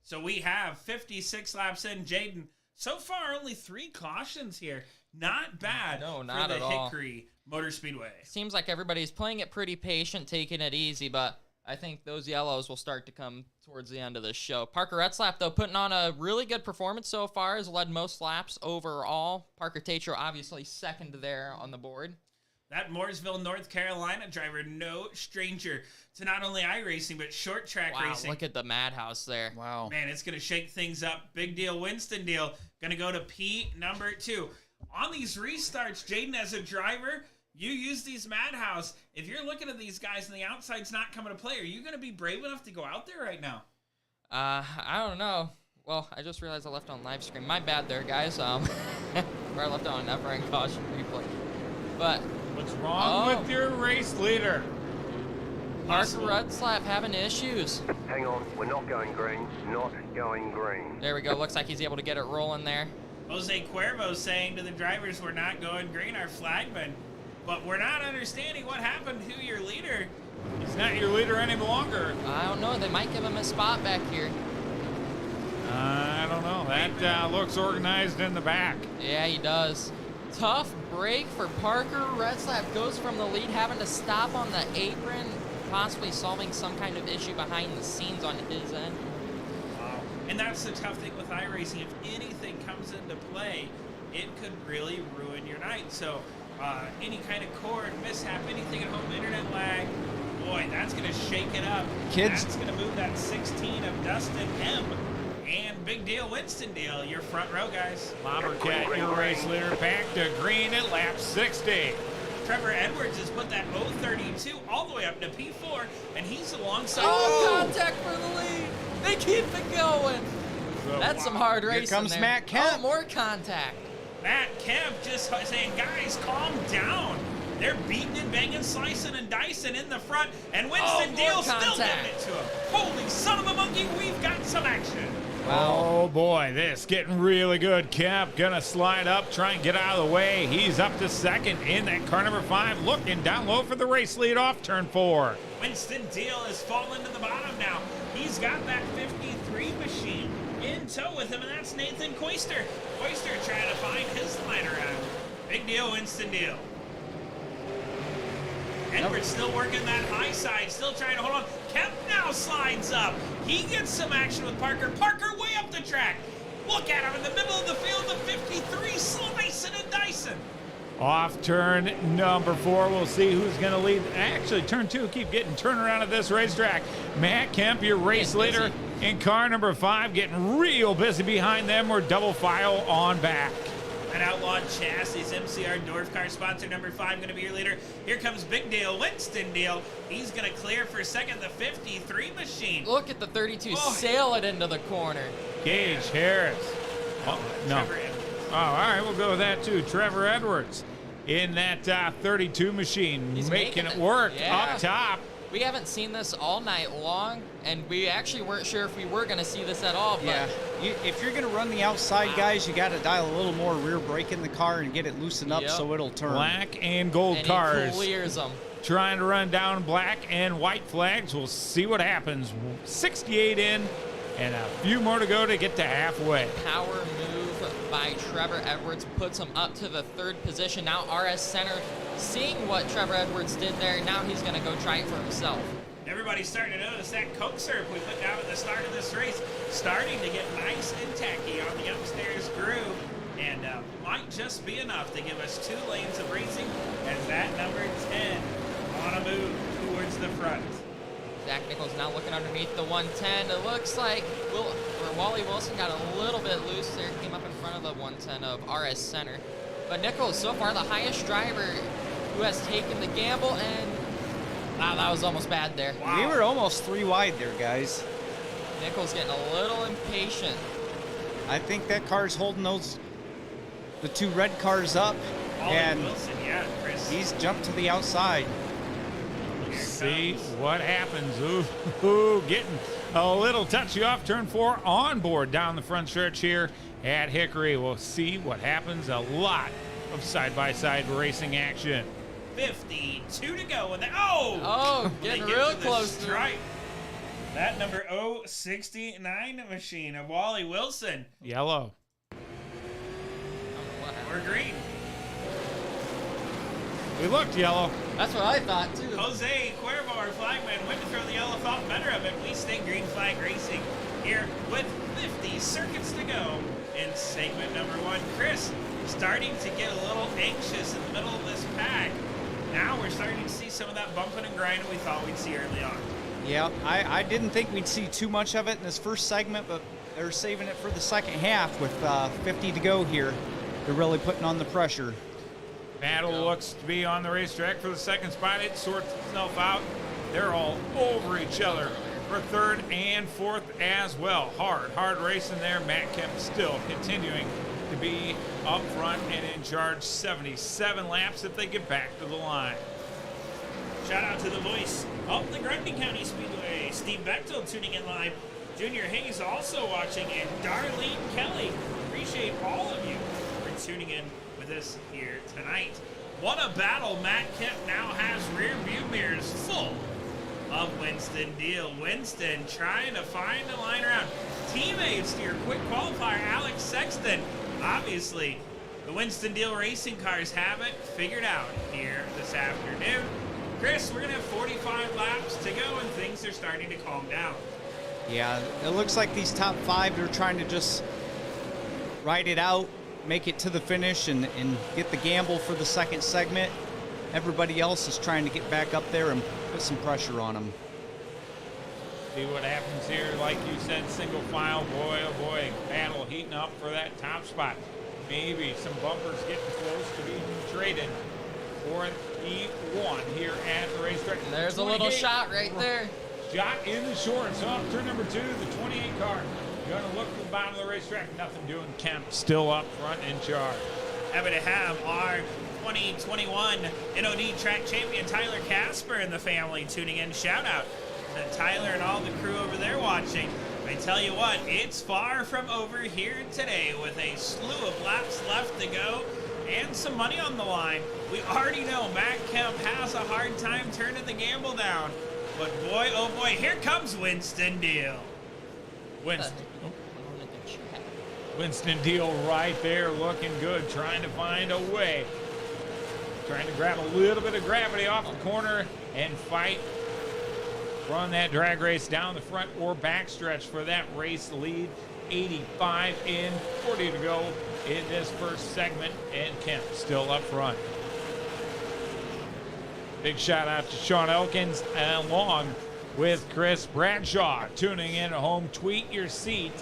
So we have 56 laps in, Jaden. So far, only 3 cautions here. Not bad No, not for at the all. Hickory Motor Speedway. Seems like everybody's playing it pretty patient, taking it easy, but I think those yellows will start to come towards the end of this show. Parker Retzlaff, though, putting on a really good performance so far, has led most laps overall. Parker Tatro, obviously second there on the board. That Mooresville, North Carolina driver, no stranger to not only iRacing, but short track racing. Look at the madhouse there. Wow. Man, it's going to shake things up. Big deal, Winston deal. Going to go to P number 2. On these restarts, Jaden, as a driver, you use these madhouse. If you're looking at these guys and the outside's not coming to play, are you going to be brave enough to go out there right now? I don't know. Well, I just realized I left on live stream. My bad there, guys. Where I left on an FRN caution replay. But what's wrong with your race leader? Parker Retzlaff having issues. Hang on, we're not going green. Not going green. There we go. Looks like he's able to get it rolling there. Jose Cuervo saying to the drivers, we're not going green, our flagman. But we're not understanding what happened to your leader. He's not your leader any longer. I don't know. They might give him a spot back here. I don't know. That looks organized in the back. Yeah, he does. Tough break for Parker. Retzlaff goes from the lead, having to stop on the apron, possibly solving some kind of issue behind the scenes on his end. Wow. And that's the tough thing with iRacing. If anything comes into play, it could really ruin your night. So any kind of cord mishap, anything at home, internet lag, boy, that's going to shake it up. Kids. That's going to move that 16 of Dustin M. And big deal, Winston deal, your front row, guys. Lombercat, your race leader, back to green at lap 60. Trevor Edwards has put that 032 all the way up to P4, and he's alongside. Oh, contact for the lead. They keep it going. That's some hard racing. Here comes there. Matt Kemp. Oh, more contact. Matt Kemp just saying, guys, calm down. They're beating and banging, slicing and dicing in the front, and Winston Deal still giving it to him. Holy son of a monkey, we've got some action. Wow. Oh boy, this getting really good. Kemp gonna slide up, try and get out of the way. He's up to second in that car number 5, looking down low for the race lead off turn 4. Winston Deal has fallen to the bottom now. He's got that 53 machine in tow with him, and that's Nathan Coister. Coister trying to find his line around. Big deal, Winston Deal. Edwards still working that high side, still trying to hold on. Kemp now slides up. He gets some action with Parker. Parker way up the track. Look at him in the middle of the field, the 53, slicing and dicing. Off turn number 4. We'll see who's going to lead. Actually, turn 2 keep getting turned around at this racetrack. Matt Kemp, your race leader in car number 5, getting real busy behind them. We're double file on back. An outlawed chassis, MCR Dorf car sponsor number 5 going to be your leader. Here comes Big Deal, Winston Deal. He's going to clear for second, the 53 machine. Look at the 32 sail it into the corner. Gage Harris. Oh, no. Oh, all right, we'll go with that too. Trevor Edwards in that 32 machine, He's making it work up top. We haven't seen this all night long, and we actually weren't sure if we were going to see this at all. But Yeah, if you're going to run the outside, guys, you got to dial a little more rear brake in the car and get it loosened up so it'll turn. Black and gold And cars. he clears them. Trying to run down black and white flags. We'll see what happens. 68 in and a few more to go to get to halfway. Power move by Trevor Edwards puts him up to the 3rd position. Now RS Center seeing what Trevor Edwards did there. Now he's going to go try it for himself. Everybody's starting to notice that Coke syrup we put down at the start of this race starting to get nice and tacky on the upstairs groove, and might just be enough to give us 2 lanes of racing as that number 10 on a move towards the front. Zach Nichols now looking underneath the 110. It looks like Wally Wilson got a little bit loose there, came up in front of the 110 of RS Center. But Nichols, so far the highest driver who has taken the gamble, and wow, that was almost bad there. Wow. We were almost 3 wide there, guys. Nichols getting a little impatient. I think that car's holding the 2 red cars up, and Wilson, yeah, Chris. He's jumped to the outside. See what happens. Ooh, getting a little touchy off turn 4 on board down the front stretch here at Hickory. We'll see what happens. A lot of side-by-side racing action. 52 to go. And getting real close to right. That number 069 machine of Wally Wilson. Yellow. Or green. We looked yellow. That's what I thought, too. Jose Cuervo, our flagman, went to throw the yellow, thought better of it. We stay green flag racing here with 50 circuits to go in segment number 1. Chris starting to get a little anxious in the middle of this pack. Now we're starting to see some of that bumping and grinding we thought we'd see early on. Yeah, I didn't think we'd see too much of it in this first segment, but they're saving it for the second half with 50 to go here. They're really putting on the pressure. Battle looks to be on the racetrack for the second spot. It sorts itself out. They're all over each other for 3rd and 4th as well. Hard racing there. Matt Kemp still continuing to be up front and in charge. 77 laps if they get back to the line. Shout out to the voice of the Grundy County Speedway, Steve Bechtel tuning in live. Junior Hayes also watching, and Darlene Kelly. Appreciate all of you for tuning in with us here tonight. What a battle. Matt Kemp now has rear view mirrors full of Winston Deal. Winston trying to find a line around. Teammates to your quick qualifier, Alex Sexton. Obviously, the Winston Deal racing cars have it figured out here this afternoon. Chris, we're going to have 45 laps to go, and things are starting to calm down. Yeah, it looks like these top 5, they're trying to just ride it out, make it to the finish, and get the gamble for the second segment. Everybody else is trying to get back up there and put some pressure on them. See what happens here. Like you said, single file. Boy, oh boy, battle heating up for that top spot. Maybe some bumpers getting close to being traded for E1 here at the racetrack. There's a little shot right there. Shot in the shorts off turn number 2, the 28 car. Going to look at the bottom of the racetrack. Nothing doing. Kemp still up front in charge. Happy to have our 2021 NOD track champion Tyler Casper in the family tuning in. Shout out to Tyler and all the crew over there watching. I tell you what, it's far from over here today with a slew of laps left to go and some money on the line. We already know Matt Kemp has a hard time turning the gamble down. But boy, oh boy, here comes Winston Deal. Winston Deal right there looking good, trying to find a way trying to grab a little bit of gravity off the corner and fight. Run that drag race down the front or back stretch for that race lead. 85 in, 40 to go in this first segment, and Kemp still up front. Big shout out to Sean Elkins along with Chris Bradshaw tuning in at home. Tweet your seat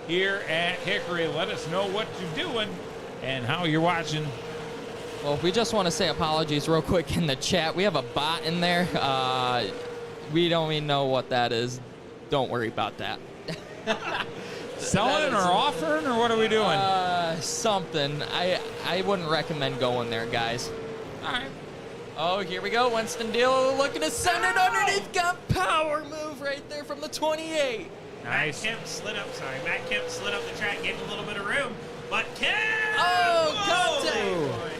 here at Hickory. Let us know what you're doing and how you're watching. Well, we just want to say apologies real quick in the chat. We have a bot in there. We don't even know what that is. Don't worry about that. Selling or offering, or what are we doing? Something. I wouldn't recommend going there, guys. All right. Oh, here we go. Winston Deal looking to send it underneath. Got power move right there from the 28. Nice. Matt Kemp slid up the track, gave him a little bit of room, but Kemp! Oh, contact!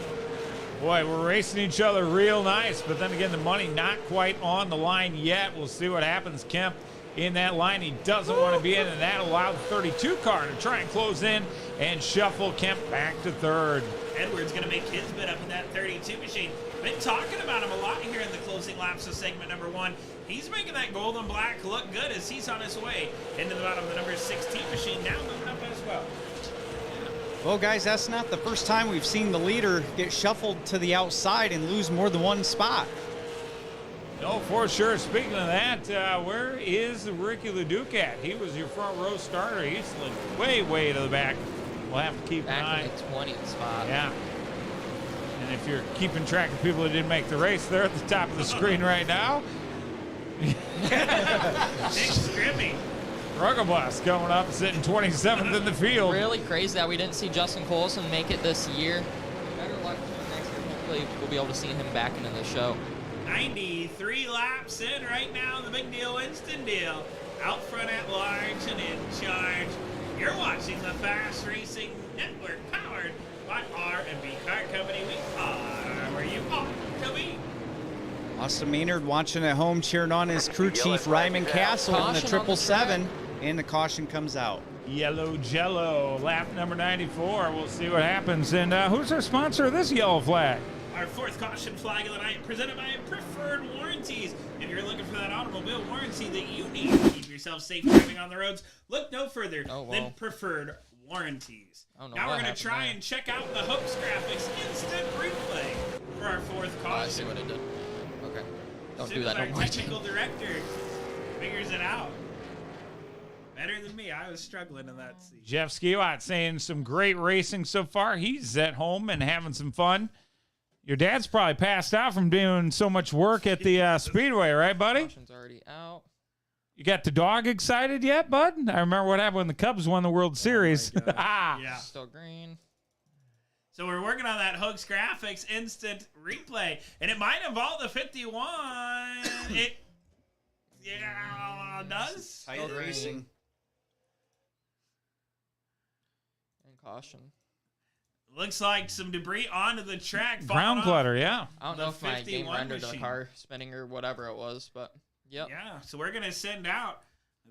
Boy, we're racing each other real nice, but then again, the money not quite on the line yet. We'll see what happens. Kemp in that line. He doesn't want to be in, and that allowed the 32 car to try and close in and shuffle Kemp back to third. Edwards going to make his bid up in that 32 machine. Been talking about him a lot here in the closing laps of segment number 1. He's making that gold and black look good as he's on his way into the bottom of the number 16 machine, now moving up as well. Well, guys, that's not the first time we've seen the leader get shuffled to the outside and lose more than one spot. No, for sure. Speaking of that, where is Ricky Leduc at? He was your front row starter. He's like way to the back. We'll have to keep an eye. Back in the 20th spot. Yeah. And if you're keeping track of people that didn't make the race, they're at the top of the screen right now. Big Scrimmie. Ruggabus coming up, sitting 27th in the field. Really crazy that we didn't see Justin Coulson make it this year. Better luck next year. Hopefully we'll be able to see him back into the show. 93 laps in right now. The big deal, Winston Deal. Out front at large and in charge. You're watching the Fast Racing Network powered by R&B Car Company. We are where you ought to be. Austin Maynard watching at home, cheering on his crew chief Ryman Castle in the 777, and the caution comes out. Yellow Jello, lap number 94. We'll see what happens. And who's our sponsor of this yellow flag? Our fourth caution flag of the night, presented by Preferred Warranties. If you're looking for that automobile warranty that you need to keep yourself safe driving on the roads, look no further than Preferred Warranties. Now we're going to try and check out the Hopes Graphics instant replay for our fourth caution. I see what it did. Okay. Don't As do that. Our Don't watch it. technical director figures it out. Better than me. I was struggling in that seat. Jeff Skiwat saying some great racing so far. He's at home and having some fun. Your dad's probably passed out from doing so much work at the Speedway, right, buddy? Caution's already out. You got the dog excited yet, bud? I remember what happened when the Cubs won the World Series. Yeah. Still green. So we're working on that Hooks Graphics instant replay, and it might involve the 51. It does. Tight racing. And caution. Looks like some debris onto the track. Ground clutter, yeah. I don't know if my game 51 rendered the machine. car spinning or whatever it was, but yep. Yeah, so we're going to send out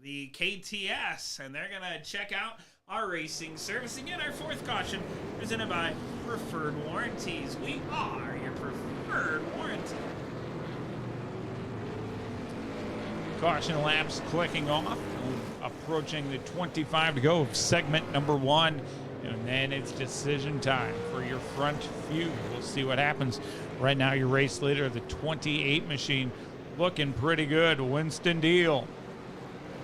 the KTS, and they're going to check out our racing service. Again, our fourth caution presented by Preferred Warranties. We are your preferred warranty. Caution laps clicking off. Approaching the 25 to go of segment number 1. And then it's decision time for your front few. We'll see what happens. Right now, your race leader, the 28 machine, looking pretty good. Winston Deal.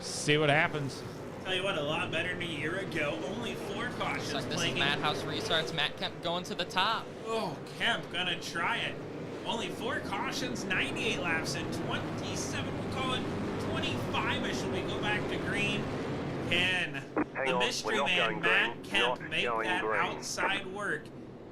See what happens. Tell you what, a lot better than a year ago. Only 4 cautions. Looks like this is playing Madhouse restarts. Matt Kemp going to the top. Oh, Kemp gonna try it. Only 4 cautions, 98 laps, and 27. We'll call it 25-ish when we go back to green. Can the mystery man Matt Kemp make that outside work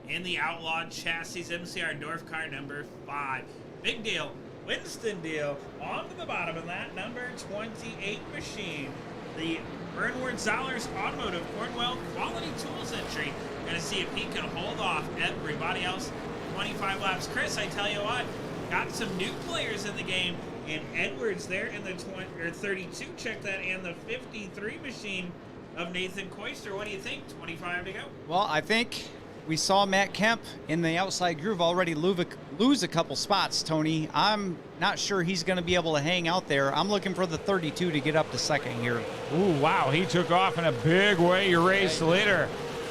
in the outlawed chassis MCR Dorf car number 5? Big deal. Winston Deal on to the bottom of that number 28 machine. The Bernward Zollers Automotive Cornwell Quality Tools entry. Gonna see if he can hold off everybody else. 25 laps. Chris, I tell you what, got some new players in the game. And Edwards there in the 32, check that, and the 53 machine of Nathan Koister. What do you think? 25 to go. Well, I think we saw Matt Kemp in the outside groove already lose a couple spots, Tony. I'm not sure he's going to be able to hang out there. I'm looking for the 32 to get up to second here. Ooh, wow, he took off in a big way. Your race leader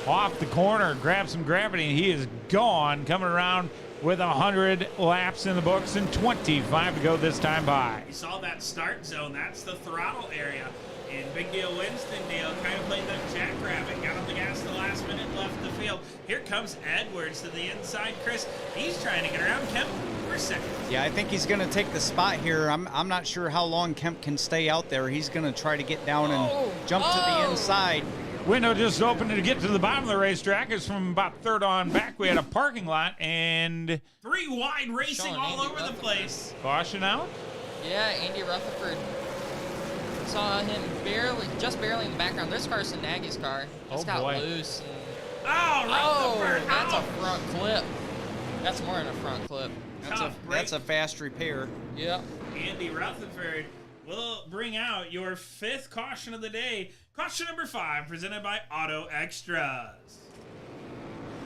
off the corner, grabbed some gravity, and he is gone, coming around with 100 laps in the books and 25 to go this time by. You saw that start zone. That's the throttle area. And Big Deal Winston-Dale kind of played that jackrabbit. Got on the gas the last minute, left the field. Here comes Edwards to the inside. Chris, he's trying to get around Kemp for second. Yeah, I think he's going to take the spot here. I'm not sure how long Kemp can stay out there. He's going to try to get down and jump to the inside. Window just opened to get to the bottom of the racetrack. It's from about third on back. We had a parking lot and 3 wide racing all over the place. Caution out. Yeah, Andy Rutherford. Saw him just barely in the background. There's Carson Nagy's car. Just got loose. Rutherford! That's a front clip. That's more than a front clip. That's a fast repair. Yep. Andy Rutherford will bring out your 5th caution of the day. Caution number 5, presented by Auto Extras.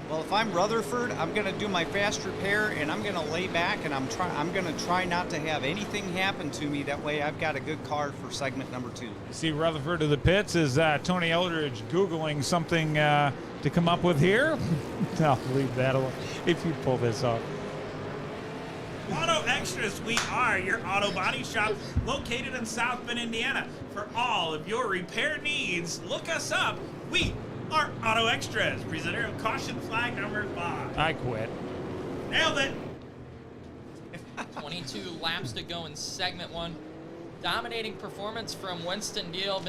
Well, if I'm Rutherford, I'm going to do my fast repair, and I'm going to lay back, and I'm going to try not to have anything happen to me. That way I've got a good car for segment number 2. See Rutherford to the pits. Is Tony Eldridge Googling something to come up with here? I'll leave that alone if you pull this off. Auto Extras, we are your auto body shop located in South Bend, Indiana. For all of your repair needs, look us up. We are Auto Extras, presenter of caution flag number 5. I quit. Nailed it. 22 laps to go in segment 1. Dominating performance from Winston Deal.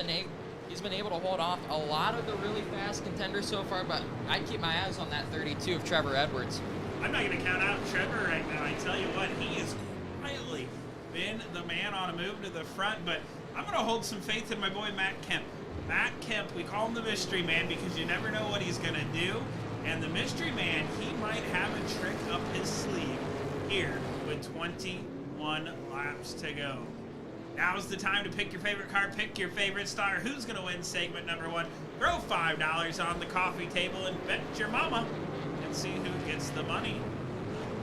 He's been able to hold off a lot of the really fast contenders so far, but I'd keep my eyes on that 32 of Trevor Edwards. I'm not going to count out Trevor right now. I tell you what, he has quietly been the man on a move to the front, but I'm going to hold some faith in my boy Matt Kemp. Matt Kemp, we call him the mystery man because you never know what he's going to do. And the mystery man, he might have a trick up his sleeve here with 21 laps to go. Now's the time to pick your favorite car, pick your favorite star. Who's going to win segment number 1? Throw $5 on the coffee table and bet your mama and see who gets the money.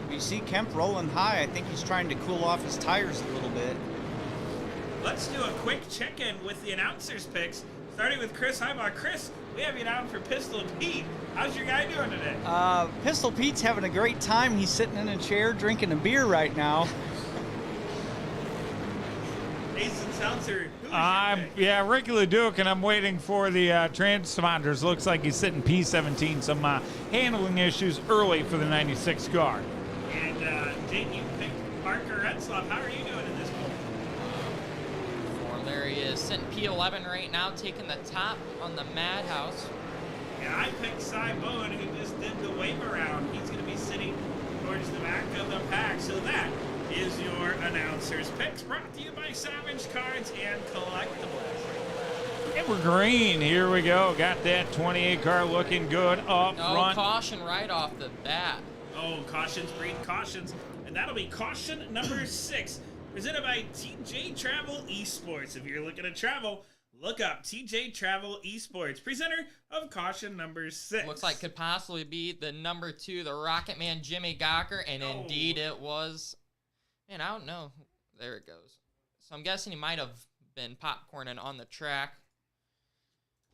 You see Kemp rolling high. I think he's trying to cool off his tires a little bit. Let's do a quick check-in with the announcers' picks, starting with Chris Heimbach. Chris, we have you down for Pistol Pete. How's your guy doing today? Pistol Pete's having a great time. He's sitting in a chair drinking a beer right now. Jason Seltzer, Ricky Leduc, and I'm waiting for the transponders. Looks like he's sitting P17. Some handling issues early for the 96 car. And Jake, you picked Parker Retzlaff. How are you doing in this poll? There he is, sitting P11 right now, taking the top on the Madhouse. And I picked Cy Bowen, who just did the wave around. He's going to be sitting towards the back of the pack. So that is your announcers' picks, brought to you by Savage Cards and Collectibles. Evergreen, here we go. Got that 28 car looking good up front. Caution right off the bat. Oh, cautions breed cautions. And that'll be caution number 6, presented by TJ Travel Esports. If you're looking to travel, look up TJ Travel Esports, presenter of caution number 6. Looks like could possibly be the number 2, the Rocket Man Jimmy Galker, and indeed it was. Man, I don't know. There it goes. So I'm guessing he might have been popcorning on the track.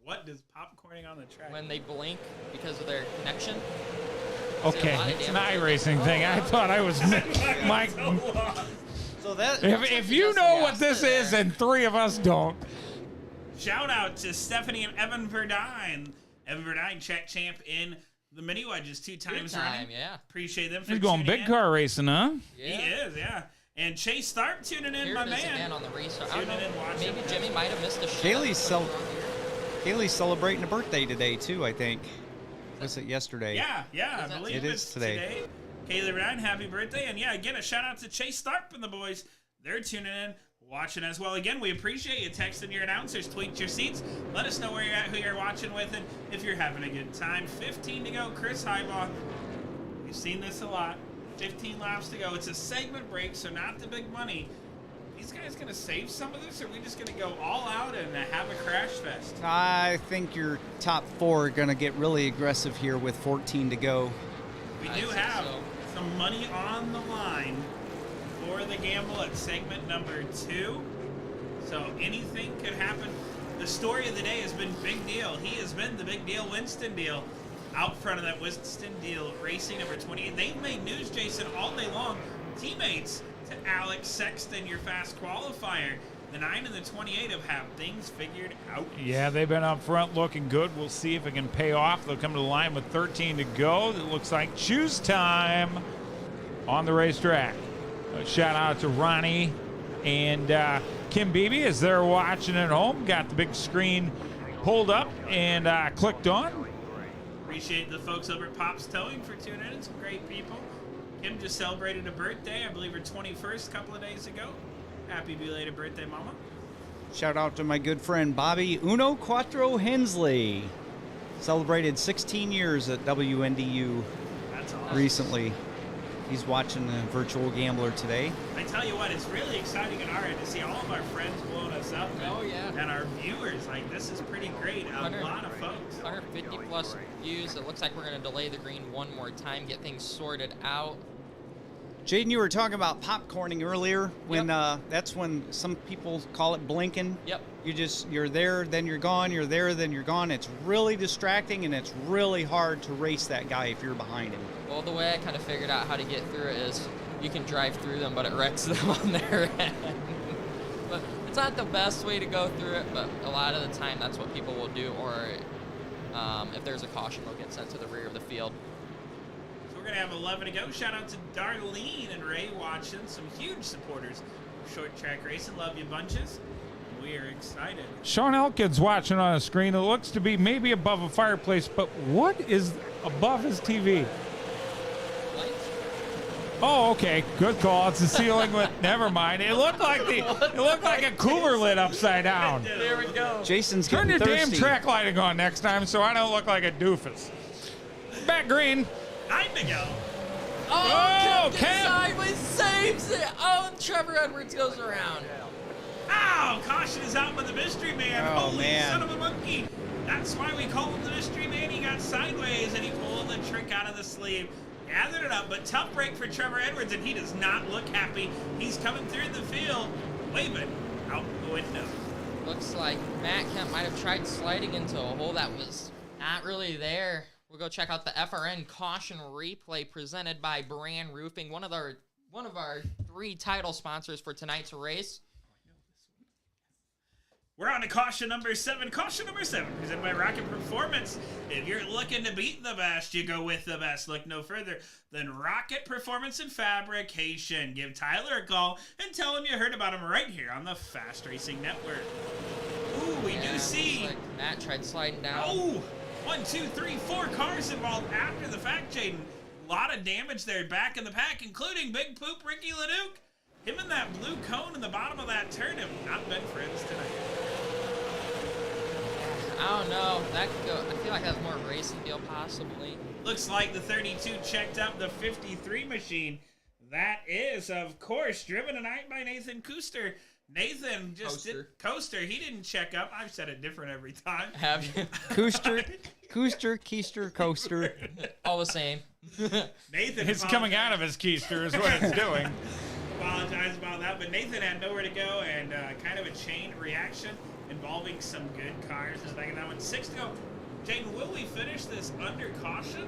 What does popcorning on the track when they blink because of their connection? Okay, it's an iRacing thing. I thought I was Mike. So that if you know what this is, and 3 of us don't. Shout out to Stephanie and Evan Verdine. Evan Verdine, track champ in the mini wedges 2 times running. Yeah. Appreciate them for He's going big car racing, huh? Yeah. He is, yeah. And Chase Tharp tuning in, Here my it is man. Again on the restart. Tuning in, watching. Maybe Jimmy might have missed a shot. Kaylee's celebrating a birthday today too, I think. Was it yesterday? Yeah, I believe it's today. Kaylee Ryan, happy birthday. And yeah, again, a shout out to Chase Tharp and the boys. They're tuning in, watching as well. Again, we appreciate you texting your announcers, tweet your seats. Let us know where you're at, who you're watching with, and if you're having a good time. 15 to go. Chris Heimbach. We've seen this a lot. 15 laps to go. It's a segment break, so not the big money. these guys going to save some of this, or are we just going to go all out and have a crash fest? I think your top 4 are going to get really aggressive here with 14 to go. We do have some money on the line for the gamble at segment number 2. So anything could happen. The story of the day has been Big Deal. He has been the Big Deal Winston Deal. Out front of that Winston Deal, racing number 28. They've made news, Jason, all day long. Teammates to Alex Sexton, your fast qualifier. The 9 and the 28 have things figured out. Yeah, they've been up front looking good. We'll see if it can pay off. They'll come to the line with 13 to go. It looks like choose time on the racetrack. A shout out to Ronnie and Kim Beebe as they're watching at home. Got the big screen pulled up and clicked on. Appreciate the folks over at Pop's Towing for tuning in. Some great people. Kim just celebrated a birthday, I believe her 21st a couple of days ago. Happy belated birthday, Mama. Shout out to my good friend Bobby Uno Quattro Hensley. Celebrated 16 years at WNDU. That's awesome. Recently. He's watching the Virtual Gambler today. I tell you what, it's really exciting on our end to see all of our friends blowing us up. And our viewers. Like, this is pretty great. A lot of folks. 150 plus views. It looks like we're going to delay the green one more time, get things sorted out. Jaden, you were talking about popcorning earlier. When that's when some people call it blinking. Yep. You're there, then you're gone. You're there, then you're gone. It's really distracting, and it's really hard to race that guy if you're behind him. Well, the way I kind of figured out how to get through it is you can drive through them, but it wrecks them on their end. But it's not the best way to go through it, but a lot of the time that's what people will do, or if there's a caution, they'll get sent to the rear of the field. So we're going to have 11 to go. Shout out to Darlene and Ray watching. Some huge supporters of short track racing. Love you bunches. We are excited. Sean Elkins watching on a screen. It looks to be maybe above a fireplace, but what is above his TV? Oh, okay. Good call. It's the ceiling with. Never mind. It looked like a cooler lid upside down. There we go. Jason's Turn getting your thirsty. damn track lighting on next time, so I don't look like a doofus. Back green. 9 to go. Oh, Kemp. sideways saves it. Oh, and Trevor Edwards goes around. Ow! Caution is out by the mystery man. Oh, Holy man. son of a monkey. That's why we call him the mystery man. He got sideways and he pulled the trick out of the sleeve. Gathered it up, but tough break for Trevor Edwards, and he does not look happy. He's coming through the field, waving out the window. Looks like Matt Kemp might have tried sliding into a hole that was not really there. We'll go check out the FRN caution replay presented by Brand Roofing, one of our 3 title sponsors for tonight's race. We're on to caution number 7. Caution number 7, presented by Rocket Performance. If you're looking to beat the best, you go with the best. Look no further than Rocket Performance and Fabrication. Give Tyler a call and tell him you heard about him right here on the Fast Racing Network. Ooh, we do see. Like Matt tried sliding down. Oh, 1, 2, 3, 4 cars involved after the fact, Jaden. A lot of damage there back in the pack, including Big Poop Ricky Leduc. Him and that blue cone in the bottom of that turn have not been friends tonight. I don't know. That could go. I feel like that's more racing deal possibly. Looks like the 32 checked up the 53 machine. That is, of course, driven tonight by Nathan Kooster. Nathan just Coaster. He didn't check up. I've said it different every time. Have you? Kooster, Keister, Coaster. All the same. Nathan, It's coming out of his keister is what it's doing. Apologize about that, but Nathan had nowhere to go and kind of a chain reaction involving some good cars. Is back in that one. 6 to go. Jaden, will we finish this under caution,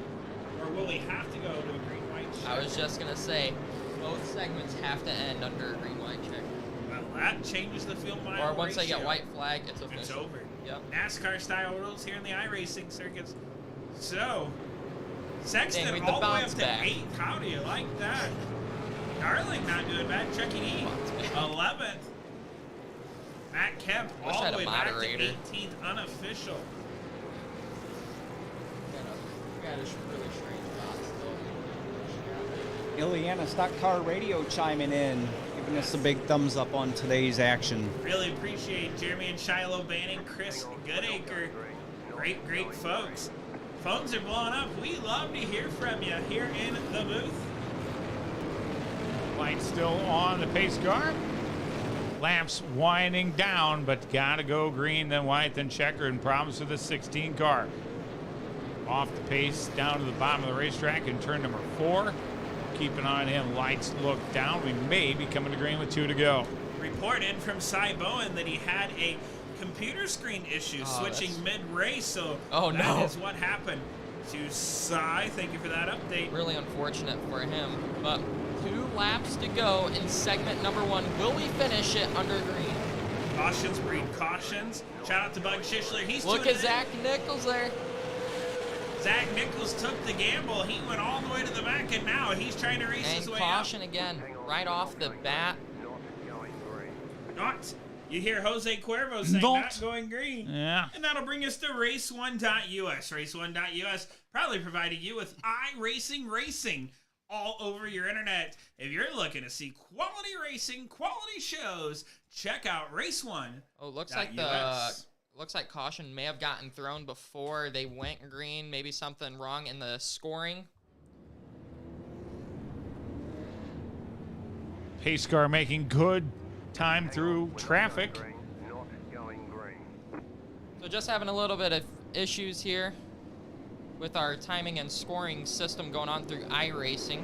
or will we have to go to a green-white check? I was just gonna say, both segments have to end under a green-white check. Well, that changes the field mile Or once they ratio. get white flag, it's official. It's over. Yep. NASCAR-style rules here in the iRacing circuits. So, Sexton Dang, we all the way up bounce to back. 8th. How do you like that? Darling not doing bad. Chucky D, 11th. Matt Kemp Wish I all had the a way back to moderator. 18th, unofficial. Got a really strange box though. Ileana Stock Car Radio chiming in, giving us a big thumbs up on today's action. Really appreciate Jeremy and Shiloh Banning, Chris Goodacre. Great folks. Phones are blowing up. We love to hear from you here in the booth. Light still on the pace car. Laps winding down, but gotta go green, then white, then checker, and problems with the 16 car. Off the pace, down to the bottom of the racetrack in turn number 4. Keep an eye on him. Lights look down. We may be coming to green with 2 to go. Report in from Cy Bowen that he had a computer screen issue switching mid-race, so that is what happened to Cy. Thank you for that update. Really unfortunate for him, but 2 laps to go in segment number 1. Will we finish it under green? Cautions breed cautions. Shout out to Bug Shishler. He's Look tuning at in. Zach Nichols there. Zach Nichols took the gamble. He went all the way to the back, and now he's trying to race And his way caution again, right off the bat. Not. You hear Jose Cuervo saying not going green. Yeah. And that'll bring us to race1.us. Race1.us proudly providing you with iRacing racing all over your internet. If you're looking to see quality racing, quality shows, check out Race1. Oh, looks like caution may have gotten thrown before they went green. Maybe something wrong in the scoring. Pace car making good time through traffic. So just having a little bit of issues here with our timing and scoring system going on through iRacing.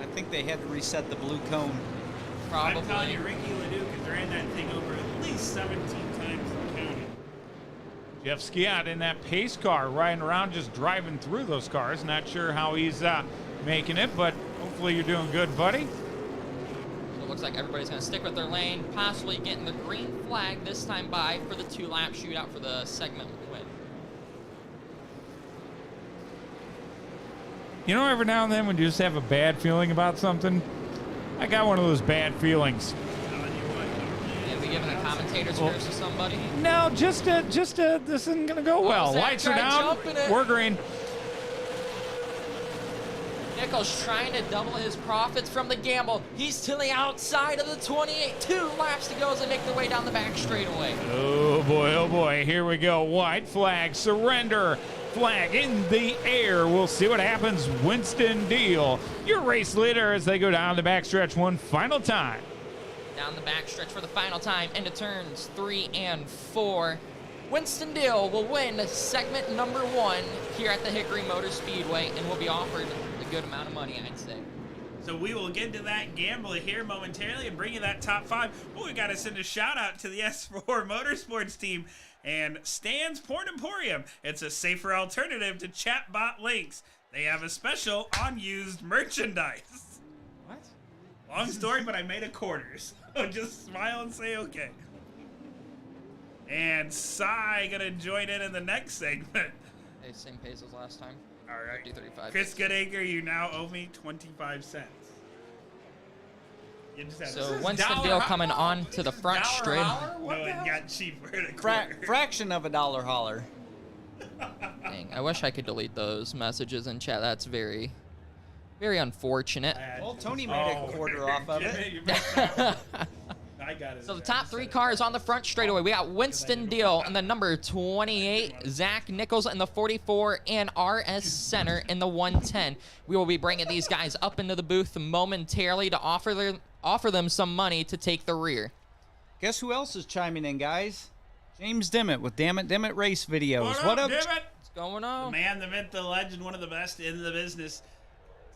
I think they had to reset the blue cone. Probably. I'm telling you, Ricky Leduc has ran that thing over at least 17 times in counting. Jeff Skiat in that pace car riding around just driving through those cars. Not sure how he's making it, but hopefully you're doing good, buddy. So it looks like everybody's going to stick with their lane, possibly getting the green flag this time by for the 2-lap shootout for the segment win. You know, every now and then when you just have a bad feeling about something, I got one of those bad feelings. And we giving a commentator's curse to somebody? No, just this isn't gonna go well. Zach Lights are tried down. jumping it. We're green. Nichols trying to double his profits from the gamble. He's to the outside of the 28. 2 laps to go as they make their way down the back straightaway. Oh boy, here we go. White flag, surrender. Flag in the air. We'll see what happens. Winston Deal, your race leader as they go down the backstretch one final time. Down the backstretch for the final time into turns 3 and 4. Winston Deal will win segment number 1 here at the Hickory Motor Speedway and will be offered a good amount of money, I'd say. So we will get to that gamble here momentarily and bring you that top 5. But we got to send a shout out to the S4 Motorsports team and Stan's Port Emporium. It's a safer alternative to chatbot links. They have a special on used merchandise. What? Long story, but I made a quarter. So just smile and say okay. And Cy gonna join in the next segment. Hey, same pace as last time. All right. 50-35. Chris Goodacre, you now owe me 25 cents. You just had So Winston Deal coming on to the front straight. No, it got cheaper at a quarter. Fraction of a dollar holler. Dang, I wish I could delete those messages in chat. That's very, very unfortunate. Well, Tony made a quarter off of it. I got it. So the top 3 cars on the front straightaway. We got Winston Deal in the number 28, Zach Nichols in the 44, and RS Center in the 110. We will be bringing these guys up into the booth momentarily to offer them some money to take the rear. Guess who else is chiming in, guys? James Dimmitt with Damn It Race videos. What up? Dimmitt? What's going on? The man, the myth, the legend, one of the best in the business.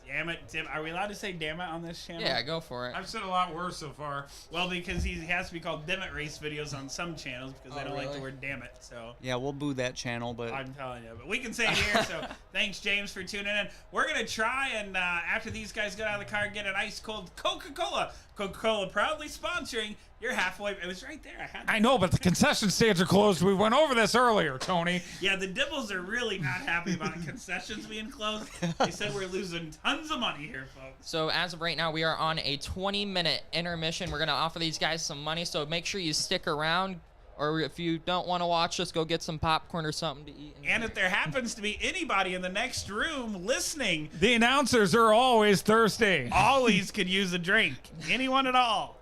Damn it, Tim. Are we allowed to say damn it on this channel? Yeah, go for it. I've said a lot worse so far. Well, because he has to be called Dimmitt Race videos on some channels because they don't like the really? word damn it. So Yeah, we'll boo that channel, but I'm telling you. But we can say it here. So thanks, James, for tuning in. We're going to try and after these guys get out of the car, get an ice cold Coca-Cola. Coca-Cola proudly sponsoring your halfway. It was right there. I know, but the concession stands are closed. We went over this earlier, Tony. Yeah, the Dibbles are really not happy about concessions being closed. They said we're losing tons of money here, folks. So as of right now, we are on a 20-minute intermission. We're going to offer these guys some money, so make sure you stick around. Or if you don't want to watch, just go get some popcorn or something to eat. And if there happens to be anybody in the next room listening, The announcers are always thirsty. always could use a drink. Anyone at all.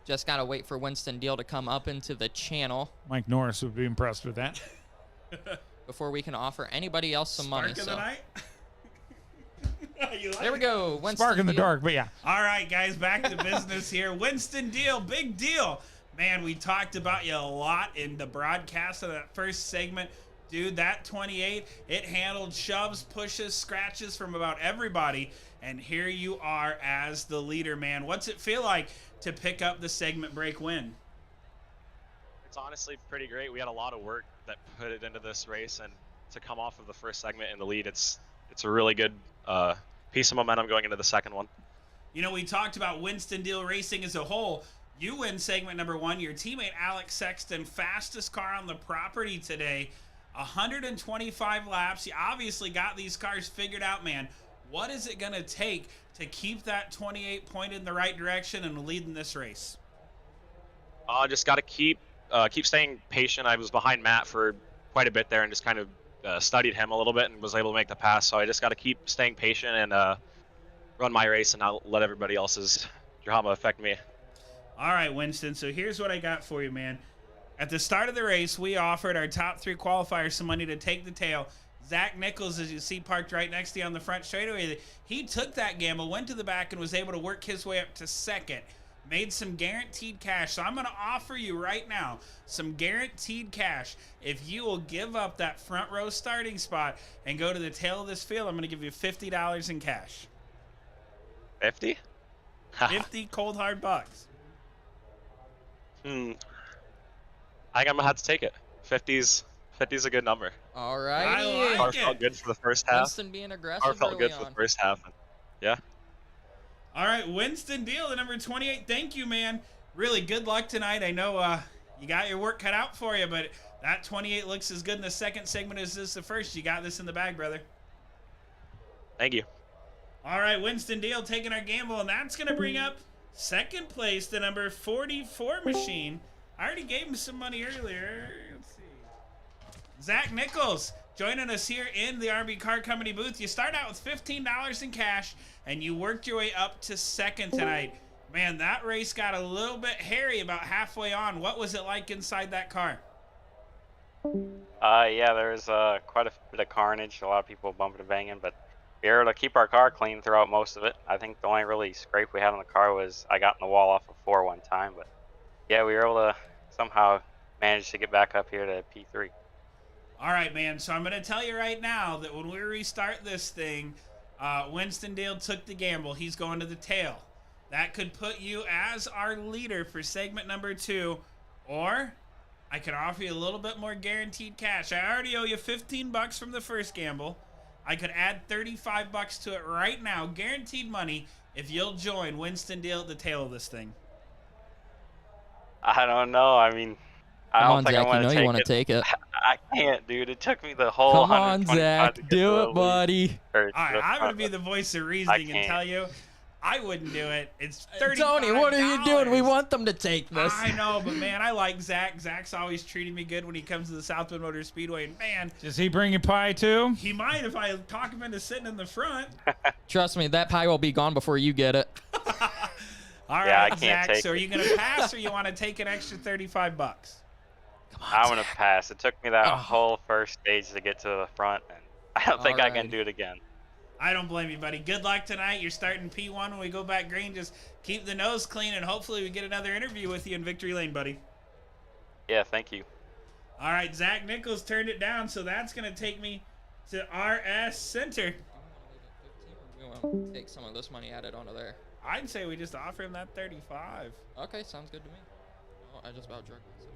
Just got to wait for Winston Deal to come up into the channel Mike Norris would be impressed with that. before we can offer anybody else some money. Spark in So the night? You like there we it? go. Winston Spark in the Deal. dark, but yeah. All right, guys, back to business here. Winston Deal, big deal. Man, we talked about you a lot in the broadcast of that first segment. Dude, that 28, it handled shoves, pushes, scratches from about everybody. And here you are as the leader, man. What's it feel like to pick up the segment break win? It's honestly pretty great. We had a lot of work that put it into this race, and to come off of the first segment in the lead, it's a really good piece of momentum going into the second one. You know, we talked about Winston Deal Racing as a whole. You win segment number 1. Your teammate Alex Sexton, fastest car on the property today. 125 laps. You obviously got these cars figured out, man. What is it going to take to keep that 28 pointed in the right direction and lead in this race? Just got to keep staying patient. I was behind Matt for quite a bit there and just kind of studied him a little bit and was able to make the pass. So I just got to keep staying patient and run my race and not let everybody else's drama affect me. All right, Winston. So here's what I got for you, man. At the start of the race, we offered our top 3 qualifiers some money to take the tail. Zach Nichols, as you see, parked right next to you on the front straightaway. He took that gamble, went to the back, and was able to work his way up to second. Made some guaranteed cash. So I'm going to offer you right now some guaranteed cash. If you will give up that front row starting spot and go to the tail of this field, I'm going to give you $50 in cash. 50? 50 cold hard bucks. I think I'm going to have to take it. 50's a good number. All right. I like Car it. felt good for the first half. Winston being aggressive Car felt early good on. for the first half. Yeah. All right, Winston Deal, the number 28. Thank you, man. Really good luck tonight. I know you got your work cut out for you, but that 28 looks as good in the second segment as this the first. You got this in the bag, brother. Thank you. All right, Winston Deal taking our gamble, and that's going to bring up second place, the number 44 machine. I already gave him some money earlier. Let's see. Zach Nichols joining us here in the RB Car Company booth. You start out with $15 in cash, and you worked your way up to second tonight. Man, that race got a little bit hairy about halfway on. What was it like inside that car? Yeah, there was quite a bit of carnage, a lot of people bumping and banging, but we were able to keep our car clean throughout most of it. I think the only really scrape we had on the car was I got in the wall off of 4 one time, but yeah, we were able to somehow manage to get back up here to P3. All right, man. So I'm going to tell you right now that when we restart this thing, Winston Deal took the gamble. He's going to the tail. That could put you as our leader for segment number 2, or I can offer you a little bit more guaranteed cash. I already owe you $15 from the first gamble. I could add $35 to it right now, guaranteed money, if you'll join Winston Deal at the tail of this thing. I don't know. I mean, I Come don't on, think Zach. I want You know to you want to take take it. I can't, dude. It took me the whole Come on, 125 Zach. to get Do to the it, lead. buddy. Or All right, the I'm going to front. be the voice of reasoning and can't. tell you I wouldn't do it. It's $35. Tony, what are you doing? We want them to take this. I know, but man, I like Zach. Zach's always treating me good when he comes to the Southwood Motor Speedway. And man, Does he bring you pie too? he might if I talk him into sitting in the front. Trust me, that pie will be gone before you get it. All right, Yeah, I can't Zach. take So are it. you going to pass or you want to take an extra $35? I'm going to pass. It took me that whole first stage to get to the front, and I don't think I can Alrighty. do it again. I don't blame you, buddy. Good luck tonight. You're starting P1 when we go back green. Just keep the nose clean, and hopefully we get another interview with you in Victory Lane, buddy. Yeah, thank you. All right, Zach Nichols turned it down, so that's going to take me to RS Center. We want to take some of this money, add it onto there. I'd say we just offer him that 35. Okay, sounds good to me. Oh, I just about jerked myself.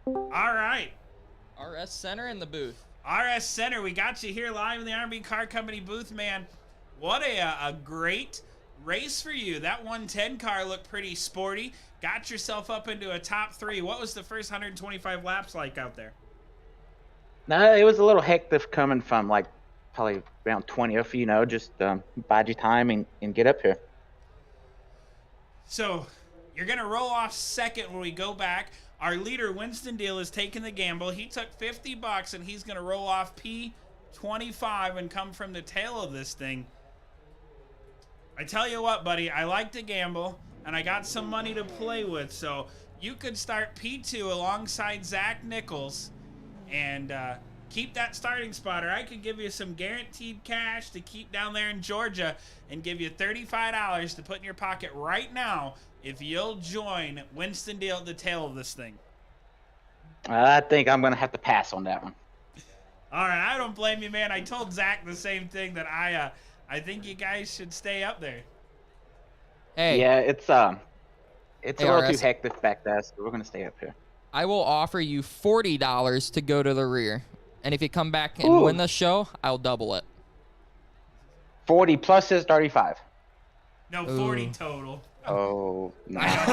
All right. RS Center in the booth. RS Center, we got you here live in the RB Car Company booth, man. What a great race for you. That 110 car looked pretty sporty. Got yourself up into a top 3. What was the first 125 laps like out there? No, it was a little hectic coming from like probably around 20th, you know, just bide your time and get up here. So you're going to roll off second when we go back. Our leader, Winston Deal, is taking the gamble. He took $50, and he's going to roll off P25 and come from the tail of this thing. I tell you what, buddy, I like to gamble, and I got some money to play with. So you could start P2 alongside Zach Nichols and keep that starting spot, or I could give you some guaranteed cash to keep down there in Georgia and give you $35 to put in your pocket right now if you'll join Winston Deal at the tail of this thing. I think I'm going to have to pass on that one. All right, I don't blame you, man. I told Zach the same thing, that I think you guys should stay up there. Hey. Yeah, it's a little too RS. hectic back there, so we're going to stay up here. I will offer you $40 to go to the rear. And if you come back and win the show, I'll double it. 40 plus his 35. No, 40 total. Oh, no. I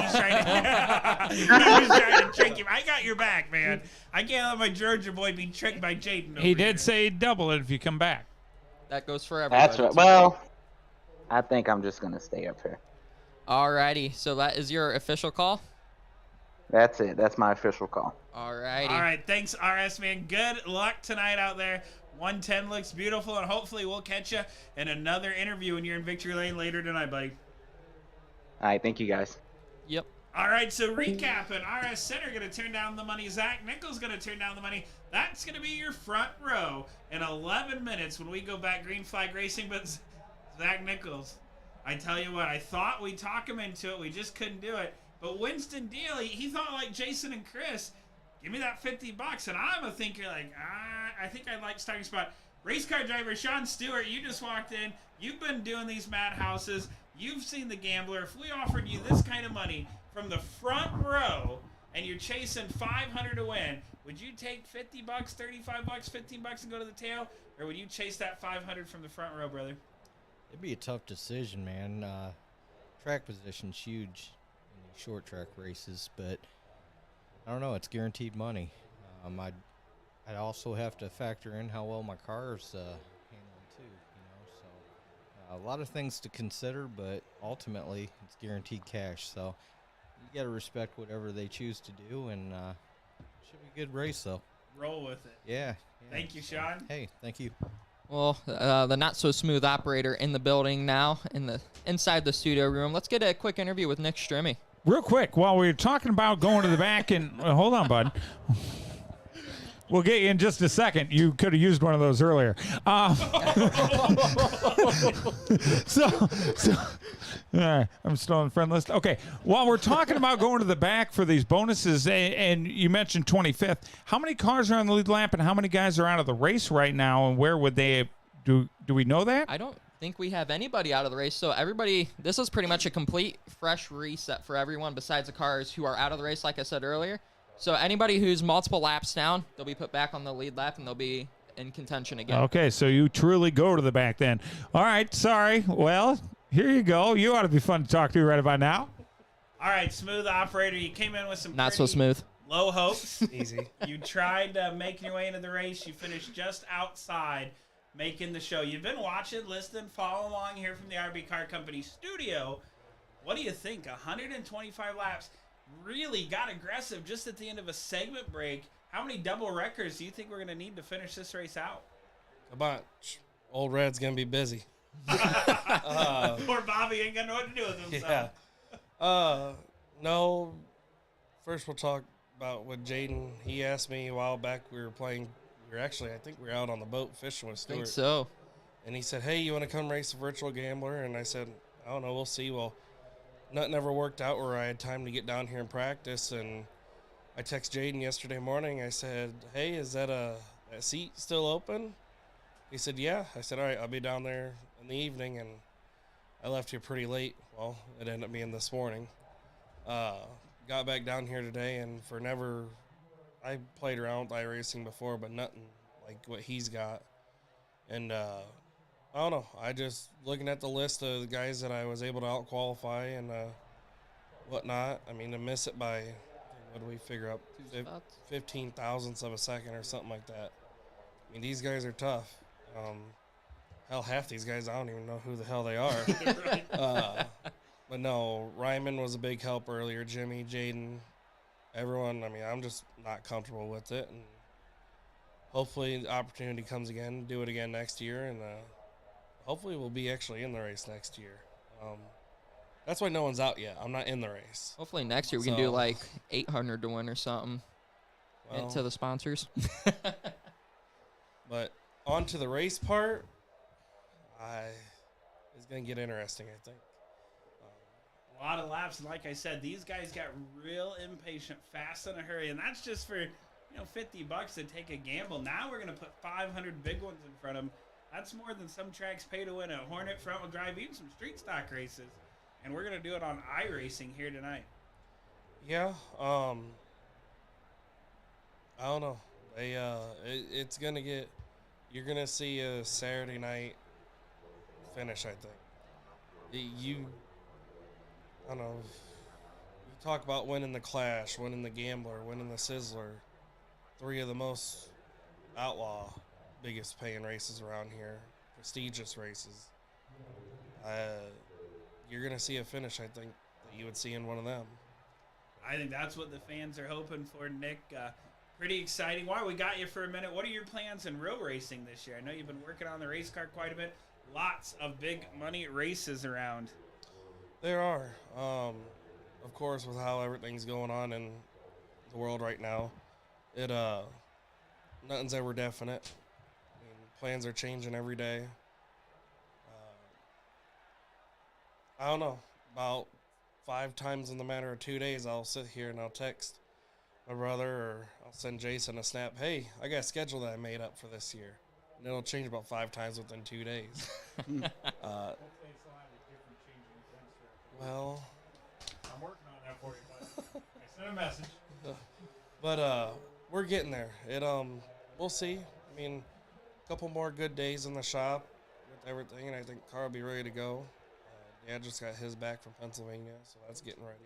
know, he's trying to trick him. I got your back, man. I can't let my Georgia boy be tricked by Jaden. He did say double it if you come back. That goes for everybody. That's right. Well, I think I'm just going to stay up here. Alrighty, so that is your official call? That's it. That's my official call. Alrighty. All right, thanks, RS, man. Good luck tonight out there. 110 looks beautiful, and hopefully we'll catch you in another interview when you're in Victory Lane later tonight, buddy. All right, thank you guys. Yep. All right, so recapping, RS Center going to turn down the money. Zach Nichols going to turn down the money. That's going to be your front row in 11 minutes when we go back green flag racing. But Zach Nichols, I tell you what, I thought we'd talk him into it. We just couldn't do it. But Winston Deal, he thought like Jason and Chris, give me that $50. And I'm a thinker like, I think I like starting spot. Race car driver Sean Stewart, you just walked in. You've been doing these madhouses. You've seen the gambler. If we offered you this kind of money from the front row and you're chasing 500 to win, would you take $50, $35, $15 and go to the tail? Or would you chase that 500 from the front row, brother? It'd be a tough decision, man. Track position's huge in these short track races, but I don't know. It's guaranteed money. I'd also have to factor in how well my car's handling too. So a lot of things to consider, but ultimately it's guaranteed cash. So you got to respect whatever they choose to do, and it should be a good race though. Roll with it. Yeah. Thank you, Sean. Hey, thank you. Well, the not-so-smooth operator in the building now, inside the studio room. Let's get a quick interview with Nick Strimmy. Real quick, while we were talking about going to the back and hold on, bud. We'll get you in just a second. You could have used one of those earlier. I'm still on the friend list. Okay, while we're talking about going to the back for these bonuses, and you mentioned 25th, how many cars are on the lead lap and how many guys are out of the race right now, and where would they do we know that? I don't think we have anybody out of the race, so everybody, this is pretty much a complete fresh reset for everyone besides the cars who are out of the race, like I said earlier. So anybody who's multiple laps down, they'll be put back on the lead lap and they'll be in contention again. Okay, so you truly go to the back then. All right, sorry. Well, here you go. You ought to be fun to talk to right about now. All right, smooth operator. You came in with some Not so smooth. low hopes. Easy. You tried making your way into the race. You finished just outside making the show. You've been watching, listening, following along here from the RB Car Company studio. What do you think? 125 laps. Really got aggressive just at the end of a segment break. How many double records do you think we're going to need to finish this race out? A bunch. Old Red's going to be busy. Poor Bobby ain't got know what to do with himself. Yeah. No. First, we'll talk about with Jaden. He asked me a while back. I think we were out on the boat fishing with Stuart. I think so. And he said, hey, you want to come race a virtual gambler? And I said, I don't know. We'll see. Well, nothing ever worked out where I had time to get down here and practice. And I texted Jaden yesterday morning. I said, hey, is that seat still open? He said, yeah. I said, all right, I'll be down there in the evening. And I left here pretty late. Well, it ended up being this morning. Got back down here today, and I played around with iRacing before, but nothing like what he's got. And I don't know. I just looking at the list of the guys that I was able to out-qualify and whatnot. I mean, to miss it by, what do we figure up, 15 thousandths of a second or something like that. I mean, these guys are tough. Hell, half these guys, I don't even know who the hell they are. But no, Ryman was a big help earlier. Jimmy, Jaden, everyone. I mean, I'm just not comfortable with it. And hopefully the opportunity comes again, do it again next year. And hopefully we'll be actually in the race next year. That's why no one's out yet. I'm not in the race. Hopefully next year we can do like 800 to win or something. Well, to the sponsors. But on to the race part, it's going to get interesting, I think. A lot of laps, and like I said, these guys got real impatient, fast in a hurry, and that's just for $50 to take a gamble. Now we're gonna put 500 big ones in front of them. That's more than some tracks pay to win a Hornet front wheel drive, even some street stock races, and we're gonna do it on iRacing here tonight. Yeah, I don't know. It's gonna get. You're gonna see a Saturday night finish, I think. I don't know. You talk about winning the Clash, winning the Gambler, winning the Sizzler, 3 of the most outlaw, biggest paying races around here, prestigious races. You're gonna see a finish, I think, that you would see in one of them. I think that's what the fans are hoping for, Nick. Pretty exciting. While we got you for a minute, what are your plans in real racing this year? I know you've been working on the race car quite a bit. Lots of big money races around. There are. Of course, with how everything's going on in the world right now, nothing's ever definite. I mean, plans are changing every day. I don't know. About 5 times in the matter of 2 days, I'll sit here and I'll text my brother or I'll send Jason a snap. Hey, I got a schedule that I made up for this year. And it'll change about 5 times within 2 days. Well, I'm working on that for you, bud. I sent a message. But we're getting there. We'll see. I mean, a couple more good days in the shop with everything, and I think car will be ready to go. Dad just got his back from Pennsylvania, so that's getting ready.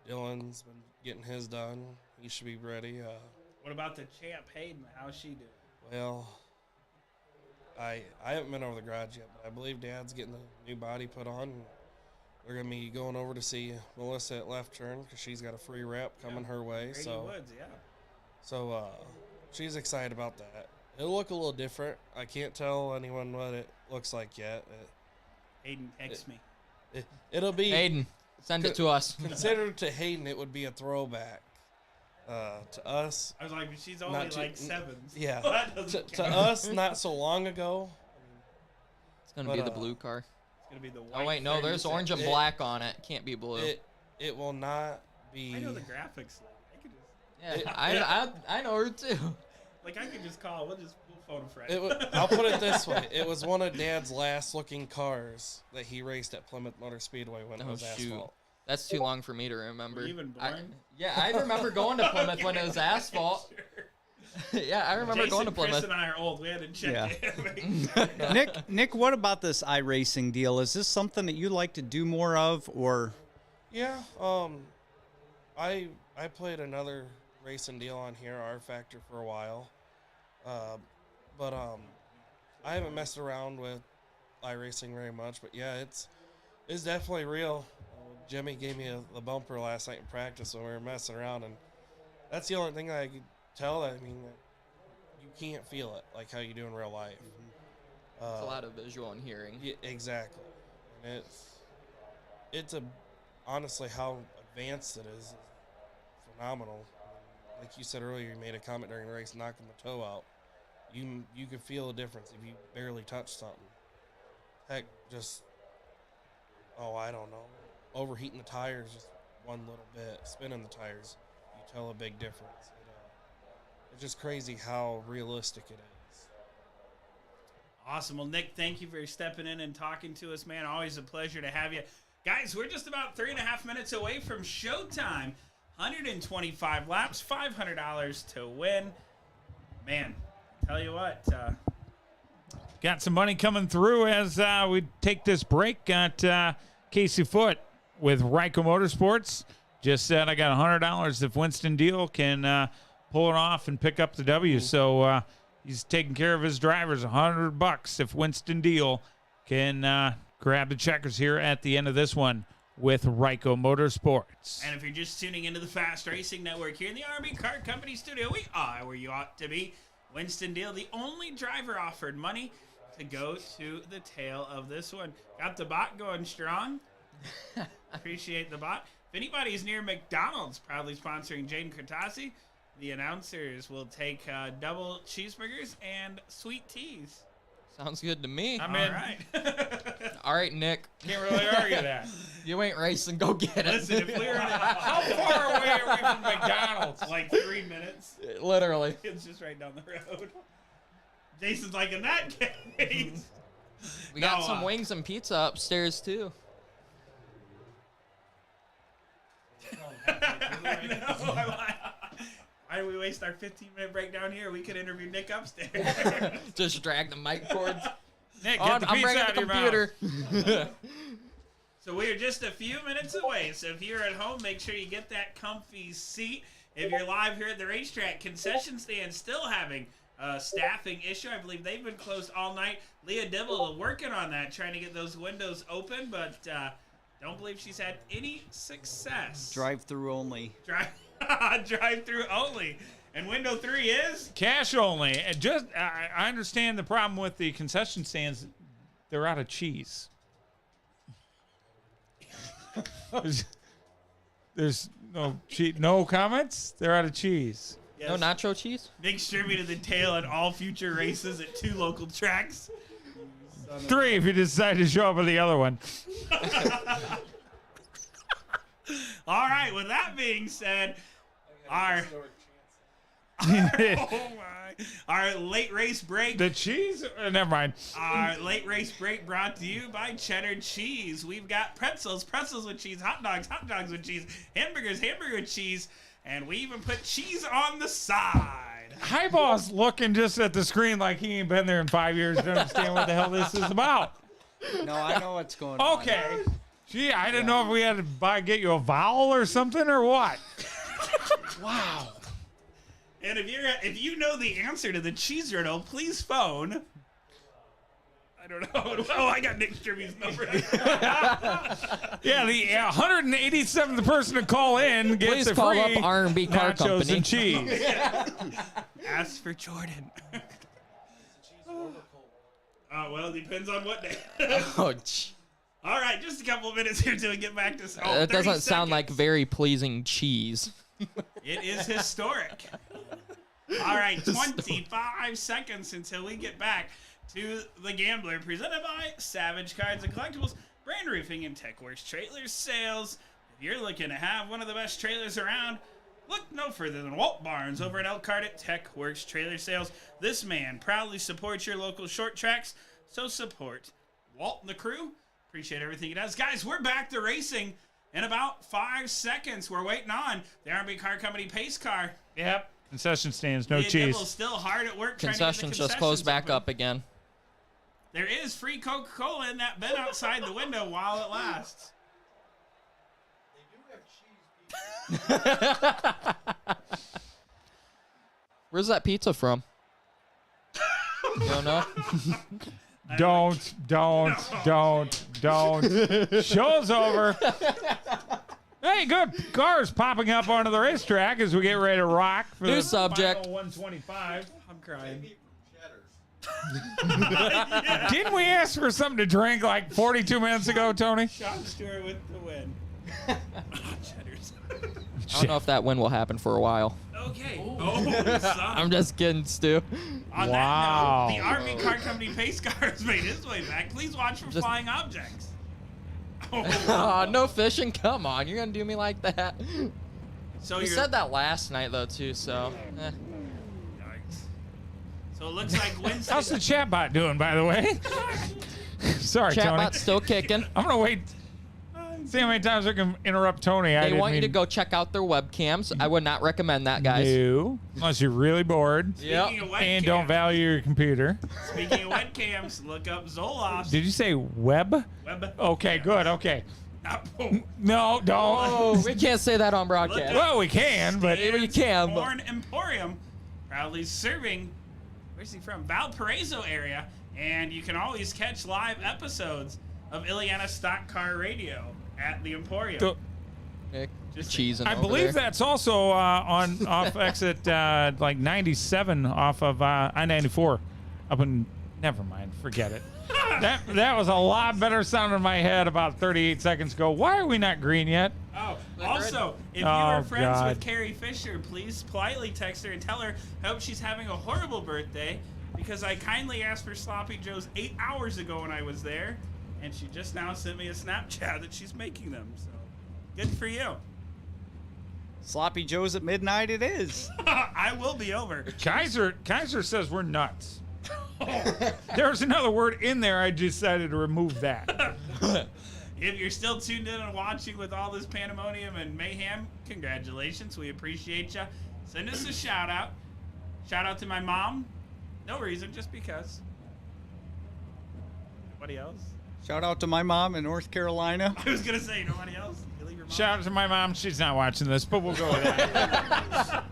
Dylan's been getting his done. He should be ready. What about the champ Hayden? How's she doing? Well, I haven't been over the garage yet, but I believe Dad's getting the new body put on. And they're going to be going over to see Melissa at Left Turn because she's got a free rep coming her way. Grady So, Woods, yeah. So she's excited about that. It'll look a little different. I can't tell anyone what it looks like yet. Hayden, text me. It'll be Hayden, send it to us. Considered to Hayden, it would be a throwback. To us, I was like, she's only like 7. Yeah. So to us, not so long ago. It's gonna be the blue car. It's gonna be the white. Oh wait, no, there's orange and black on it. Can't be blue. It will not be. I know the graphics. I could just. Yeah, I know her too. Like I could just call. We'll phone a friend. I'll put it this way: it was one of Dad's last-looking cars that he raced at Plymouth Motor Speedway when it was asphalt. That's too long for me to remember. Were you even born? I remember going to Plymouth when it was asphalt. Yeah, I remember going to Plymouth. Chris and I are old. We had to check it. Nick, what about this iRacing deal? Is this something that you'd like to do more of, or? Yeah, I played another racing deal on here, R Factor, for a while, but I haven't messed around with iRacing very much. But yeah, it's definitely real. Jimmy gave me the bumper last night in practice when we were messing around, and that's the only thing that I could tell. That, I mean, you can't feel it like how you do in real life. It's a lot of visual and hearing. Yeah, exactly. And it's honestly how advanced it is phenomenal. Like you said earlier, you made a comment during the race, knocking the toe out. You could feel a difference if you barely touch something. Heck, just I don't know. Overheating the tires just one little bit, spinning the tires, you tell a big difference. It's just crazy how realistic it is. Awesome. Well, Nick, thank you for stepping in and talking to us, man. Always a pleasure to have you. Guys, we're just about 3.5 minutes away from showtime. 125 laps, $500 to win. Man, tell you what. Got some money coming through as we take this break. Got Casey Foote with Ryko Motorsports. Just said I got $100 if Winston Deal can pull it off and pick up the W. So he's taking care of his drivers. $100 if Winston Deal can grab the checkers here at the end of this one with Ryko Motorsports. And if you're just tuning into the Fast Racing Network here in the RB Car Company studio, we are where you ought to be. Winston Deal, the only driver offered money to go to the tail of this one. Got the bot going strong. Appreciate the bot. If anybody's near McDonald's, proudly sponsoring Jaden Kratasi, the announcers will take double cheeseburgers and sweet teas. Sounds good to me. I'm in. All right. All right, Nick. Can't really argue that. You ain't racing. Go get it. Listen, if we were How far away are we from McDonald's? like 3 minutes, Literally. it's just right down the road. Jason's like, in that case. We got No, some wings and pizza upstairs too. I know. Why do we waste our 15-minute break down here? We could interview Nick upstairs. Just drag the mic cords. Nick, On, get the I'm pizza bringing out the of your computer. So we are just a few minutes away. So if you're at home, make sure you get that comfy seat. If you're live here at the racetrack, concession stand still having a staffing issue. I believe they've been closed all night. Leah Dibble working on that, trying to get those windows open, but don't believe she's had any success. Drive-through only. Drive-through only. And window 3 is? Cash only. And just I understand the problem with the concession stands. They're out of cheese. There's no comments. They're out of cheese. Yes. No nacho cheese? Nick Stribby to the tail at all future races at 2 local tracks. 3 if you decide to show up at the other one. All right, with that being said, our late race break. The cheese? Never mind. Our late race break brought to you by Cheddar Cheese. We've got pretzels with cheese, hot dogs with cheese, hamburger with cheese, and we even put cheese on the side. Highball's looking just at the screen like he ain't been there in 5 years to understand what the hell this is about. No, I know what's going on. Okay. Gee, I didn't know if we had to get you a vowel or something or what. Wow. And if you know the answer to the cheese riddle, please phone. I don't know. Oh, I got Nick Stribby's number. Yeah, the 187th person to call in gets Please a call free up R&B Car nachos Company. and cheese. Ask for Jordan. Well, it depends on what day. Oh, All right, just a couple of minutes here till we get back to. It doesn't sound like very pleasing cheese. It is historic. All right, 25 seconds until we get back to The Gambler, presented by Savage Cards and Collectibles, Brand Roofing, and TechWorks Trailer Sales. If you're looking to have one of the best trailers around, look no further than Walt Barnes over at Elkhart at TechWorks Trailer Sales. This man proudly supports your local short tracks, so support Walt and the crew. Appreciate everything he does. Guys, we're back to racing in about 5 seconds. We're waiting on the R&B Car Company pace car. Yep. Concession stands, no Leah cheese. Dibble's still hard at work trying to Concessions get the just closed back open. up again. There is free Coca-Cola in that bin outside the window while it lasts. Where's that pizza from? You don't know? Don't. Show's over. Hey, good cars popping up onto the racetrack as we get ready to rock for New the subject. final 125. I'm crying. Didn't we ask for something to drink like 42 minutes ago, Tony? Sean Stewart with the win. Cheddars. I don't know if that win will happen for a while. Okay. Oh, son. I'm just kidding, Stu. On Wow. that note, the R&B Car Company pace car has made its way back. Please watch for Just- flying objects. Aw, no fishing? Come on, you're gonna do me like that. So You you're- said that last night though too, so. Yikes. So it looks like Wednesday. How's the chatbot doing, by the way? Sorry, Tony. Chatbot's still kicking. I'm going to wait. See how many times I can interrupt Tony. They want you to go check out their webcams. I would not recommend that, guys. No, unless you're really bored. Yep. Speaking of webcams, And don't value your computer. Speaking of webcams, look up Zoloft. Did you say web? Web. Okay, good. Okay. Oh. No, don't. Oh, we can't say that on broadcast. Well, we can, but We can, but Corn Emporium, proudly serving. Where's he from? Valparaiso area, and you can always catch live episodes of Ileana Stock Car Radio at the Emporium. Just cheesing. I over believe there. that's also on off exit like 97 off of I-94 up in. Never mind, forget it. That was a lot better sound in my head about 38 seconds ago. Why are we not green yet? Oh, also, if you Oh, are friends God. with Carrie Fisher, please politely text her and tell her I hope she's having a horrible birthday because I kindly asked for Sloppy Joes 8 hours ago when I was there, and she just now sent me a Snapchat that she's making them. So, good for you. Sloppy Joe's at midnight it is. I will be over. Kaiser says we're nuts. There's another word in there. I decided to remove that. If you're still tuned in and watching with all this pandemonium and mayhem, congratulations. We appreciate you. Send us a shout out. Shout out to my mom. No reason, just because. Nobody else? Shout out to my mom in North Carolina. I was going to say, nobody else? You leave your mom? Shout out to my mom. She's not watching this, but we'll go with that.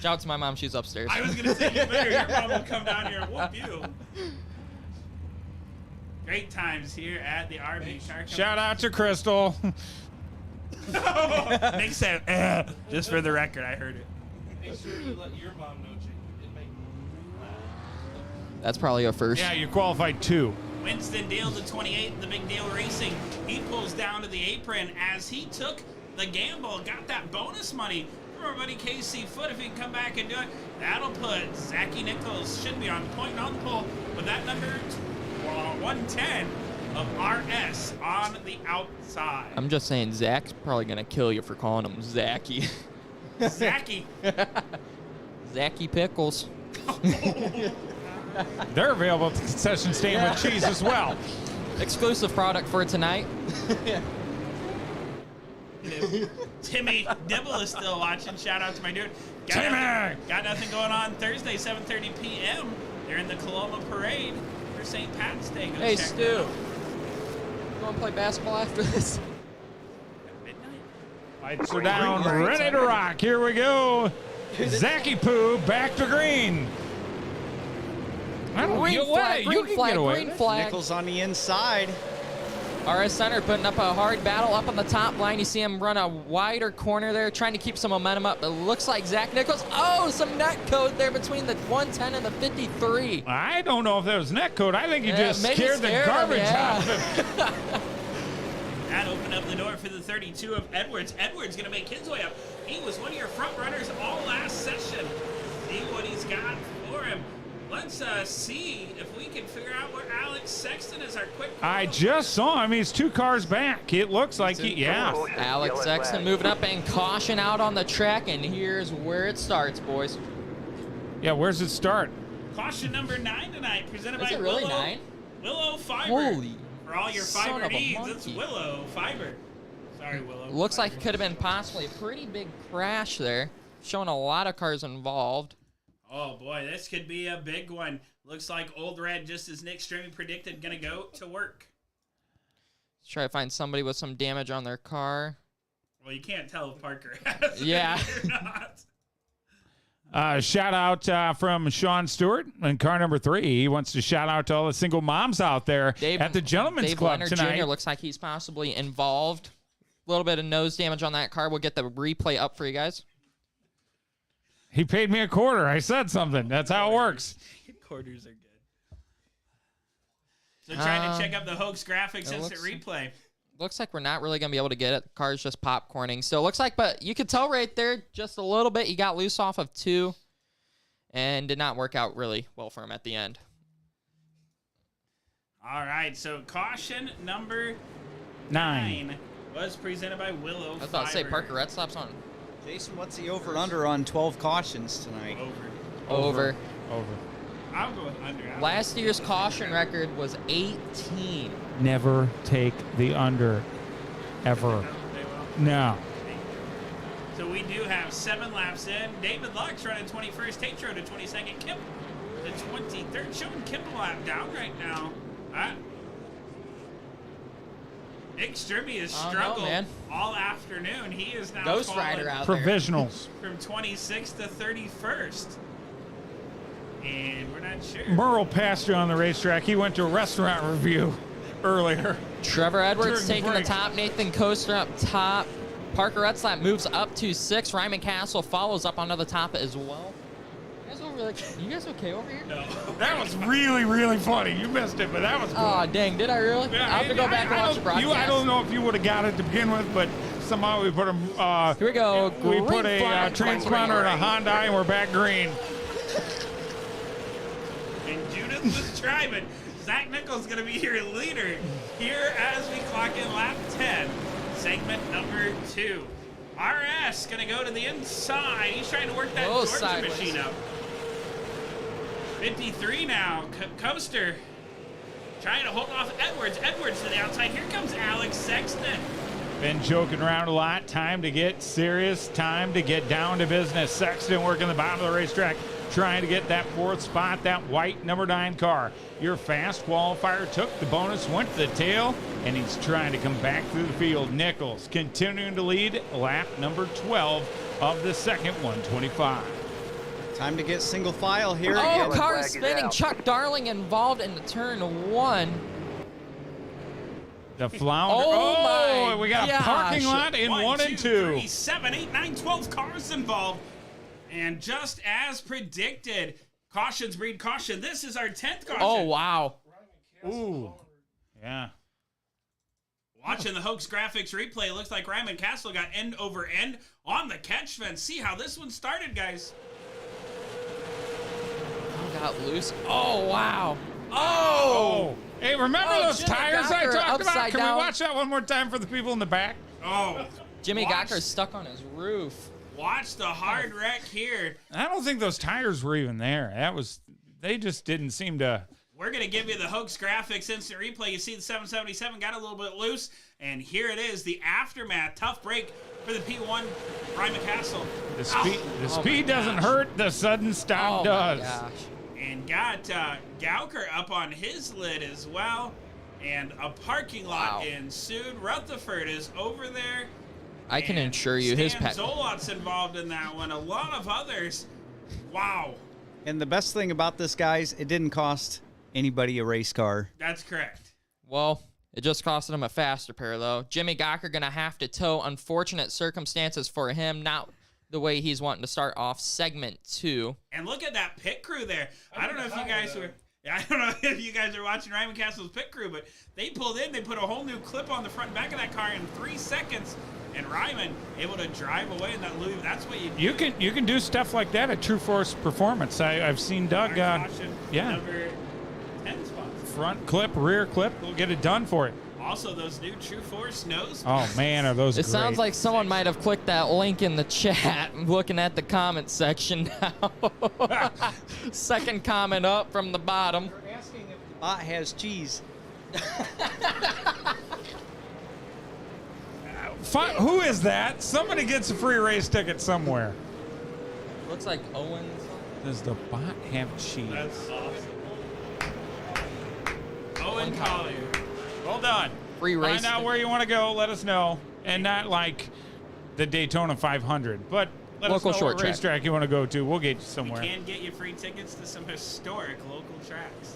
Shout out to my mom. She's upstairs. I was going to say, you better. Your mom will come down here and whoop you. Great times here at the RV Car Company. Shout out to Crystal. Nick said, just for the record, I heard it. Make sure you let your mom know, Jake. It may- That's probably a first. Yeah, you qualified 2. Winston Deal to 28, the Big Deal Racing. He pulls down to the apron as he took the gamble, got that bonus money from our buddy KC Foot. If he can come back and do it, that'll put Zachy Nichols, should be on point and on the pole, with that number 110 of RS on the outside. I'm just saying, Zach's probably going to kill you for calling him Zachy. Zachy. Zachy Pickles. They're available at the concession stand with cheese as well. Exclusive product for tonight. Timmy Dibble is still watching. Shout out to my dude. Got nothing going on Thursday, 7:30 p.m. They're in the Coloma Parade for St. Pat's Day. Go Hey, check Stu. them out. You want to play basketball after this? Lights are down, ready to rock. Here we go. Zachy Poo back to green. I don't Green get flag, away. You green can get flag, away. green flag. Nichols on the inside. RS Center putting up a hard battle up on the top line. You see him run a wider corner there, trying to keep some momentum up. It looks like Zach Nichols. Oh, some net code there between the 110 and the 53. I don't know if that was net code. I think he just maybe scared the garbage out of him. That opened up the door for the 32 of Edwards. Edwards going to make his way up. He was one of your front runners all last session. See what he's got for him. Let's see if we can figure out where Alex Sexton is, our quick. I just saw him. He's 2 cars back. It looks like he, yeah. Alex Sexton moving up and caution out on the track, and here's where it starts, boys. Yeah, where's it start? Caution number 9 tonight, presented Is by it really Willow. 9? Willow Fiber. Holy For all your son fiber of a needs, monkey. it's Willow Fiber. Sorry, Willow. Looks like it could have been possibly a pretty big crash there, showing a lot of cars involved. Oh boy, this could be a big one. Looks like Old Red, just as Nick Strimmy predicted, gonna go to work. Let's try to find somebody with some damage on their car. Well, you can't tell if Parker has Yeah. it or not. Shout out from Sean Stewart in car number 3. He wants to shout out to all the single moms out there at the Gentlemen's Dave Club Leonard tonight. Jr. looks like he's possibly involved. A little bit of nose damage on that car. We'll get the replay up for you guys. He paid me $0.25. I said something. That's how it works. Quarters are good. So trying to check up the Hoax graphics instant replay. Looks like we're not really going to be able to get it. The car's just popcorning. So it looks like, but you could tell right there just a little bit. He got loose off of 2 and did not work out really well for him at the end. All right, so caution number 9 was presented by Willow I was about to say Fiber. Parker Red Slap's on. Jason, what's the over and under on 12 cautions tonight? Over. I'll go with under. Last year's caution record was 18. Never take the under. Ever. No. So we do have 7 laps in. David Lux running 21st. Tatro to 22nd. Kip to 23rd. Showing Kip a lap down right now. Nick Strimmy has struggled all afternoon. He is now Ghost Rider out Provisionals. from 26th to 31st. And we're not sure. Merle passed you on the racetrack. He went to a restaurant review earlier. Trevor Edwards During the taking the break. top. Nathan Coaster up top. Parker Retzlaff moves up to 6. Ryman Castle follows up onto the top as well. You guys okay over here? No. That was really, really funny. You missed it, but that was good. Oh, dang. Did I really? Yeah, I'll have to go back and watch the broadcast. I don't know if you would have got it to begin with, but somehow we put a here we go. We Green put a flag. transponder in a Hyundai, and we're back green. students was driving. Zach Nichols going to be your leader here as we clock in lap 10, segment number 2. RS going to go to the inside. He's trying to work that Georgia machine up. 53 now. Coaster trying to hold off Edwards. Edwards to the outside. Here comes Alex Sexton. Been joking around a lot. Time to get serious. Time to get down to business. Sexton working the bottom of the racetrack, trying to get that 4th spot, that white number 9 car. Your fast qualifier took the bonus, went to the tail, and he's trying to come back through the field. Nichols continuing to lead lap number 12 of the second 125. Time to get single file here. Oh, car spinning. Chuck Darling involved in the turn 1. The flounder. Oh, my we got a parking lot in 1 and 2. 3, 7, 8, 9, 12 cars involved. And just as predicted, cautions breed caution. This is our 10th caution. Oh, wow. Ooh. Yeah. Watching the Hoax graphics replay, it looks like Ryman Castle got end over end on the catch fence. See how this one started, guys. Got loose. Oh, wow. Oh. Hey, remember those Jimmy tires I Galker talked about? upside Can down. we watch that one more time for the people in the back? Oh. Jimmy Galker's stuck on his roof. Watch the hard wreck here. I don't think those tires were even there. They just didn't seem to. We're going to give you the Hoax graphics instant replay. You see the 777 got a little bit loose, and here it is, the aftermath. Tough break for the P1 Ryman Castle. The speed doesn't hurt, the sudden stop does. My gosh. And got Galker up on his lid as well. And a parking lot ensued. Rutherford is over there. I can assure you his Stan Zolot's involved in that one. A lot of others. Wow. And the best thing about this, guys, it didn't cost anybody a race car. That's correct. Well, it just costed him a faster pair, though. Jimmy Galker going to have to tow. Unfortunate circumstances for him. Not the way he's wanting to start off segment 2. And look at that pit crew there. I don't know if you guys were... I don't know if you guys are watching Ryman Castle's pit crew, but they pulled in. They put a whole new clip on the front and back of that car in 3 seconds. And Ryman able to drive away in that Louis. That's what you do. You can do stuff like that at True Force Performance. I've seen Doug. Yeah. Number 10 spots. Front clip, rear clip. We'll get it done for it. Also, those new True Force nose. Oh man, are those? It great. sounds like someone might have clicked that link in the chat. I'm looking at the comment section now. Second comment up from the bottom. You're asking if the bot has cheese. Who is that? Somebody gets a free race ticket somewhere. Looks like Owens. Does the bot have cheese? That's awesome. Owen Collier. Well done. Free race. Find out where you want to go. Let us know, and not like the Daytona 500, but let Local us know short what track. racetrack you want to go to. We'll get you somewhere. We can get you free tickets to some historic local tracks.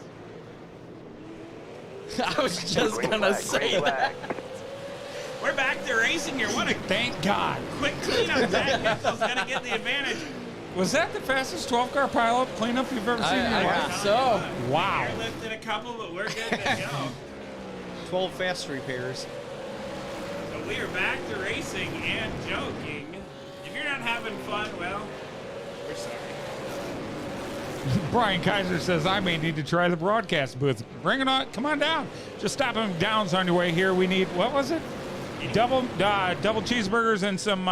I was just gonna say that. We're back to racing here. What a Thank God. quick cleanup. Zach Nichols gonna get the advantage. Was that the fastest 12-car pileup cleanup you've ever seen in your I life? think so. Wow. Airlifted a couple, but we're good to go. 12 fast repairs. So we are back to racing and joking. If you're not having fun, well, we're sorry. Brian Kaiser says, I may need to try the broadcast booth. Bring it on. Come on down. Just stop at McDonald's on your way here. We need, what was it? Double cheeseburgers and some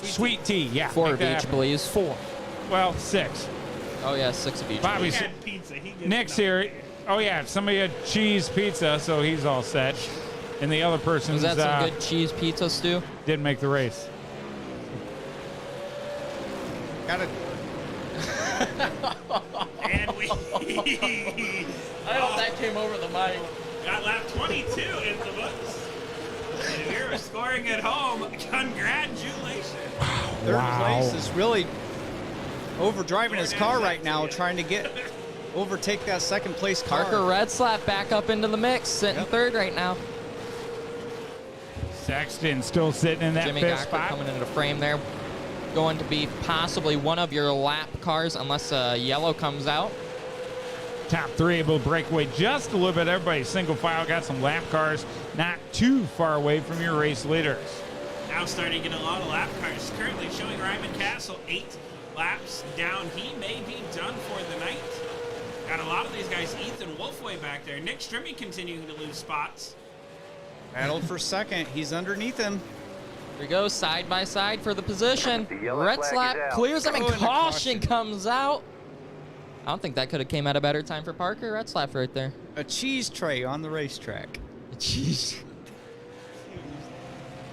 sweet tea. Yeah. 4 make of that each, happen. please. 4. Well, 6. Oh yeah, 6 of each. Bobby, He had pizza. He gets Nick's nothing. here. Oh, yeah. Somebody had cheese pizza, so he's all set. And the other person Was that some good cheese pizza, Stu? didn't make the race. Got it. And we I hope that came over the mic. got lap 22 in the books. And if you're scoring at home, congratulations. Third place is really overdriving his car right now, trying to overtake that second place car. Parker Red Slap back up into the mix, sitting third right now. Sexton still sitting in that Jimmy 5th Galker spot. coming into the frame there. Going to be possibly one of your lap cars unless yellow comes out. Top 3 able to break away just a little bit. Everybody single file, got some lap cars not too far away from your race leaders. Now starting to get a lot of lap cars. Currently showing Ryman Castle 8 laps down. He may be done for the night. Got a lot of these guys. Ethan Wolfway back there. Nick Strimmy continuing to lose spots. Battled for second. He's underneath him. Here we go, side by side for the position. yellow flag is Retzlaff out. clears him, and Oh, and a caution caution. comes out. I don't think that could have came at a better time for Parker Retzlaff right there. A cheese tray on the racetrack. Jeez.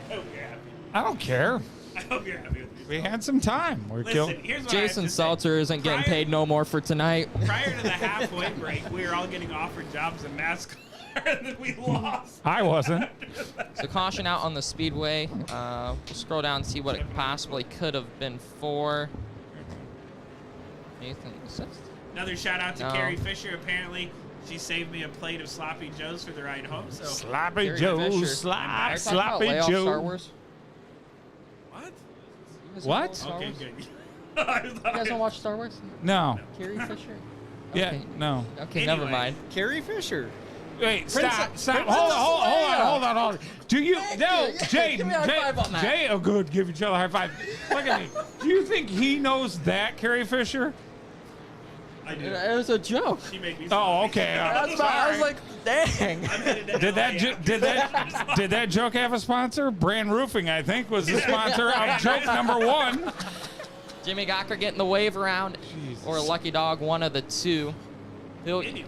I hope you're happy. I don't care. I hope you're happy with We had some time. We're Listen, here's what Jason I have to Salter isn't getting Prior- paid no more for tonight. say. Prior to the halfway break, we were all getting offered jobs in NASCAR, and then we lost. I wasn't. So caution out on the speedway. We'll scroll down and see what it possibly could have been for. Nathan Sexton. Another shout out to No. Carrie Fisher. Apparently, she saved me a plate of sloppy joes for the ride home. So Sloppy Carrie Joe, Fisher. slop, Are you talking about sloppy layoff Joe. Star Wars? what? You guys What? don't watch Star Okay, Wars? good. You guys don't watch Star Wars? No. Carrie Fisher? Yeah, Okay. no. Okay, never Anyway. mind. Carrie Fisher. Wait, stop. Princess Hold on. Do you, no, Jay, Give me a high five on that. Jay, oh good, give each other a high five. Look at me. Do you think he knows that, Carrie Fisher? I do. It was a joke. She made me. Oh, okay. That's why I was like, dang. I'm headed to Did that, LA. did that joke have a sponsor? Brand Roofing, I think, was the sponsor of joke number 1. Jimmy Galker getting the wave around, or Lucky Dog, one of the two. He'll Anyway,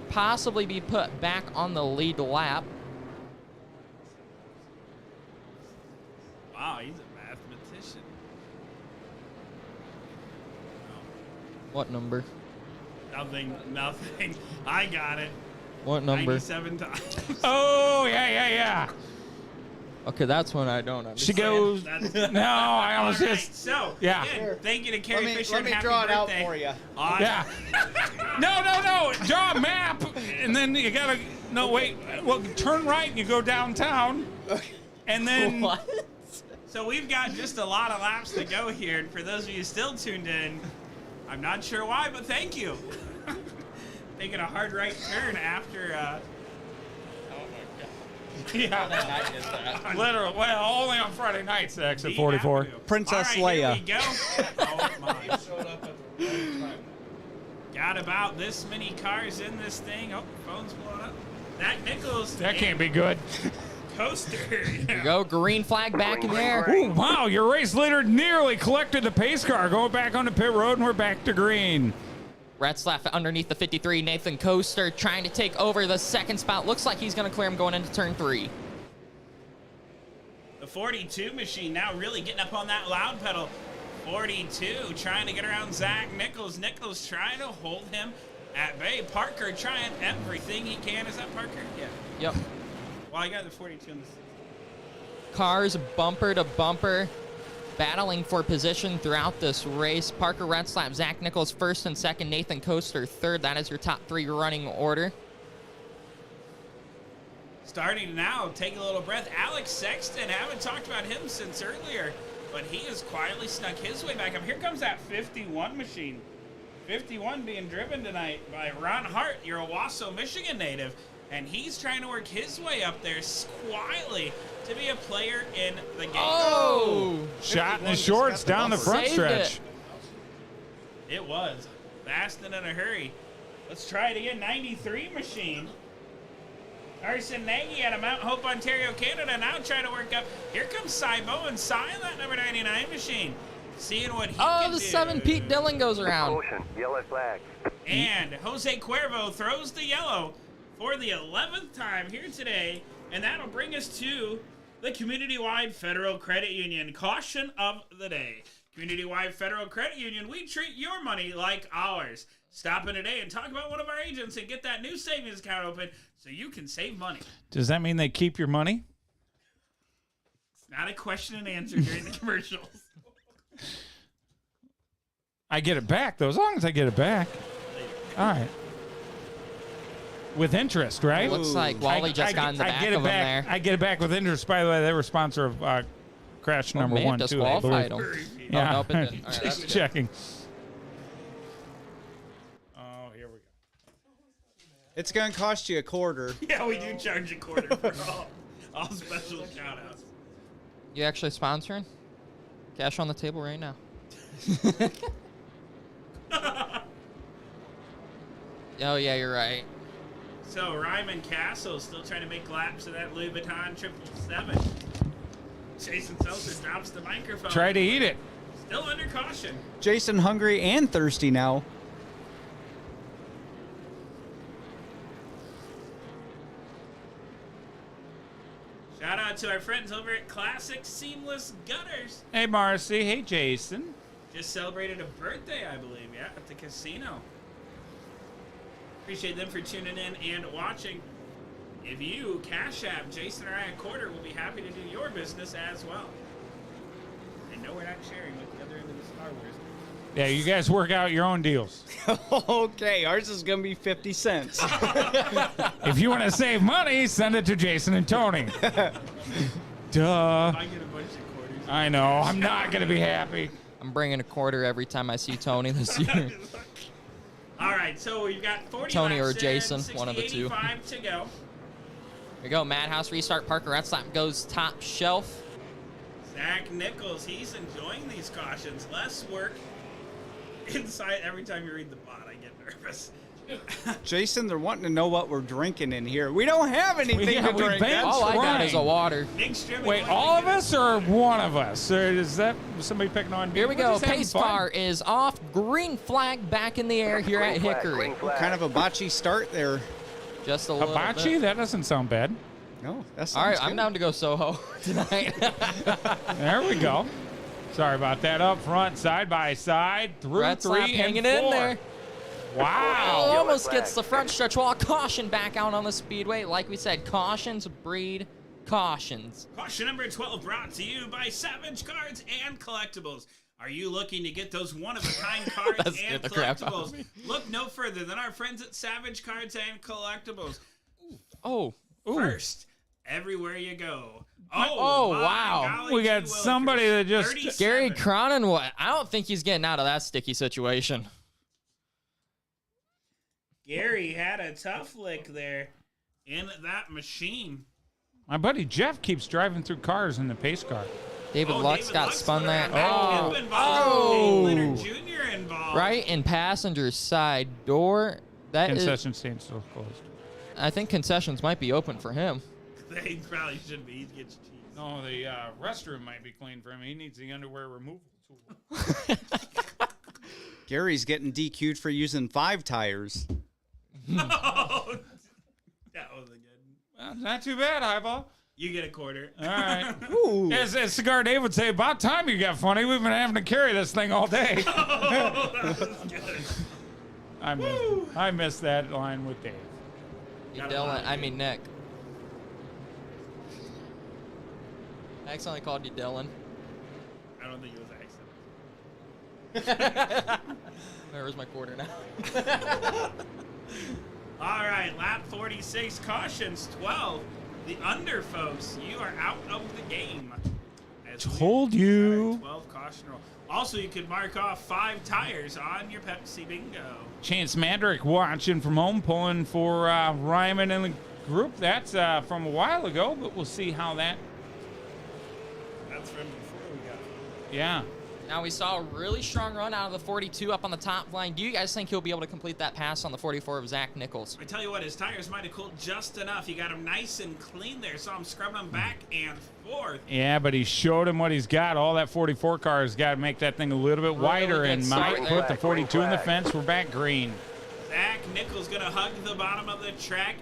possibly be put back on the lead lap. wow, he's a mathematician. What number? Nothing. I got it. What number? 97 times. Oh, yeah. Okay, that's one I don't She understand. goes, That's- no, I All almost right, just, so yeah. again, thank you to Carrie Fisher. Let me and happy draw it out birthday. for you. yeah. No. Draw a map, and then you gotta, no, wait. Well, turn right and you go downtown. And then, What? So we've got just a lot of laps to go here. And for those of you still tuned in, I'm not sure why, but thank you. Taking a hard right turn after. yeah. Literally, well, only on Friday nights, exit Dean 44. Avenue. Princess All right, Leia. Here we go. Oh my. Got about this many cars in this thing. Oh, phone's blowing up. That Nichols. That can't be good. Coaster. Here we go, green flag back in there. Ooh, wow, your race leader nearly collected the pace car. Going back onto pit road, and we're back to green. Retzlaff underneath the 53. Nathan Coaster trying to take over the second spot. Looks like he's going to clear him going into turn 3. The 42 machine now really getting up on that loud pedal. 42 trying to get around Zach Nichols. Nichols trying to hold him at bay. Parker trying everything he can. Is that Parker? Yeah. Yep. Well, I got the 42 in the Cars bumper to bumper, battling for position throughout this race. Parker Retzlaff, Zach Nichols first and second, Nathan Coaster third. That is your top 3 running order. Starting now, take a little breath. Alex Sexton, haven't talked about him since earlier, but he has quietly snuck his way back up. Here comes that 51 machine. 51 being driven tonight by Ron Hart, your Owasso, Michigan native, and he's trying to work his way up there quietly to be a player in the game. Oh! Shot in the shorts down the front Saved stretch. It was fast and in a hurry. Let's try it again. 93 machine. Arson Nagy out of Mount Hope, Ontario, Canada, now trying to work up. Here comes Cy Bowen, that number 99 machine. Seeing what he can Oh, the do. 7 Pete Dillon goes around. Caution, yellow flag. And Jose Cuervo throws the yellow for the 11th time here today. And that'll bring us to the Community-Wide Federal Credit Union caution of the day. Community-Wide Federal Credit Union, we treat your money like ours. Stop in today and talk about one of our agents and get that new savings account open so you can save money. Does that mean they keep your money? It's not a question and answer during the commercials. I get it back, though, as long as I get it back. All right. With interest, right? Looks like Wally just got in the back of him there. I get it back with interest. By the way, they were sponsor of crash number may have 1, too. I disqualified believe. him. Yeah. Oh, nope, it didn't. All right, that's Just good. checking. Oh, here we go. It's going to cost you a quarter. Yeah, we do charge a quarter for all special shout-outs. You actually sponsoring? Cash on the table right now. Oh, yeah, you're right. So Ryman Castle still trying to make laps of that Louis Vuitton 777. Jason Seltzer drops the microphone. Try to eat it. Still under caution. Jason hungry and thirsty now. Shout out to our friends over at Classic Seamless Gutters. Hey, Marcy. Hey, Jason. Just celebrated a birthday, I believe, yeah, at the casino. Appreciate them for tuning in and watching. If you Cash App Jason or I a quarter, we'll be happy to do your business as well. And no, we're not sharing with the other end of the Star Wars. Yeah, you guys work out your own deals. Okay, ours is going to be 50 cents. If you want to save money, send it to Jason and Tony. Duh. I get a bunch of quarters. I know. I'm not going to be happy. I'm bringing a quarter every time I see Tony this year. All right, so we've got 40 Tony or laps in, Jason, 60, one of the two. 85 to go. Here we go. Madhouse restart. Parker Retzlaff goes top shelf. Zach Nichols, he's enjoying these cautions. Less work inside. Every time you read the bot, I get nervous. Jason, they're wanting to know what we're drinking in here. We don't have anything to drink. All I got is a water. Wait, all of us or one of us? Or is that somebody picking on me? Here we We're go. just having Pace fun. car is off. Green flag back in the air here at Hickory. What kind of a botchy start there? Just a little Hibachi? bit. That doesn't sound bad. No, that's All right, I'm down to go Soho tonight. There we go. Sorry about that. Up front, side by side, through Retzlaff 3 hanging and 4. in there. Wow. Oh, almost gets the front stretch wall. Caution back out on the speedway. Like we said, cautions breed cautions. Caution number 12 brought to you by Savage Cards and Collectibles. Are you looking to get those one-of-a-kind cards That and scared the crap out of collectibles? me. Look no further than our friends at Savage Cards and Collectibles. Oh. First, everywhere you go. Oh, my wow. golly We got gee somebody that just... 37. Gary Cronin, what? I don't think he's getting out of that sticky situation. Gary had a tough lick there in that machine. My buddy Jeff keeps driving through cars in the pace car. David Lux got spun there. Oh, Oh. Leonard Jr. involved. Right in passenger side door. That is. Concession stand still closed. I think concessions might be open for him. They probably should be. He gets cheese. No, the restroom might be clean for him. He needs the underwear removal tool. Gary's getting DQ'd for using 5 tires. Oh, that was a good. Not too bad, Highball. You get a quarter. All right. Ooh. As Cigar Dave would say, about time you got funny. We've been having to carry this thing all day. Oh, that was good. I missed that line with Dave. Nick. I accidentally called you Dylan. I don't think it was accident. Where's my quarter now? All right, lap 46, cautions 12. The under folks, you are out of the game. As we Told you. 12 caution roll. Also, you can mark off 5 tires on your Pepsi Bingo. Chance Mandrick watching from home, pulling for Ryman and the group. That's from a while ago, but we'll see how that. That's from before we got. Yeah. Now we saw a really strong run out of the 42 up on the top line. Do you guys think he'll be able to complete that pass on the 44 of Zach Nichols? I tell you what, his tires might have cooled just enough. He got him nice and clean there. Saw him scrubbing them back and forth. Yeah, but he showed him what he's got. All that 44 car has got to make that thing a little bit wider and might put the 42 in the fence. We're back green. Zach Nichols going to hug the bottom of the track.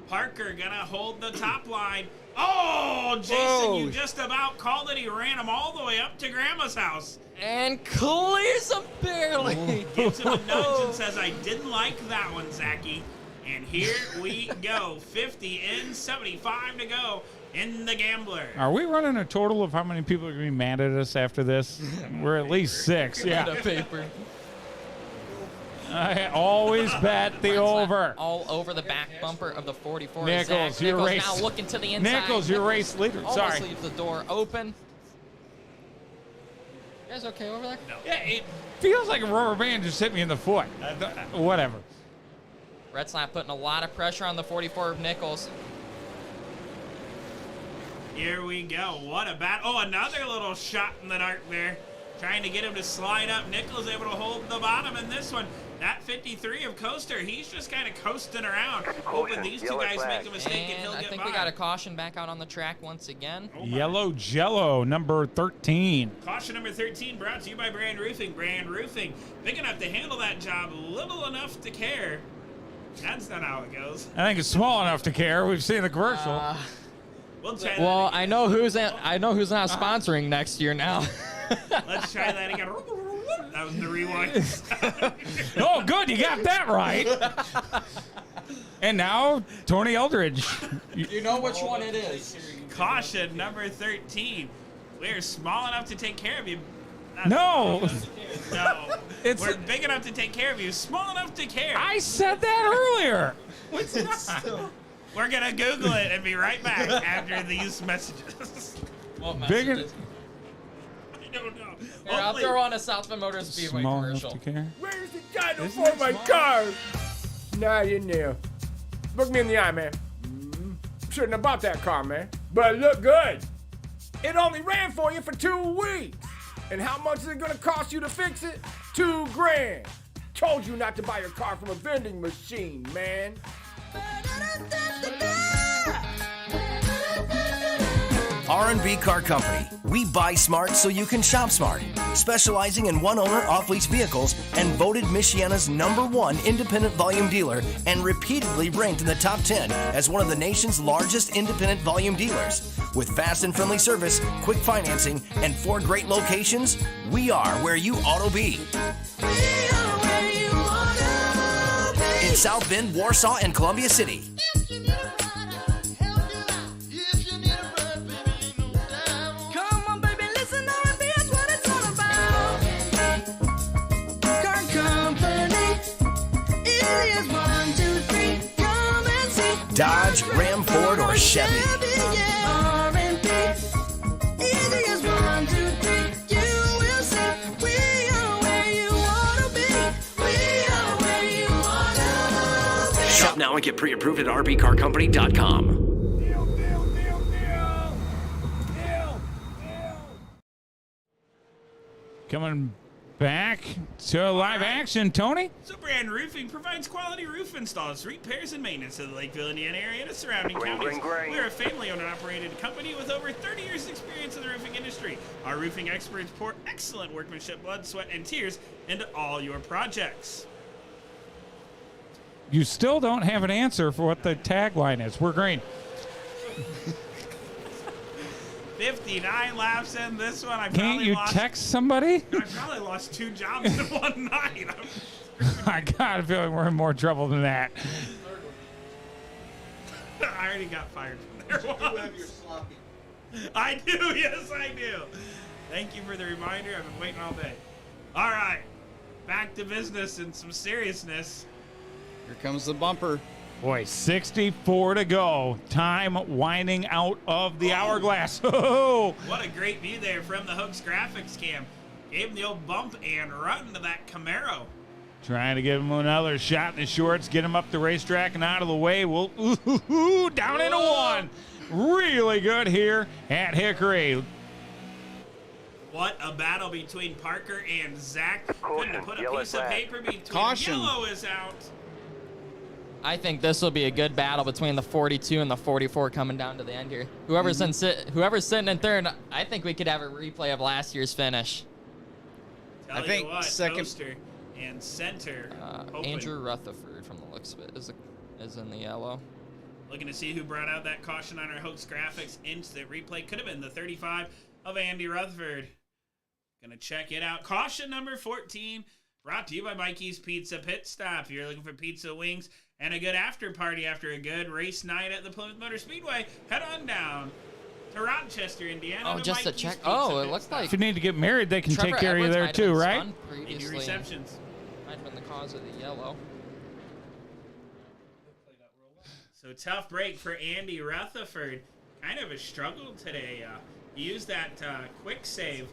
Parker going to hold the top line. Oh, Jason, Whoa. you just about called it. He ran him all the way up to Grandma's house. And clears him barely. Gives him a nudge and says, I didn't like that one, Zachy. And here we go. 50 in, 75 to go in the Gambler. Are we running a total of how many people are going to be mad at us after this? We're at least 6. Yeah. Paper. I always bet the over. All over the back bumper of the 44. Nichols, Zach your Nichols race. now looking to the inside. Nichols, your race leader. Almost Sorry. leaves the door open. You guys okay over there? No. Yeah, it feels like a rubber band just hit me in the foot. Whatever. Retzlaff putting a lot of pressure on the 44 of Nichols. Here we go. What a bat. Oh, another little shot in the dark there. Trying to get him to slide up. Nichols able to hold the bottom in this one. That 53 of Coaster, he's just kind of coasting around, hoping these two guys make a mistake and he'll I get think by. we got a caution back out on the track once again. Yellow Jello, number 13. Caution number 13 brought to you by Brand Roofing. Brand Roofing, big enough to handle that job, little enough to care. That's not how it goes. I think it's small enough to care. We've seen the commercial. We'll try that Well, again. I know who's not sponsoring next year now. Let's try that again. That was the rewind. Oh, good. You got that right. And now, Tony Eldridge. You know which one it is. Caution number 13. We're small enough to take care of you. No. No. It's- We're big enough to take care of you. Small enough to care. I said that earlier. We're going to Google it and be right back after these messages. Big I don't know. Here, I'll throw on a South Bend Motor Speedway Small commercial. enough to care. Where's the title for my car? Nah, you knew. Look me in the eye, man. Shouldn't have bought that car, man. But it looked good. It only ran for you for 2 weeks. And how much is it gonna cost you to fix it? $2,000. Told you not to buy your car from a vending machine, man. R&B Car Company. We buy smart so you can shop smart. Specializing in one-owner off-lease vehicles and voted Michiana's #1 independent volume dealer and repeatedly ranked in the top 10 as one of the nation's largest independent volume dealers. With fast and friendly service, quick financing, and 4 great locations, we are where you ought to be. In South Bend, Warsaw, and Columbia City. Dodge, Ram, Ford, or Chevy. Shop now and get pre-approved at rbcarcompany.com. Coming back to live action, Tony. So Brand Roofing provides quality roof installs, repairs, and maintenance to the Lakeville, Indiana area and the surrounding counties. We're a family-owned and operated company with over 30 years' experience in the roofing industry. Our roofing experts pour excellent workmanship, blood, sweat, and tears into all your projects. You still don't have an answer for what the tagline is. We're green. 59 laps in this one. Can't you text somebody? I probably lost 2 jobs in one night. I got a feeling we're in more trouble than that. I already got fired from there once. I do, yes I do. Thank you for the reminder. I've been waiting all day. All right, back to business and some seriousness. Here comes the bumper. Boy, 64 to go. Time winding out of the hourglass. Oh, What a great view there from the Hooks graphics cam. Gave him the old bump and run into that Camaro. trying to give him another shot in the shorts, get him up the racetrack and out of the way. We'll down into 1. Really good here at Hickory. What a battle between Parker and Zach. Couldn't have put a piece of paper between. Caution. Yellow is out. I think this will be a good battle between the 42 and the 44 coming down to the end here. Whoever's sitting in third, I think we could have a replay of last year's finish. Tell I you think what, second- Coaster and center. open. Andrew Rutherford, from the looks of it, is in the yellow. Looking to see who brought out that caution on our Hooks graphics instant replay. Could have been the 35 of Andy Rutherford. Gonna check it out. Caution number 14, brought to you by Mikey's Pizza Pit Stop. If you're looking for pizza, wings, and a good after party after a good race night at the Plymouth Motor Speedway, head on down to Rochester, Indiana. Oh, to just to Mikey's check. Pizza Oh, it Pit looks Stop. If you need to get married, they can Trevor take care of you Edwards there might have too, been right? stunned They do previously. receptions. Might have been the cause of the yellow. So tough break for Andy Rutherford. Kind of a struggle today. He used that quick save,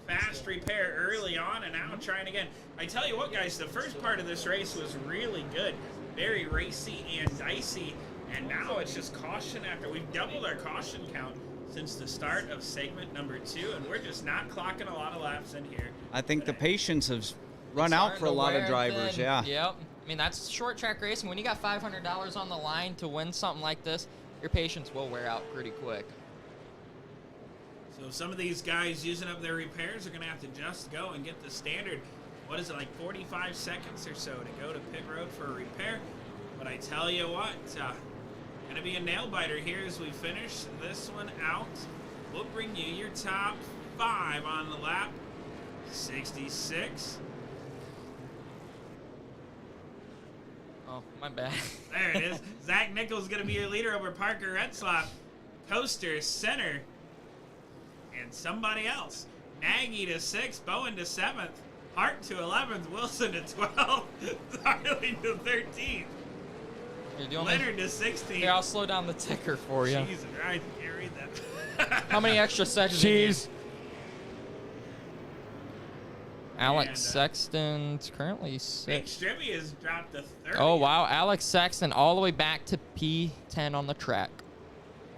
fast repair early on, and now trying again. I tell you what, guys, the first part of this race was really good. Very racy and dicey. And now it's just caution after. We've doubled our caution count since the start of segment number 2, and we're just not clocking a lot of laps in here. I think the patience has run out for a lot of drivers. Yeah. Yep. I mean, that's short track racing. When you got $500 on the line to win something like this, your patience will wear out pretty quick. So some of these guys using up their repairs are going to have to just go and get the standard, what is it, like 45 seconds or so to go to pit road for a repair. But I tell you what, going to be a nail biter here as we finish this one out. We'll bring you your top 5 on the lap. 66. Oh, my bad. There it is. Zach Nichols going to be your leader over Parker Retzlaff. Coaster, center, and somebody else. Nagy to 6th, Bowen to 7th, Hart to 11th, Wilson to 12th, Darling to 13th, Leonard to 16th. Here, I'll slow down the ticker for you. Jesus, I can't read that. How many extra seconds? Jeez. Alex Sexton's currently Big 6th. Strippy has dropped to 30th. Oh, wow. Alex Sexton all the way back to P10 on the track.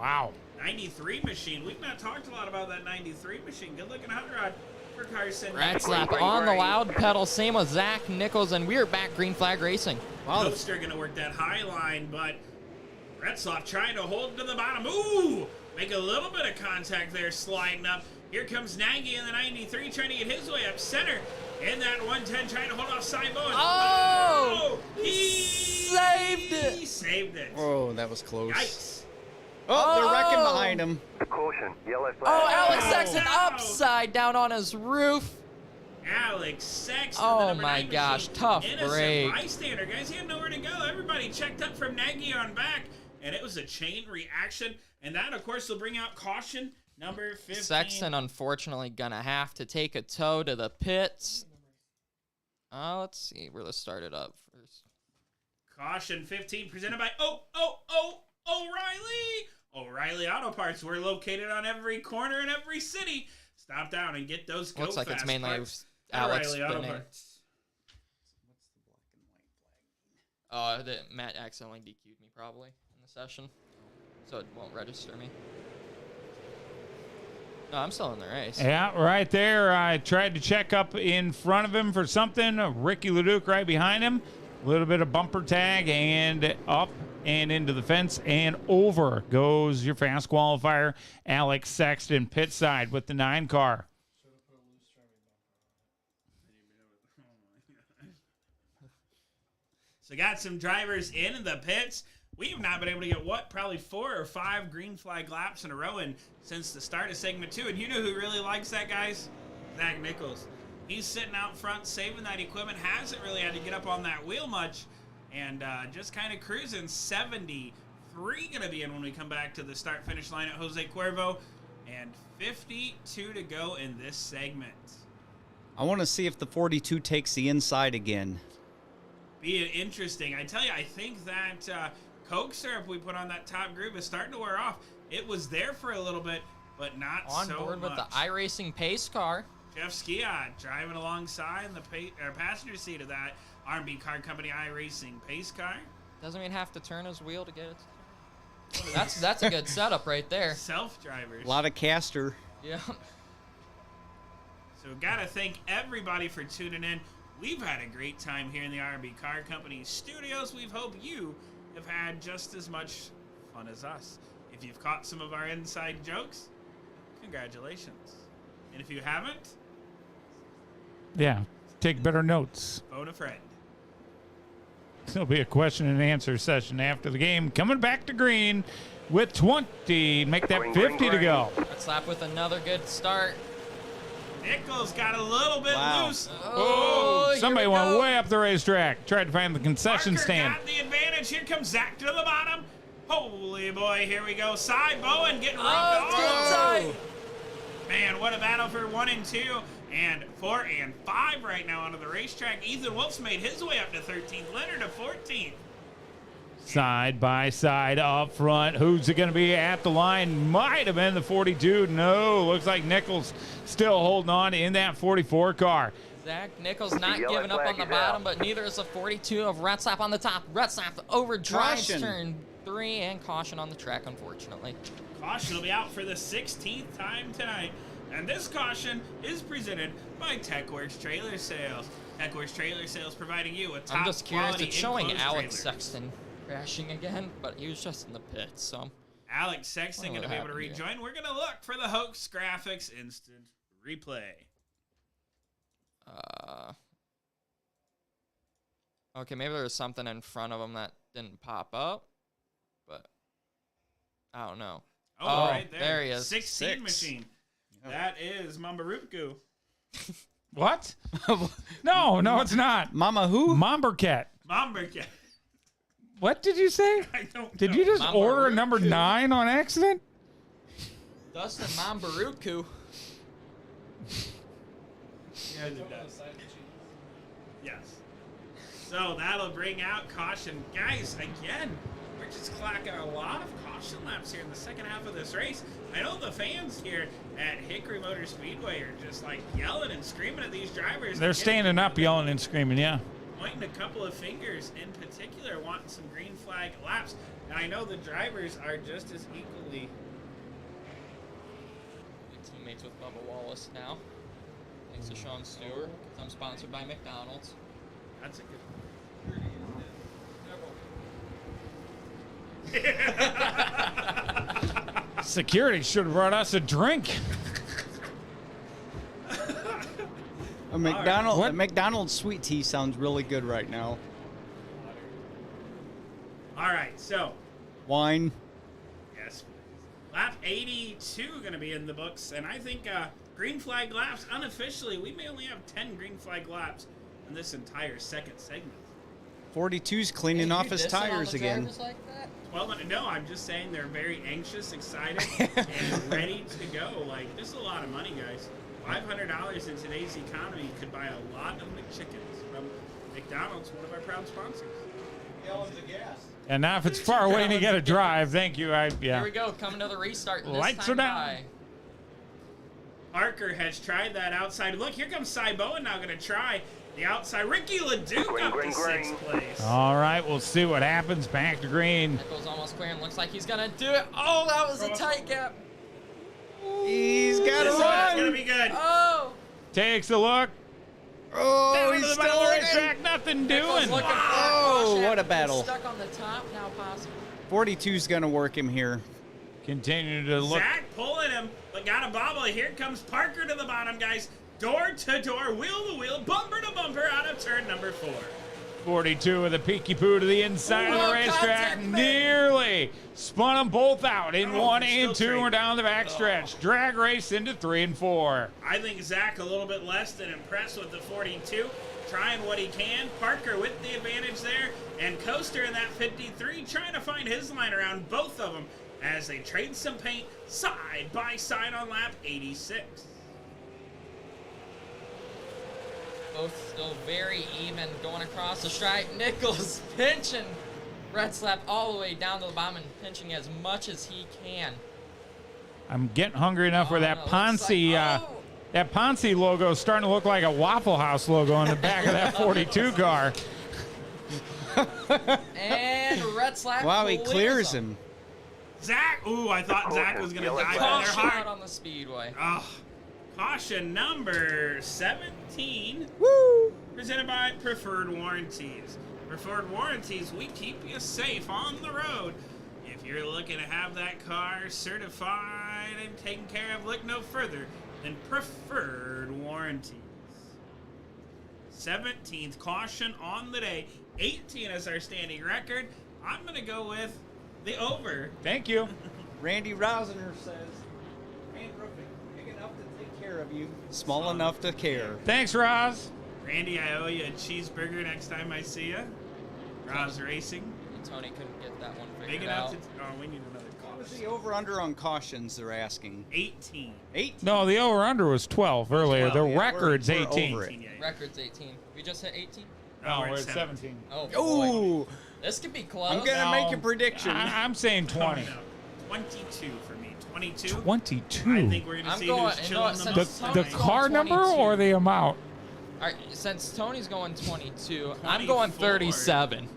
Wow. 93 machine. We've not talked a lot about that 93 machine. Good looking hot rod for Carson. Retzlaff on the loud pedal. Same with Zach Nichols, and we're back green flag racing. Wow. Coaster going to work that high line, but Retzlaff trying to hold to the bottom. Ooh! Make a little bit of contact there, sliding up. Here comes Nagy in the 93, trying to get his way up center. In that 110, trying to hold off Simon. Oh! He saved it. He saved it. Oh, that was close. Yikes. Oh, they're wrecking behind him. Caution, yellow flag. Oh, Alex Sexton upside down on his roof. Alex Sexton. Oh my gosh, tough innocent break. bystander, guys. He had nowhere to go. Everybody checked up from Nagy on back, and it was a chain reaction. And that, of course, will bring out caution number 15. Sexton, unfortunately, gonna have to take a tow to the pits. Let's see where to start it up first. Caution 15 presented by O'Reilly. O'Reilly Auto Parts. We're located on every corner in every city. Stop down and get those go Looks like fast it's mainly parts. Alex O'Reilly Auto spinning. Parts. Oh, Matt accidentally DQ'd me probably in the session, so it won't register me. No, I'm still in the race. Yeah, right there. I tried to check up in front of him for something. Ricky Leduc right behind him. A little bit of bumper tag and up and into the fence and over goes your fast qualifier, Alex Sexton, pit side with the 9 car. So got some drivers in the pits. We have not been able to get, probably 4 or 5 green flag laps in a row since the start of segment 2. And you know who really likes that, guys? Zach Nichols. He's sitting out front, saving that equipment. Hasn't really had to get up on that wheel much. And just kind of cruising. 73 going to be in when we come back to the start-finish line at Jose Cuervo. And 52 to go in this segment. I want to see if the 42 takes the inside again. Be interesting. I tell you, I think that Coke syrup we put on that top group is starting to wear off. It was there for a little bit, but not On so board much. with the iRacing pace car. Jeff Skiat driving alongside in the passenger seat of that R&B Car Company iRacing pace car. Doesn't even have to turn his wheel to get it. That's a good setup right there. Self-drivers. A lot of caster. Yeah. So got to thank everybody for tuning in. We've had a great time here in the R&B Car Company studios. We hope you have had just as much fun as us. If you've caught some of our inside jokes, congratulations. And if you haven't, Yeah, take better notes. phone a friend. There'll be a question and answer session after the game. Coming back to green with 20. Make that 50 to go. Let's slap with another good start. Nichols got a little bit loose. Oh, somebody here we went go. way up the racetrack. Tried to find the concession Parker stand. got the advantage. Here comes Zach to the bottom. Holy boy, here we go. Side Bowen getting rubbed off. Man, what a battle for 1 and 2 and 4 and 5 right now onto the racetrack. Ethan Wolf's made his way up to 13th. Leonard to 14th. Side by side up front. Who's it going to be at the line? Might have been the 42. No, looks like Nichols still holding on in that 44 car. Zach Nichols not giving up on the bottom, but neither is the 42 of Retzlaff on the top. Retzlaff overdrives Caution. turn 3 and caution on the track, unfortunately. Caution will be out for the 16th time tonight. And this caution is presented by TechWorks Trailer Sales. Techworks Trailer Sales providing you a top I'm just curious. quality It's showing enclosed Alex trailer. Sexton crashing again, but he was just in the pits, so. Alex Sexton What going to be able to happened here? rejoin. We're going to look for the Hoax Graphics instant replay. Okay, maybe there was something in front of him that didn't pop up, but I don't know. Oh, right there. There he is. 16 machine. That is Mambaruku. What? No, it's not. Mama who? Mombercat. Mombercat. What did you say? I don't Did know. you just order a Mambaruku. number 9 on accident? Dustin Mambaruku. Yes. So that'll bring out caution. Guys, again, we're just clocking a lot of caution laps here in the second half of this race. I know the fans here at Hickory Motor Speedway are just like yelling and screaming at these drivers. They're standing up, yelling and screaming, yeah. Pointing a couple of fingers in particular, wanting some green flag laps. And I know the drivers are just as equally. Teammates with Bubba Wallace now. Thanks to Sean Stewart, 'cause I'm sponsored by McDonald's. That's a good Security should have brought us a drink. A McDonald's sweet tea sounds really good right now. All right, so Wine. yes, lap 82 going to be in the books, and I think green flag laps unofficially. We may only have 10 green flag laps in this entire second segment. 42's cleaning off his tires again. 12 no, I'm just saying they're very anxious, excited, and ready to go. Like, this is a lot of money, guys. $500 in today's economy could buy a lot of McChickens from McDonald's, one of our proud sponsors. Gallons of gas. And now if it's far away and you got to drive, thank you. Here Yeah. we go, coming to the restart. This Lights time are down. by. Parker has tried that outside. Look, here comes Cy Bowen now going to try the outside. Ricky Leduc up to sixth place. All right, we'll see what happens. Back to green. Nichols almost clearing. Looks like he's gonna do it. Oh, that was a tight gap. He's got to This one's going to run. be good. Oh. Takes a look. Oh, Down he's to the still middle of the looking. racetrack. Nothing Nichols doing. looking for Oh, caution what a after battle. being Stuck on the top, now possible. 42's going to work him here. Continue to look. Zach pulling him, but got a bobble. Here comes Parker to the bottom, guys. Door to door, wheel to wheel, bumper to bumper out of turn number 4. 42 with a peeky poo to the inside of Whoa, the racetrack. contact, man. Nearly spun them both out in Oh, 1 still and 2. trading. We're down the back stretch. Drag race into 3 and 4. I think Zach a little bit less than impressed with the 42, trying what he can. Parker with the advantage there, and Coaster in that 53 trying to find his line around both of them as they trade some paint side by side on lap 86. Both still very even going across the stripe. Nichols pinching Red Slap all the way down to the bottom and pinching as much as he can. I'm getting hungry enough where that no, looks Ponce, like- that Ponce logo is starting to look like a Waffle House logo on the back of that 42 car. And Red Slap Wow, he clears him. him. Zach, ooh, I thought Zach was going to dive in there Caution out hard. on the speedway. Oh, caution number 17. Woo! Presented by Preferred Warranties. Preferred Warranties, we keep you safe on the road. If you're looking to have that car certified and taken care of, look no further than Preferred Warranties. 17th caution on the day. 18 is our standing record. I'm going to go with the over. Thank you. Randy Rosner says, paint roofing, big enough to take care of you, small enough to care. Thanks, Roz. Randy, I owe you a cheeseburger next time I see you. Roz Racing. Tony couldn't get that one Big figured enough out. to... Oh, we need another What was caution. the over-under on cautions they're asking? 18. 18? No, the over-under was 12 earlier. 12, the yeah, record's we're 18. over it. Record's 18. We just hit 18? No, we're at 17. Oh, boy. Ooh, This could be close. I'm gonna make a prediction. I'm saying 20. 22 for me. 22. 22. I think we're going to I'm see going- who's you know chilling what, the since most. The Tony's car going number 22. or the amount? All right, since Tony's going 22, I'm going 24. 37.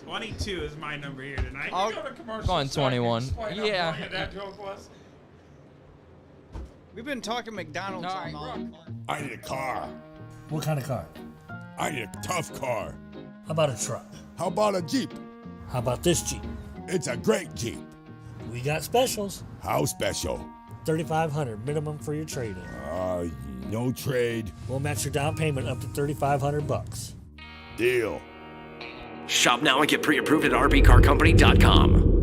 22 is my number here tonight. I'll- We go to commercial Going so I can 21. explain how Yeah. brilliant that joke was. We've been talking McDonald's all night. I need a car. What kind of car? I need a tough car. How about a truck? How about a Jeep? How about this Jeep? It's a great Jeep. We got specials. How special? $3,500 minimum for your trade-in. No trade. We'll match your down payment up to $3,500. Deal. Shop now and get pre-approved at rbcarcompany.com.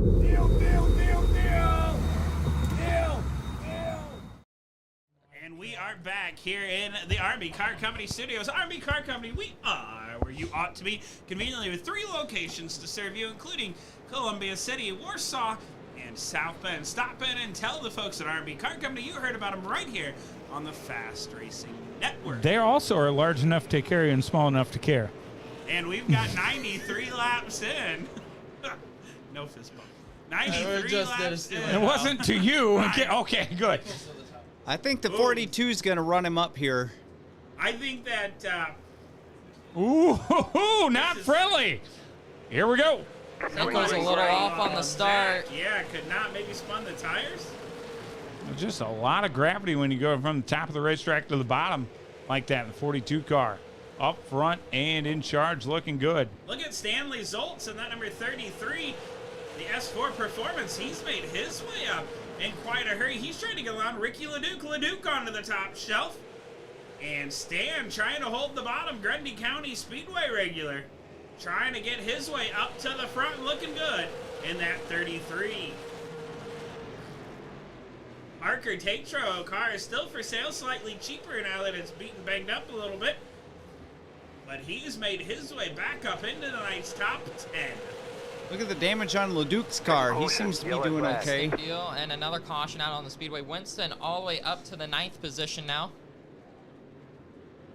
And we are back here in the RB Car Company studios. RB Car Company, we are where you ought to be, conveniently with 3 locations to serve you, including Columbia City, Warsaw, and South Bend. Stop in and tell the folks at RB Car Company you heard about them right here on the Fast Racing Network. They also are large enough to carry and small enough to care. And we've got 93 laps in. No fist bump. 93 laps in. It wasn't to you. Okay, good. I think the 42 is going to run him up here. I think that... Ooh, not friendly. Here we go. Nichols a little off on the start. Yeah, could not maybe spun the tires. Just a lot of gravity when you go from the top of the racetrack to the bottom like that in the 42 car. Up front and in charge, looking good. Look at Stanley Zoltz in that number 33. The S4 Performance, he's made his way up in quite a hurry. He's trying to get along Ricky Leduc. Leduc onto the top shelf. And Stan trying to hold the bottom. Grundy County Speedway regular. Trying to get his way up to the front, looking good in that 33. Parker Tatro car is still for sale, slightly cheaper now that it's beaten banged up a little bit. But he's made his way back up into the night's top 10. Look at the damage on Leduc's car. He seems to be doing okay. Deal, and another caution out on the speedway. Winston all the way up to the 9th position now.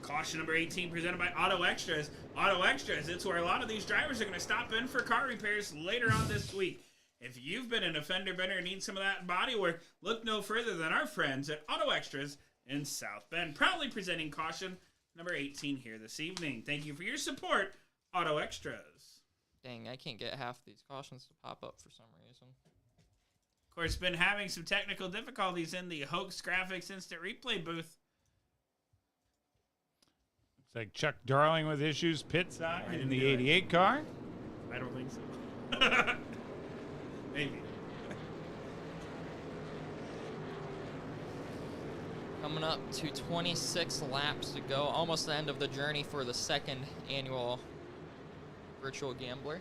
Caution number 18 presented by Auto Extras. Auto Extras, it's where a lot of these drivers are going to stop in for car repairs later on this week. If you've been an offender bender and need some of that body work, look no further than our friends at Auto Extras in South Bend. Proudly presenting caution number 18 here this evening. Thank you for your support, Auto Extras. Dang, I can't get half these cautions to pop up for some reason. Of course, been having some technical difficulties in the Hoax Graphics Instant Replay booth. It's like Chuck Darling with issues pit side in the 88 car. I don't think so. Maybe. Coming up to 26 laps to go. Almost the end of the journey for the 2nd annual Virtual Gambler.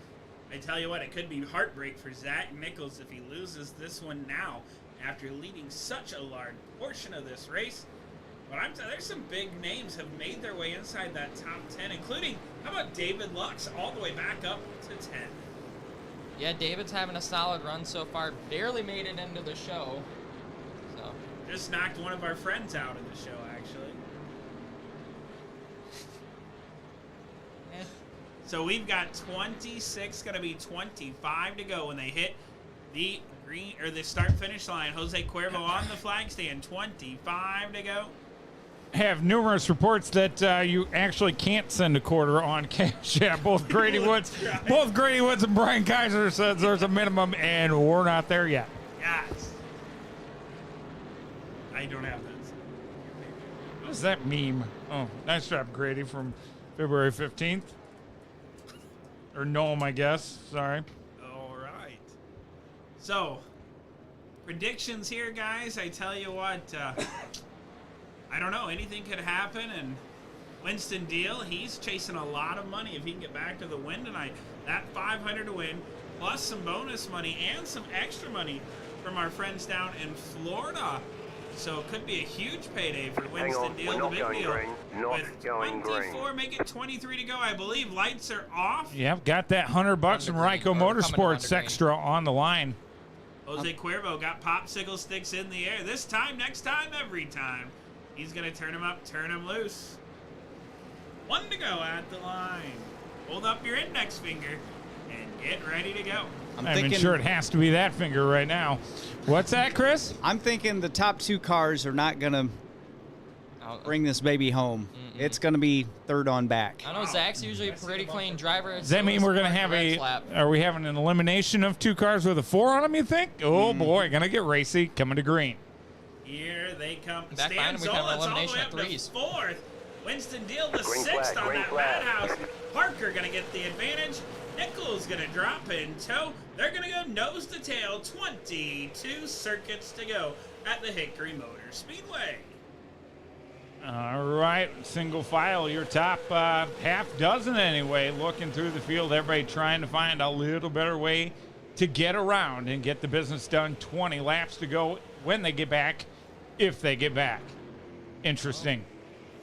I tell you what, it could be heartbreak for Zach Nichols if he loses this one now after leading such a large portion of this race. But I'm telling you, there's some big names have made their way inside that top 10, including, how about David Lux all the way back up to 10? Yeah, David's having a solid run so far. Barely made it into the show. So just knocked one of our friends out of the show, actually. So we've got 26, going to be 25 to go when they hit the green or the start-finish line. Jose Cuervo on the flag stand, 25 to go. Have numerous reports that you actually can't send a quarter on Cash App. Both Grady Woods and Brian Kaiser says there's a minimum, and we're not there yet. Yes. I don't have that. What is that meme? Oh, nice job, Grady, from February 15th. Or Noam, I guess. Sorry. All right. So, predictions here, guys. I tell you what, I don't know. Anything could happen. And Winston Deal, he's chasing a lot of money if he can get back to the win tonight. That $500 to win, plus some bonus money and some extra money from our friends down in Florida. So it could be a huge payday for Winston Deal, the big deal. With 24, make it 23 to go. I believe lights are off. Yep, got that $100 from Ryko Motorsports extra on the line. Jose Cuervo got popsicle sticks in the air. This time, next time, every time. He's going to turn him up, turn him loose. 1 to go at the line. Hold up your index finger and get ready to go. I'm sure it has to be that finger right now. What's that, Chris? I'm thinking the top 2 cars are not going to bring this baby home. It's going to be third on back. I know Zach's usually a pretty clean driver. Does that mean we're going to have are we having an elimination of 2 cars with a 4 on them, you think? Oh, boy, going to get racy coming to green. Here they come. Back behind him, we have an Stanzola, all the elimination way at up to threes. 4th. Winston Deal the Green 6th flag, on green that flag. madhouse. Parker going to get the advantage. Nichols going to drop in tow. They're going to go nose to tail. 22 circuits to go at the Hickory Motor Speedway. All right, single file, your top half dozen anyway, looking through the field, everybody trying to find a little better way to get around and get the business done. 20 laps to go when they get back, if they get back. Interesting.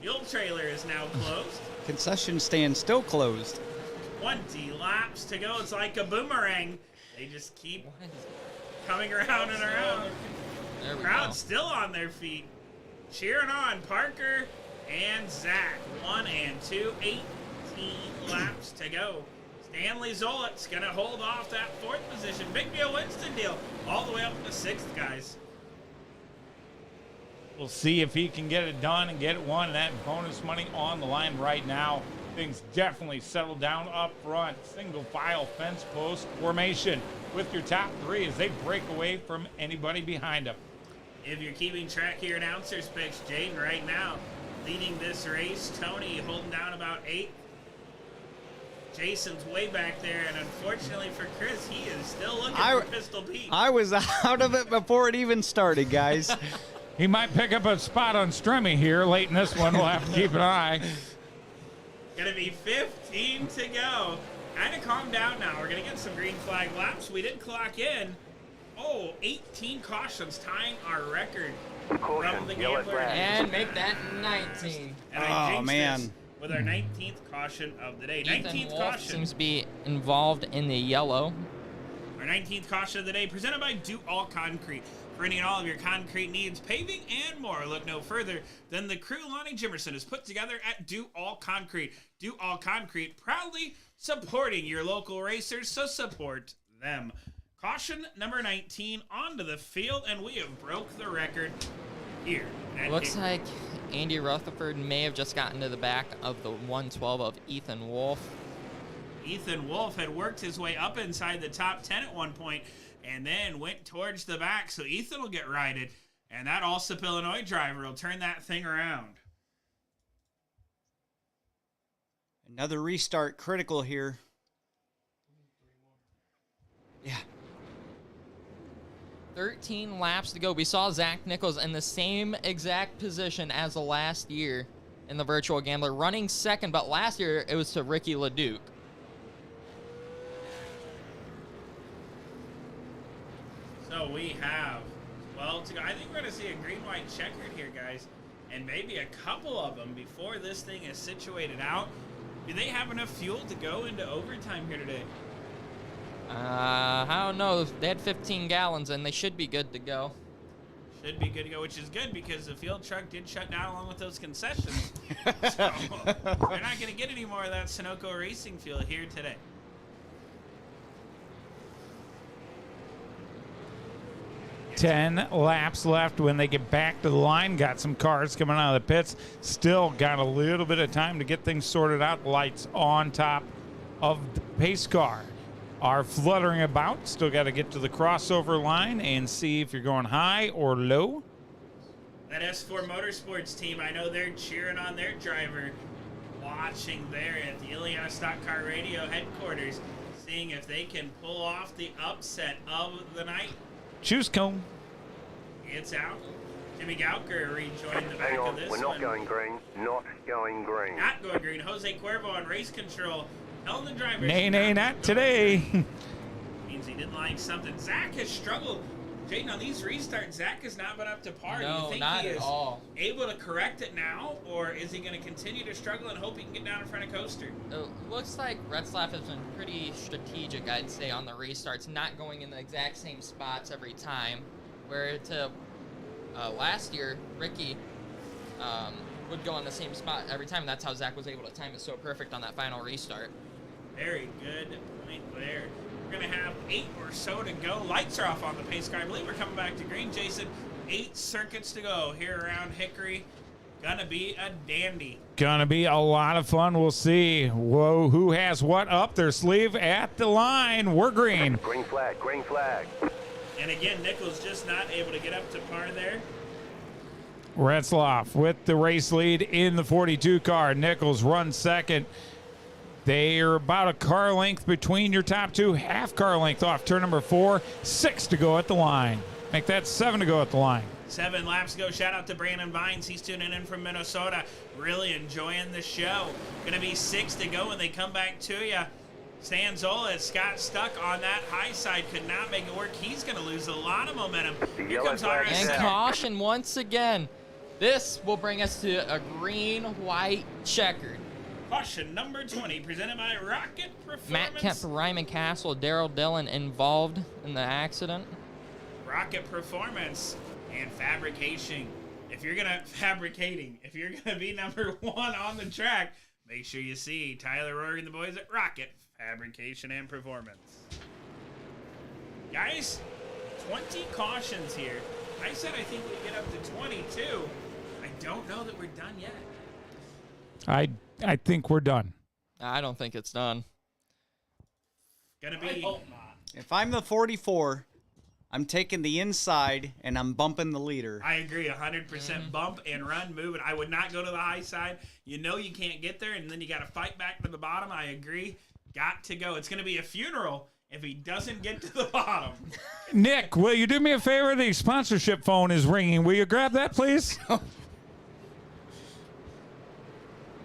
Fuel trailer is now closed. Concession stand still closed. 20 laps to go. It's like a boomerang. They just keep coming around and around. There we Crowd go. still on their feet. Cheering on Parker and Zach. 1 and 2, 18 laps to go. Stanley Zolet's going to hold off that 4th position. Big deal, Winston Deal. All the way up to 6th, guys. We'll see if he can get it done and get it won. That bonus money on the line right now. Things definitely settle down up front. Single file fence post formation with your top 3 as they break away from anybody behind them. If you're keeping track of your announcers picks, Jaden right now leading this race. Tony holding down about 8th. Jason's way back there, and unfortunately for Chris, he is still looking for Pistol Pete. I was out of it before it even started, guys. He might pick up a spot on Stremmy here late in this one. We'll have to keep an eye. Gonna be 15 to go. Kind of calm down now. We're gonna get some green flag laps. We did clock in. 18 cautions, tying our record from the Gambler. And make that 19. And I jinxed man. this with our 19th caution of the day. Ethan 19th Wolf caution. seems to be involved in the yellow. Our 19th caution of the day, presented by Do All Concrete. For any and all of your concrete needs, paving and more, look no further than the crew Lonnie Jimerson has put together at Do All Concrete. Do All Concrete, proudly supporting your local racers, so support them. Caution number 19 onto the field, and we have broke the record here. Looks like Andy Rutherford may have just gotten to the back of the 112 of Ethan Wolf. Ethan Wolf had worked his way up inside the top 10 at one point and then went towards the back, so Ethan will get righted, and that Allsup, Illinois driver will turn that thing around. Another restart critical here. Yeah. 13 laps to go. We saw Zach Nichols in the same exact position as the last year in the Virtual Gambler, running second, but last year it was to Ricky Leduc. So we have 12 to go. I think we're going to see a green-white checkered here, guys, and maybe a couple of them before this thing is situated out. Do they have enough fuel to go into overtime here today? I don't know. They had 15 gallons, and they should be good to go. Should be good to go, which is good because the field truck did shut down along with those concessions. So they're not going to get any more of that Sunoco racing fuel here today. Ten laps left when they get back to the line. Got some cars coming out of the pits. Still got a little bit of time to get things sorted out. Lights on top of the pace car are fluttering about. Still got to get to the crossover line and see if you're going high or low. That S4 Motorsports team, I know they're cheering on their driver, watching there at the Ileana Stock Car Radio headquarters, seeing if they can pull off the upset of the night. Choose cone. It's out. Jimmy Galker rejoined the back Hang of on, this we're not one. going green. Not going green. Not going green. Jose Cuervo on race control. Telling the drivers. Nay, not today. Means he didn't like something. Zach has struggled. Jaden, on these restarts, Zach has not been up to par. Do No, you think not he at is all. able to correct it now, or is he going to continue to struggle and hope he can get down in front of Coaster? It looks like Retzlaff has been pretty strategic, I'd say, on the restarts, not going in the exact same spots every time. Where to last year, Ricky would go on the same spot every time, and that's how Zach was able to time it so perfect on that final restart. Very good point there. We're going to have 8 or so to go. Lights are off on the pace car. I believe we're coming back to green, Jason. 8 circuits to go here around Hickory. Gonna be a dandy. Gonna be a lot of fun. We'll see. Whoa, who has what up their sleeve at the line? We're green. Green flag, green flag. And again, Nichols just not able to get up to par there. Retzloff with the race lead in the 42 car. Nichols runs second. They're about a car length between your top two, half car length off turn number 4, 6 to go at the line. Make that 7 to go at the line. 7 laps ago. Shout out to Brandon Vines. He's tuning in from Minnesota. Really enjoying the show. Gonna be 6 to go when they come back to you. Stanzola is got stuck on that high side. Could not make it work. He's gonna lose a lot of momentum. Here comes And RS. caution once again. This will bring us to a green-white checkered. Caution number 20, presented by Rocket Performance. Matt Kemp, Ryman Castle, Daryl Dillon involved in the accident. Rocket Performance and Fabrication. If you're gonna be number 1 on the track, make sure you see Tyler Rory and the boys at Rocket Fabrication and Performance. Guys, 20 cautions here. I said I think we get up to 22. I don't know that we're done yet. I think we're done. I don't think it's done. Gonna be. If I'm the 44, I'm taking the inside and I'm bumping the leader. I agree, 100% bump and run, move it. I would not go to the high side. You know you can't get there, and then you got to fight back to the bottom. I agree. Got to go. It's going to be a funeral if he doesn't get to the bottom. Nick, will you do me a favor? The sponsorship phone is ringing. Will you grab that, please?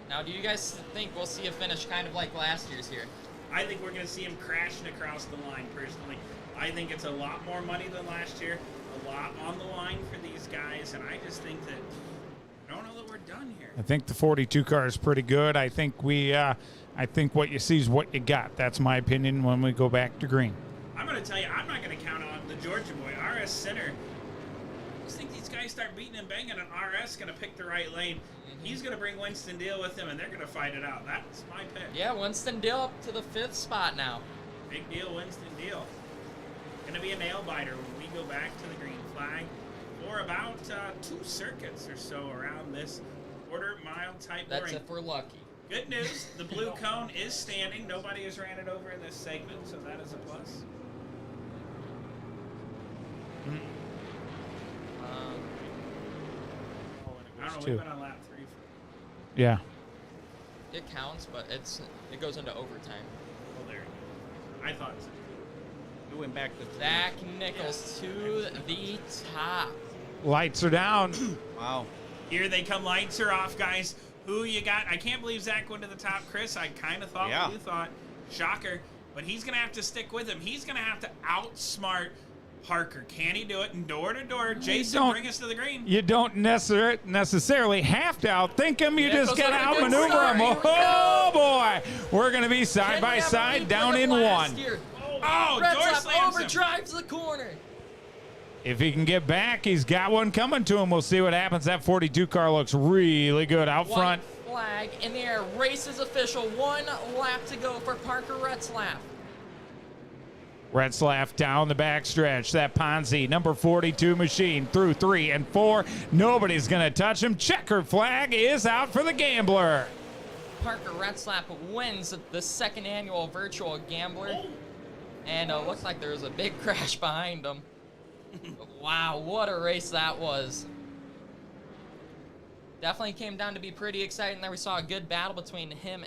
Now, do you guys think we'll see a finish kind of like last year's here? I think we're going to see him crashing across the line, personally. I think it's a lot more money than last year, a lot on the line for these guys, and I just think that I don't know that we're done here. I think the 42 car is pretty good. I think I think what you see is what you got. That's my opinion when we go back to green. I'm going to tell you, I'm not going to count on the Georgia boy, RS Center. I just think these guys start beating and banging, and RS going to pick the right lane. He's going to bring Winston Deal with him, and they're going to fight it out. That's my pick. Yeah, Winston Deal up to the 5th spot now. Big deal, Winston Deal. Going to be a nail biter when we go back to the green flag for about 2 circuits or so around this quarter-mile type That's ring. if we're lucky. Good news, the blue cone is standing. Nobody has ran it over in this segment, so that is a plus. I don't know, we've been on lap 3. Yeah. It counts, but it goes into overtime. Oh, there. I thought so. It went back to 3. Zach Nichols to the top. Lights are down. Wow. Here they come. Lights are off, guys. Who you got? I can't believe Zach went to the top. Chris, I kind of thought what you thought. Shocker. But he's going to have to stick with him. He's going to have to outsmart Parker. Can he do it? And door to door, Jason, bring us to the green. You don't necessarily have to outthink him. You just got to outmaneuver him. Oh, boy. We're going to be side by side down in 1. Oh, door slams him. Overdrives the corner. If he can get back, he's got one coming to him. We'll see what happens. That 42 car looks really good out front. Flag in the air. Race is official. 1 lap to go for Parker Retzlaff. Retzlaff down the backstretch. That Ponzi, number 42 machine, through 3 and 4. Nobody's going to touch him. Checker flag is out for the Gambler. Parker Retzlaff wins the 2nd annual Virtual Gambler. And it looks like there was a big crash behind him. Wow, what a race that was. Definitely came down to be pretty exciting. There we saw a good battle between him,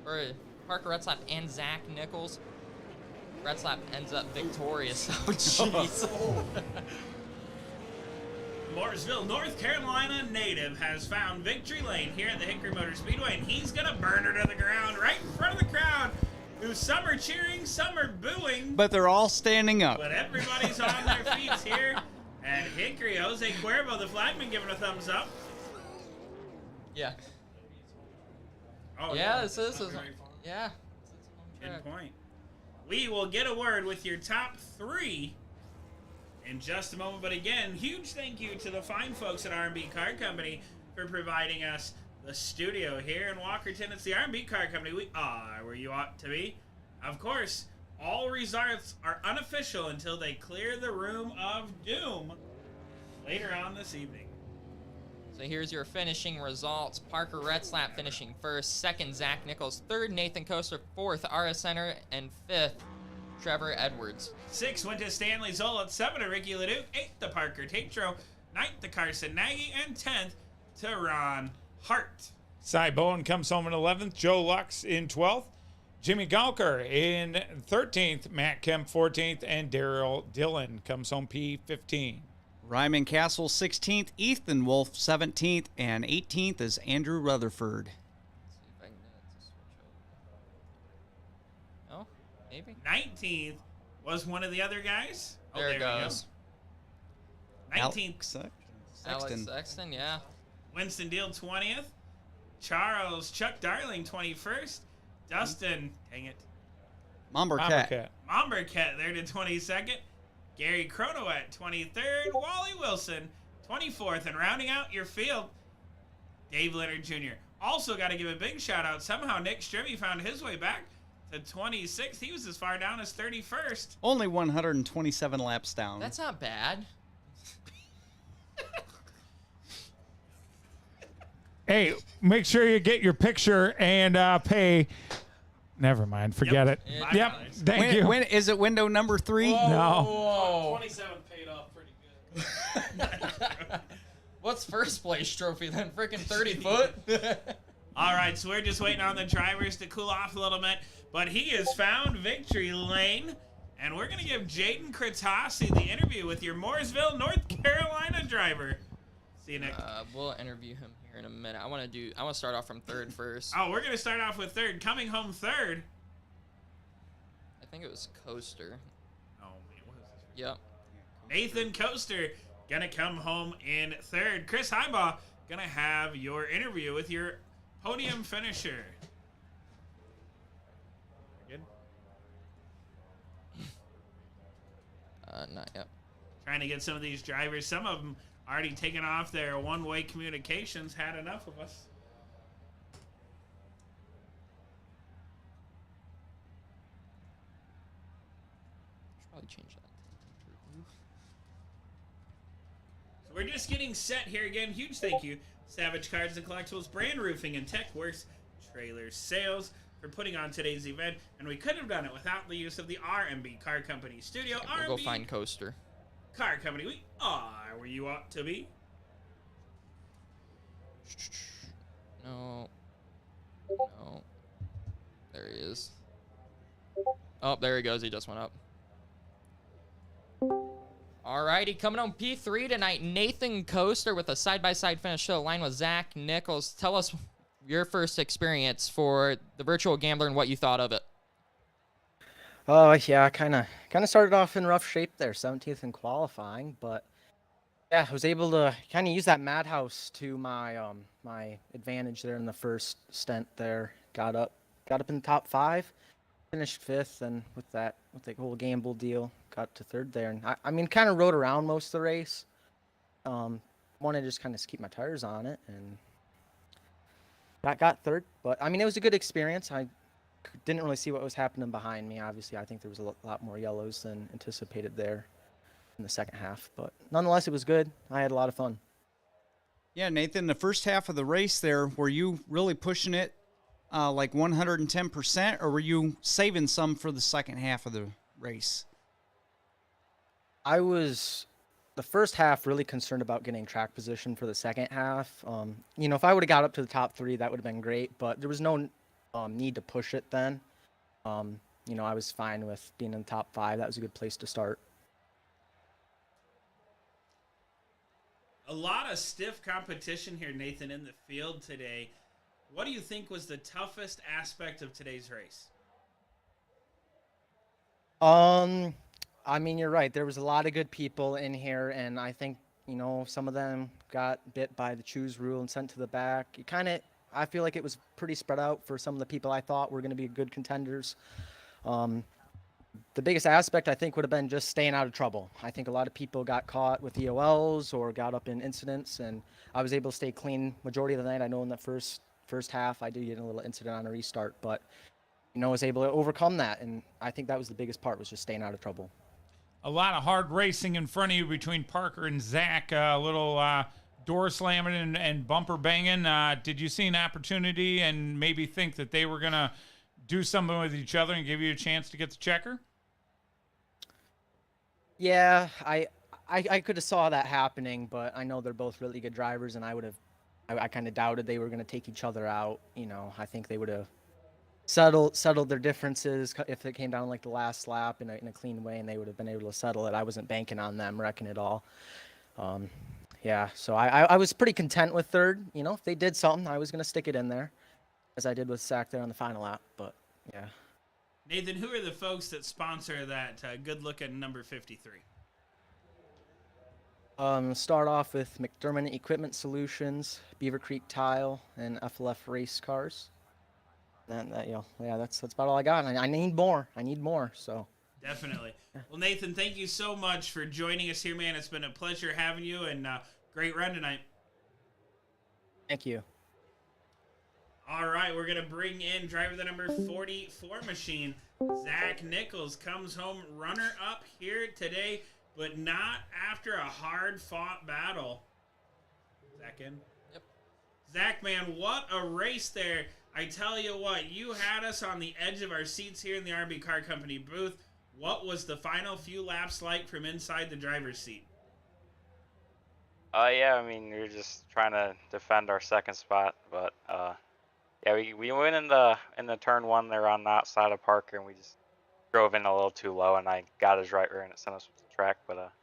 or Parker Retzlaff, and Zach Nichols. Retzlaff ends up victorious. Oh, jeez. Mooresville, North Carolina native has found victory lane here at the Hickory Motor Speedway, and he's going to burn her to the ground right in front of the crowd, who some are cheering, some are booing. But they're all standing up. But everybody's on their feet here. And Hickory, Jose Cuervo, the flagman, giving a thumbs up. Yeah. Oh, yeah, this is. Yeah. Good point. We will get a word with your top 3 in just a moment. But again, huge thank you to the fine folks at R&B Car Company for providing us the studio here in Walkerton. It's the R&B Car Company. We are where you ought to be. Of course, all results are unofficial until they clear the room of doom later on this evening. So here's your finishing results. Parker Retzlaff finishing 1st. 2nd, Zach Nichols. 3rd, Nathan Coaster. 4th, RS Center. And 5th, Trevor Edwards. 6 went to Stanley Zola. 7 to Ricky Leduc. 8 to Parker Tatro. 9th to Carson Nagy, and 10th to Ron Hart. Cy Bowen comes home in 11th. Joe Lux in 12th. Jimmy Galker in 13th. Matt Kemp 14th. And Daryl Dillon comes home P15. Ryman Castle 16th. Ethan Wolf 17th. And 18th is Andrew Rutherford. Oh, maybe. 19th was one of the other guys. Oh, There it we go. goes. 19th. Alex Sexton, yeah. Winston Deal 20th. Charles Chuck Darling 21st. Dustin, dang it. Mombercat. Mombercat there to 22nd. Gary Cronowet 23rd. Wally Wilson 24th. And rounding out your field, Dave Leonard Jr. Also got to give a big shout out. Somehow Nick Strimmy found his way back to 26th. He was as far down as 31st. Only 127 laps down. That's not bad. Hey, make sure you get your picture and pay. Never mind. Forget it. Yep. Thank you. Is it window number 3? No. 27 paid off pretty good. What's first place trophy then? Freaking 30 foot? All right, so we're just waiting on the drivers to cool off a little bit. But he has found victory lane. And we're going to give Jaden Kratasi the interview with your Mooresville, North Carolina driver. See you, Nick. We'll interview him here in a minute. I want to start off from third first. Oh, we're going to start off with third. Coming home third. I think it was Coaster. Oh, man, what is this? Yep. Nathan Coaster going to come home in third. Chris Heibaugh going to have your interview with your podium finisher. Good? Not yet. Trying to get some of these drivers. Some of them already taken off their one-way communications. Had enough of us. Should probably change that. So we're just getting set here again. Huge thank you, Savage Cards and Collectibles, Brand Roofing, and Tech Works Trailer Sales for putting on today's event. And we couldn't have done it without the use of the RMB Car Company Studio. Yeah, we'll RMB go find Coaster. Car Company, we are where you ought to be. No. No. There he is. Oh, there he goes. He just went up. Alrighty, coming on P3 tonight, Nathan Coaster with a side-by-side finish to the line with Zach Nichols. Tell us your first experience for the virtual gambler and what you thought of it. Oh yeah, kind of started off in rough shape there, 17th in qualifying, but yeah, I was able to kind of use that madhouse to my my advantage there in the first stint there. Got up in the top 5, finished 5th, and with the whole gamble deal, got to 3rd there. And I mean, kind of rode around most of the race. Wanted to just kind of keep my tires on it, and got 3rd. But I mean, it was a good experience. I didn't really see what was happening behind me. Obviously, I think there was a lot more yellows than anticipated there in the second half. But nonetheless, it was good. I had a lot of fun. Yeah, Nathan, the first half of the race there, were you really pushing it like 110%, or were you saving some for the second half of the race? I was, the first half, really concerned about getting track position for the second half. You know, if I would have got up to the top 3, that would have been great, but there was no need to push it then. You know, I was fine with being in the top 5. That was a good place to start. A lot of stiff competition here, Nathan, in the field today. What do you think was the toughest aspect of today's race? I mean, you're right. There was a lot of good people in here, and I think, you know, some of them got bit by the choose rule and sent to the back. It kind of, I feel like it was pretty spread out for some of the people I thought were going to be good contenders. The biggest aspect, I think, would have been just staying out of trouble. I think a lot of people got caught with EOLs or got up in incidents, and I was able to stay clean majority of the night. I know in the first half I did get a little incident on a restart, but, you know, I was able to overcome that, and I think that was the biggest part, was just staying out of trouble. A lot of hard racing in front of you between Parker and Zach. A little door slamming and bumper banging. Did you see an opportunity and maybe think that they were going to do something with each other and give you a chance to get the checker? Yeah, I I could have saw that happening, but I know they're both really good drivers, and I kind of doubted they were going to take each other out. You know, I think they would have settled their differences if it came down like the last lap in a clean way, and they would have been able to settle it. I wasn't banking on them wrecking it all. Yeah, so I was pretty content with third. You know, if they did something, I was going to stick it in there, as I did with Sack there on the final lap. But yeah. Nathan, who are the folks that sponsor that good-looking number 53? Start off with McDermott Equipment Solutions, Beaver Creek Tile, and FLF Race Cars. And that, yeah, that's about all I got. I need more. I need more. So. Definitely. Well, Nathan, thank you so much for joining us here, man. It's been a pleasure having you, and great run tonight. Thank you. All right, we're going to bring in driver the number 44 machine. Zach Nichols comes home runner-up here today, but not after a hard-fought battle. Zach in? Yep. Zach, man, what a race there. I tell you what, you had us on the edge of our seats here in the RB Car Company booth. What was the final few laps like from inside the driver's seat? Yeah, I mean, we were just trying to defend our second spot, but yeah, we went in the turn one there on that side of Parker, and we just drove in a little too low, and I got his right rear, and it sent us to the track. But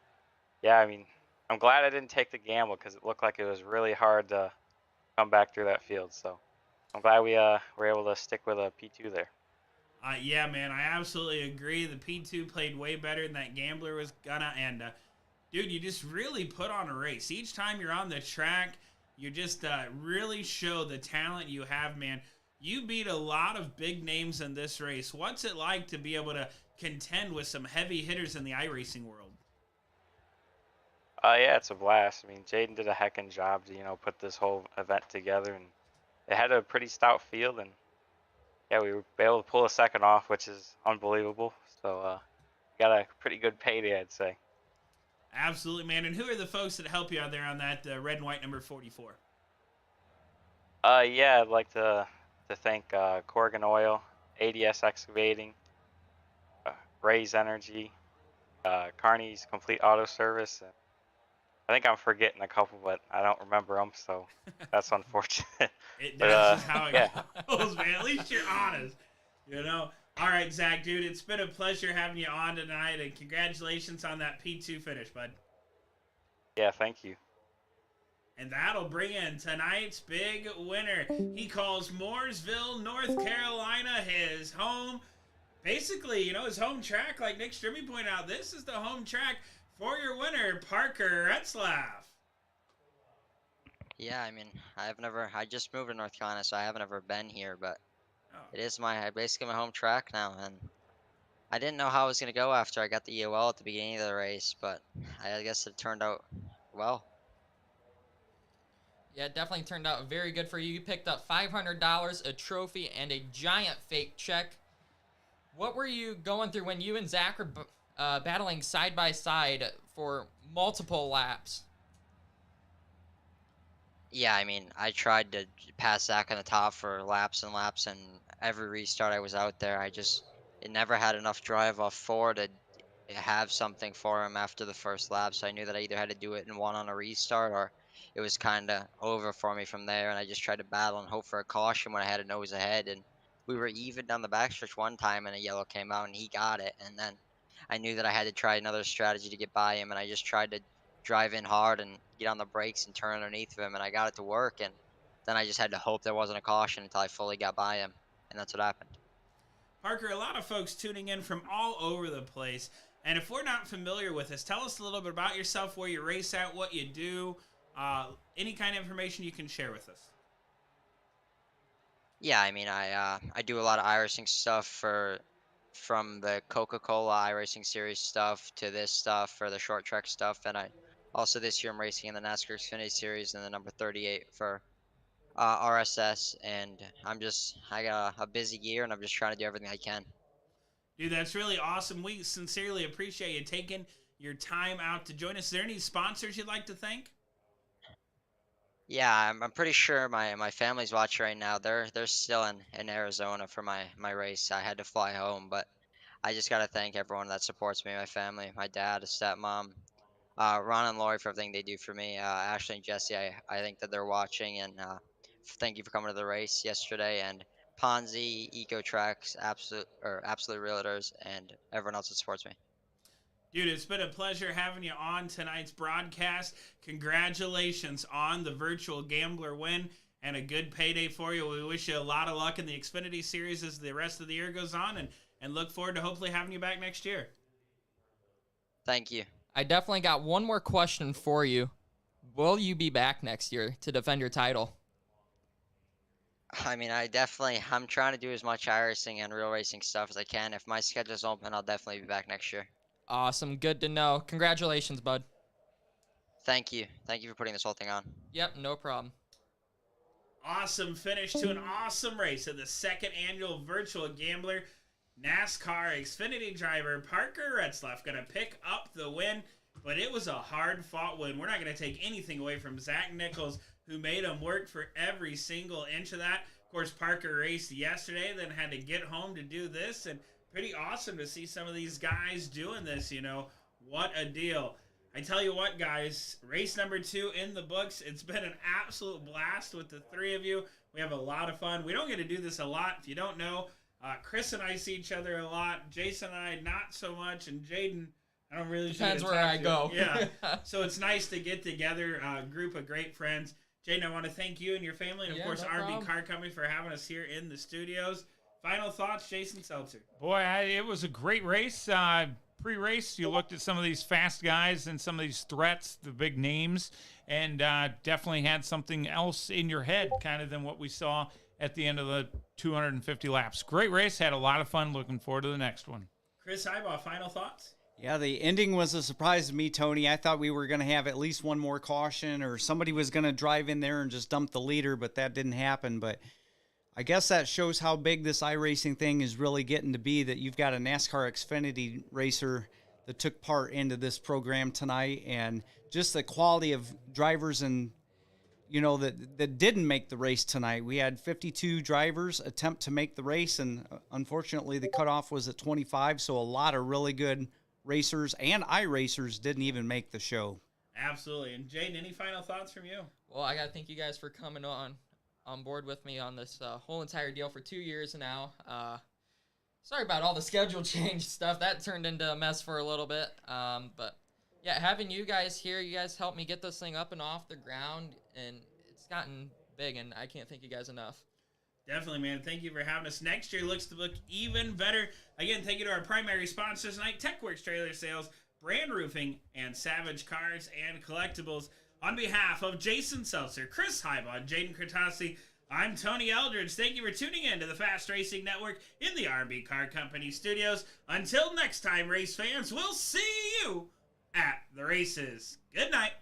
yeah, I mean, I'm glad I didn't take the gamble because it looked like it was really hard to come back through that field. So I'm glad we were able to stick with a P2 there. Yeah, man, I absolutely agree. The P2 played way better than that gambler was gonna, and dude, you just really put on a race. Each time you're on the track, you just really show the talent you have, man. You beat a lot of big names in this race. What's it like to be able to contend with some heavy hitters in the iRacing world? Yeah, it's a blast. I mean, Jaden did a heckin' job to, put this whole event together, and it had a pretty stout field, and yeah, we were able to pull a second off, which is unbelievable. So, got a pretty good payday, I'd say. Absolutely, man. And who are the folks that help you out there on that red and white number 44? Yeah, I'd like to thank Corgan Oil, ADS Excavating, Ray's Energy, Carney's Complete Auto Service. And I think I'm forgetting a couple, but I don't remember them, so that's unfortunate. That's just how it goes, man. At least you're honest, All right, Zach, dude, it's been a pleasure having you on tonight, and congratulations on that P2 finish, bud. Yeah, thank you. And that'll bring in tonight's big winner. He calls Mooresville, North Carolina, his home. Basically, his home track, like Nick Strimmy pointed out, this is the home track for your winner, Parker Retzlaff. Yeah, I mean, I just moved to North Carolina, so I haven't ever been here, but it is basically my home track now, and I didn't know how it was going to go after I got the EOL at the beginning of the race, but I guess it turned out well. Yeah, it definitely turned out very good for you. You picked up $500, a trophy, and a giant fake check. What were you going through when you and Zach were battling side by side for multiple laps? Yeah, I mean, I tried to pass Zach on the top for laps and laps, and every restart I was out there, it never had enough drive off 4 to have something for him after the first lap, so I knew that I either had to do it in one on a restart, or it was kind of over for me from there, and I just tried to battle and hope for a caution when I had a nose ahead, and we were even down the backstretch one time, and a yellow came out, and he got it, and then I knew that I had to try another strategy to get by him, and I just tried to drive in hard and get on the brakes and turn underneath of him, and I got it to work, and then I just had to hope there wasn't a caution until I fully got by him, and that's what happened. Parker, a lot of folks tuning in from all over the place, and if we're not familiar with this, tell us a little bit about yourself, where you race at, what you do, any kind of information you can share with us. Yeah, I mean, I do a lot of iRacing stuff from the Coca-Cola iRacing series stuff to this stuff for the short track stuff, and also this year I'm racing in the NASCAR Xfinity Series in the number 38 for RSS, and I got a busy year, and I'm just trying to do everything I can. Dude, that's really awesome. We sincerely appreciate you taking your time out to join us. Is there any sponsors you'd like to thank? Yeah, I'm pretty sure my family's watching right now. They're still in Arizona for my race. I had to fly home, but I just got to thank everyone that supports me, my family, my dad, stepmom, Ron and Lori for everything they do for me. Ashley and Jesse, I think that they're watching, and thank you for coming to the race yesterday. And Ponzi, EcoTrax, Absolute Realtors, and everyone else that supports me. Dude, it's been a pleasure having you on tonight's broadcast. Congratulations on the Virtual Gambler win and a good payday for you. We wish you a lot of luck in the Xfinity Series as the rest of the year goes on, and look forward to hopefully having you back next year. Thank you. I definitely got one more question for you. Will you be back next year to defend your title? I mean, I'm trying to do as much iRacing and real racing stuff as I can. If my schedule's open, I'll definitely be back next year. Awesome. Good to know. Congratulations, bud. Thank you. Thank you for putting this whole thing on. Yep, no problem. Awesome finish to an awesome race at the second annual Virtual Gambler. NASCAR Xfinity driver Parker Retzlaff going to pick up the win, but it was a hard-fought win. We're not going to take anything away from Zach Nichols, who made him work for every single inch of that. Of course, Parker raced yesterday, then had to get home to do this, and pretty awesome to see some of these guys doing this, you know. What a deal. I tell you what, guys, race number 2 in the books. It's been an absolute blast with the three of you. We have a lot of fun. We don't get to do this a lot. If you don't know, Chris and I see each other a lot. Jason and I, not so much. And Jaden, I don't really Depends where I go. Yeah. So it's nice to get together, a group of great friends. Jaden, I want to thank you and your family, and of course, no RB problem. Car Company for having us here in the studios. Final thoughts, Jason Seltzer. Boy, it was a great race. Pre-race, you looked at some of these fast guys and some of these threats, the big names, and definitely had something else in your head kind of than what we saw at the end of the 250 laps. Great race. Had a lot of fun. Looking forward to the next one. Chris Ibaugh, final thoughts? Yeah, the ending was a surprise to me, Tony. I thought we were going to have at least one more caution or somebody was going to drive in there and just dump the leader, but that didn't happen. But I guess that shows how big this iRacing thing is really getting to be, that you've got a NASCAR Xfinity racer that took part into this program tonight, and just the quality of drivers and, you know, that didn't make the race tonight. We had 52 drivers attempt to make the race, and unfortunately the cutoff was at 25, so a lot of really good racers and iRacers didn't even make the show. Absolutely. And Jaden, any final thoughts from you? Well, I got to thank you guys for coming on board with me on this whole entire deal for 2 years now. Sorry about all the schedule change stuff. That turned into a mess for a little bit. But yeah, having you guys here, you guys helped me get this thing up and off the ground, and it's gotten big, and I can't thank you guys enough. Definitely, man. Thank you for having us. Next year looks to look even better. Again, thank you to our primary sponsors tonight, TechWorks Trailer Sales, Brand Roofing, and Savage Cars and Collectibles. On behalf of Jason Seltzer, Chris Highbaugh, Jaden Kratasi, I'm Tony Eldridge. Thank you for tuning in to the Fast Racing Network in the RB Car Company studios. Until next time, race fans, we'll see you at the races. Good night.